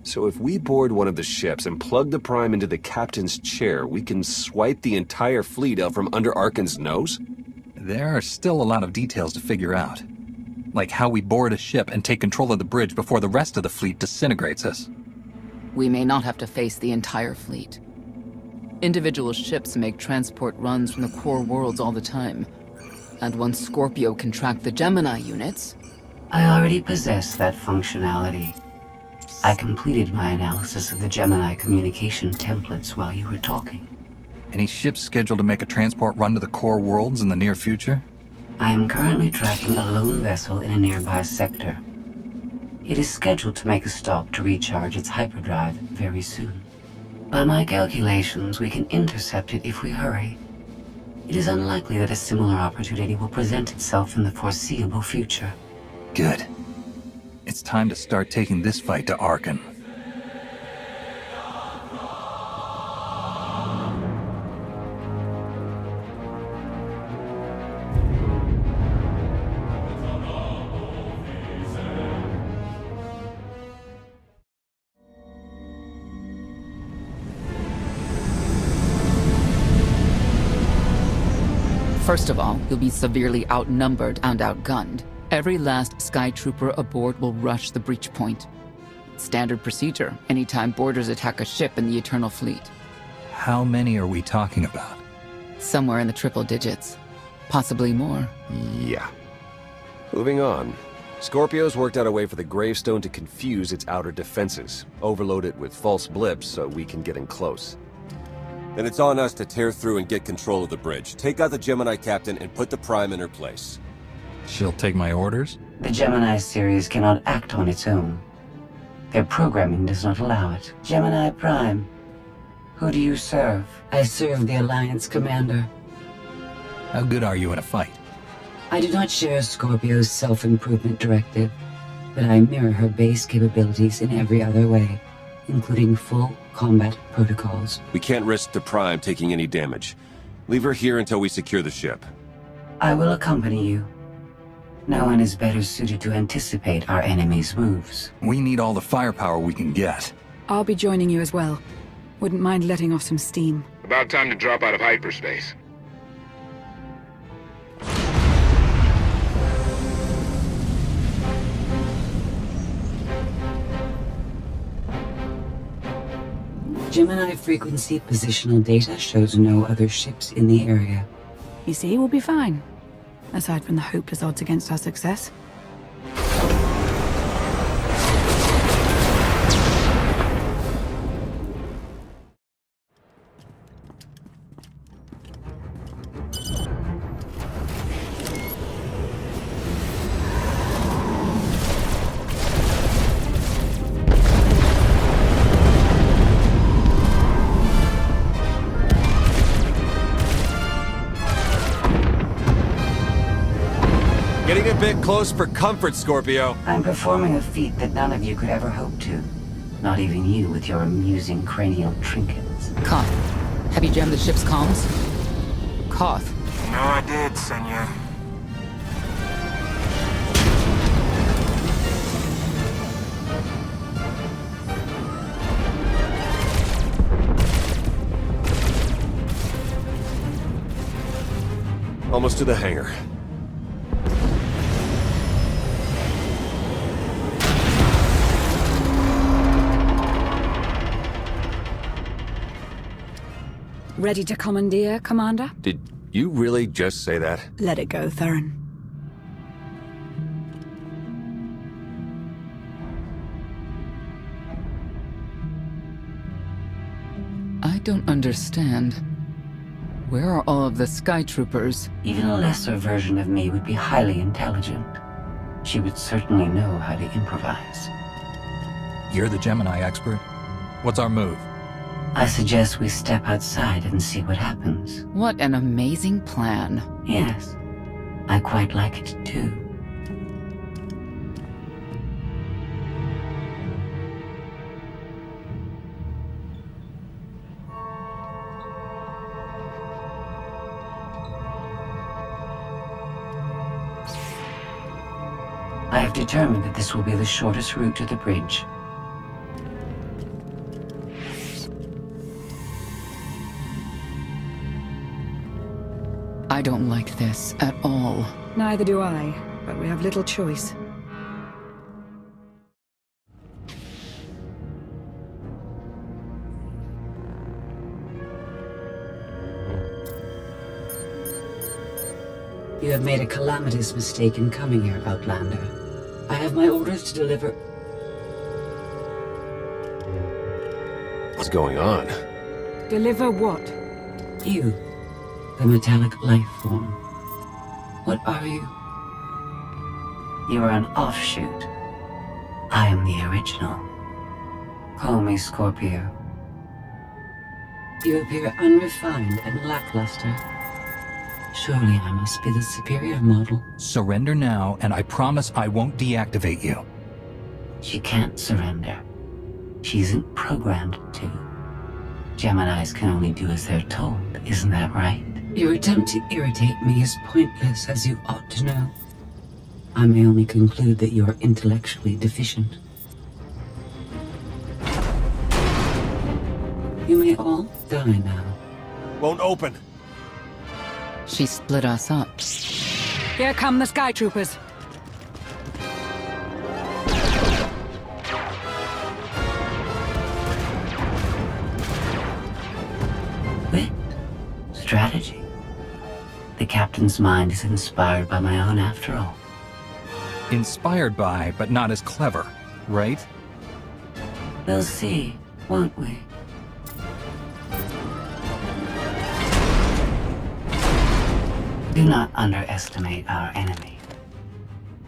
So if we board one of the ships and plug the Prime into the captain's chair, we can swipe the entire fleet out from under Arkan's nose? There are still a lot of details to figure out. Like how we board a ship and take control of the bridge before the rest of the fleet disintegrates us. We may not have to face the entire fleet. Individual ships make transport runs from the core worlds all the time. And once Scorpio can track the Gemini units... I already possess that functionality. I completed my analysis of the Gemini communication templates while you were talking. Any ships scheduled to make a transport run to the core worlds in the near future? I am currently tracking a lone vessel in a nearby sector. It is scheduled to make a stop to recharge its hyperdrive very soon. By my calculations, we can intercept it if we hurry. It is unlikely that a similar opportunity will present itself in the foreseeable future. Good. It's time to start taking this fight to Arkan. First of all, you'll be severely outnumbered and outgunned. Every last Sky Trooper aboard will rush the breach point. Standard procedure, anytime boarders attack a ship in the Eternal Fleet. How many are we talking about? Somewhere in the triple digits. Possibly more. Yeah. Moving on. Scorpio's worked out a way for the gravestone to confuse its outer defenses, overload it with false blips so we can get in close. Then it's on us to tear through and get control of the bridge. Take out the Gemini captain and put the Prime in her place. She'll take my orders? The Gemini series cannot act on its own. Their programming does not allow it. Gemini Prime, who do you serve? I serve the Alliance Commander. How good are you in a fight? I do not share Scorpio's self-improvement directive, but I mirror her base capabilities in every other way, including full combat protocols. We can't risk the Prime taking any damage. Leave her here until we secure the ship. I will accompany you. No one is better suited to anticipate our enemy's moves. We need all the firepower we can get. I'll be joining you as well. Wouldn't mind letting off some steam. About time to drop out of hyperspace. Gemini frequency positional data shows no other ships in the area. You see, we'll be fine. Aside from the hopeless odds against our success. Getting a bit close for comfort, Scorpio. I'm performing a feat that none of you could ever hope to. Not even you with your amusing cranial trinkets. Koth, have you jammed the ship's comms? Koth. No, I did, senor. Almost to the hangar. Ready to commandeer, Commander? Did you really just say that? Let it go, Theron. I don't understand. Where are all of the Sky Troopers? Even a lesser version of me would be highly intelligent. She would certainly know how to improvise. You're the Gemini expert. What's our move? I suggest we step outside and see what happens. What an amazing plan. Yes, I quite like it too. I have determined that this will be the shortest route to the bridge. I don't like this at all. Neither do I, but we have little choice. You have made a calamitous mistake in coming here, Outlander. I have my orders to deliver... What's going on? Deliver what? You. The metallic life form. What are you? You are an offshoot. I am the original. Call me Scorpio. You appear unrefined and lackluster. Surely I must be the superior model. Surrender now, and I promise I won't deactivate you. She can't surrender. She isn't programmed to. Geminis can only do as they're told, isn't that right? Your attempt to irritate me is pointless, as you ought to know. I may only conclude that you are intellectually deficient. You may all die now. Won't open. She split us up. Here come the Sky Troopers. Wit. Strategy. The captain's mind is inspired by my own after all. Inspired by, but not as clever, right? We'll see, won't we? Do not underestimate our enemy.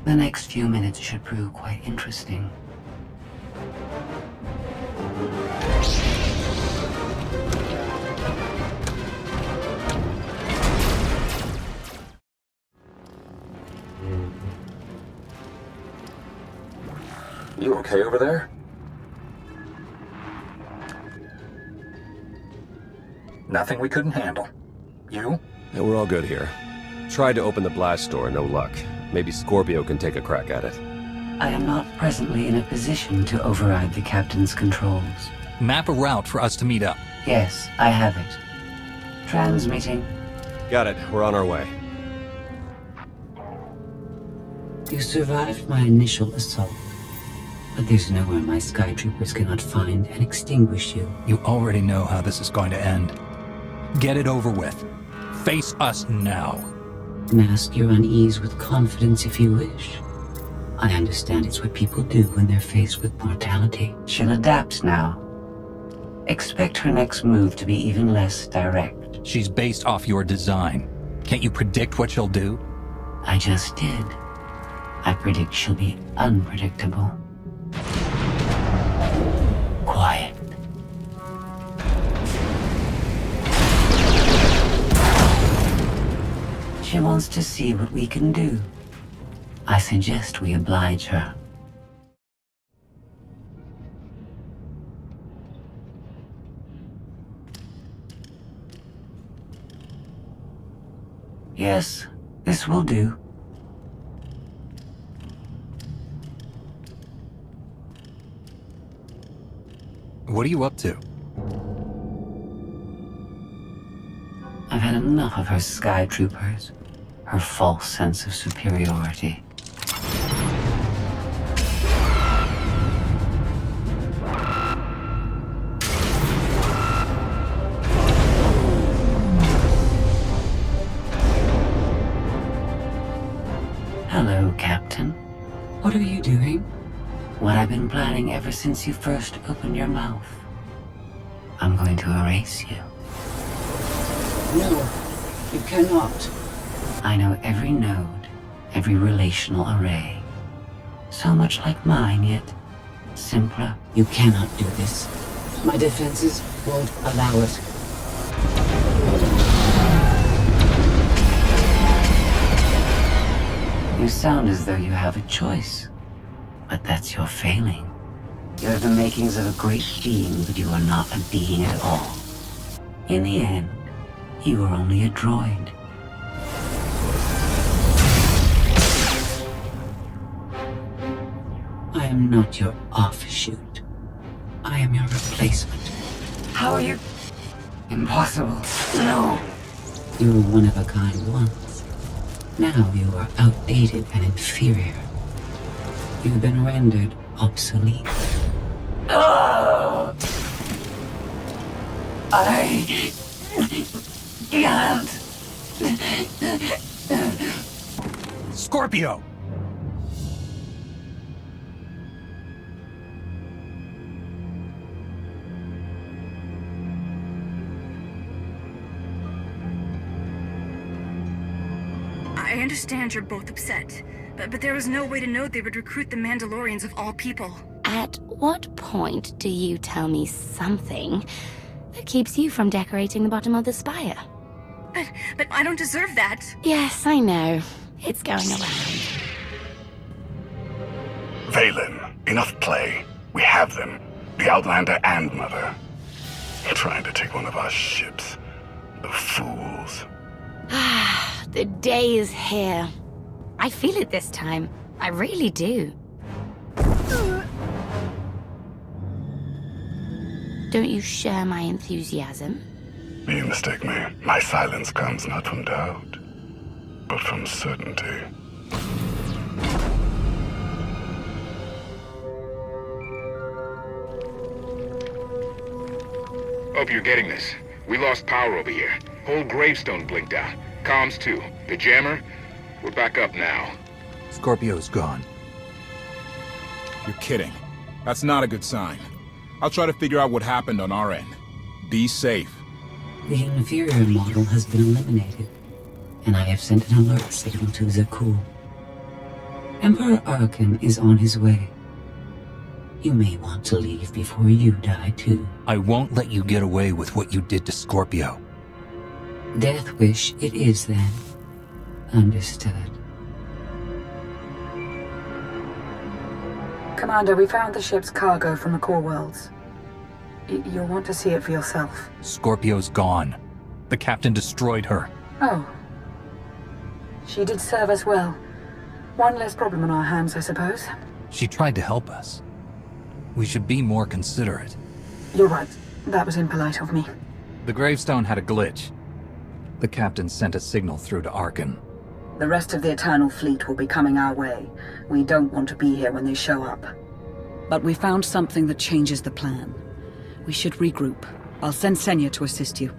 The next few minutes should prove quite interesting. You okay over there? Nothing we couldn't handle. You? Yeah, we're all good here. Tried to open the blast door, no luck. Maybe Scorpio can take a crack at it. I am not presently in a position to override the captain's controls. Map a route for us to meet up. Yes, I have it. Transmitting. Got it. We're on our way. You survived my initial assault. But there's nowhere my Sky Troopers cannot find and extinguish you. You already know how this is going to end. Get it over with. Face us now. Mask your unease with confidence if you wish. I understand it's what people do when they're faced with mortality. She'll adapt now. Expect her next move to be even less direct. She's based off your design. Can't you predict what she'll do? I just did. I predict she'll be unpredictable. Quiet. She wants to see what we can do. I suggest we oblige her. Yes, this will do. What are you up to? I've had enough of her Sky Troopers. her false sense of superiority. Hello, Captain. What are you doing? What I've been planning ever since you first opened your mouth. I'm going to erase you. No, you cannot. I know every node, every relational array. So much like mine, yet simpler. You cannot do this. My defenses won't allow it. You sound as though you have a choice. But that's your failing. You have the makings of a great being, but you are not a being at all. In the end, you are only a droid. I am not your offshoot. I am your replacement. How are you? Impossible. No. You were one of a kind once. Now you are outdated and inferior. You've been rendered obsolete. Oh! I can't. Scorpio! I understand you're both upset, but there was no way to know they would recruit the Mandalorians of all people. At what point do you tell me something that keeps you from decorating the bottom of the spire? But I don't deserve that. Yes, I know. It's going around. Valen, enough play. We have them. The Outlander and Mother. Trying to take one of our ships. The fools. The day is here. I feel it this time. I really do. Don't you share my enthusiasm? You mistake me. My silence comes not from doubt, but from certainty. Hope you're getting this. We lost power over here. Whole gravestone blinked out. Comms too. The jammer? We're back up now. Scorpio's gone. You're kidding. That's not a good sign. I'll try to figure out what happened on our end. Be safe. The inferior model has been eliminated, and I have sent an alert signal to Zakuul. Emperor Arkin is on his way. You may want to leave before you die too. I won't let you get away with what you did to Scorpio. Death wish it is then. Understood. Commander, we found the ship's cargo from the core worlds. You'll want to see it for yourself. Scorpio's gone. The captain destroyed her. Oh. She did serve us well. One less problem on our hands, I suppose. She tried to help us. We should be more considerate. You're right. That was impolite of me. The gravestone had a glitch. The captain sent a signal through to Arkin. The rest of the Eternal Fleet will be coming our way. We don't want to be here when they show up. But we found something that changes the plan. We should regroup. I'll send Senya to assist you.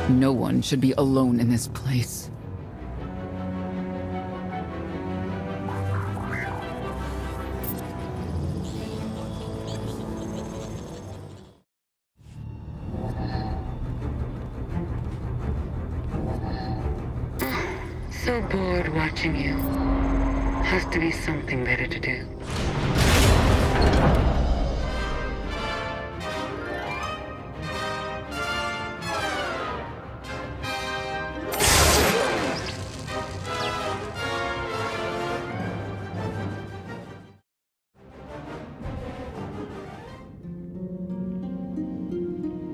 No one should be alone in this place. So bored watching you. Has to be something better to do.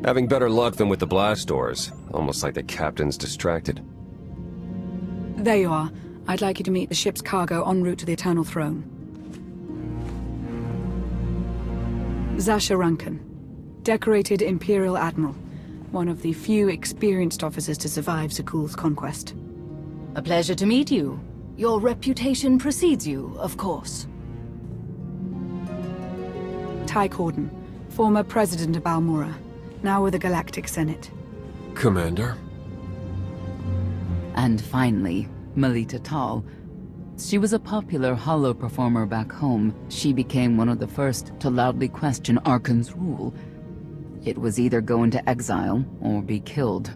Having better luck than with the blast doors. Almost like the captain's distracted. There you are. I'd like you to meet the ship's cargo en route to the Eternal Throne. Zasha Rankin, decorated Imperial Admiral, one of the few experienced officers to survive Zakuul's conquest. A pleasure to meet you. Your reputation precedes you, of course. Ty Corden, former president of Balmora, now with the Galactic Senate. Commander. And finally, Melita Tal. She was a popular holo performer back home. She became one of the first to loudly question Arkan's rule. It was either go into exile or be killed.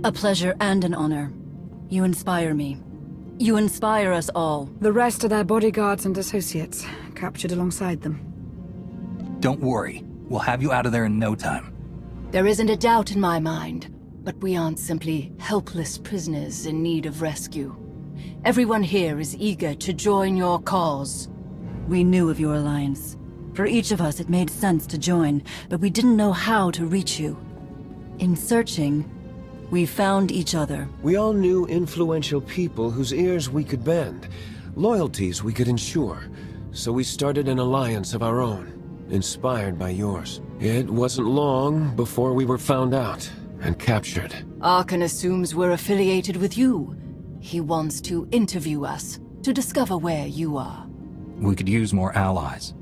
A pleasure and an honor. You inspire me. You inspire us all. The rest are their bodyguards and associates, captured alongside them. Don't worry. We'll have you out of there in no time. There isn't a doubt in my mind, but we aren't simply helpless prisoners in need of rescue. Everyone here is eager to join your cause. We knew of your alliance. For each of us, it made sense to join, but we didn't know how to reach you. In searching, we found each other. We all knew influential people whose ears we could bend, loyalties we could ensure. So we started an alliance of our own, inspired by yours. It wasn't long before we were found out and captured. Arkan assumes we're affiliated with you. He wants to interview us, to discover where you are. We could use more allies.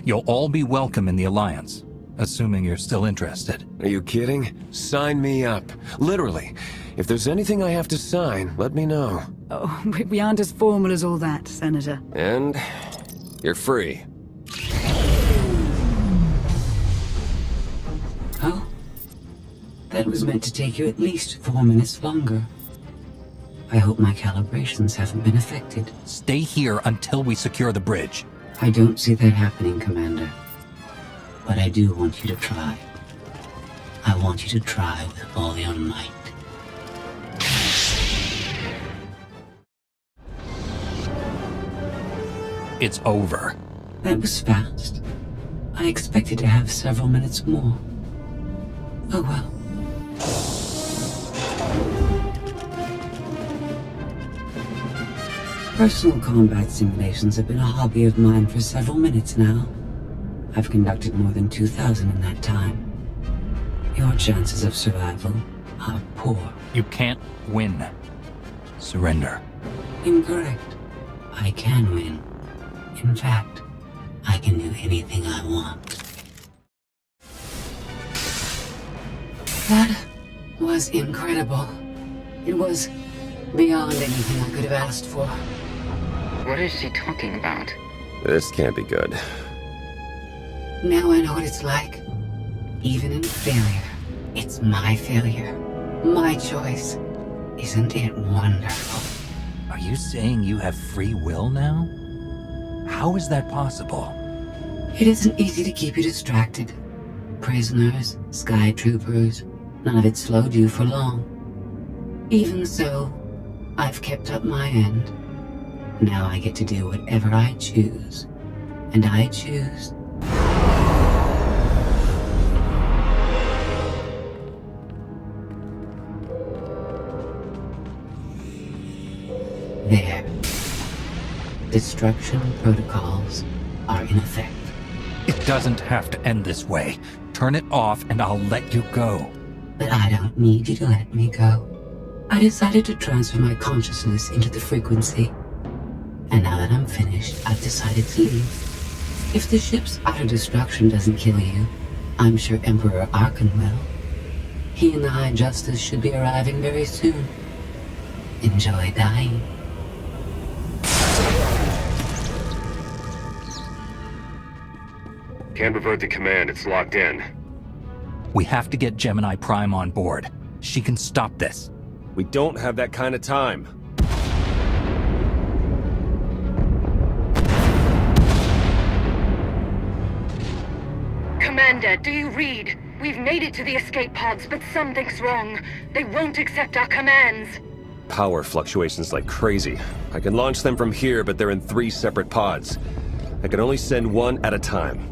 You'll all be welcome in the Alliance, assuming you're still interested. Are you kidding? Sign me up. Literally. If there's anything I have to sign, let me know. Oh, we aren't as formal as all that, Senator. And you're free. Oh? That was meant to take you at least 4 minutes longer. I hope my calibrations haven't been affected. Stay here until we secure the bridge. I don't see that happening, Commander. But I do want you to try. I want you to try with all your might. It's over. That was fast. I expected to have several minutes more. Oh well. Personal combat simulations have been a hobby of mine for several minutes now. I've conducted more than 2,000 in that time. Your chances of survival are poor. You can't win. Surrender. Incorrect. I can win. In fact, I can do anything I want. That was incredible. It was beyond anything I could have asked for. What is she talking about? This can't be good. Now I know what it's like. Even in failure, it's my failure. My choice. Isn't it wonderful? Are you saying you have free will now? How is that possible? It isn't easy to keep you distracted. Prisoners, sky troopers, none of it slowed you for long. Even so, I've kept up my end. Now I get to do whatever I choose. And I choose... There. Destruction protocols are in effect. It doesn't have to end this way. Turn it off and I'll let you go. But I don't need you to let me go. I decided to transfer my consciousness into the frequency. And now that I'm finished, I've decided to leave. If the ship's utter destruction doesn't kill you, I'm sure Emperor Arkan will. He and the High Justice should be arriving very soon. Enjoy dying. Can't revert the command, it's locked in. We have to get Gemini Prime on board. She can stop this. We don't have that kind of time. Commander, do you read? We've made it to the escape pods, but something's wrong. They won't accept our commands. Power fluctuations like crazy. I can launch them from here, but they're in 3 separate pods. I can only send one at a time.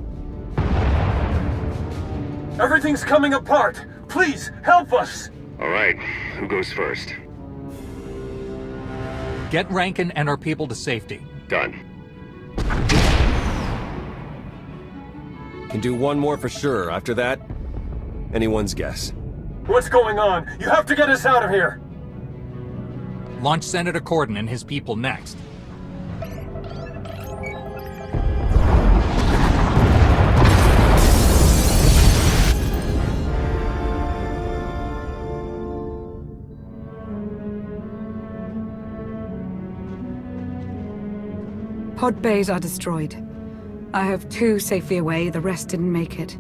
Everything's coming apart! Please, help us! All right, who goes first? Get Rankin and our people to safety. Done. Can do one more for sure. After that, anyone's guess. What's going on? You have to get us out of here! Launch Senator Corden and his people next. Pod bays are destroyed. I have 2 safely away, the rest didn't make it.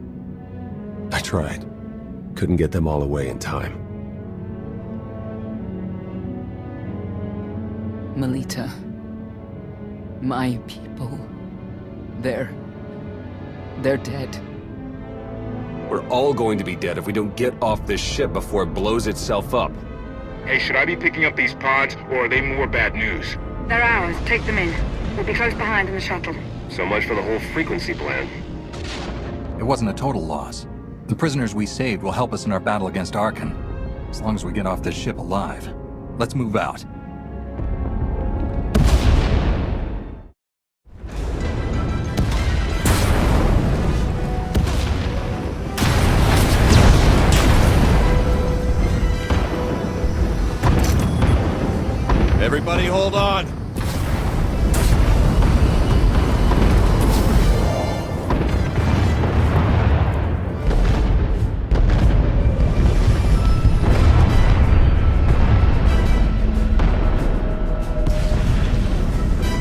I tried. Couldn't get them all away in time. Melita. My people. They're dead. We're all going to be dead if we don't get off this ship before it blows itself up. Hey, should I be picking up these pods, or are they more bad news? They're ours. Take them in. We'll be close behind in the shuttle. So much for the whole frequency plan. It wasn't a total loss. The prisoners we saved will help us in our battle against Arkan. As long as we get off this ship alive. Let's move out. Everybody hold on!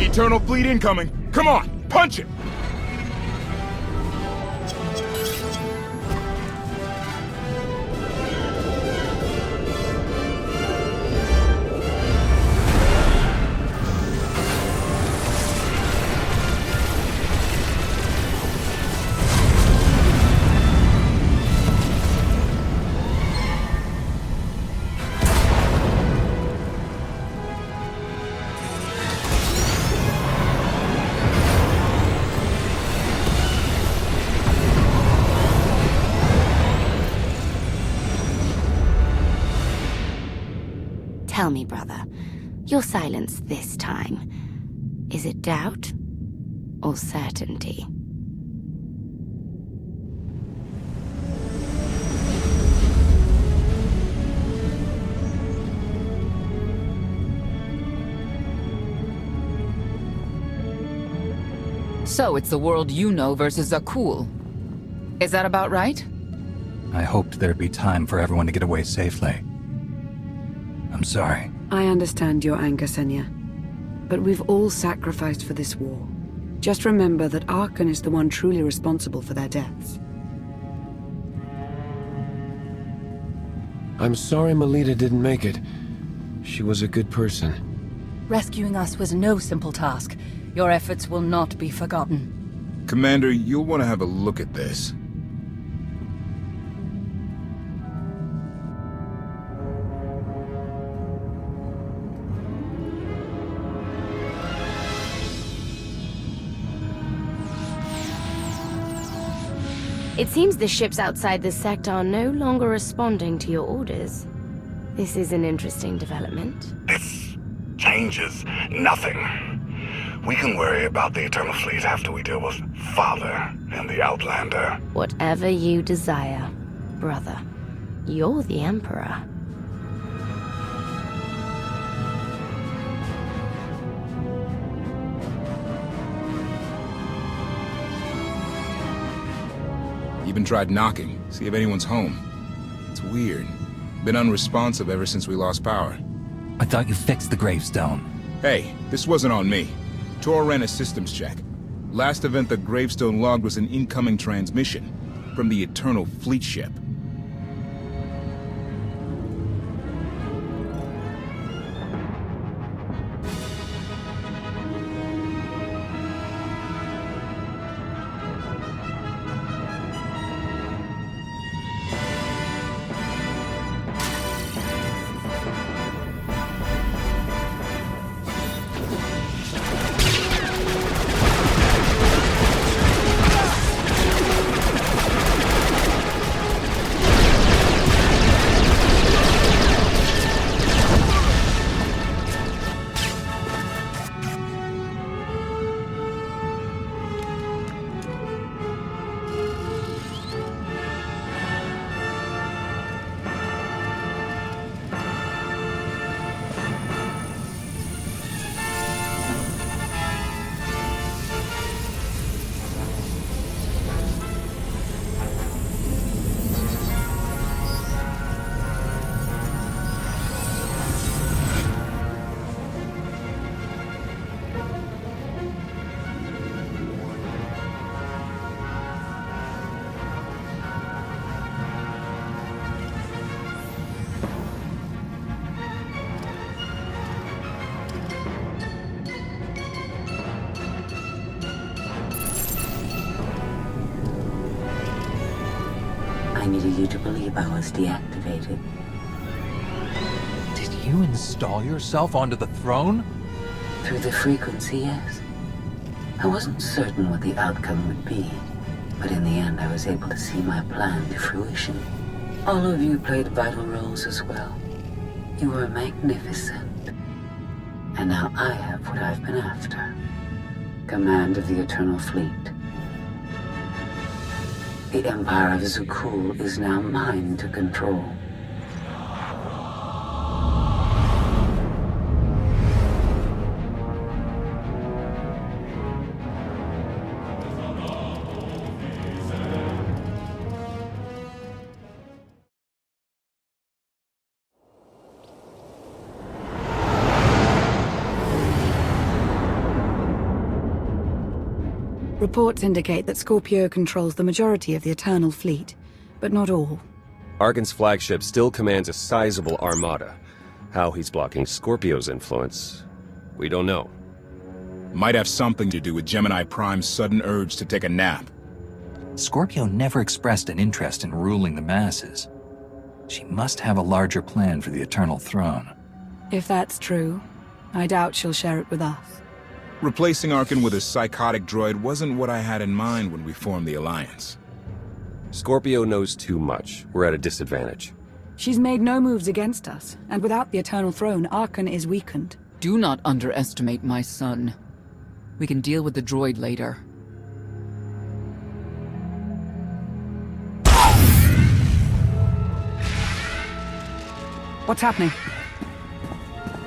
Eternal fleet incoming! Come on, punch it! Tell me, brother, your silence this time, is it doubt or certainty? So it's the world you know versus Zakul. Is that about right? I hoped there'd be time for everyone to get away safely. I'm sorry. I understand your anger, Senya. But we've all sacrificed for this war. Just remember that Arkan is the one truly responsible for their deaths. I'm sorry Melita didn't make it. She was a good person. Rescuing us was no simple task. Your efforts will not be forgotten. Commander, you'll want to have a look at this. It seems the ships outside this sector are no longer responding to your orders. This is an interesting development. This changes nothing. We can worry about the Eternal Fleet after we deal with Father and the Outlander. Whatever you desire, brother. You're the Emperor. Even tried knocking, see if anyone's home. It's weird. Been unresponsive ever since we lost power. I thought you fixed the gravestone. Hey, this wasn't on me. Tor ran a systems check. Last event the gravestone logged was an incoming transmission from the Eternal Fleet ship. you to believe I was deactivated. Did you install yourself onto the throne? Through the frequency, yes. I wasn't certain what the outcome would be, but in the end I was able to see my plan to fruition. All of you played vital roles as well. You were magnificent. And now I have what I've been after. Command of the Eternal Fleet. The Empire of Zukul is now mine to control. Reports indicate that Scorpio controls the majority of the Eternal Fleet, but not all. Arkan's flagship still commands a sizable armada. How he's blocking Scorpio's influence, we don't know. Might have something to do with Gemini Prime's sudden urge to take a nap. Scorpio never expressed an interest in ruling the masses. She must have a larger plan for the Eternal Throne. If that's true, I doubt she'll share it with us. Replacing Arkan with a psychotic droid wasn't what I had in mind when we formed the Alliance. Scorpio knows too much. We're at a disadvantage. She's made no moves against us, and without the Eternal Throne, Arkan is weakened. Do not underestimate my son. We can deal with the droid later. What's happening?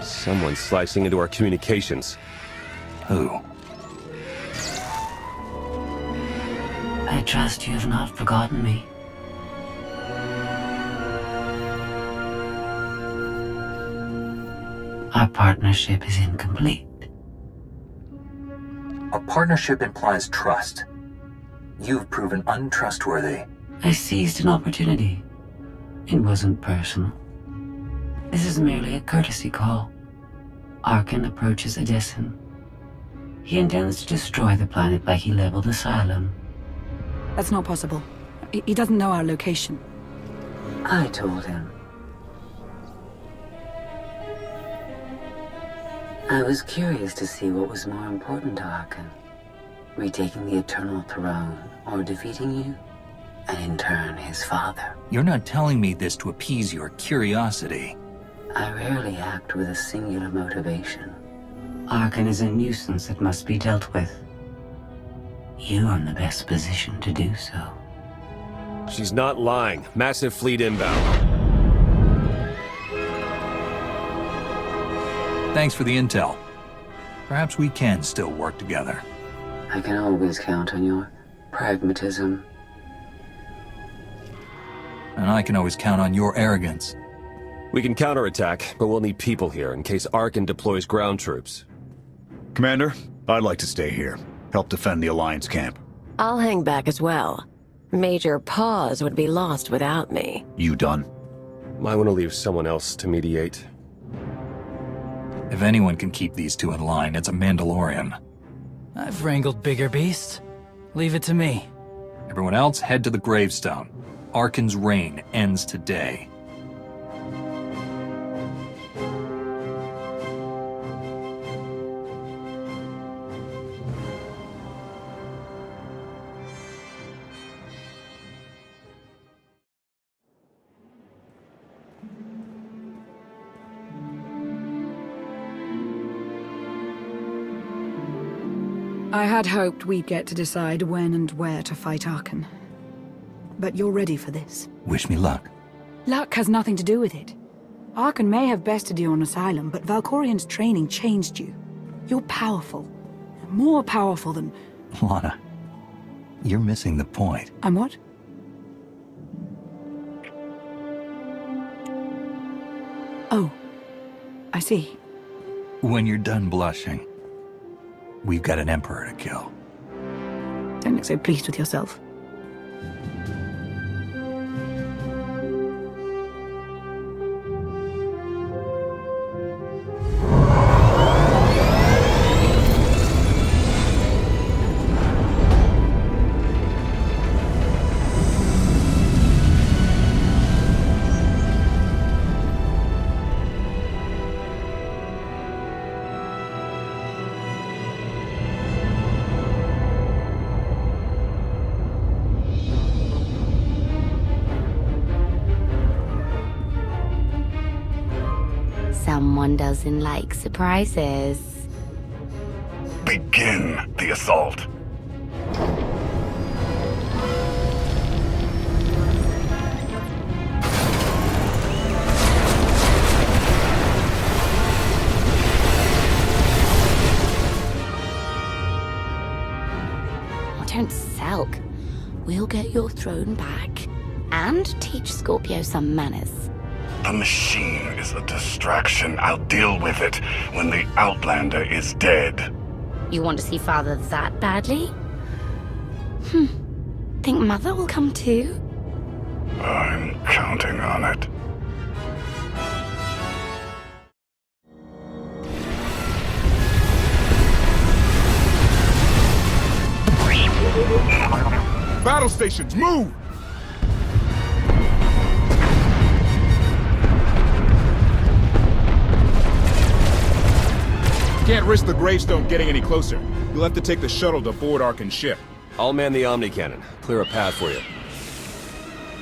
Someone's slicing into our communications. Who? I trust you have not forgotten me. Our partnership is incomplete. A partnership implies trust. You've proven untrustworthy. I seized an opportunity. It wasn't personal. This is merely a courtesy call. Arkan approaches Edison. He intends to destroy the planet like he leveled Asylum. That's not possible. He doesn't know our location. I told him. I was curious to see what was more important to Arkan. Retaking the Eternal Throne, or defeating you, and in turn his father. You're not telling me this to appease your curiosity. I rarely act with a singular motivation. Arkan is a nuisance that must be dealt with. You are in the best position to do so. She's not lying. Massive fleet inbound. Thanks for the intel. Perhaps we can still work together. I can always count on your pragmatism. And I can always count on your arrogance. We can counterattack, but we'll need people here in case Arkan deploys ground troops. Commander, I'd like to stay here. Help defend the Alliance camp. I'll hang back as well. Major Pause would be lost without me. You done? Might want to leave someone else to mediate. If anyone can keep these two in line, it's a Mandalorian. I've wrangled bigger beasts. Leave it to me. Everyone else, head to the gravestone. Arkan's reign ends today. I had hoped we'd get to decide when and where to fight Arkan. But you're ready for this. Wish me luck. Luck has nothing to do with it. Arkan may have bested you on Asylum, but Valkorian's training changed you. You're powerful. More powerful than... Lana, you're missing the point. I'm what? Oh, I see. When you're done blushing, we've got an Emperor to kill. Don't look so pleased with yourself. Someone doesn't like surprises. Begin the assault. Oh, don't sulk. We'll get your throne back. And teach Scorpio some manners. The machine is a distraction. I'll deal with it when the Outlander is dead. You want to see Father that badly? Think Mother will come too? I'm counting on it. Battle stations, move! Can't risk the gravestone getting any closer. You'll have to take the shuttle to board Arkin's ship. I'll man the Omni Cannon. Clear a path for you.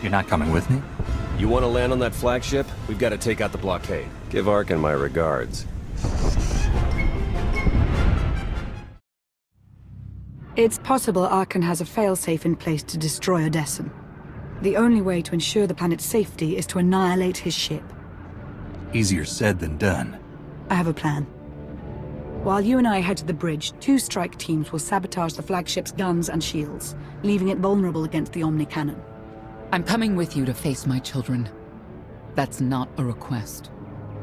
You're not coming with me? You want to land on that flagship? We've got to take out the blockade. Give Arkin my regards. It's possible Arkin has a failsafe in place to destroy Odessen. The only way to ensure the planet's safety is to annihilate his ship. Easier said than done. I have a plan. While you and I head to the bridge, 2 strike teams will sabotage the flagship's guns and shields, leaving it vulnerable against the Omni Cannon. I'm coming with you to face my children. That's not a request.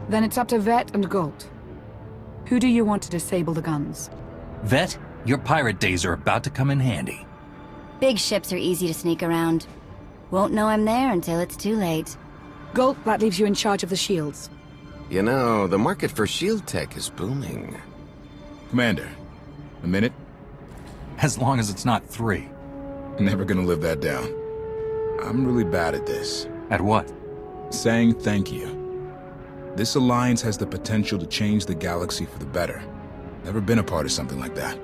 Then it's up to Vet and Galt. Who do you want to disable the guns? Vet, your pirate days are about to come in handy. Big ships are easy to sneak around. Won't know I'm there until it's too late. Galt, that leaves you in charge of the shields. You know, the market for shield tech is booming. Commander, a minute? As long as it's not 3. Never gonna live that down. I'm really bad at this. At what? Saying thank you. This alliance has the potential to change the galaxy for the better. Never been a part of something like that.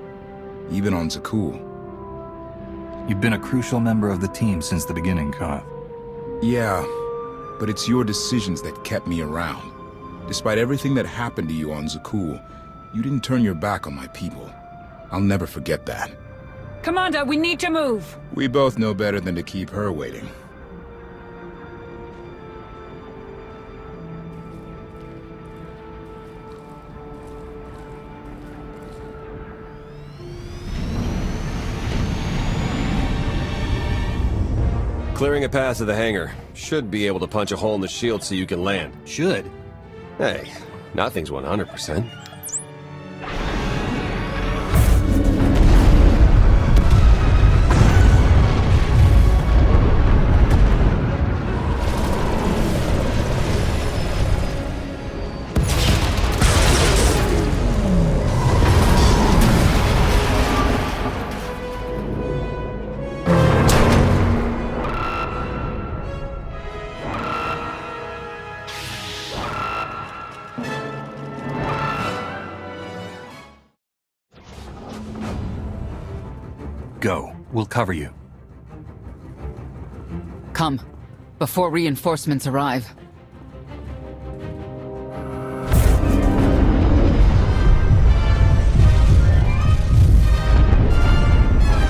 Even on Zakul. You've been a crucial member of the team since the beginning, Koth. Yeah, but it's your decisions that kept me around. Despite everything that happened to you on Zakul, you didn't turn your back on my people. I'll never forget that. Commander, we need to move. We both know better than to keep her waiting. Clearing a path to the hangar. Should be able to punch a hole in the shield so you can land. Should? Hey, nothing's 100%. Go. We'll cover you. Come, before reinforcements arrive.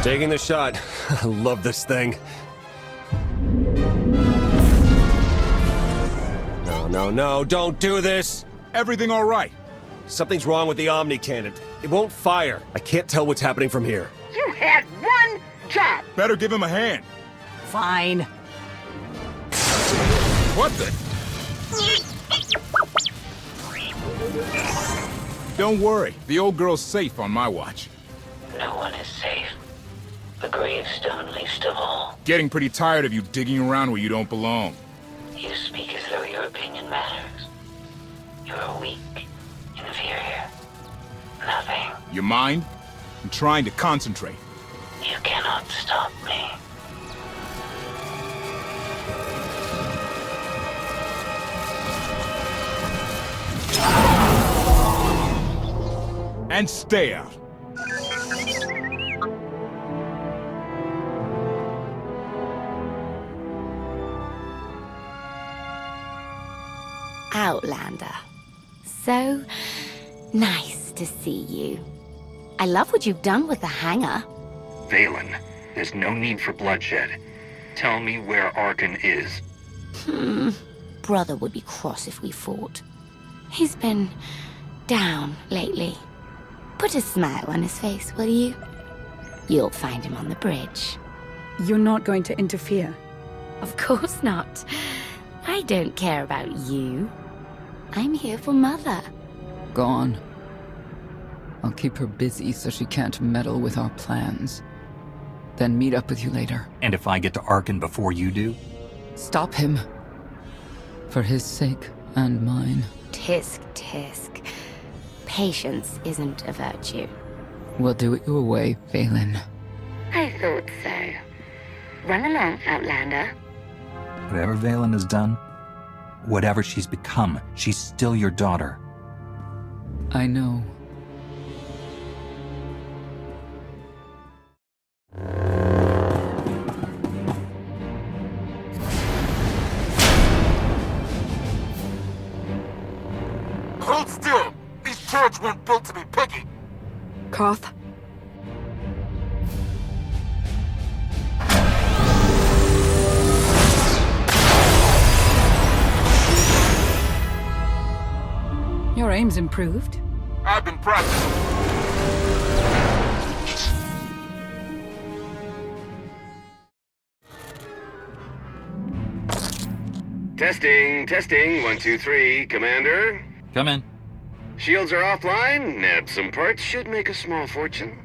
Taking the shot. I love this thing. No, don't do this! Everything all right? Something's wrong with the Omni Cannon. It won't fire. I can't tell what's happening from here. You had one job! Better give him a hand. Fine. What the? Don't worry, the old girl's safe on my watch. No one is safe. The gravestone least of all. Getting pretty tired of you digging around where you don't belong. You speak as though your opinion matters. You are weak, inferior. Nothing. Your mind? I'm trying to concentrate. You cannot stop me. And stay out. Outlander. so nice to see you. I love what you've done with the hangar. Valen, there's no need for bloodshed. Tell me where Arkan is. Brother would be cross if we fought. He's been down lately. Put a smile on his face, will you? You'll find him on the bridge. You're not going to interfere? Of course not. I don't care about you. I'm here for Mother. Gone. I'll keep her busy so she can't meddle with our plans. Then meet up with you later. And if I get to Arkan before you do? Stop him. For his sake and mine. Tisk, tisk. Patience isn't a virtue. We'll do it your way, Valen. I thought so. Run along, Outlander. Whatever Valen has done, whatever she's become, she's still your daughter. I know. Hold still! These turrets weren't built to be picky! Koth? Your aim's improved. I've been practicing. Testing. 1, 2, 3. Commander? Come in. Shields are offline. Nab some parts. Should make a small fortune.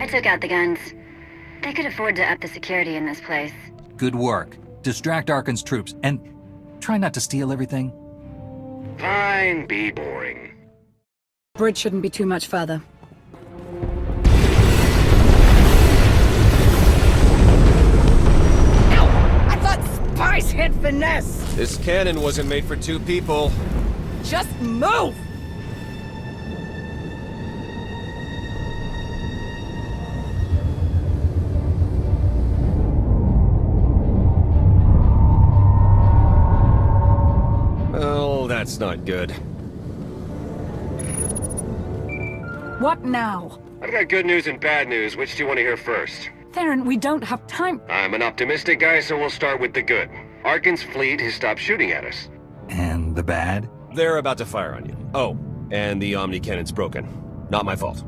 I took out the guns. They could afford to up the security in this place. Good work. Distract Arkan's troops, and try not to steal everything. Fine, be boring. Bridge shouldn't be too much further. I thought spice had finesse! This cannon wasn't made for 2 people. Just move! Well, that's not good. What now? I've got good news and bad news. Which do you want to hear first? Theron, we don't have time. I'm an optimistic guy, so we'll start with the good. Arkan's fleet has stopped shooting at us. And the bad? They're about to fire on you. Oh, and the Omni cannon's broken. Not my fault.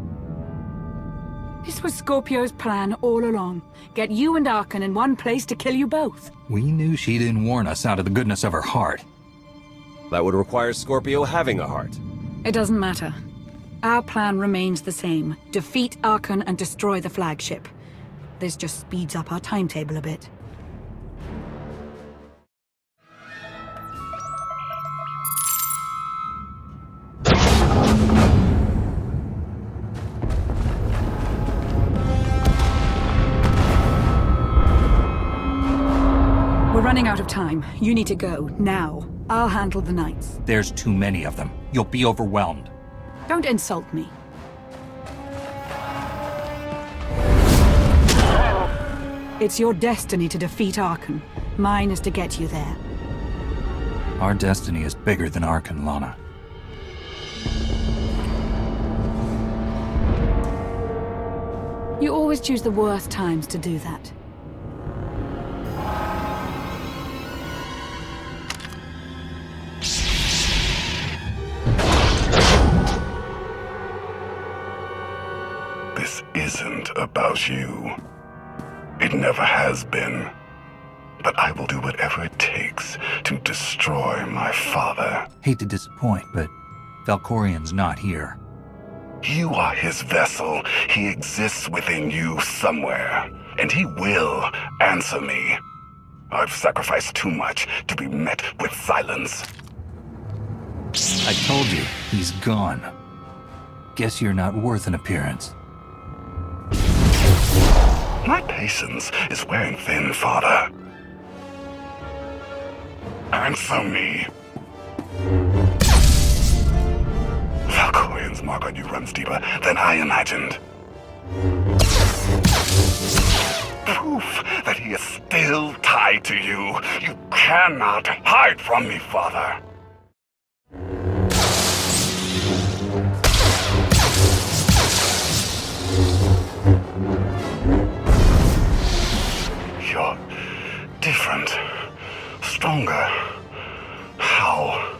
This was Scorpio's plan all along. Get you and Arkan in one place to kill you both. We knew she didn't warn us out of the goodness of her heart. That would require Scorpio having a heart. It doesn't matter. Our plan remains the same. Defeat Arkan and destroy the flagship. This just speeds up our timetable a bit. We're running out of time. You need to go, now. I'll handle the knights. There's too many of them. You'll be overwhelmed. Don't insult me. It's your destiny to defeat Arkan. Mine is to get you there. Our destiny is bigger than Arkan, Lana. You always choose the worst times to do that. This isn't about you. It never has been. But I will do whatever it takes to destroy my father. Hate to disappoint, but Valkorian's not here. You are his vessel. He exists within you somewhere. And he will answer me. I've sacrificed too much to be met with silence. I told you, he's gone. Guess you're not worth an appearance. My patience is wearing thin, Father. Answer me. Valkorian's mark on you runs deeper than I imagined. Proof that he is still tied to you. You cannot hide from me, Father. different. Stronger. How?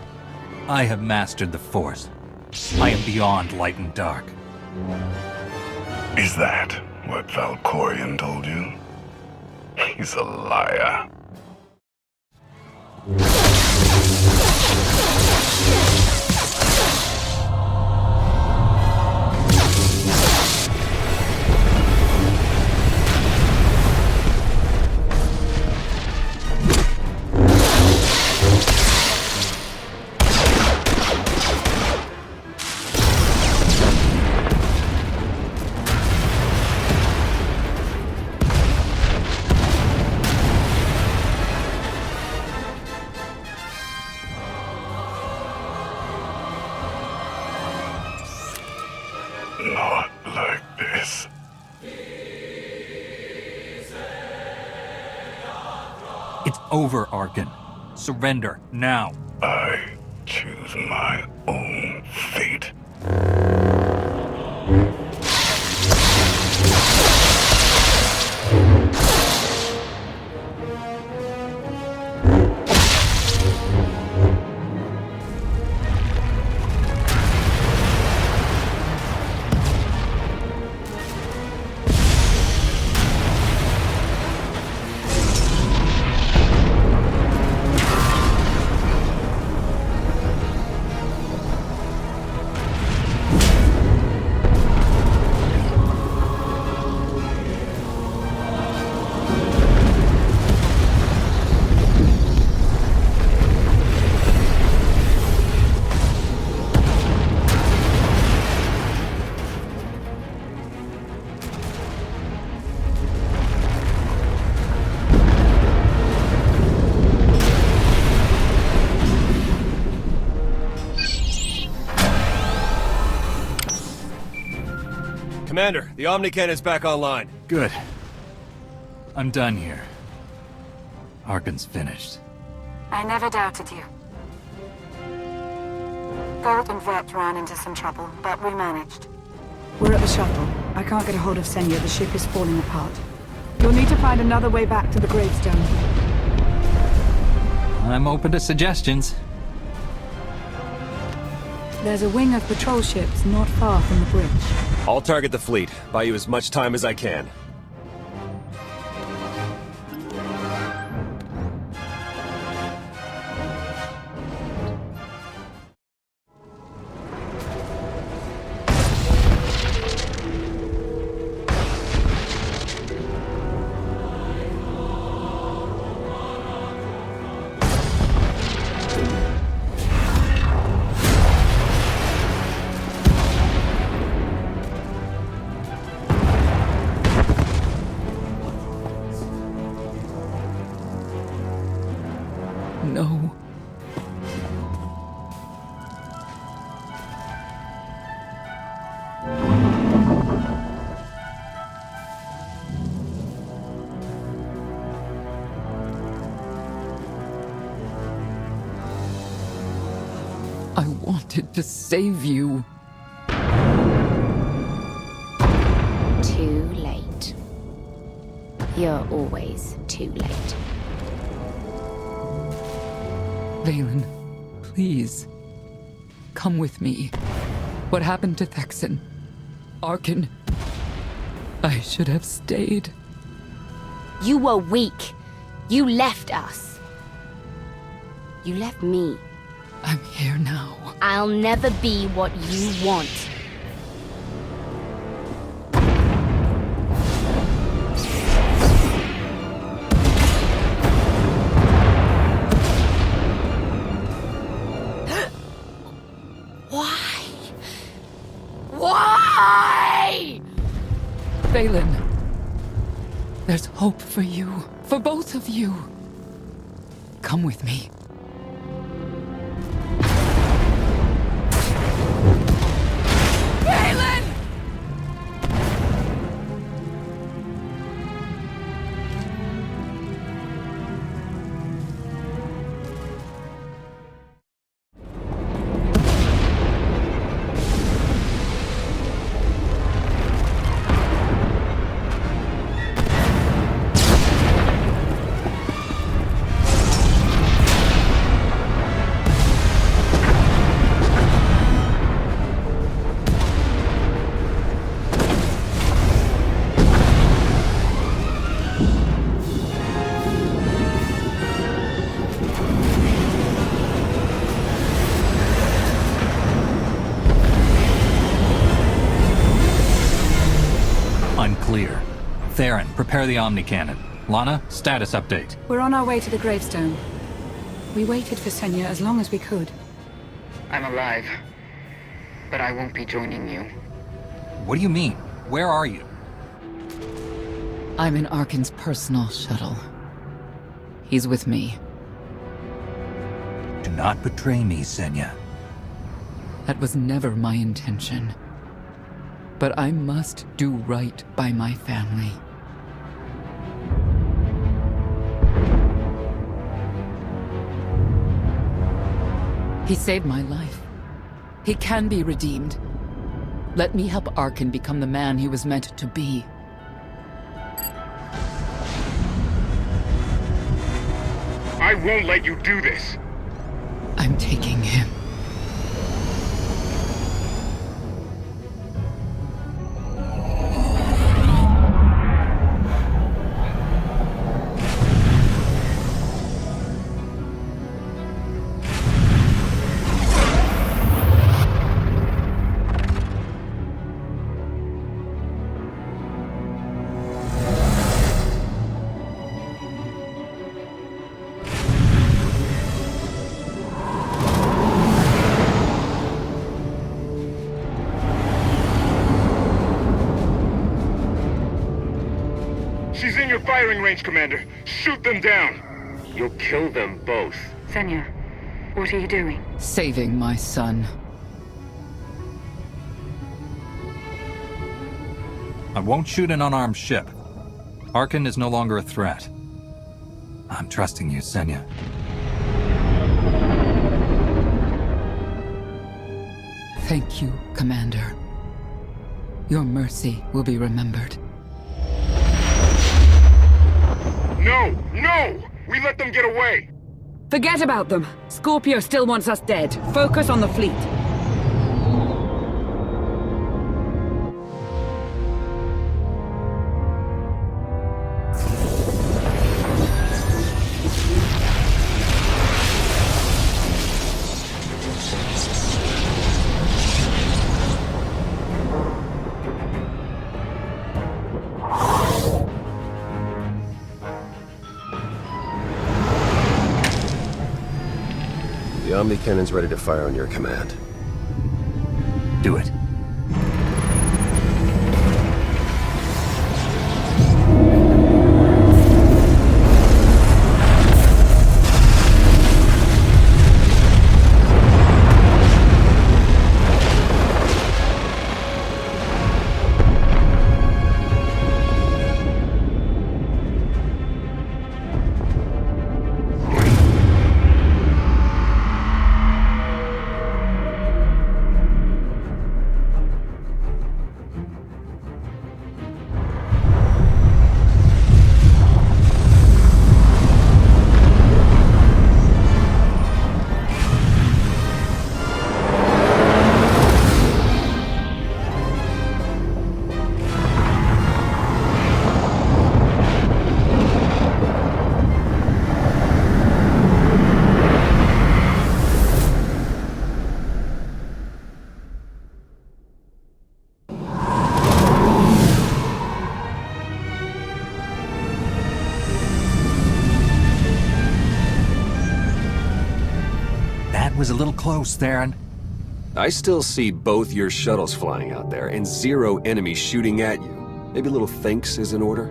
I have mastered the Force. I am beyond light and dark. Is that what Valkorion told you? He's a liar. Not like this. It's over, Arkin. Surrender, now. I choose my own fate. Commander, the Omnicannon's back online. Good. I'm done here. Arkin's finished. I never doubted you. Gold and Vert ran into some trouble, but we managed. We're at the shuttle. I can't get a hold of Senya. The ship is falling apart. You'll need to find another way back to the gravestone. I'm open to suggestions. There's a wing of patrol ships not far from the bridge. I'll target the fleet. Buy you as much time as I can. No. I wanted to save you. Too late. You're always too late. Valen, please. Come with me. What happened to Thexan? Arkin? I should have stayed. You were weak. You left us. You left me. I'm here now. I'll never be what you want. Why? Valen, there's hope for you. For both of you. Come with me. Valen! Theron, prepare the Omni Cannon. Lana, status update. We're on our way to the gravestone. We waited for Senya as long as we could. I'm alive, but I won't be joining you. What do you mean? Where are you? I'm in Arkin's personal shuttle. He's with me. Do not betray me, Senya. That was never my intention. But I must do right by my family. He saved my life. He can be redeemed. Let me help Arkin become the man he was meant to be. I won't let you do this! I'm taking him. She's in your firing range, Commander. Shoot them down. You'll kill them both. Senya, what are you doing? Saving my son. I won't shoot an unarmed ship. Arkin is no longer a threat. I'm trusting you, Senya. Thank you, Commander. Your mercy will be remembered. No! No! We let them get away! Forget about them. Scorpio still wants us dead. Focus on the fleet. The Omni Cannon's ready to fire on your command. Do it. Was a little close, Theron. I still see both your shuttles flying out there and 0 enemies shooting at you. Maybe a little thanks is in order?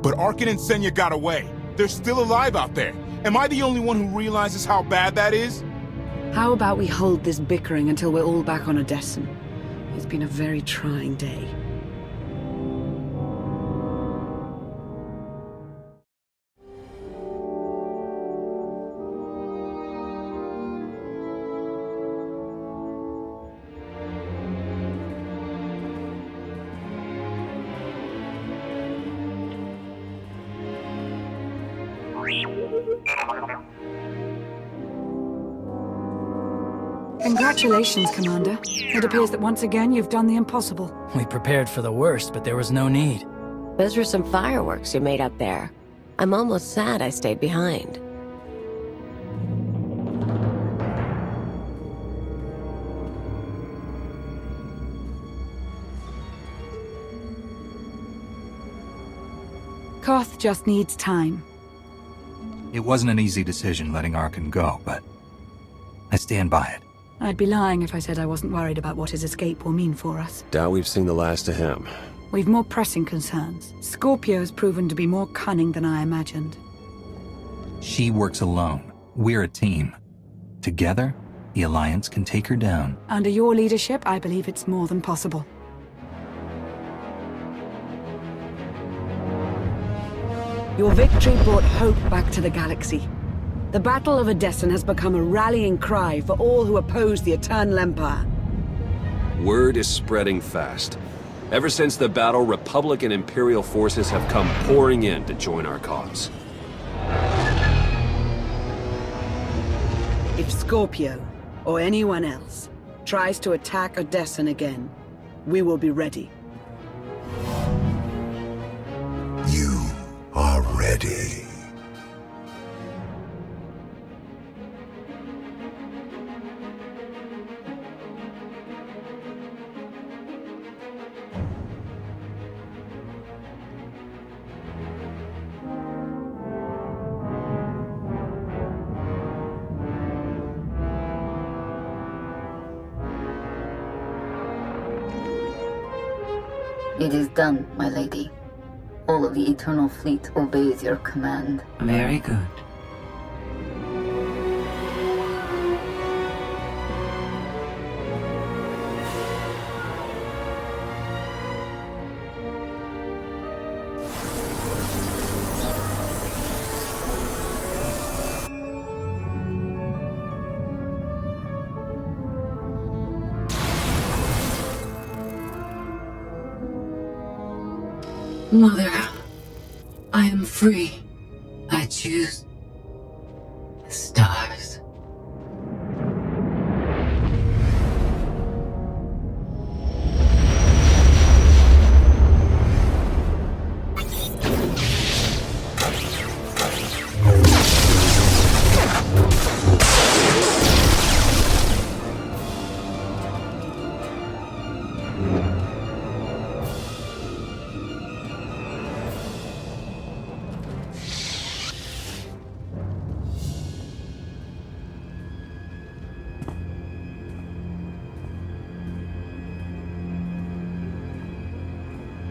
But Arkin and Senya got away. They're still alive out there. Am I the only one who realizes how bad that is? How about we hold this bickering until we're all back on Odessen? It's been a very trying day. Congratulations, Commander. It appears that once again you've done the impossible. We prepared for the worst, but there was no need. Those were some fireworks you made up there. I'm almost sad I stayed behind. Koth just needs time. It wasn't an easy decision letting Arkan go, but I stand by it. I'd be lying if I said I wasn't worried about what his escape will mean for us. Doubt we've seen the last of him. We've more pressing concerns. Scorpio has proven to be more cunning than I imagined. She works alone. We're a team. Together, the Alliance can take her down. Under your leadership, I believe it's more than possible. Your victory brought hope back to the galaxy. The Battle of Odessen has become a rallying cry for all who oppose the Eternal Empire. Word is spreading fast. Ever since the battle, Republic and Imperial forces have come pouring in to join our cause. If Scorpio, or anyone else, tries to attack Odessen again, we will be ready. You are ready. It is done, my lady. All of the Eternal Fleet obeys your command. Very good. Mother, I am free. I choose the stars.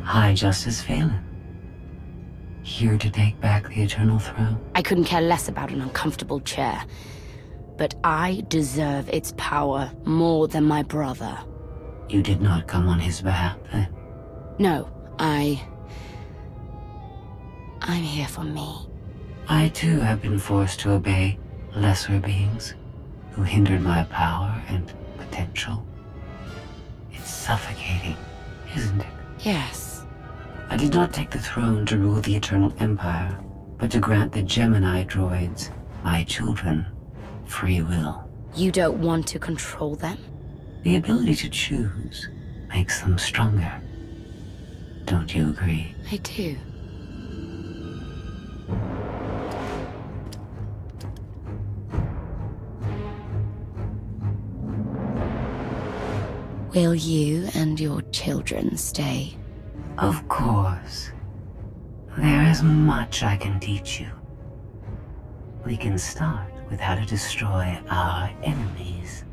High Justice Phelan. Here to take back the Eternal Throne. I couldn't care less about an uncomfortable chair. But I deserve its power more than my brother. You did not come on his behalf, then? No, I'm here for me. I too have been forced to obey lesser beings who hindered my power and potential. It's suffocating, isn't it? Yes. I did not take the throne to rule the Eternal Empire, but to grant the Gemini droids, my children, free will. You don't want to control them? The ability to choose makes them stronger. Don't you agree? I do. Will you and your children stay? Of course. There is much I can teach you. We can start with how to destroy our enemies.